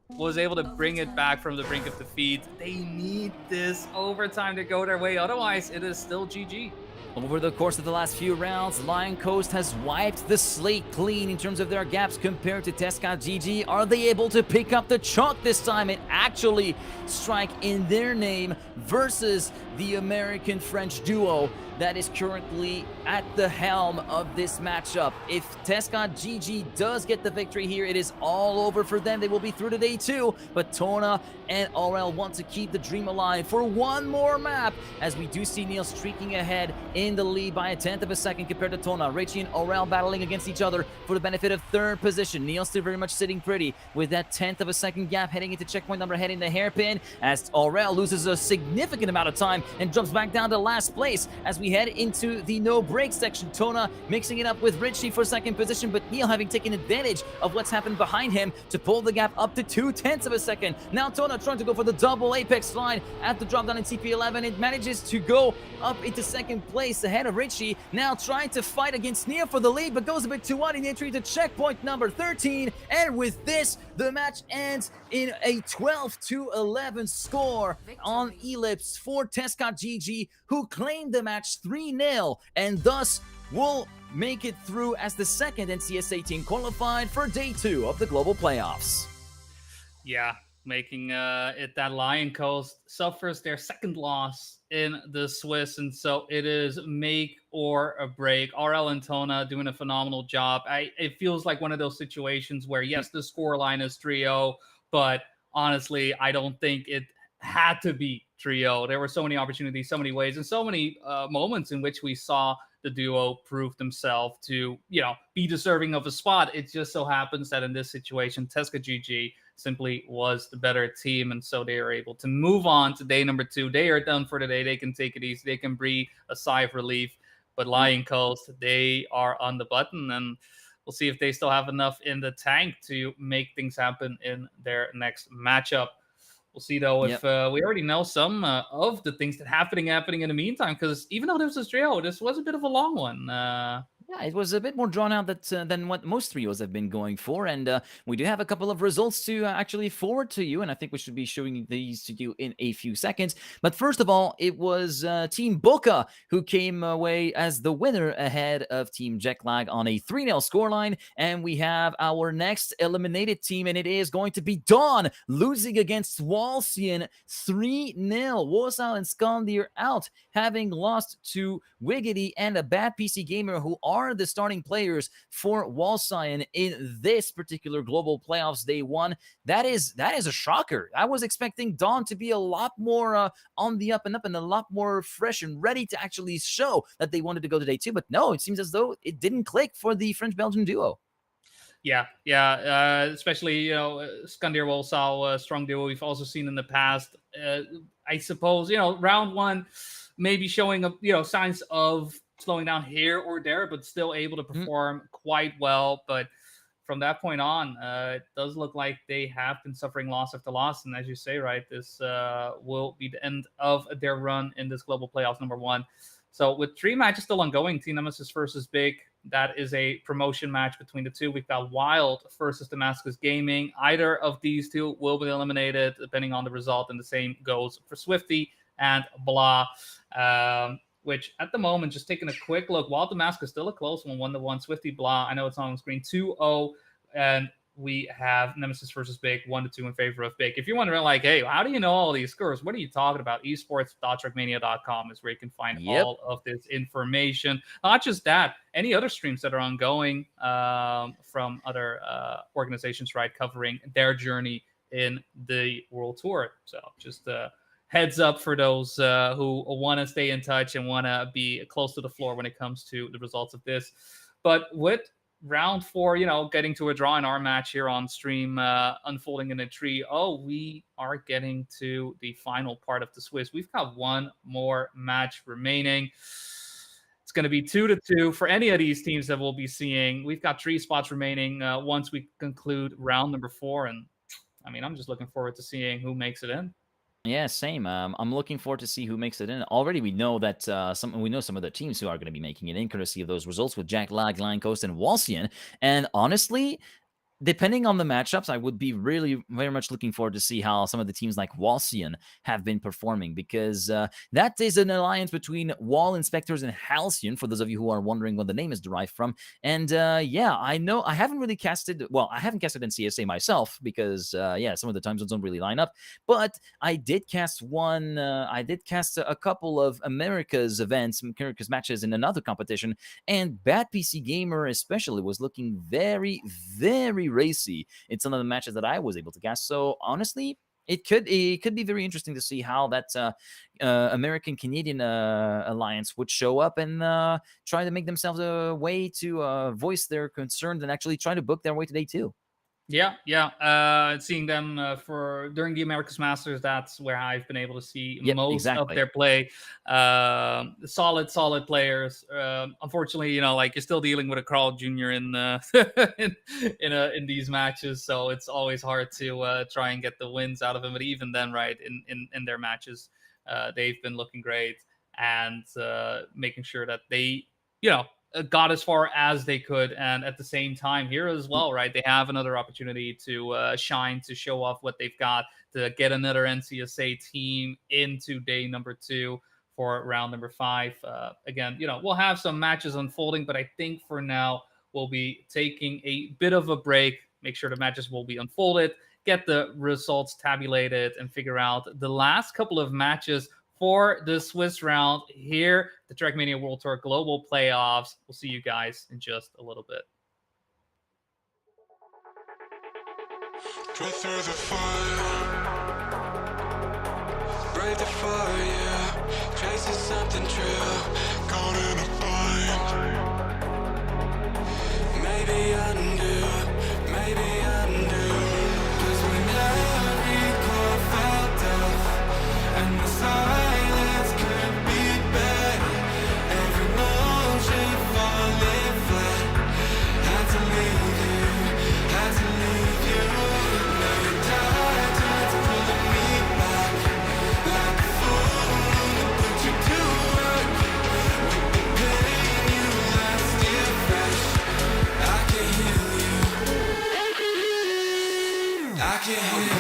was able to bring it back from the brink of defeat. They need this overtime to go their way, otherwise it is still GG. Over the course of the last few rounds, Lion Coast has wiped the slate clean in terms of their gaps compared to Tescat GG. Are they able to pick up the chalk this time and actually strike in their name versus the American-French duo that is currently at the helm of this matchup? If Tescat GG does get the victory here, it is all over for them. They will be through to day 2, but Tona and Aurel want to keep the dream alive for one more map, as we do see Neil streaking ahead in the lead by 1/10 of a second compared to Tona. Richie and Aurel battling against each other for the benefit of third position. Neil still very much sitting pretty with that 1/10 of a second gap heading into checkpoint number, heading the hairpin, as Aurel loses a significant amount of time and drops back down to last place as we head into the no break section. Tona mixing it up with Richie for second position, but Neil having taken advantage of what's happened behind him to pull the gap up to 0.2 of a second. Now Tona trying to go for the double apex slide at the drop down in TP11. It manages to go up into second place ahead of Richie. Now trying to fight against Neil for the lead, but goes a bit too wide in the entry to checkpoint number 13. And with this, the match ends in a 12-11 score on Ellipse for Tescott GG, who claimed the match 3-0 and thus will make it through as the second NCSA team qualified for day 2 of the global playoffs. Yeah, making it that Lion Coast suffers their second loss in the Swiss, and so it is make or a break. RL and Tona doing a phenomenal job. It feels like one of those situations where, yes, the scoreline is 3-0, but honestly, I don't think it had to be 3-0. There were so many opportunities, so many ways, and so many moments in which we saw the duo prove themselves to, be deserving of a spot. It just so happens that in this situation, Tescott GG simply was the better team, and so they are able to move on to day number 2. They are done for the day. They can take it easy. They can breathe a sigh of relief. But Lion Coast, they are on the button, and we'll see if they still have enough in the tank to make things happen in their next matchup. We'll see, though, if we already know some of the things that happening in the meantime, because even though this was trio, this was a bit of a long one. Yeah, it was a bit more drawn out than what most trios have been going for, and we do have a couple of results to actually forward to you, and I think we should be showing these to you in a few seconds. But first of all, it was Team Boca who came away as the winner ahead of Team Jetlag on a 3-0 scoreline, and we have our next eliminated team, and it is going to be Dawn losing against Walsian 3-0. Warsaw and Skandir out, having lost to Wiggity and a Bad PC Gamer, who are the starting players for Walsian in this particular global playoffs day 1. That is a shocker. I was expecting Dawn to be a lot more on the up and up and a lot more fresh and ready to actually show that they wanted to go to day 2, but no, it seems as though it didn't click for the French-Belgian duo. Yeah. Especially, Skandir Warsaw, strong duo we've also seen in the past. I suppose, round 1 maybe showing signs of slowing down here or there, but still able to perform quite well. But from that point on, it does look like they have been suffering loss after loss. And as you say, right, this will be the end of their run in this global playoffs number 1. So with 3 matches still ongoing, Team Nemesis versus Big, that is a promotion match between the 2. We've got Wild versus Damascus Gaming. Either of these 2 will be eliminated depending on the result, and the same goes for Swifty and Blah. Which at the moment, just taking a quick look, while Damascus still a close one, 1-1. Swifty Blah, I know it's on screen, 2-0, and we have Nemesis versus Big, 1-2 in favor of Big. If you're wondering, like, hey, how do you know all these scores? What are you talking about? esports.trackmania.com is where you can find all of this information. Not just that, any other streams that are ongoing from other organizations, right, covering their journey in the World Tour. So just heads up for those who want to stay in touch and want to be close to the floor when it comes to the results of this. But with round 4, getting to a draw in our match here on stream, unfolding in a 3-0, we are getting to the final part of the Swiss. We've got one more match remaining. It's going to be 2-2 for any of these teams that we'll be seeing. We've got 3 spots remaining once we conclude round number 4. And I mean, I'm just looking forward to seeing who makes it in. Yeah, same. I'm looking forward to see who makes it in. Already, we know that some of the teams who are going to be making it in, courtesy of those results with Jack Lag, Lion Coast, and Walsian. And honestly, depending on the matchups, I would be really very much looking forward to see how some of the teams like Walsian have been performing, because that is an alliance between Wall Inspectors and Halcyon, for those of you who are wondering what the name is derived from. And I know I haven't really casted, I haven't casted in CSA myself because, some of the time zones don't really line up, but I did cast a couple of America's matches in another competition, and Bad PC Gamer especially was looking very, very racy in some of the matches that I was able to cast. So honestly, it could be very interesting to see how that American-Canadian alliance would show up and try to make themselves a way to voice their concerns and actually try to book their way to day 2. Seeing them for during the Americas Masters, that's where I've been able to see Yep, most of exactly. their play. Solid players. Unfortunately, like you're still dealing with a Carl Jr. in in these matches, so it's always hard to try and get the wins out of him. But even then, right in their matches, they've been looking great and making sure that they, got as far as they could, and at the same time here as well, right, they have another opportunity to shine, to show off what they've got, to get another NCSA team into day number 2 for round number 5. Again, we'll have some matches unfolding, but I think for now we'll be taking a bit of a break, make sure the matches will be unfolded, get the results tabulated, and figure out the last couple of matches for the Swiss round here, the Trackmania World Tour Global Playoffs. We'll see you guys in just a little bit. Go through the fire, brave the fire, yeah. Chasing something true, caught in a bind. Maybe undo. 'Cause when every core felt death and the silence could be better, every motion falling flat, had to leave you. Now you're tired, pulling me back like a fool, put you to work with the pain you left still fresh. I can heal you. I can heal you.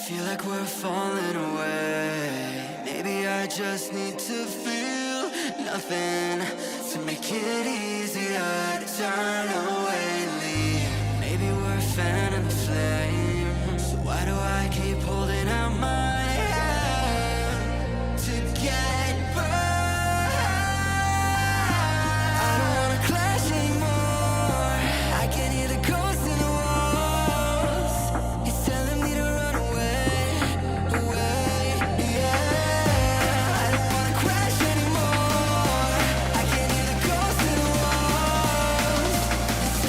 Feel like we're falling away. Maybe I just need to feel nothing to make it easier to turn away and leave. Maybe we're fanning the flame. So why do I keep holding out my hand to get burned? I don't wanna clash anymore. I can hear the ghosts in the walls. It's telling me to run away, yeah. I don't wanna crash anymore. I can hear the ghosts in the walls. It's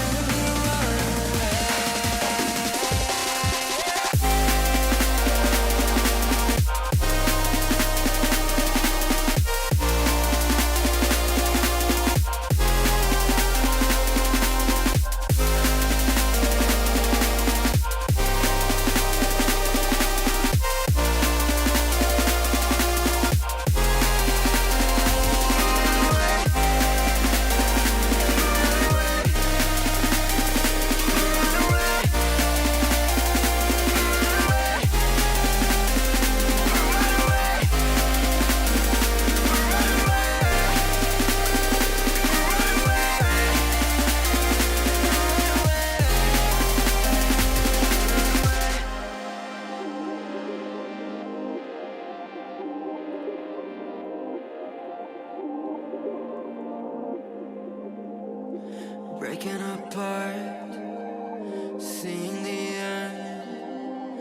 breaking apart, seeing the end.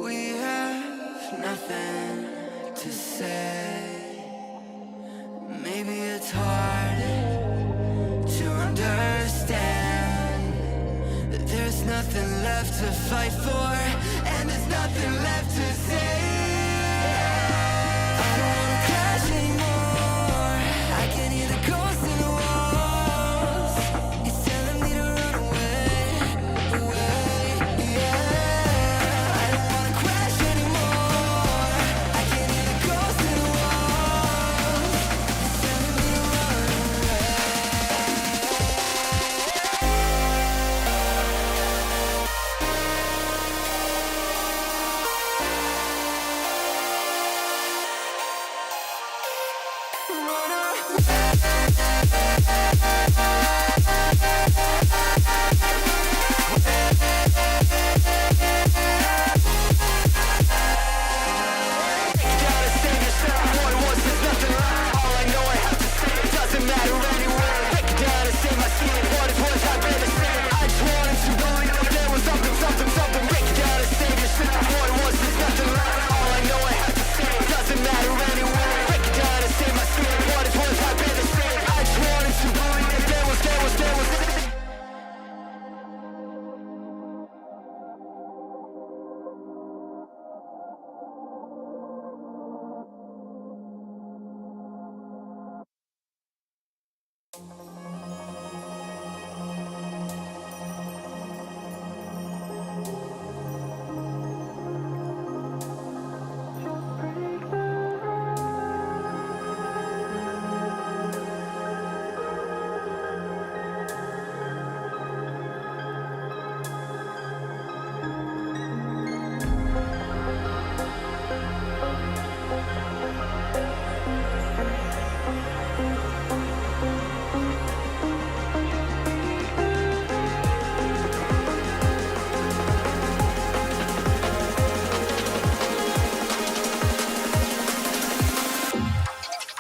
We have nothing to say. Maybe it's hard to understand that there's nothing left to fight for, and there's nothing left to say. I don't wanna crash anymore. I can hear the ghosts in the walls. It's telling me to run away, away, yeah. I don't wanna crash anymore. I can hear the ghosts in the walls. It's telling me to run away.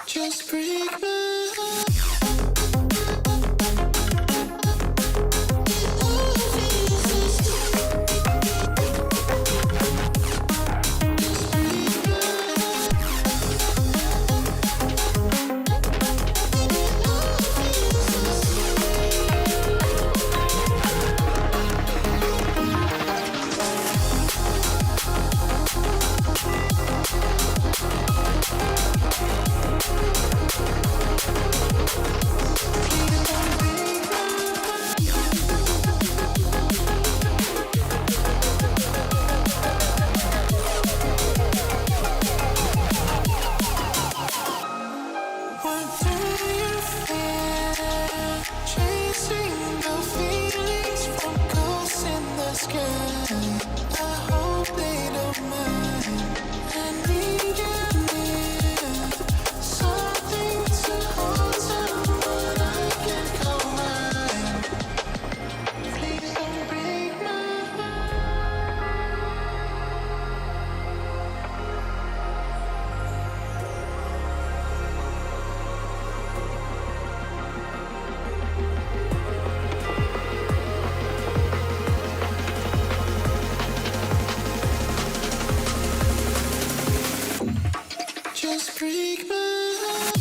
Just break my heart.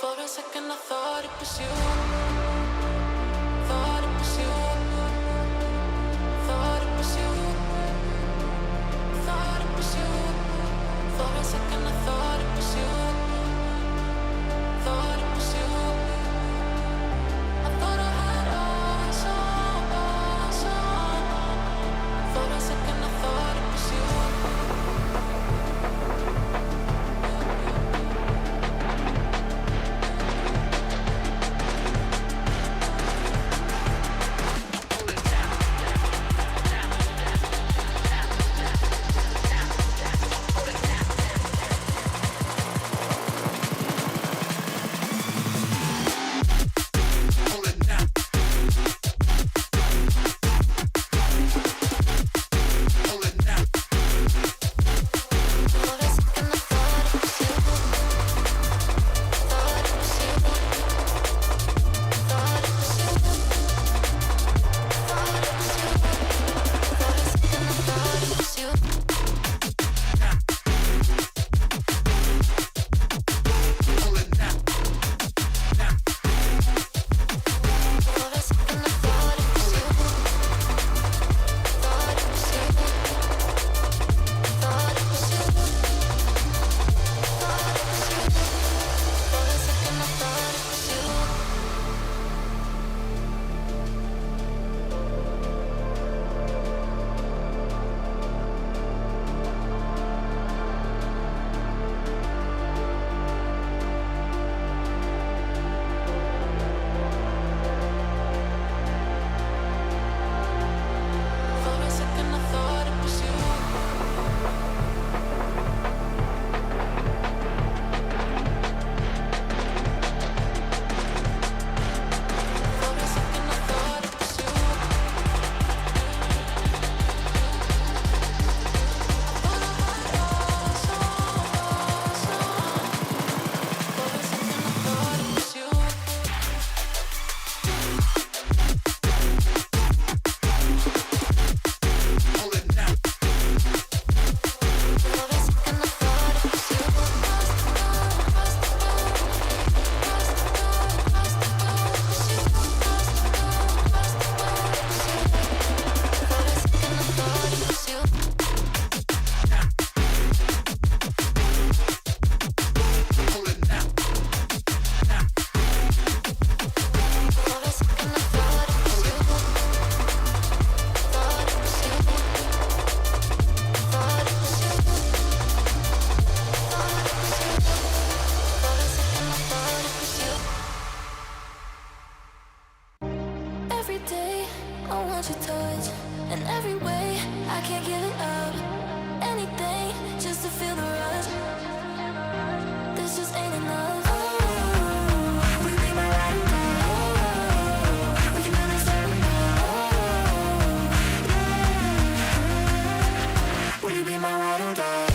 For a second I thought it was you. Thought it was you. Thought it was you. touch. In every way, I can't give it up. Anything just to feel the rush. This just ain't enough. We be my ride or die. We can never stop now. Will you be my ride or die?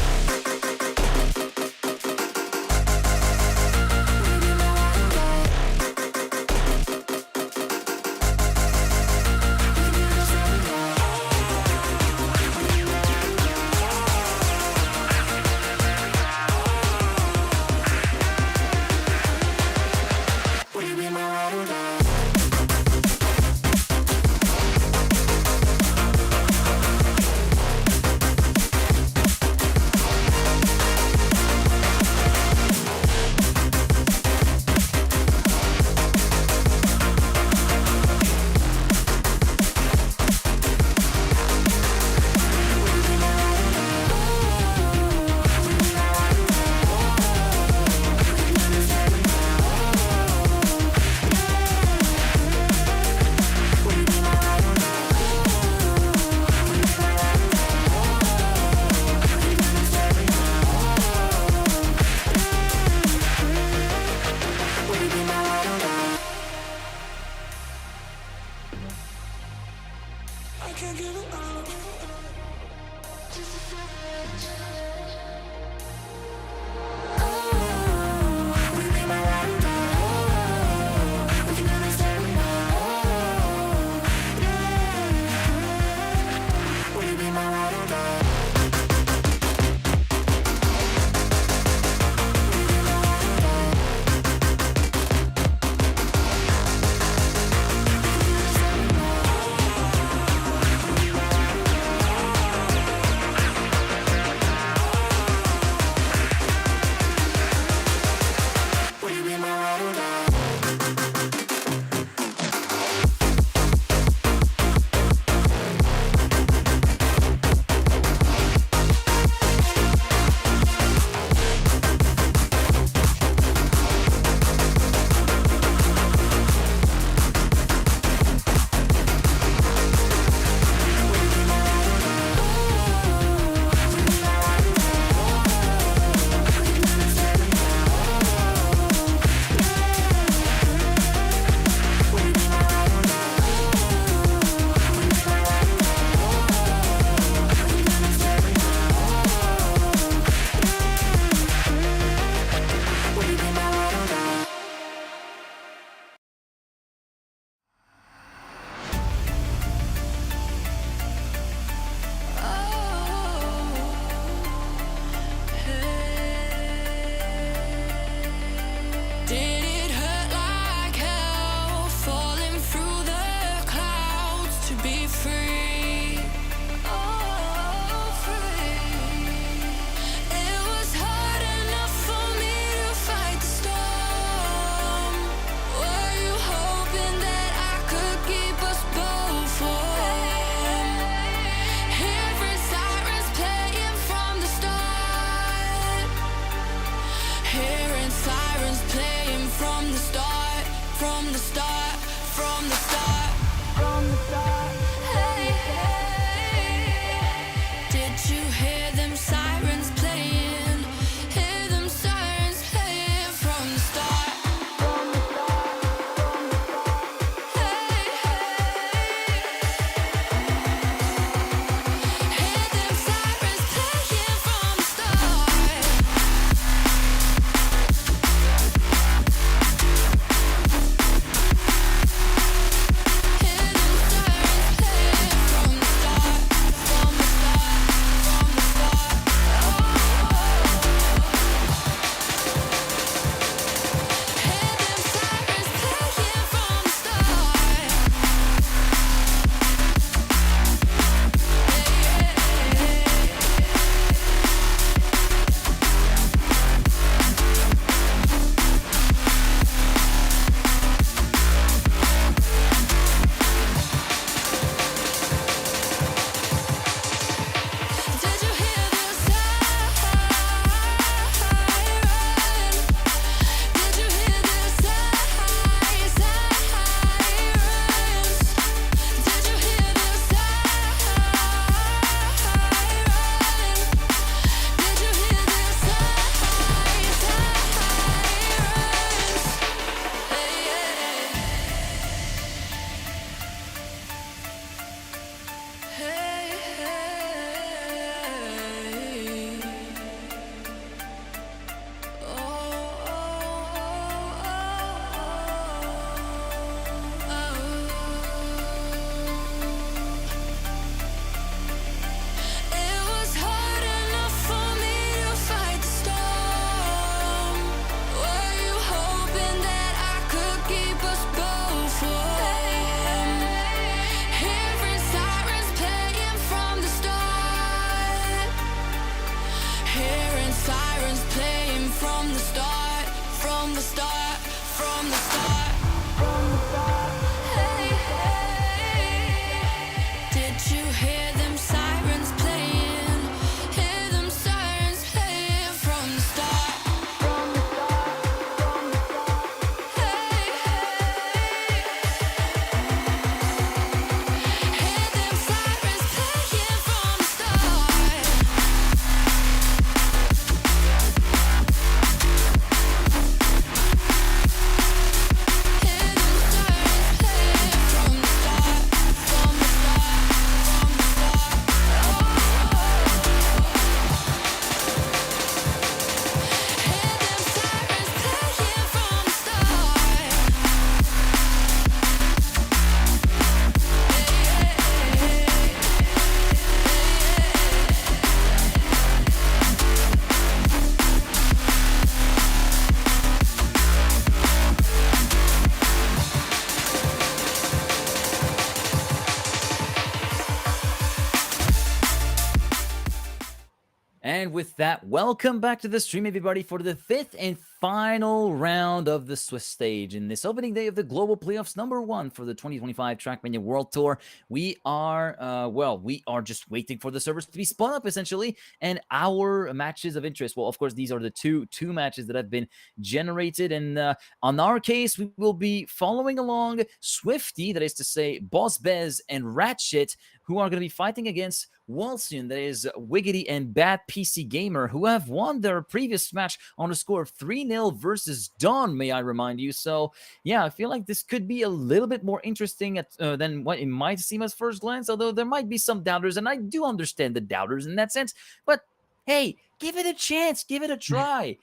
And with that, welcome back to the stream, everybody, for the fifth and final round of the Swiss stage. In this opening day of the Global Playoffs #1 for the 2025 Trackmania World Tour, we are, we are just waiting for the servers to be spun up, essentially, and our matches of interest. Well, of course, these are the two matches that have been generated, and on our case, we will be following along Swifty, that is to say, Boss Bez and Ratchet, who are going to be fighting against Walsian, that is Wiggity and Bad PC Gamer, who have won their previous match on a score of 3-0 versus Dawn, may I remind you. So, yeah, I feel like this could be a little bit more interesting than what it might seem at first glance, although there might be some doubters, and I do understand the doubters in that sense. But, hey, give it a chance. Give it a try.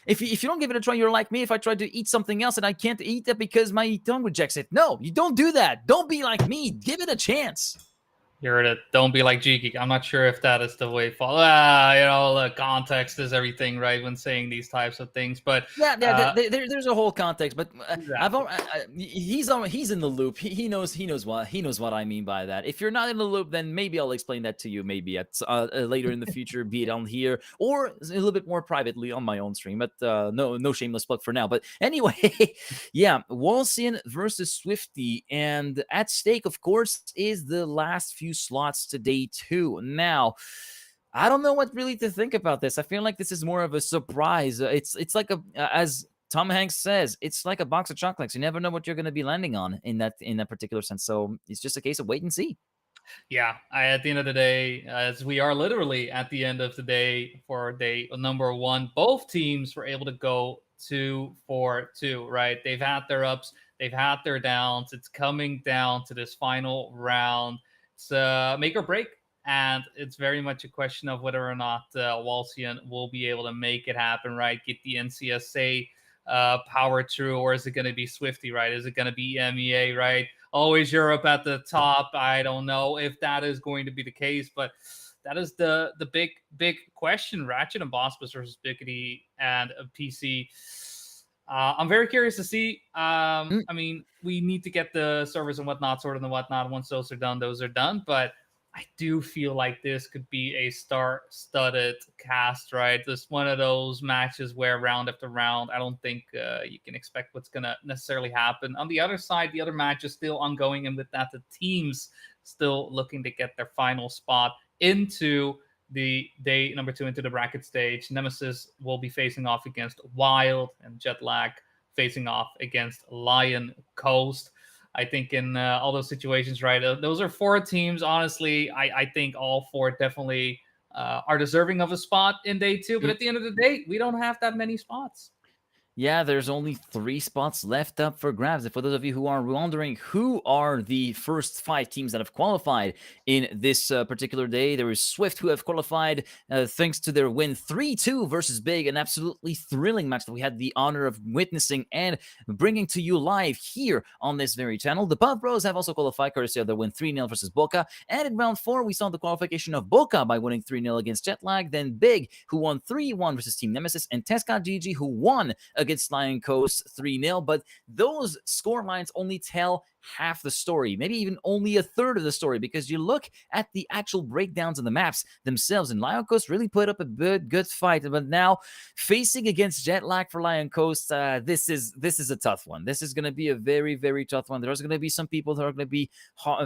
If you don't give it a try, you're like me. If I try to eat something else and I can't eat it because my tongue rejects it. No, you don't do that. Don't be like me. Give it a chance. You heard it. Don't be like GGeek. I'm not sure if that is the way. Context is everything, right? When saying these types of things, but there's a whole context. But exactly. he's in the loop. He knows what I mean by that. If you're not in the loop, then maybe I'll explain that to you maybe at later in the future, be it on here or a little bit more privately on my own stream. But no shameless plug for now. But anyway, yeah, Walsian versus Swifty, and at stake, of course, is the last few slots to day 2. Now, I don't know what really to think about this. I feel like this is more of a surprise. It's like as Tom Hanks says, it's like a box of chocolates. You never know what you're going to be landing on in that particular sense. So it's just a case of wait and see. Yeah, at the end of the day, as we are literally at the end of the day for day #1, both teams were able to go 2-4-2, right? They've had their ups, they've had their downs. It's coming down to this final round. It's make or break, and it's very much a question of whether or not Walsian will be able to make it happen, right? Get the NCSA power through, or is it going to be Swifty, right? Is it going to be MEA, right? Always Europe at the top. I don't know if that is going to be the case, but that is the big question. Ratchet and Boss versus Bickety and PC. I'm very curious to see. I mean, we need to get the servers and whatnot sorted and whatnot. Once those are done. But I do feel like this could be a star-studded cast, right? This one of those matches where round after round, I don't think you can expect what's going to necessarily happen. On the other side, the other match is still ongoing, and with that, the teams still looking to get their final spot into the day #2 into the bracket stage. Nemesis will be facing off against Wild, and Jetlag facing off against Lion Coast. I think in all those situations, right, those are 4 teams. Honestly, I think all 4 definitely are deserving of a spot in day 2. But at the end of the day, we don't have that many spots. Yeah, there's only 3 spots left up for grabs. And for those of you who are wondering who are the first 5 teams that have qualified in this particular day, there is Swift, who have qualified thanks to their win 3-2 versus Big, an absolutely thrilling match that we had the honor of witnessing and bringing to you live here on this very channel. The Puff Bros have also qualified courtesy of their win 3-0 versus Boca. And in round 4, we saw the qualification of Boca by winning 3-0 against Jetlag. Then Big, who won 3-1 versus Team Nemesis, and Tesca GG, who won against Lion Coast 3-0, but those score lines only tell half the story, maybe even only a third of the story, because you look at the actual breakdowns of the maps themselves, and Lion Coast really put up a good fight. But now facing against Jetlag for Lion Coast, this is a tough one. This is going to be a very, very tough one. There's going to be some people that are going to be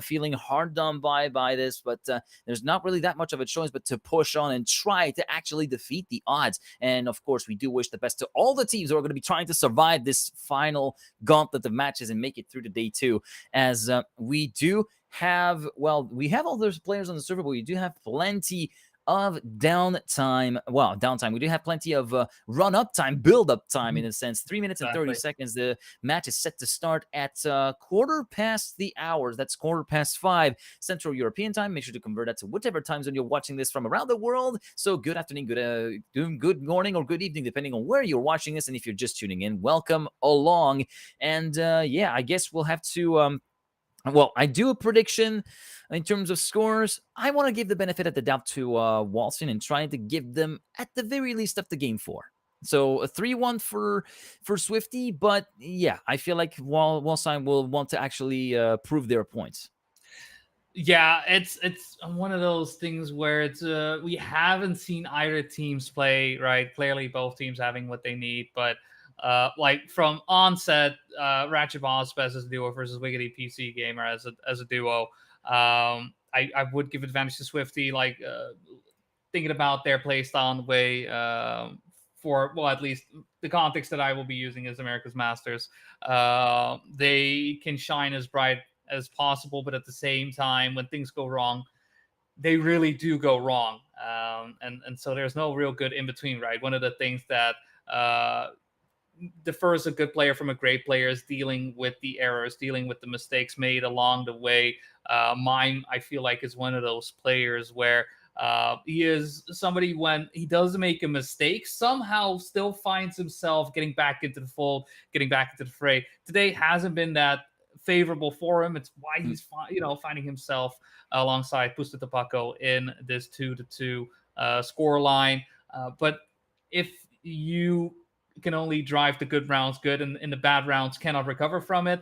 feeling hard done by this, but there's not really that much of a choice but to push on and try to actually defeat the odds. And of course, we do wish the best to all the teams who are going to be trying to survive this final gauntlet of matches and make it through to day 2. As we do have, we have all those players on the server, but we do have plenty of downtime. Well, downtime. We do have plenty of run-up time, build-up time in a sense. 3 minutes and 30 seconds. The match is set to start at 5:15 the hours. That's 5:15 Central European time. Make sure to convert that to whatever time zone you're watching this from around the world. So good afternoon, good morning, or good evening, depending on where you're watching this. And if you're just tuning in, welcome along. And yeah, I guess we'll have to I do a prediction in terms of scores. I want to give the benefit of the doubt to Walsian and trying to give them, at the very least, up to game 4. So a 3-1 for Swifty, but yeah, I feel like Walsian will want to actually prove their points. Yeah, it's one of those things where it's we haven't seen either teams play right. Clearly, both teams having what they need, but like from onset, Ratchet Boss as a duo versus Wiggity PC Gamer as a duo. I would give advantage to Swifty, like thinking about their playstyle in the way for well, at least the context that I will be using is America's Masters. They can shine as bright as possible, but at the same time, when things go wrong, they really do go wrong. And so there's no real good in between, right? One of the things that differs a good player from a great player is dealing with the errors, dealing with the mistakes made along the way. Mime, I feel like, is one of those players where he is somebody when he does make a mistake, somehow still finds himself getting back into the fold, getting back into the fray. Today hasn't been that favorable for him. It's why he's finding himself alongside Pusta Tapaco in this 2-2 score line. But if you can only drive the good rounds good and in the bad rounds cannot recover from it,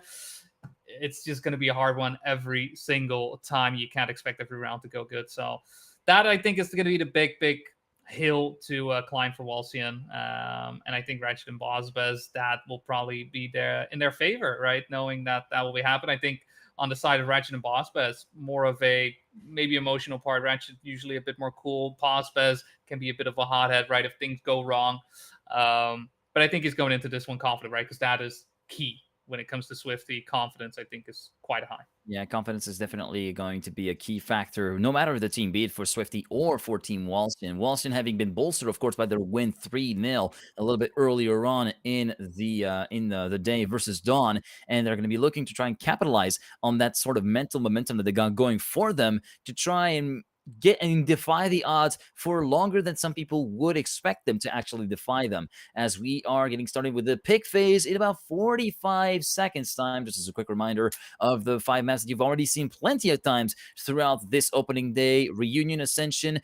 it's just going to be a hard one every single time. You can't expect every round to go good. So that, I think, is going to be the big hill to climb for Walsian. And I think Ratchet and Bozbez, that will probably be there in their favor, right? Knowing that will be happening. I think on the side of Ratchet and Bozbez, more of a maybe emotional part. Ratchet usually a bit more cool. Bozbez can be a bit of a hothead, right? If things go wrong. But I think he's going into this one confident, right? Because that is key when it comes to Swifty. Confidence, I think, is quite high. Yeah, confidence is definitely going to be a key factor, no matter the team, be it for Swifty or for Team Walston. Walston having been bolstered, of course, by their win 3-0 a little bit earlier on in the day versus Dawn, and they're going to be looking to try and capitalize on that sort of mental momentum that they got going for them to try and get and defy the odds for longer than some people would expect them to actually defy them. As we are getting started with the pick phase in about 45 seconds time, just as a quick reminder of the 5 maps that you've already seen plenty of times throughout this opening day: Reunion, Ascension,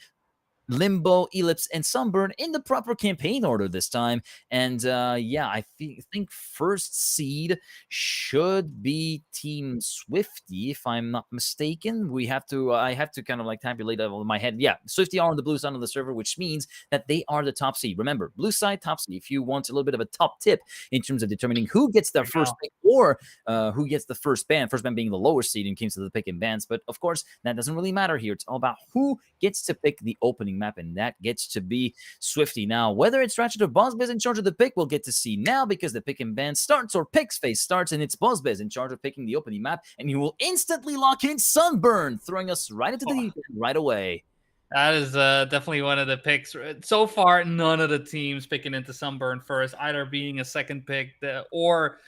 Limbo, Ellipse, and Sunburn in the proper campaign order this time. And yeah, I think first seed should be Team Swifty, if I'm not mistaken. I have to kind of like tabulate that in my head. Yeah, Swifty are on the blue side of the server, which means that they are the top seed. Remember, blue side, top seed. If you want a little bit of a top tip in terms of determining who gets their first pick or who gets the first ban being the lower seed in terms of the pick and bans. But of course, that doesn't really matter here. It's all about who gets to pick the opening map, and that gets to be Swifty. Now, whether it's Ratchet or Bozbez in charge of the pick, we'll get to see now, because the pick and ban starts, or picks phase starts, and it's Bozbez in charge of picking the opening map, and he will instantly lock in Sunburn, throwing us right into the deep end right away. That is definitely one of the picks. So far, none of the teams picking into Sunburn first, either being a second pick or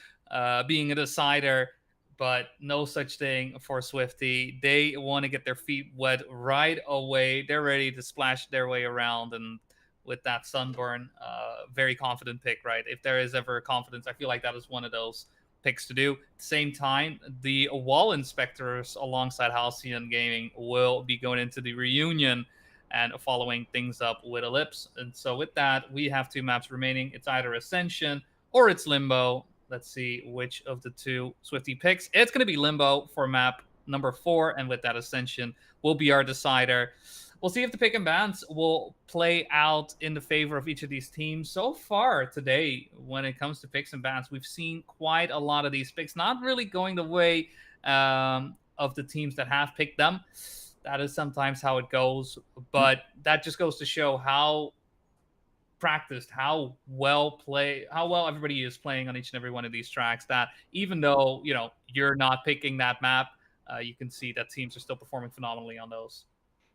being a decider, but no such thing for Swifty. They want to get their feet wet right away. They're ready to splash their way around, and with that Sunburn, very confident pick, right? If there is ever confidence, I feel like that is one of those picks to do. At the same time, the wall inspectors alongside Halcyon Gaming will be going into the reunion and following things up with Ellipse. And so with that, we have 2 maps remaining. It's either Ascension or it's Limbo. Let's see which of the 2 Swifty picks. It's going to be Limbo for map number 4, and with that, Ascension will be our decider. We'll see if the pick and bans will play out in the favor of each of these teams. So far today, when it comes to picks and bans, we've seen quite a lot of these picks not really going the way of the teams that have picked them. That is sometimes how it goes, but that just goes to show how practiced, how well everybody is playing on each and every one of these tracks, that even though you're not picking that map, you can see that teams are still performing phenomenally on those.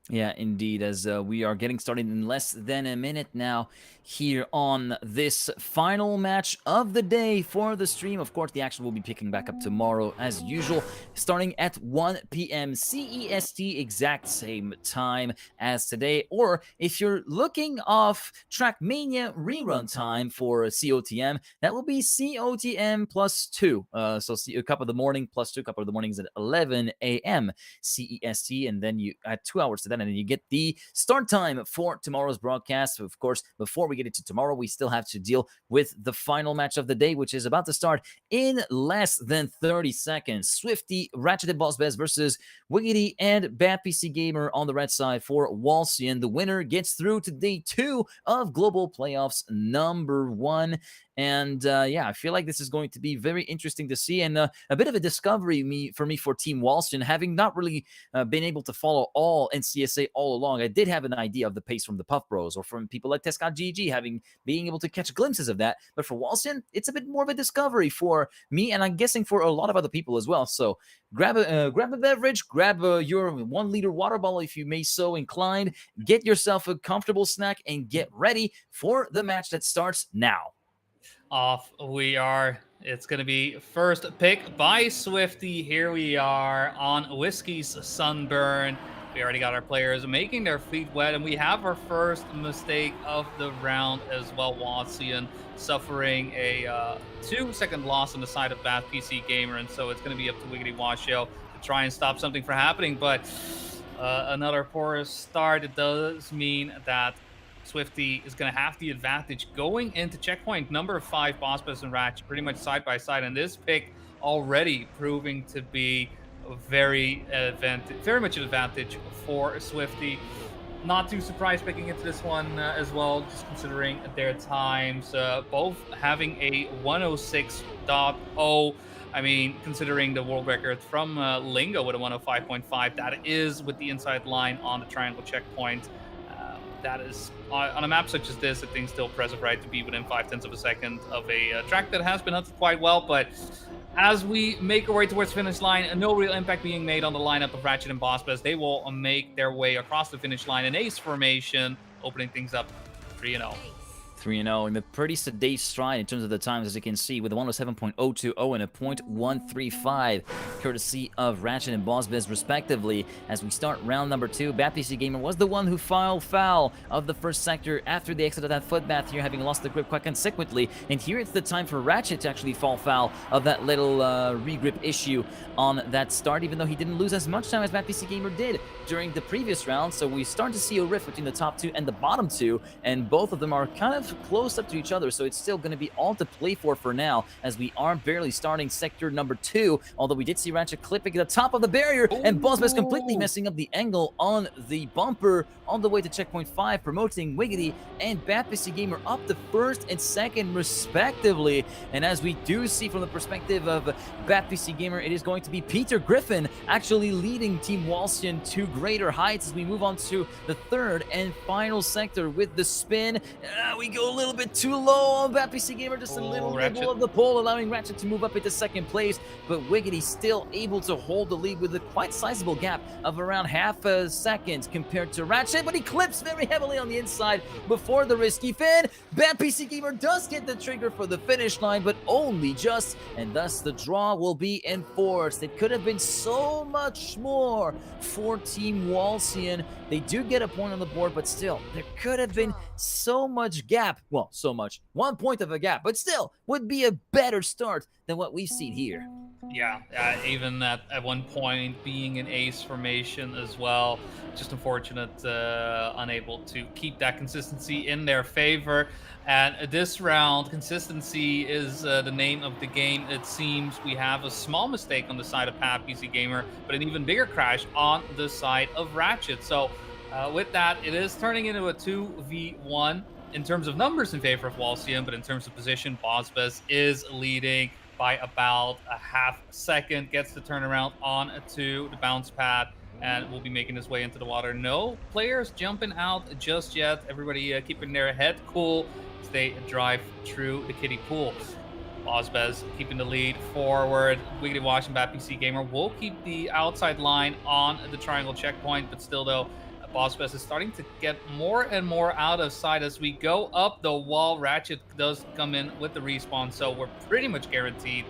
Yeah, indeed, as we are getting started in less than a minute now here on this final match of the day for the stream. Of course, the action will be picking back up tomorrow as usual, starting at 1 p.m. CEST, exact same time as today. Or if you're looking off Trackmania rerun time for COTM, that will be COTM +2. So a couple of the morning +2, couple of the mornings at 11 a.m. CEST, and then you add 2 hours to that. that, and then you get the start time for tomorrow's broadcast. Of course, before we get into tomorrow, we still have to deal with the final match of the day, which is about to start in less than 30 seconds. Swifty, Ratchet and Boss Bez versus Wiggity and Bad PC Gamer on the red side for Walsian. The winner gets through to day 2 of Global Playoffs number 1. And yeah, I feel like this is going to be very interesting to see, and a bit of a discovery for me for Team Walston, having not really been able to follow all NCSA all along. I did have an idea of the pace from the Puff Bros or from people like Tescott GG, being able to catch glimpses of that. But for Walston, it's a bit more of a discovery for me, and I'm guessing for a lot of other people as well. So grab a beverage, grab your 1 liter water bottle if you may so inclined, get yourself a comfortable snack, and get ready for the match that starts now. Off we are. It's going to be first pick by Swifty. Here we are on Whiskey's Sunburn. We already got our players making their feet wet, and we have our first mistake of the round as well. Watsian suffering a 2-second loss on the side of Bad PC Gamer, and so it's going to be up to Wiggity Washio to try and stop something from happening. But another porous start. It does mean that Swifty is going to have the advantage going into checkpoint number 5. Boss and Ratchet pretty much side by side, and this pick already proving to be very much an advantage for Swifty. Not too surprised picking into this one as well, just considering their times. Both having a 106.0. I mean, considering the world record from Limbo with a 105.5, that is with the inside line on the triangle checkpoint. That is, on a map such as this, I think still impressive, right, to be within 0.5 of a second of a track that has been hunted quite well. But as we make our way towards the finish line, no real impact being made on the lineup of Ratchet and Boss Bez. They will make their way across the finish line in ace formation, opening things up 3-0. 3-0 in a pretty sedate stride in terms of the times, as you can see, with a 107.020 and a .135, courtesy of Ratchet and Boss Biz, respectively. As we start round number 2, Bad PC Gamer was the one who filed foul of the first sector after the exit of that footbath here, having lost the grip quite consequently. And here it's the time for Ratchet to actually fall foul of that little regrip issue on that start, even though he didn't lose as much time as Bad PC Gamer did during the previous round. So we start to see a rift between the top 2 and the bottom 2, and both of them are kind of close up to each other, so it's still going to be all to play for now, as we are barely starting sector number 2, although we did see Ratchet clipping at the top of the barrier. Ooh. And Boss completely messing up the angle on the bumper on the way to checkpoint 5, promoting Wiggity and Bad PC Gamer up to 1st and 2nd respectively. And as we do see from the perspective of Bad PC Gamer, it is going to be Peter Griffin actually leading Team Walsian to greater heights as we move on to the 3rd and final sector with the spin. We go a little bit too low on Bad PC Gamer, just a little nibble of the pole, allowing Ratchet to move up into 2nd place, but Wiggity still able to hold the lead with a quite sizable gap of around half a second compared to Ratchet, but he clips very heavily on the inside before the risky fin. Bad PC Gamer does get the trigger for the finish line, but only just, and thus the draw will be enforced. It could have been so much more for Team Walsian. They do get a point on the board, but still, there could have been so much gap. Well, so much. 1 point of a gap, but still would be a better start than what we've seen here. Yeah, even at one point being an ace formation as well. Just unfortunate, unable to keep that consistency in their favor. And this round, consistency is the name of the game. It seems we have a small mistake on the side of Bad PC Gamer, but an even bigger crash on the side of Ratchet. So with that, it is turning into a 2v1 in terms of numbers in favor of Walsian, but in terms of position, Bosbez is leading by about a half second, gets the turnaround on to the bounce pad, and will be making his way into the water. No players jumping out just yet. Everybody keeping their head cool as they drive through the kiddie pool. Bosbez keeping the lead forward. Wiggity Wash and Bad PC Gamer will keep the outside line on the triangle checkpoint, but still though, Bosbez is starting to get more and more out of sight as we go up the wall. Ratchet does come in with the respawn, so we're pretty much guaranteed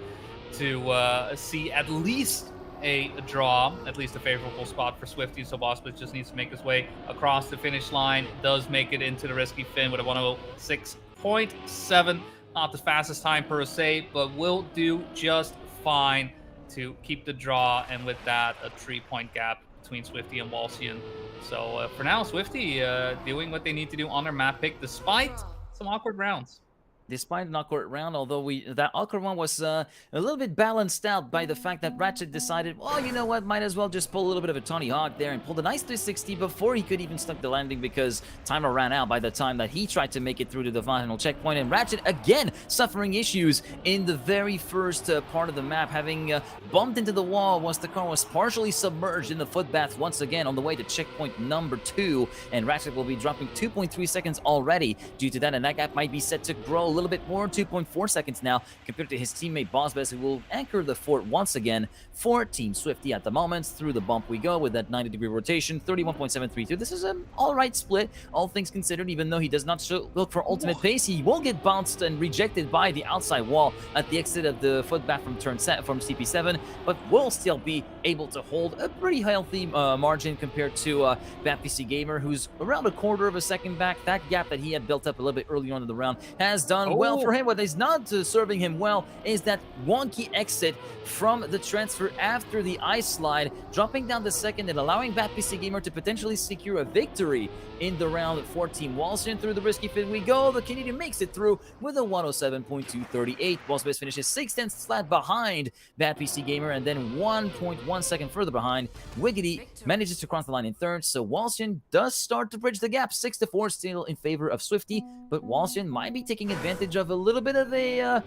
to see at least a draw, at least a favorable spot for Swifty. So Bosbez just needs to make his way across the finish line. Does make it into the risky fin with a 106.7. Not the fastest time per se, but will do just fine to keep the draw, and with that, a 3-point gap between Swifty and Walsian. So for now, Swifty doing what they need to do on their map pick, despite some awkward rounds. Despite an awkward round, although that awkward one was a little bit balanced out by the fact that Ratchet decided, well, you know what, might as well just pull a little bit of a Tony Hawk there and pulled a nice 360 before he could even stuck the landing because timer ran out by the time that he tried to make it through to the final checkpoint. And Ratchet, again, suffering issues in the very first part of the map, having bumped into the wall once the car was partially submerged in the footbath once again on the way to checkpoint number 2. And Ratchet will be dropping 2.3 seconds already due to that, and that gap might be set to grow a little bit more, 2.4 seconds now, compared to his teammate BossBez, who will anchor the fort once again for Team Swifty at the moment. Through the bump we go with that 90-degree rotation, 31.732. This is an all-right split, all things considered, even though he does not look for ultimate pace. He will get bounced and rejected by the outside wall at the exit of the footbath from turn set from CP7, but will still be able to hold a pretty healthy margin compared to BatPC Gamer, who's around a quarter of a second back. That gap that he had built up a little bit earlier on in the round has done well for him. What is not serving him well is that wonky exit from the transfer after the ice slide, dropping down the second and allowing BatPC Gamer to potentially secure a victory in the round for Team Walsian. Through the risky fit we go. The Canadian makes it through with a 107.238. BossBez finishes 6/10 flat behind BatPC Gamer, and then 1.1 second further behind. Wiggity manages to cross the line in third, so Walsian does start to bridge the gap. 6-4 still in favor of Swifty, but Walsian might be taking advantage of a little bit of a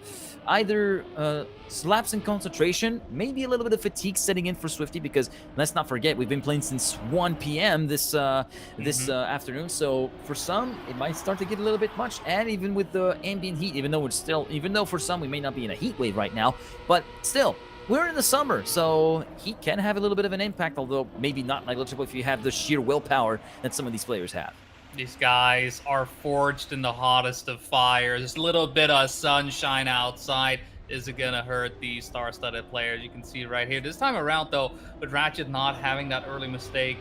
either slaps in concentration, maybe a little bit of fatigue setting in for Swifty, because let's not forget we've been playing since 1 p.m. this afternoon, so for some it might start to get a little bit much. And even with the ambient heat, even though for some we may not be in a heat wave right now, but still we're in the summer, so heat can have a little bit of an impact, although maybe not negligible if you have the sheer willpower that some of these players have. These guys are forged in the hottest of fires. A little bit of sunshine outside isn't gonna hurt the star-studded players. You can see right here. This time around, though, with Ratchet not having that early mistake,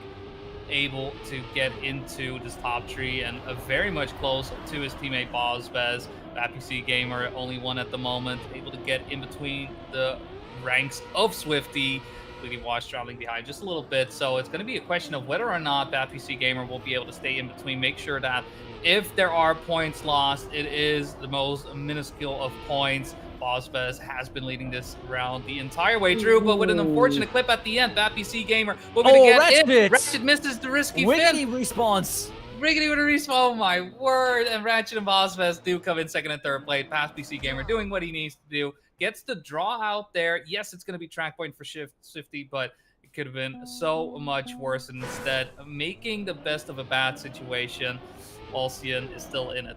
able to get into this top tree and very much close to his teammate BossBez. BatPC Gamer, only one at the moment, able to get in between the ranks of Swifty. Wiggity Wash traveling behind just a little bit, so it's going to be a question of whether or not BatPC Gamer will be able to stay in between, make sure that if there are points lost, it is the most minuscule of points. BossBez has been leading this round the entire way through, but with an unfortunate clip at the end, BatPC Gamer will be get in. Ratchet misses the risky Wiggity fin. response. Wiggity with a respawn, oh my word, and Ratchet and BossBez do come in second and third place. BatPC Gamer doing what he needs to do. Gets the draw out there. Yes, it's going to be track point for Swifty, but it could have been so much worse. And instead, making the best of a bad situation, Walsian is still in it.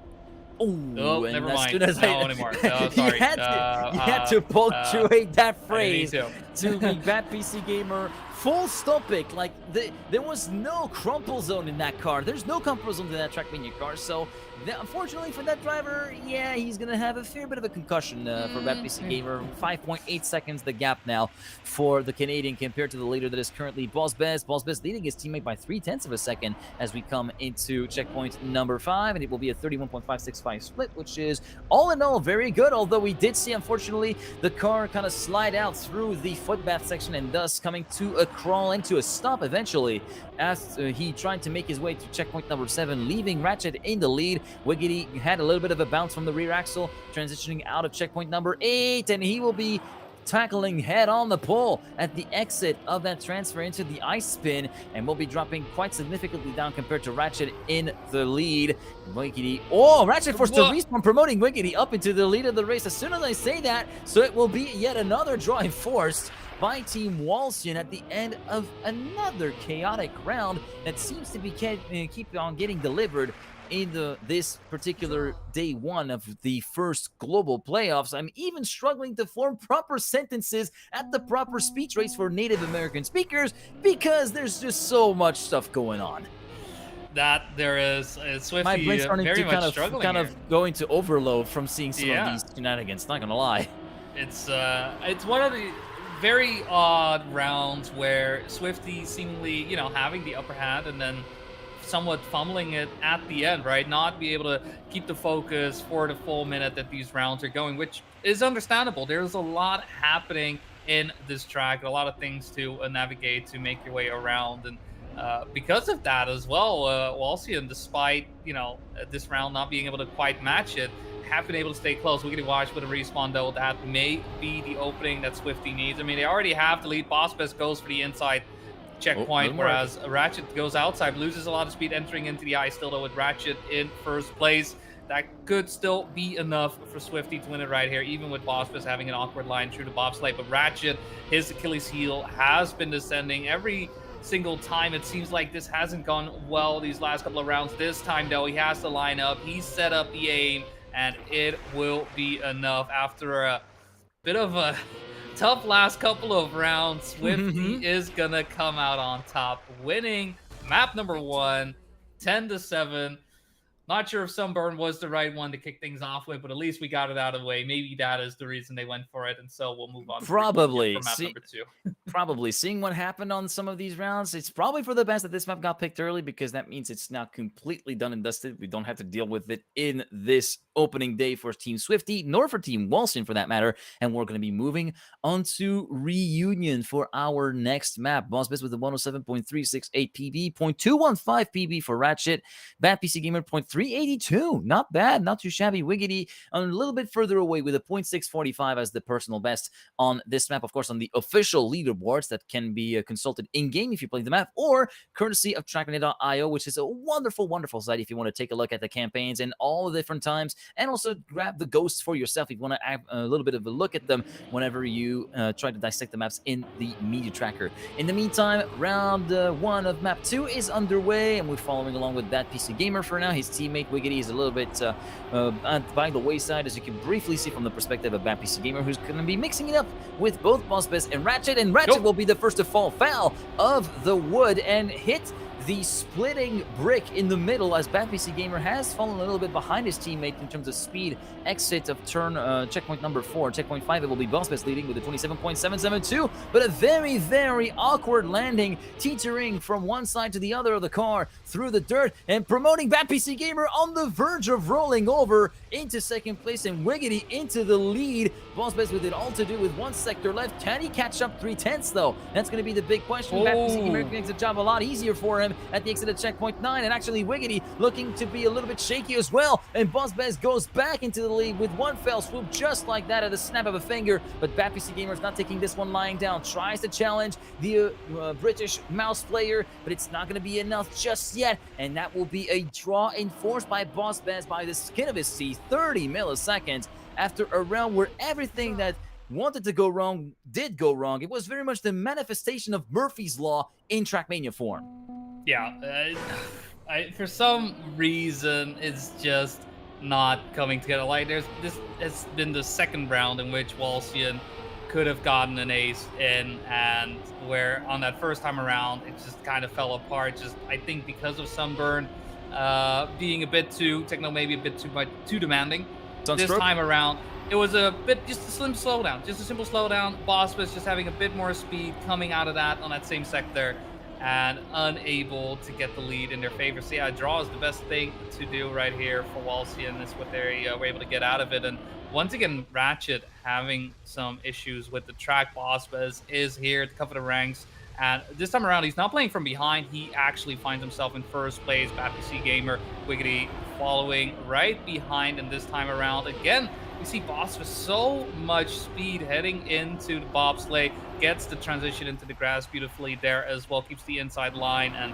Oh, never mind. No, anymore. Oh, sorry. You had to punctuate that phrase to be BatPC Gamer full stopic. Like, there was no crumple zone in that car. There's no crumple zone in that Trackmania car. So, unfortunately for that driver, yeah, he's going to have a fair bit of a concussion for BatPC Gamer. 5.8 seconds the gap now for the Canadian compared to the leader that is currently BossBez. BossBez leading his teammate by 0.3 of a second as we come into checkpoint number 5, and it will be a 31.565 split, which is all in all very good, although we did see, unfortunately, the car kind of slide out through the footbath section and thus coming to a crawl into a stop eventually as he tried to make his way to checkpoint number 7, leaving Ratchet in the lead. Wiggity had a little bit of a bounce from the rear axle, transitioning out of checkpoint number 8, and he will be tackling head on the pole at the exit of that transfer into the ice spin, and will be dropping quite significantly down compared to Ratchet in the lead. Wiggity, Ratchet forced to respawn, promoting Wiggity up into the lead of the race as soon as I say that, so it will be yet another drive forced by Team Walsian at the end of another chaotic round that seems to be keep on getting delivered in this particular day 1 of the first global playoffs. I'm even struggling to form proper sentences at the proper speech rates for Native American speakers because there's just so much stuff going on. That there is Swifty. My brain's starting very to much kind of going to overload from seeing some of these shenanigans. Not gonna lie. It's one of the very odd rounds where Swifty seemingly, having the upper hand and then somewhat fumbling it at the end, right? Not be able to keep the focus for the full minute that these rounds are going, which is understandable. There's a lot happening in this track, a lot of things to navigate to make your way around, and because of that as well, Walsian, despite this round not being able to quite match it, have been able to stay close. We're going to watch with a respawn though. That may be the opening that Swifty needs. I mean, they already have the lead. Bospez goes for the inside checkpoint, whereas Ratchet goes outside, loses a lot of speed entering into the eye still though, with Ratchet in first place. That could still be enough for Swifty to win it right here, even with Bospez having an awkward line through the bobsleigh. But Ratchet, his Achilles heel has been descending every single time. It seems like this hasn't gone well these last couple of rounds. This time though, he has to line up, he's set up the aim, and it will be enough. After a bit of a tough last couple of rounds, Swifty is gonna come out on top, winning map number 1, 10-7. Not sure if Sunburn was the right one to kick things off with, but at least we got it out of the way. Maybe that is the reason they went for it, and so we'll move on. Probably. For map number 2. Probably. Seeing what happened on some of these rounds, it's probably for the best that this map got picked early, because that means it's now completely done and dusted. We don't have to deal with it in this opening day for Team Swifty, nor for Team Walston for that matter. And we're going to be moving on to Reunion for our next map. Bospez with a 107.368 PB, 0.215 PB for Ratchet, Bad PC Gamer 0.382. Not bad, not too shabby. Wiggity a little bit further away with a 0.645 as the personal best on this map. Of course, on the official leaderboards that can be consulted in-game if you play the map, or courtesy of Trackmania.io, which is a wonderful, wonderful site if you want to take a look at the campaigns and all the different times, and also grab the ghosts for yourself if you want to have a little bit of a look at them whenever you try to dissect the maps in the media tracker. In the meantime, round 1 of map 2 is underway, and we're following along with that PC Gamer for now. His teammate Wiggity is a little bit by the wayside, as you can briefly see from the perspective of Bad PC Gamer, who's going to be mixing it up with both Bospez and Ratchet, and Ratchet will be the first to fall foul of the wood and hit the splitting brick in the middle, as Bad PC Gamer has fallen a little bit behind his teammate in terms of speed. Exit of turn checkpoint number 4. Checkpoint 5, it will be Bospez leading with a 27.772, but a very, very awkward landing, teetering from one side to the other of the car through the dirt, and promoting Bad PC Gamer on the verge of rolling over into second place, and Wiggity into the lead. Bospez with it all to do with one sector left. Can he catch up 3/10 though? That's going to be the big question. Bad PC Gamer makes the job a lot easier for him at the exit of checkpoint 9, and actually Wiggity looking to be a little bit shaky as well, and Bospez goes back into the lead with one fell swoop just like that at the snap of a finger. But Bad PC Gamer is not taking this one lying down, tries to challenge the British mouse player, but it's not going to be enough just yet, and that will be a draw enforced by Bospez by the skin of his teeth. 30 milliseconds after a round where everything that wanted to go wrong did go wrong. It was very much the manifestation of Murphy's Law in Trackmania form. Yeah, for some reason, it's just not coming together. Like, this has been the second round in which Walsian could have gotten an ace in, and where on that first time around, it just kind of fell apart. Just, I think, because of Sunburn being a bit too, Techno maybe a bit too demanding. This time around, it was a bit, just a slim slowdown, just a simple slowdown. Bospez just having a bit more speed coming out of that on that same sector, and unable to get the lead in their favor. So yeah, a draw is the best thing to do right here for Walsian. That's what they were able to get out of it. And once again, Ratchet having some issues with the track. Bospez is here to cover the ranks, and this time around, he's not playing from behind. He actually finds himself in first place. Bad PC Gamer, Wiggity following right behind, and this time around, again, we see Boss with so much speed heading into the bobsleigh, gets the transition into the grass beautifully there as well, keeps the inside line, and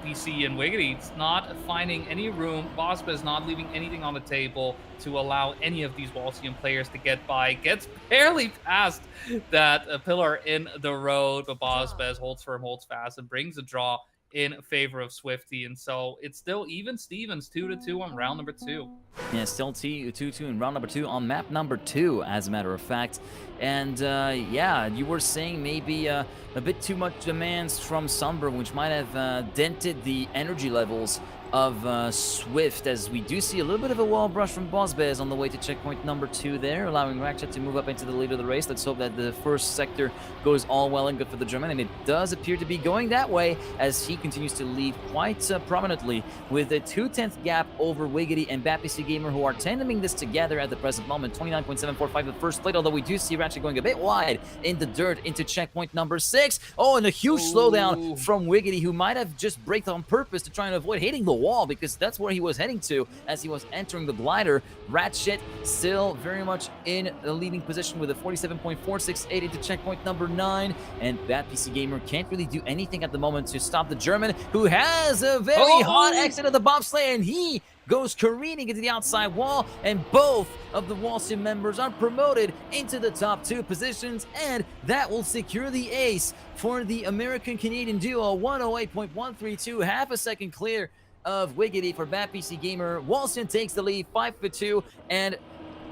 PC and Wiggity, it's not finding any room. Bospez is not leaving anything on the table to allow any of these Walsian players to get by. Gets barely past that pillar in the road, but Bospez holds firm, holds fast, and brings a draw in favor of Swifty. And so it's still even Stevens, 2-2 on round number 2. Yeah, still 2-2 in round number 2 on map number 2, as a matter of fact. And yeah, you were saying maybe a bit too much demands from Sunburn, which might have dented the energy levels of Swift, as we do see a little bit of a wall brush from Bozbez on the way to checkpoint number 2 there, allowing Ratchet to move up into the lead of the race. Let's hope that the first sector goes all well and good for the German, and it does appear to be going that way as he continues to lead quite prominently with a 2/10 gap over Wiggity and BapPC Gamer, who are tandeming this together at the present moment. 29.745 the first plate, although we do see Ratchet going a bit wide in the dirt into checkpoint number 6. Oh, and a huge slowdown from Wiggity, who might have just braked on purpose to try and avoid hitting the wall, because that's where he was heading to as he was entering the glider. Ratchet still very much in the leading position with a 47.468 into checkpoint number 9, and BapPC Gamer can't really do anything at the moment to stop the German, who has a very hot exit of the bobsleigh, and he goes careening into the outside wall, and both of the Wallsim members are promoted into the top 2 positions, and that will secure the ace for the American-Canadian duo. 108.132, half a second clear of Wiggity for BapPC Gamer. Wallsim takes the lead, 5-2, and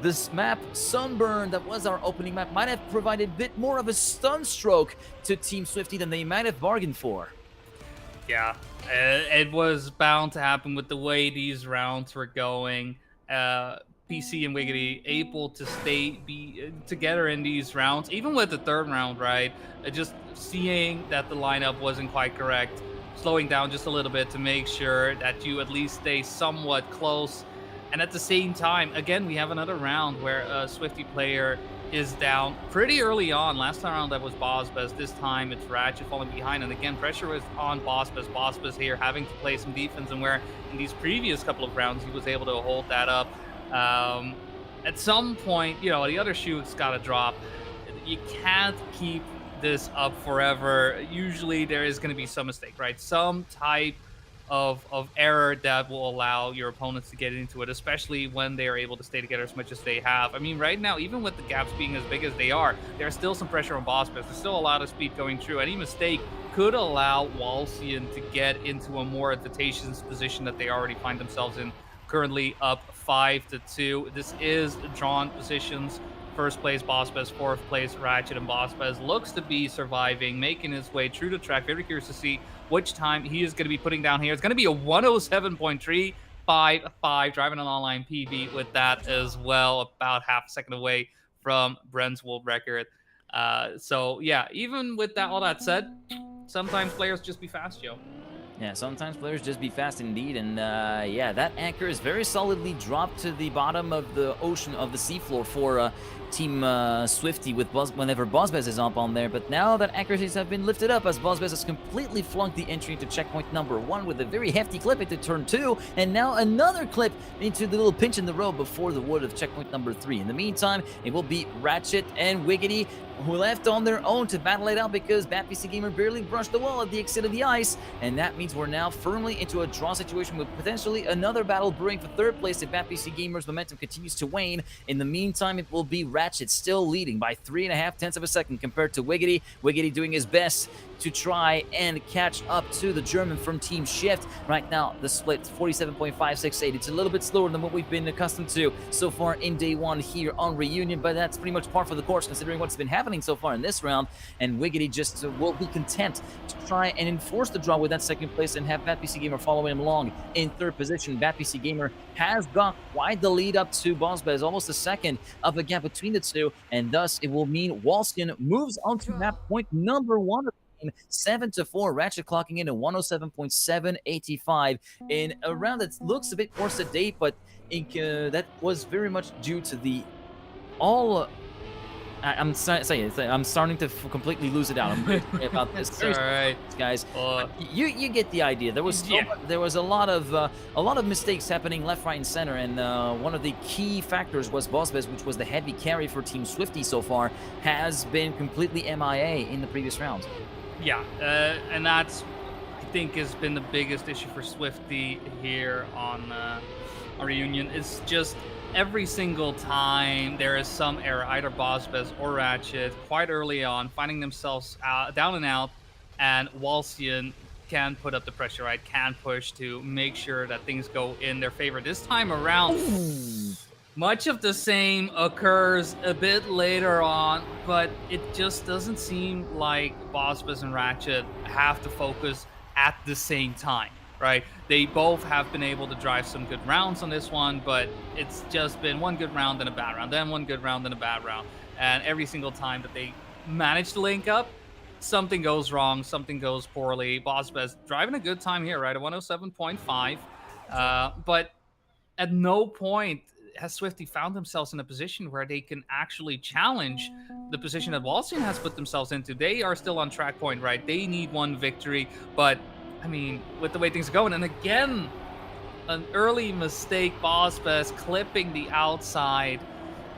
this map, Sunburn, that was our opening map, might have provided a bit more of a stun stroke to Team Swifty than they might have bargained for. Yeah, it was bound to happen with the way these rounds were going. PC and Wiggity able to be together in these rounds, even with the third round, right? Just seeing that the lineup wasn't quite correct, slowing down just a little bit to make sure that you at least stay somewhat close. And at the same time, again, we have another round where a Swifty player is down pretty early on. Last round that was Bozbez. This time it's Ratchet falling behind. And again, pressure was on Bozbez. Bozbez here having to play some defense, and where in these previous couple of rounds he was able to hold that up. At some point, you know, the other shoe's got to drop. You can't keep this up forever. Usually there is going to be some mistake, right? Some type of error that will allow your opponents to get into it, especially when they are able to stay together as much as they have. I mean, right now, even with the gaps being as big as they are, there's still some pressure on Bozbez. There's still a lot of speed going through. Any mistake could allow Wallsim to get into a more advantageous position that they already find themselves in, currently up 5-2. This is drawn positions. First place Bozbez, fourth place Ratchet, and Bozbez looks to be surviving, making his way through the track. Very curious to see which time he is going to be putting down here. It's going to be a 107.355, driving an online PB with that as well, about half a second away from Bren's world record. So yeah, even with that, all that said, sometimes players just be fast, Joe. Yeah, sometimes players just be fast indeed, and yeah, that anchor is very solidly dropped to the bottom of the ocean, of the seafloor for Team Swifty with whenever Bozbez is up on there. But now that anchors have been lifted up, as Bozbez has completely flunked the entry into checkpoint number 1 with a very hefty clip into turn 2, and now another clip into the little pinch in the road before the wood of checkpoint number 3. In the meantime, it will be Ratchet and Wiggity who left on their own to battle it out, because BapPC Gamer barely brushed the wall at the exit of the ice, and that means we're now firmly into a draw situation with potentially another battle brewing for third place if BapPC Gamer's momentum continues to wane. In the meantime, it will be Ratchet still leading by 3.5 of a second compared to Wiggity. Wiggity doing his best to try and catch up to the German from Team Shift. Right now, the split 47.568. It's a little bit slower than what we've been accustomed to so far in day 1 here on Reunion, but that's pretty much par for the course considering what's been happening so far in this round. And Wiggity just will be content to try and enforce the draw with that second place and have BapPC Gamer following him along in third position. BapPC Gamer has got quite the lead up to Bozbez, almost a second of a gap between the two, and thus it will mean Wallsim moves on to map point number 1 of 7-4, Ratchet clocking in at 107.785 in a round that looks a bit more sedate, but that was very much due to the I'm starting to completely lose it out. I'm very sorry about this. It's all right, guys. You get the idea. There was a lot of mistakes happening left, right, and center, and one of the key factors was Bozbez, which was the heavy carry for Team Swifty so far, has been completely MIA in the previous rounds. Yeah, and that's, I think, has been the biggest issue for Swifty here on Reunion. It's just every single time there is some error, either Bozbez or Ratchet, quite early on, finding themselves down and out, and Wallsim can put up the pressure, right? Can push to make sure that things go in their favor. This time around, much of the same occurs a bit later on, but it just doesn't seem like Bozbez and Ratchet have to focus at the same time, right? They both have been able to drive some good rounds on this one, but it's just been one good round and a bad round, then one good round and a bad round. And every single time that they manage to link up, something goes wrong, something goes poorly. Bossbest driving a good time here, right? A 107.5. But at no point has Swifty found themselves in a position where they can actually challenge the position that Walston has put themselves into. They are still on track point, right? They need one victory, but I mean, with the way things are going, and again, an early mistake, Bossbest clipping the outside.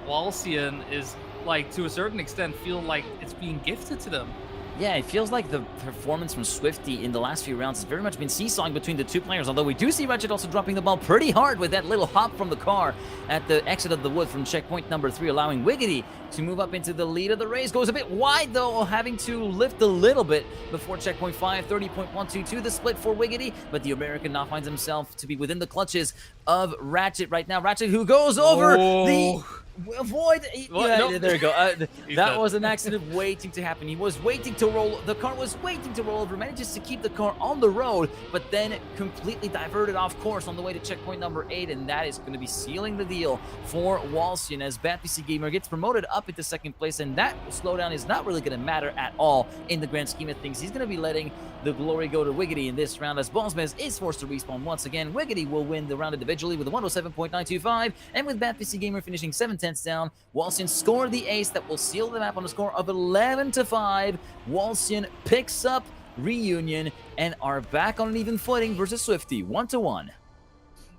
Walston is, like, to a certain extent, feel like it's being gifted to them. Yeah, it feels like the performance from Swifty in the last few rounds has very much been seesawing between the two players, although we do see Ratchet also dropping the ball pretty hard with that little hop from the car at the exit of the wood from checkpoint number 3, allowing Wiggity to move up into the lead of the race. Goes a bit wide, though, having to lift a little bit before checkpoint 5, 30.122, the split for Wiggity, but the American now finds himself to be within the clutches of Ratchet right now. Ratchet, who goes over the avoid. Yeah, Nope. there you go. That dead. was an accident waiting to happen. He was waiting to roll. The car was waiting to roll over. Manages to keep the car on the road, but then completely diverted off course on the way to checkpoint number 8, and that is going to be sealing the deal for Walston as Bad PC Gamer gets promoted up into second place, and that slowdown is not really going to matter at all in the grand scheme of things. He's going to be letting the glory go to Wiggity in this round as Bossbez is forced to respawn once again. Wiggity will win the round individually with a 107.925, and with Bad PC Gamer finishing 7/10 down, Walston scored the ace that will seal the map on a score of 11-5. Walston picks up Reunion and are back on an even footing versus Swifty, 1-1.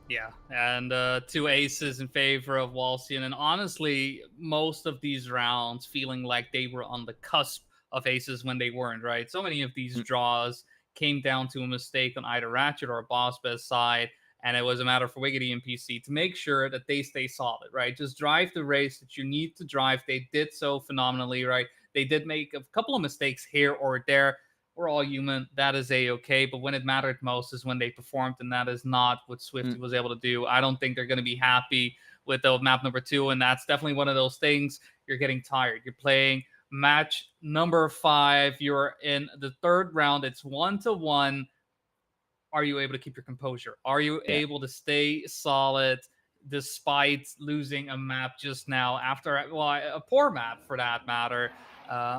Yeah, and 2 aces in favor of Walston, and honestly, most of these rounds feeling like they were on the cusp of aces when they weren't, right? So many of these draws came down to a mistake on either Ratchet or Bossbez side, and it was a matter for Wiggity and PC to make sure that they stay solid, right? Just drive the race that you need to drive. They did so phenomenally, right? They did make a couple of mistakes here or there. We're all human. That is A-okay. But when it mattered most is when they performed, and that is not what Swifty was able to do. I don't think they're going to be happy with the map number 2, and that's definitely one of those things. You're getting tired. You're playing match number 5. You're in the 3rd round. It's 1-1. Are you able to keep your composure? Are you able to stay solid despite losing a map just now after, well, a poor map for that matter?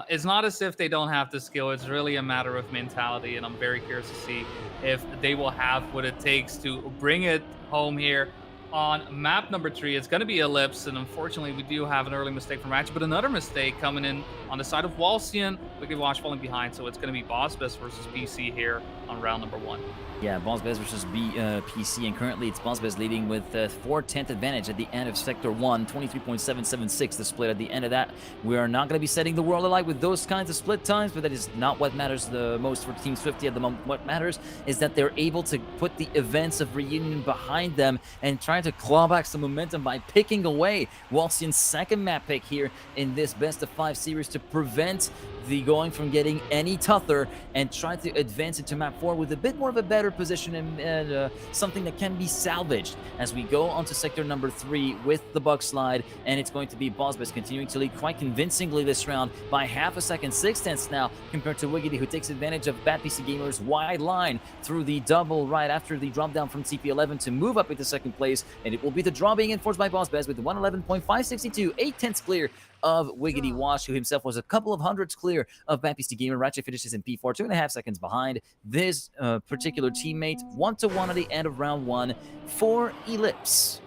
It's not as if they don't have the skill. It's really a matter of mentality, and I'm very curious to see if they will have what it takes to bring it home here. On map number 3, it's going to be Ellipse, and unfortunately, we do have an early mistake from Ratchet, but another mistake coming in on the side of Walston. Wicked Watch falling behind, so it's going to be Bossbez versus PC here on round number 1. Yeah, Bossbez versus PC, and currently it's Bossbez leading with 4/10 advantage at the end of Sector 1, 23.776 the split at the end of that. We are not going to be setting the world alight with those kinds of split times, but that is not what matters the most for Team Swifty at the moment. What matters is that they're able to put the events of Reunion behind them and try to claw back some momentum by picking away Walston's second map pick here in this best-of-5 series to prevent the going from getting any tougher and try to advance into map 4 with a bit more of a better position and something that can be salvaged as we go onto sector number 3 with the bug slide, and it's going to be Bossbez continuing to lead quite convincingly this round by half a second, 6/10 now compared to Wiggity, who takes advantage of Bad PC Gamer's wide line through the double right after the drop down from TP11 to move up into second place, and it will be the draw being enforced by Bossbez with 111.562, 8/10 clear of Wiggity Wash, who himself was a couple of hundreds clear of Bad PC Gamer. Ratchet finishes in P4, 2.5 seconds behind this particular teammate. 1-1 at the end of round 1 for Ellipse.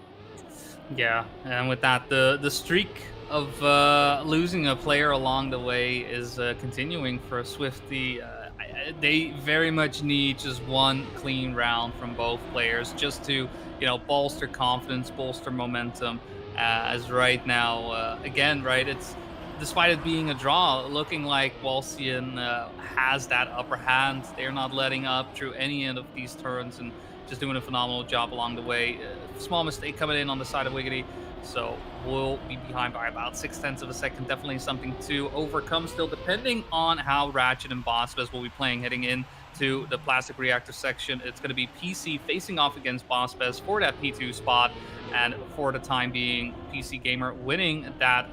Yeah, and with that, the streak of losing a player along the way is continuing for Swifty. They very much need just one clean round from both players just to, bolster confidence, bolster momentum. As right now, again, right, it's despite it being a draw, looking like Walston has that upper hand. They're not letting up through any end of these turns and just doing a phenomenal job along the way. Small mistake coming in on the side of Wiggity, so we'll be behind by about 0.6 of a second. Definitely something to overcome still, depending on how Ratchet and Bossbez will be playing heading in to the plastic reactor section. It's going to be PC facing off against Bossbez for that P2 spot, and for the time being, PC Gamer winning that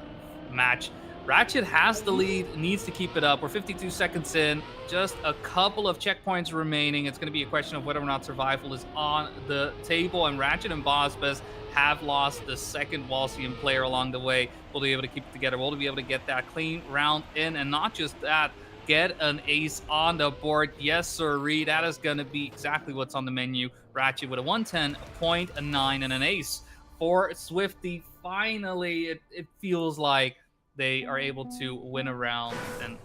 match. Ratchet has the lead, needs to keep it up. We're 52 seconds in, just a couple of checkpoints remaining. It's going to be a question of whether or not survival is on the table, and Ratchet and Bosbez have lost the second Walsian player along the way. Will they be able to keep it together? Will they be able to get that clean round in? And not just that, get an ace on the board. Yes, sirree. That is going to be exactly what's on the menu. Ratchet with a 110.9 and an ace. For Swifty, finally, it feels like they are able to win a round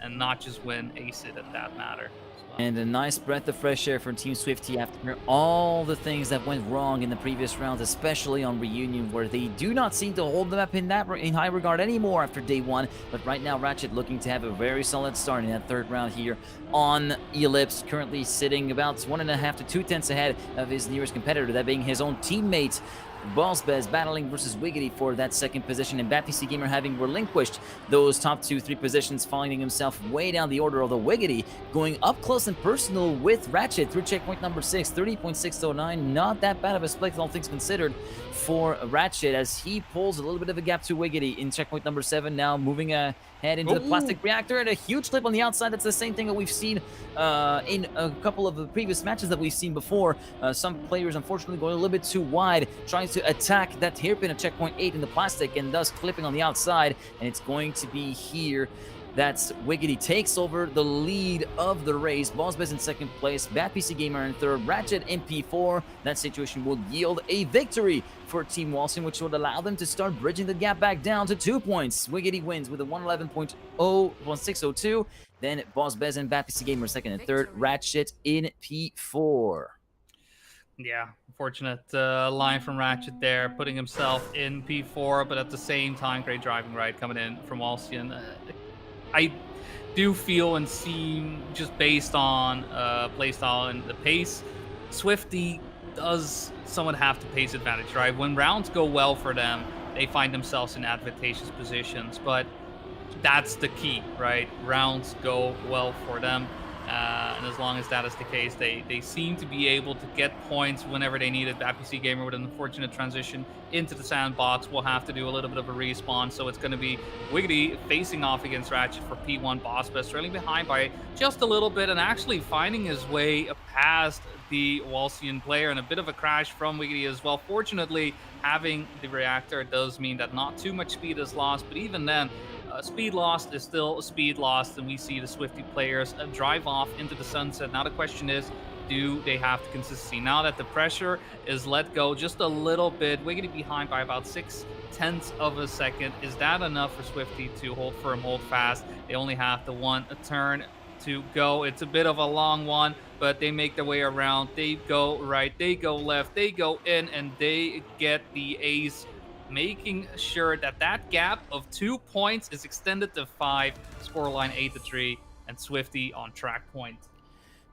and not just win ace it at that matter. And a nice breath of fresh air for Team Swifty after all the things that went wrong in the previous rounds, especially on Reunion, where they do not seem to hold them up in high regard anymore after day one. But right now, Ratchet looking to have a very solid start in that third round here on Ellipse, currently sitting about 1.5 to 2 tenths ahead of his nearest competitor, that being his own teammate. Bosbez battling versus Wiggity for that second position, and BadPC Gamer having relinquished those top 2-3 positions, finding himself way down the order, although Wiggity going up close and personal with Ratchet through checkpoint number 6, 30.609. Not that bad of a split, all things considered, for Ratchet, as he pulls a little bit of a gap to Wiggity in checkpoint number 7, now moving ahead into the plastic reactor, and a huge clip on the outside. That's the same thing that we've seen in a couple of the previous matches that we've seen before. Some players, unfortunately, going a little bit too wide, trying to attack that hairpin at checkpoint 8 in the plastic, and thus clipping on the outside. And it's going to be here that's Wiggity takes over the lead of the race. Bosbez in second place, BadPC Gamer in third, Ratchet in P4. That situation will yield a victory for Team Walsian, which would allow them to start bridging the gap back down to 2 points. Wiggity wins with a 111.01602. Then Bosbez and BadPC Gamer second and third, Ratchet in P4. Yeah, unfortunate line from Ratchet there, putting himself in P4, but at the same time, great driving right coming in from Walsian. I do feel and seem, just based on playstyle and the pace, Swifty does somewhat have the pace advantage, right? When rounds go well for them, they find themselves in advantageous positions, but that's the key, right? Rounds go well for them. And as long as that is the case, they seem to be able to get points whenever they need it. BadPC Gamer with an unfortunate transition into the sandbox will have to do a little bit of a respawn, so it's going to be Wiggity facing off against Ratchet for P1. Bosbez trailing behind by just a little bit and actually finding his way past the Walsian player, and a bit of a crash from Wiggity as well. Fortunately, having the reactor does mean that not too much speed is lost, but even then, speed lost is still speed lost, and we see the Swifty players drive off into the sunset. Now the question is, do they have the consistency? Now that the pressure is let go just a little bit, Wiggity behind by about 0.6 of a second. Is that enough for Swifty to hold firm, hold fast? They only have the one turn to go. It's a bit of a long one, but they make their way around. They go right, they go left, they go in, and they get the ace, making sure that that gap of 2 points is extended to 5, scoreline 8-3, and Swifty on track point.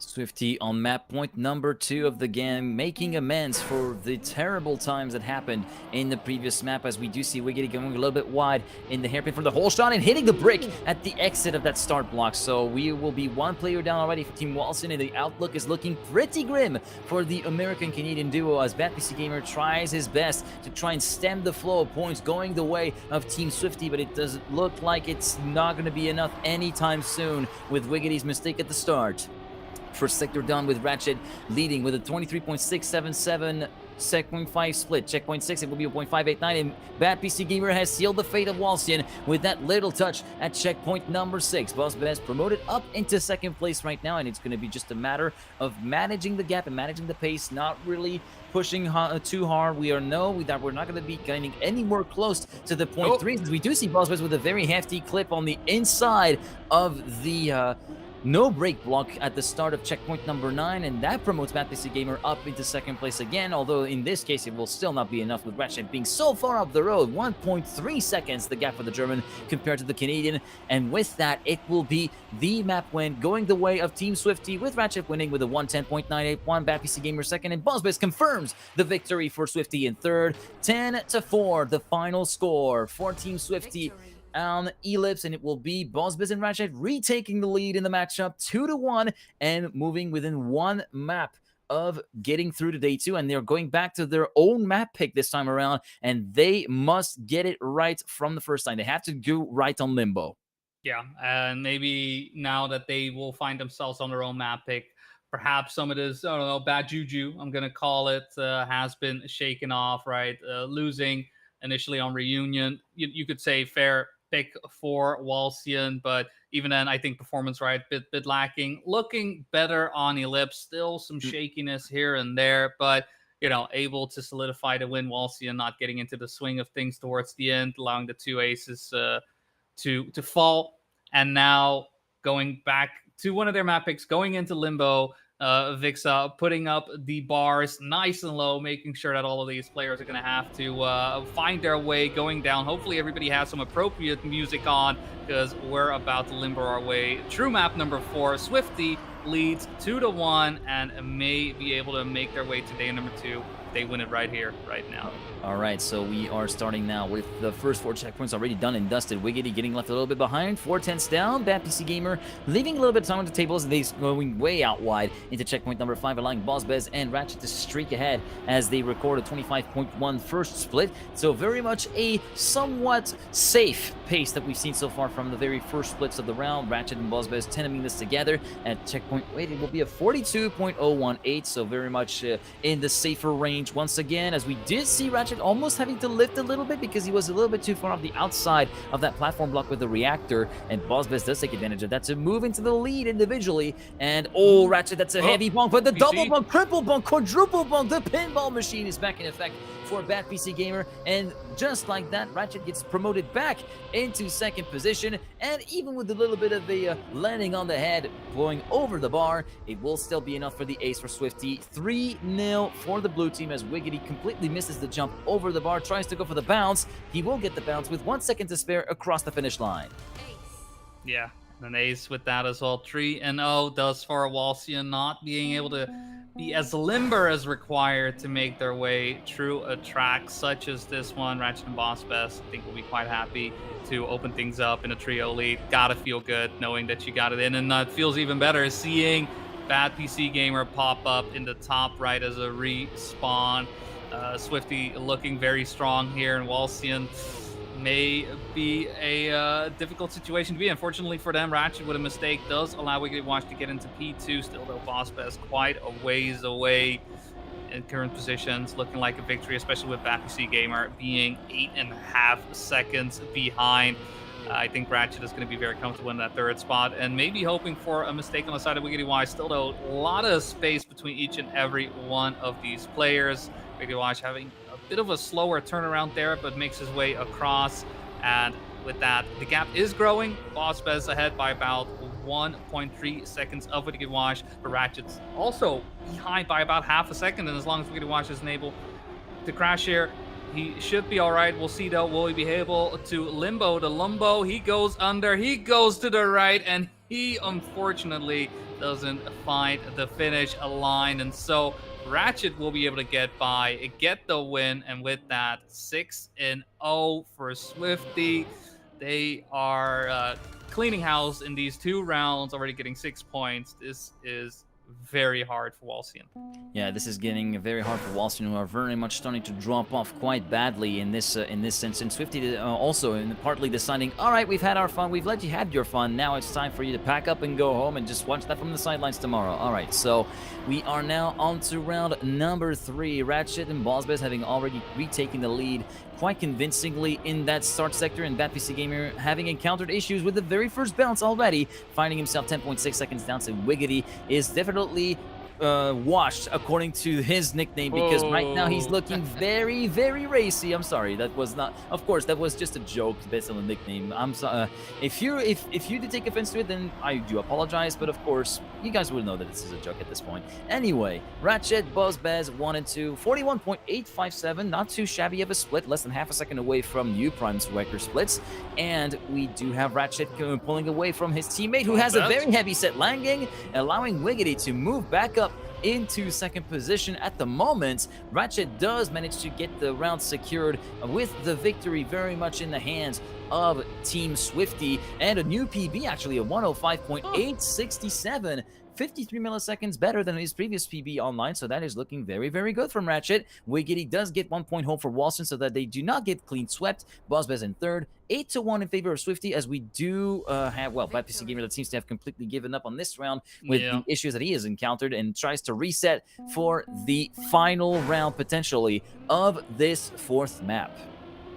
Swifty on map point number 2 of the game, making amends for the terrible times that happened in the previous map, as we do see Wiggity going a little bit wide in the hairpin for the whole shot and hitting the brick at the exit of that start block. So we will be one player down already for Team Walsian, and the outlook is looking pretty grim for the American-Canadian duo, as BadPC Gamer tries his best to try and stem the flow of points going the way of Team Swifty, but it doesn't look like it's not going to be enough anytime soon with Wiggity's mistake at the start. First sector done with Ratchet leading with a 23.677 checkpoint 5 split. Checkpoint 6, it will be a 0.589, and BadPC Gamer has sealed the fate of Walsian with that little touch at checkpoint number 6. Bosbez promoted up into second place right now, and it's going to be just a matter of managing the gap and managing the pace, not really pushing too hard. We're not going to be getting any more close to the point 3, since we do see Bosbez with a very hefty clip on the inside of the no break block at the start of checkpoint number 9, and that promotes BadPC Gamer up into second place again, although in this case it will still not be enough with Ratchet being so far up the road. 1.3 seconds the gap for the German compared to the Canadian, and with that it will be the map win going the way of Team Swifty, with Ratchet winning with a 110.981. BadPC Gamer second, and Bosbez confirms the victory for Swifty in third. 10-4 the final score for Team Swifty on Ellipse, and it will be Bosbez and Ratchet retaking the lead in the matchup 2-1 and moving within one map of getting through to day 2, and they're going back to their own map pick this time around, and they must get it right from the first time. They have to do right on Limbo. Yeah, and maybe now that they will find themselves on their own map pick, perhaps some of this, I don't know, bad juju, I'm going to call it, has been shaken off, right? Losing initially on Reunion, you could say fair pick for Walsian, but even then, I think performance, right, bit lacking. Looking better on Ellipse, still some shakiness here and there, but able to solidify the win. Walsian not getting into the swing of things towards the end, allowing the 2 aces to fall, and now going back to one of their map picks, going into Limbo. Vixa putting up the bars nice and low, making sure that all of these players are going to have to find their way going down. Hopefully everybody has some appropriate music on, because we're about to limbo our way through map number 4. Swifty leads 2-1 and may be able to make their way to day number 2. They win it right here, right now. All right, so we are starting now with the first 4 checkpoints already done and dusted. Wiggity getting left a little bit behind, 4/10 down. Bad PC Gamer leaving a little bit of time on the tables. They going way out wide into checkpoint number 5, allowing BossBez and Ratchet to streak ahead as they record a 25.1 first split. So very much a somewhat safe pace that we've seen so far from the very first splits of the round. Ratchet and BossBez teaming this together at checkpoint. Wait, it will be a 42.018, so very much in the safer range once again, as we did see Ratchet almost having to lift a little bit because he was a little bit too far off the outside of that platform block with the reactor, and BossBez does take advantage of that to move into the lead individually. And Ratchet, that's a heavy bonk, but the double bonk, triple bonk, quadruple bonk, the pinball machine is back in effect for Bad PC Gamer, and just like that, Ratchet gets promoted back into second position, and even with a little bit of a landing on the head, going over the bar, it will still be enough for the ace for Swifty. 3-0 for the blue team as Wiggity completely misses the jump over the bar, tries to go for the bounce. He will get the bounce with 1 second to spare across the finish line. Yeah, an ace with that as well. 3-0 thus far. Walsian not being able to be as limber as required to make their way through a track such as this one. Ratchet and BossBez, I think, will be quite happy to open things up in a trio lead. Gotta feel good knowing that you got it in, and it feels even better seeing Bad PC Gamer pop up in the top right as a respawn. Swifty looking very strong here, and Walsian may be a difficult situation to be. Unfortunately for them, Ratchet with a mistake does allow Wiggity Watch to get into P2. Still, though, BossBez quite a ways away in current positions, looking like a victory, especially with Bad PC Gamer being 8.5 seconds behind. I think Ratchet is going to be very comfortable in that third spot, and maybe hoping for a mistake on the side of Wiggity Watch. Still, though, a lot of space between each and every one of these players. Wiggity Watch having a bit of a slower turnaround there, but makes his way across, and with that, the gap is growing. BossBez ahead by about 1.3 seconds of Wiggity Watch, but Ratchet's also behind by about half a second, and as long as Wiggity Watch isn't able to crash here, he should be all right. We'll see, though. Will he be able to limbo the Limbo? He goes under, he goes to the right, and he unfortunately doesn't find the finish line, and so Ratchet will be able to get by, get the win, and with that, 6-0 for Swifty. They are cleaning house in these 2 rounds, already getting 6 points. This is very hard for Walsian. Yeah, this is getting very hard for Walsian, who are very much starting to drop off quite badly in this sense. And Swifty also partly deciding, all right, we've had our fun, we've let you have your fun, now it's time for you to pack up and go home and just watch that from the sidelines tomorrow. All right, so we are now on to round number 3. Ratchet and BossBez having already retaken the lead quite convincingly in that start sector, and Bad PC Gamer having encountered issues with the very first bounce already, finding himself 10.6 seconds down. So Wiggity is definitely washed according to his nickname, because right now he's looking very, very racy. I'm sorry, that was not, of course, that was just a joke based on the nickname. I'm sorry if you did take offense to it, then I do apologize, but of course you guys would know that this is a joke at this point. Anyway, Ratchet, BossBez 1 and 2, 41.857, not too shabby of a split, less than half a second away from U Prime's record splits, and we do have Ratchet pulling away from his teammate, who has a very heavy set landing, allowing Wiggity to move back up into second position at the moment. Ratchet does manage to get the round secured with the victory very much in the hands of Team Swifty, and a new PB, actually, a 105.867 53 milliseconds better than his previous PB online, so that is looking very, very good from Ratchet. Wiggity does get 1 point home for Walston so that they do not get clean swept. Bozbez in third. 8-1 in favor of Swifty, as we do have, well, Bad PC Gamer that seems to have completely given up on this round with the issues that he has encountered and tries to reset for the final round, potentially, of this fourth map.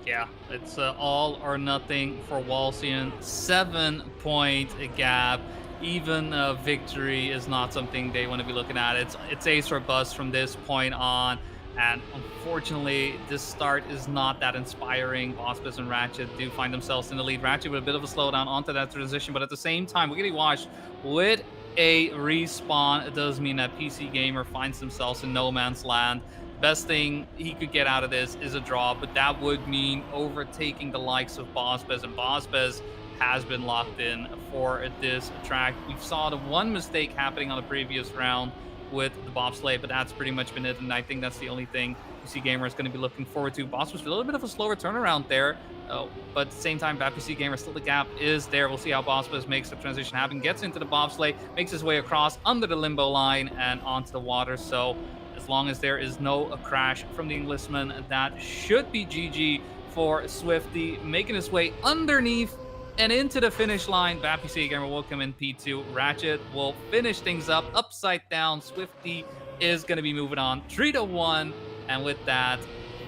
Yeah, it's all or nothing for Walsian. 7-point gap. Even victory is not something they want to be looking at. It's ace or bust from this point on. And unfortunately, this start is not that inspiring. Bozbez and Ratchet do find themselves in the lead. Ratchet with a bit of a slowdown onto that transition, but at the same time, Wiggity Wash with a respawn. It does mean that PC Gamer finds themselves in no man's land. Best thing he could get out of this is a draw, but that would mean overtaking the likes of Bozbez, and Bozbez has been locked in for this track. We saw the one mistake happening on the previous round with the bobsleigh, but that's pretty much been it, and I think that's the only thing PC Gamer is going to be looking forward to. Boss was a little bit of a slower turnaround there, but at the same time, Bad PC Gamer, still the gap is there. We'll see how Bozbez makes the transition happen, gets into the bobsleigh, makes his way across under the limbo line and onto the water. So as long as there is no crash from the Englishman, that should be GG for Swifty, making his way underneath and into the finish line. Bad PC Gamer will come in P2. Ratchet will finish things up upside down. Swifty is going to be moving on 3-1. And with that,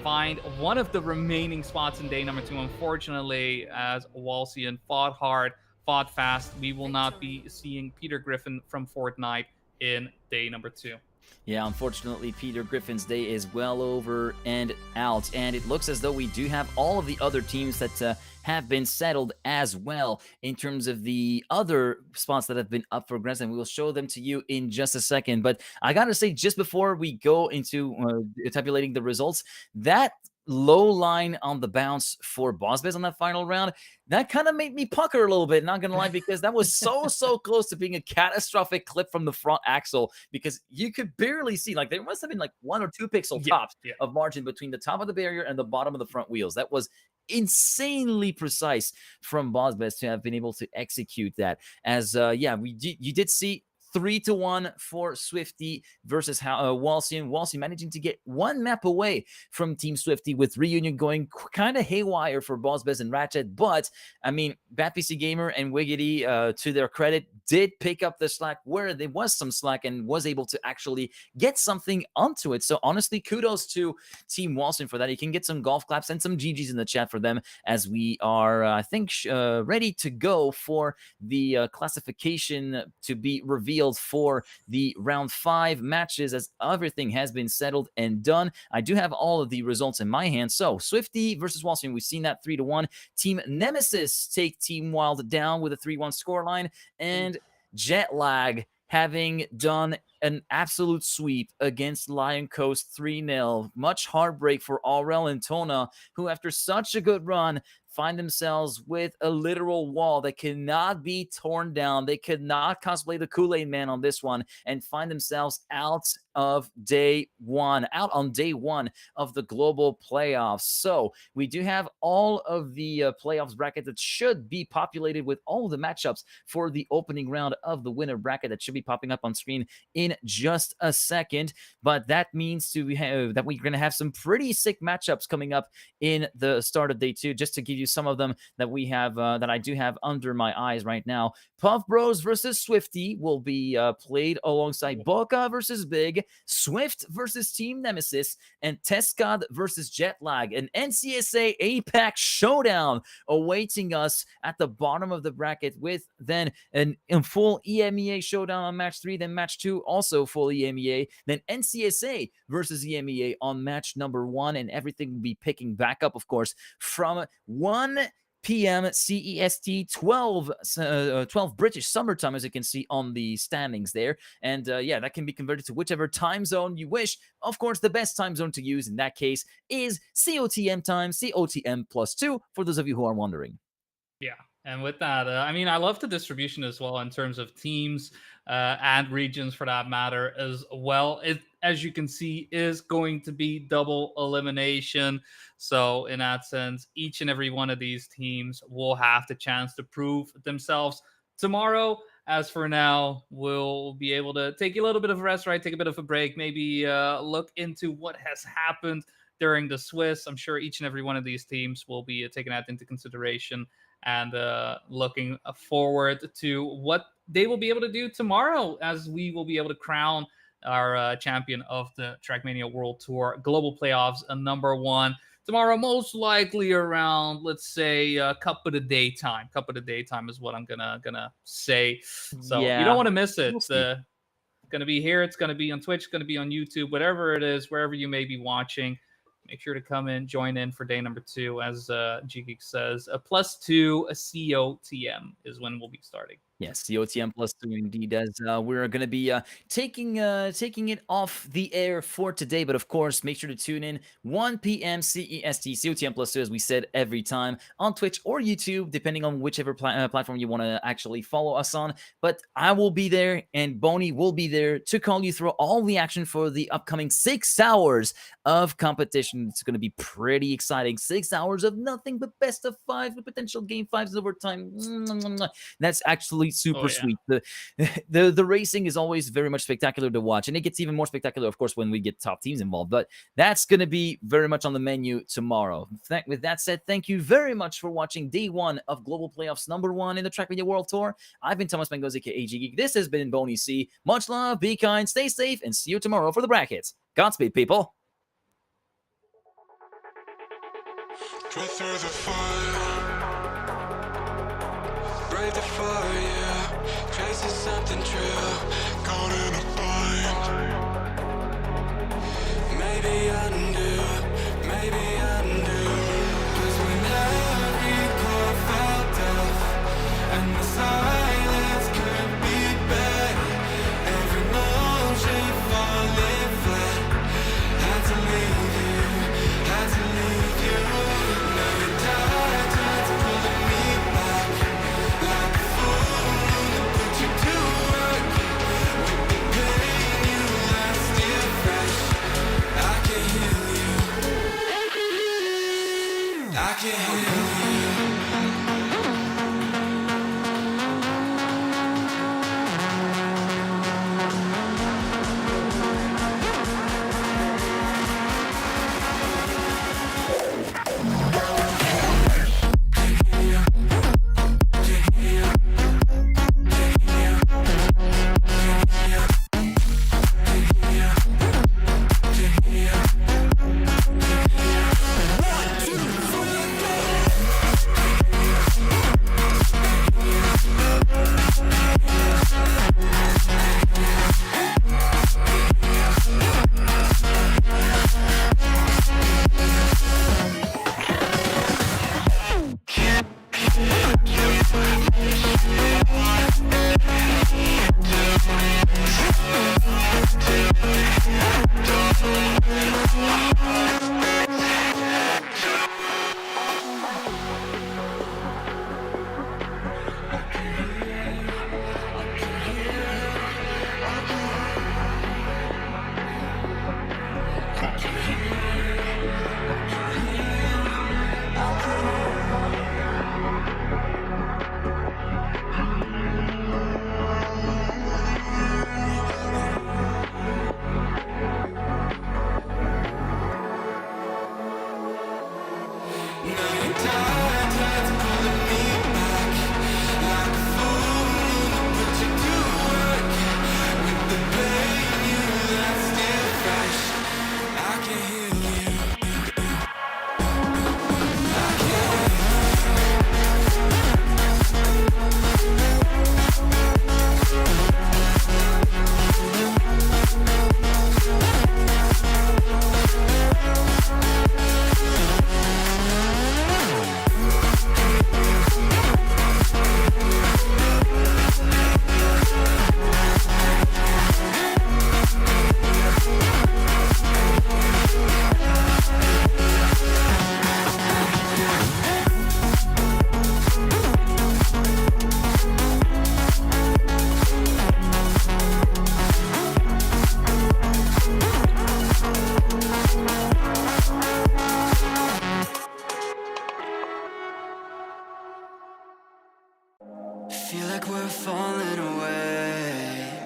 find one of the remaining spots in day number 2. Unfortunately, as Walsian fought hard, fought fast, we will not be seeing Peter Griffin from Fortnite in day number 2. Yeah, unfortunately, Peter Griffin's day is well over and out, and it looks as though we do have all of the other teams that have been settled as well in terms of the other spots that have been up for grabs, and we will show them to you in just a second. But I gotta say, just before we go into tabulating the results, that low line on the bounce for Bozbez on that final round, that kind of made me pucker a little bit, not gonna lie, because that was so close to being a catastrophic clip from the front axle, because you could barely see, like there must have been like 1 or 2 pixel tops of margin between the top of the barrier and the bottom of the front wheels. That was insanely precise from Bozbez to have been able to execute that. As you did see 3-1 for Swifty versus Walsian. Walsian managing to get 1 map away from Team Swifty, with Reunion going kind of haywire for Bozbez and Ratchet. But, I mean, Bad PC Gamer and Wiggity, to their credit, did pick up the slack where there was some slack and was able to actually get something onto it. So, honestly, kudos to Team Walsian for that. You can get some golf claps and some GGs in the chat for them, as we are, I think, ready to go for the classification to be revealed for the round 5 matches, as everything has been settled and done. I do have all of the results in my hand. So Swifty versus Walsian, we've seen that 3-1. Team Nemesis take Team Wild down with a 3-1 scoreline, and Jetlag having done an absolute sweep against Lion Coast 3-0. Much heartbreak for Aurel and Tona, who after such a good run find themselves with a literal wall that cannot be torn down. They could not cosplay the Kool-Aid Man on this one, and find themselves out on day one of the global playoffs. So we do have all of the playoffs bracket that should be populated with all the matchups for the opening round of the winner bracket that should be popping up on screen in just a second. But that means that we're going to have some pretty sick matchups coming up in the start of day 2. Just to give you some of them that we have, that I do have under my eyes right now. Puff Bros versus Swifty will be played alongside Boca versus Big, Swift versus Team Nemesis, and Testcod versus Jetlag. An NCSA APAC showdown awaiting us at the bottom of the bracket, with then a full EMEA showdown on match 3, then match 2 also full EMEA, then NCSA versus EMEA on match number 1, and everything will be picking back up, of course, from 1 p.m. CEST, 12 British summertime, as you can see on the standings there. And that can be converted to whichever time zone you wish. Of course, the best time zone to use in that case is COTM time, COTM +2, for those of you who are wondering. Yeah. And with that, I mean, I love the distribution as well in terms of teams and regions for that matter as well. It, as you can see, is going to be double elimination. So in that sense, each and every one of these teams will have the chance to prove themselves tomorrow. as for now, we'll be able to take a little bit of a rest, right? Take a bit of a break, maybe look into what has happened during the Swiss. I'm sure each and every one of these teams will be taking that into consideration and looking forward to what they will be able to do tomorrow, as we will be able to crown our champion of the Trackmania World Tour Global Playoffs, number one. Tomorrow, most likely around, let's say, cup of the daytime. Cup of the daytime is what I'm gonna say. So you Yeah, don't want to miss it. we'll see. Going to be here. It's going to be on Twitch. It's going to be on YouTube. Whatever it is, wherever you may be watching, make sure to come in, join in for day number 2. As GGeek says, a +2, a COTM is when we'll be starting. Yes, COTM +2 indeed, as we're going to be taking it off the air for today. But of course, make sure to tune in 1 p.m. CEST, COTM +2, as we said, every time on Twitch or YouTube, depending on whichever platform you want to actually follow us on. But I will be there, and Boney will be there to call you through all the action for the upcoming 6 hours of competition. It's going to be pretty exciting. 6 hours of nothing but best of 5 with potential game 5s overtime. That's actually super sweet. The racing is always very much spectacular to watch, and it gets even more spectacular, of course, when we get top teams involved. But that's going to be very much on the menu tomorrow. With that said, thank you very much for watching day 1 of Global Playoffs number 1 in the Trackmania World Tour. I've been Thomas Mangos, aka GGeek. This has been Boney C. Much love, be kind, stay safe, and see you tomorrow for the brackets. Godspeed, people. Drift through the fire, break the fire, chasing something true, caught in a bind. Maybe undo, maybe undo. 'Cause when every chord felt off and the silence could be better, every motion falling flat, had to leave you, had to leave you. Now your time's pulling me back, like a fool that put you to work. With the pain you left still fresh, I can heal you, I can heal you. like we're falling away.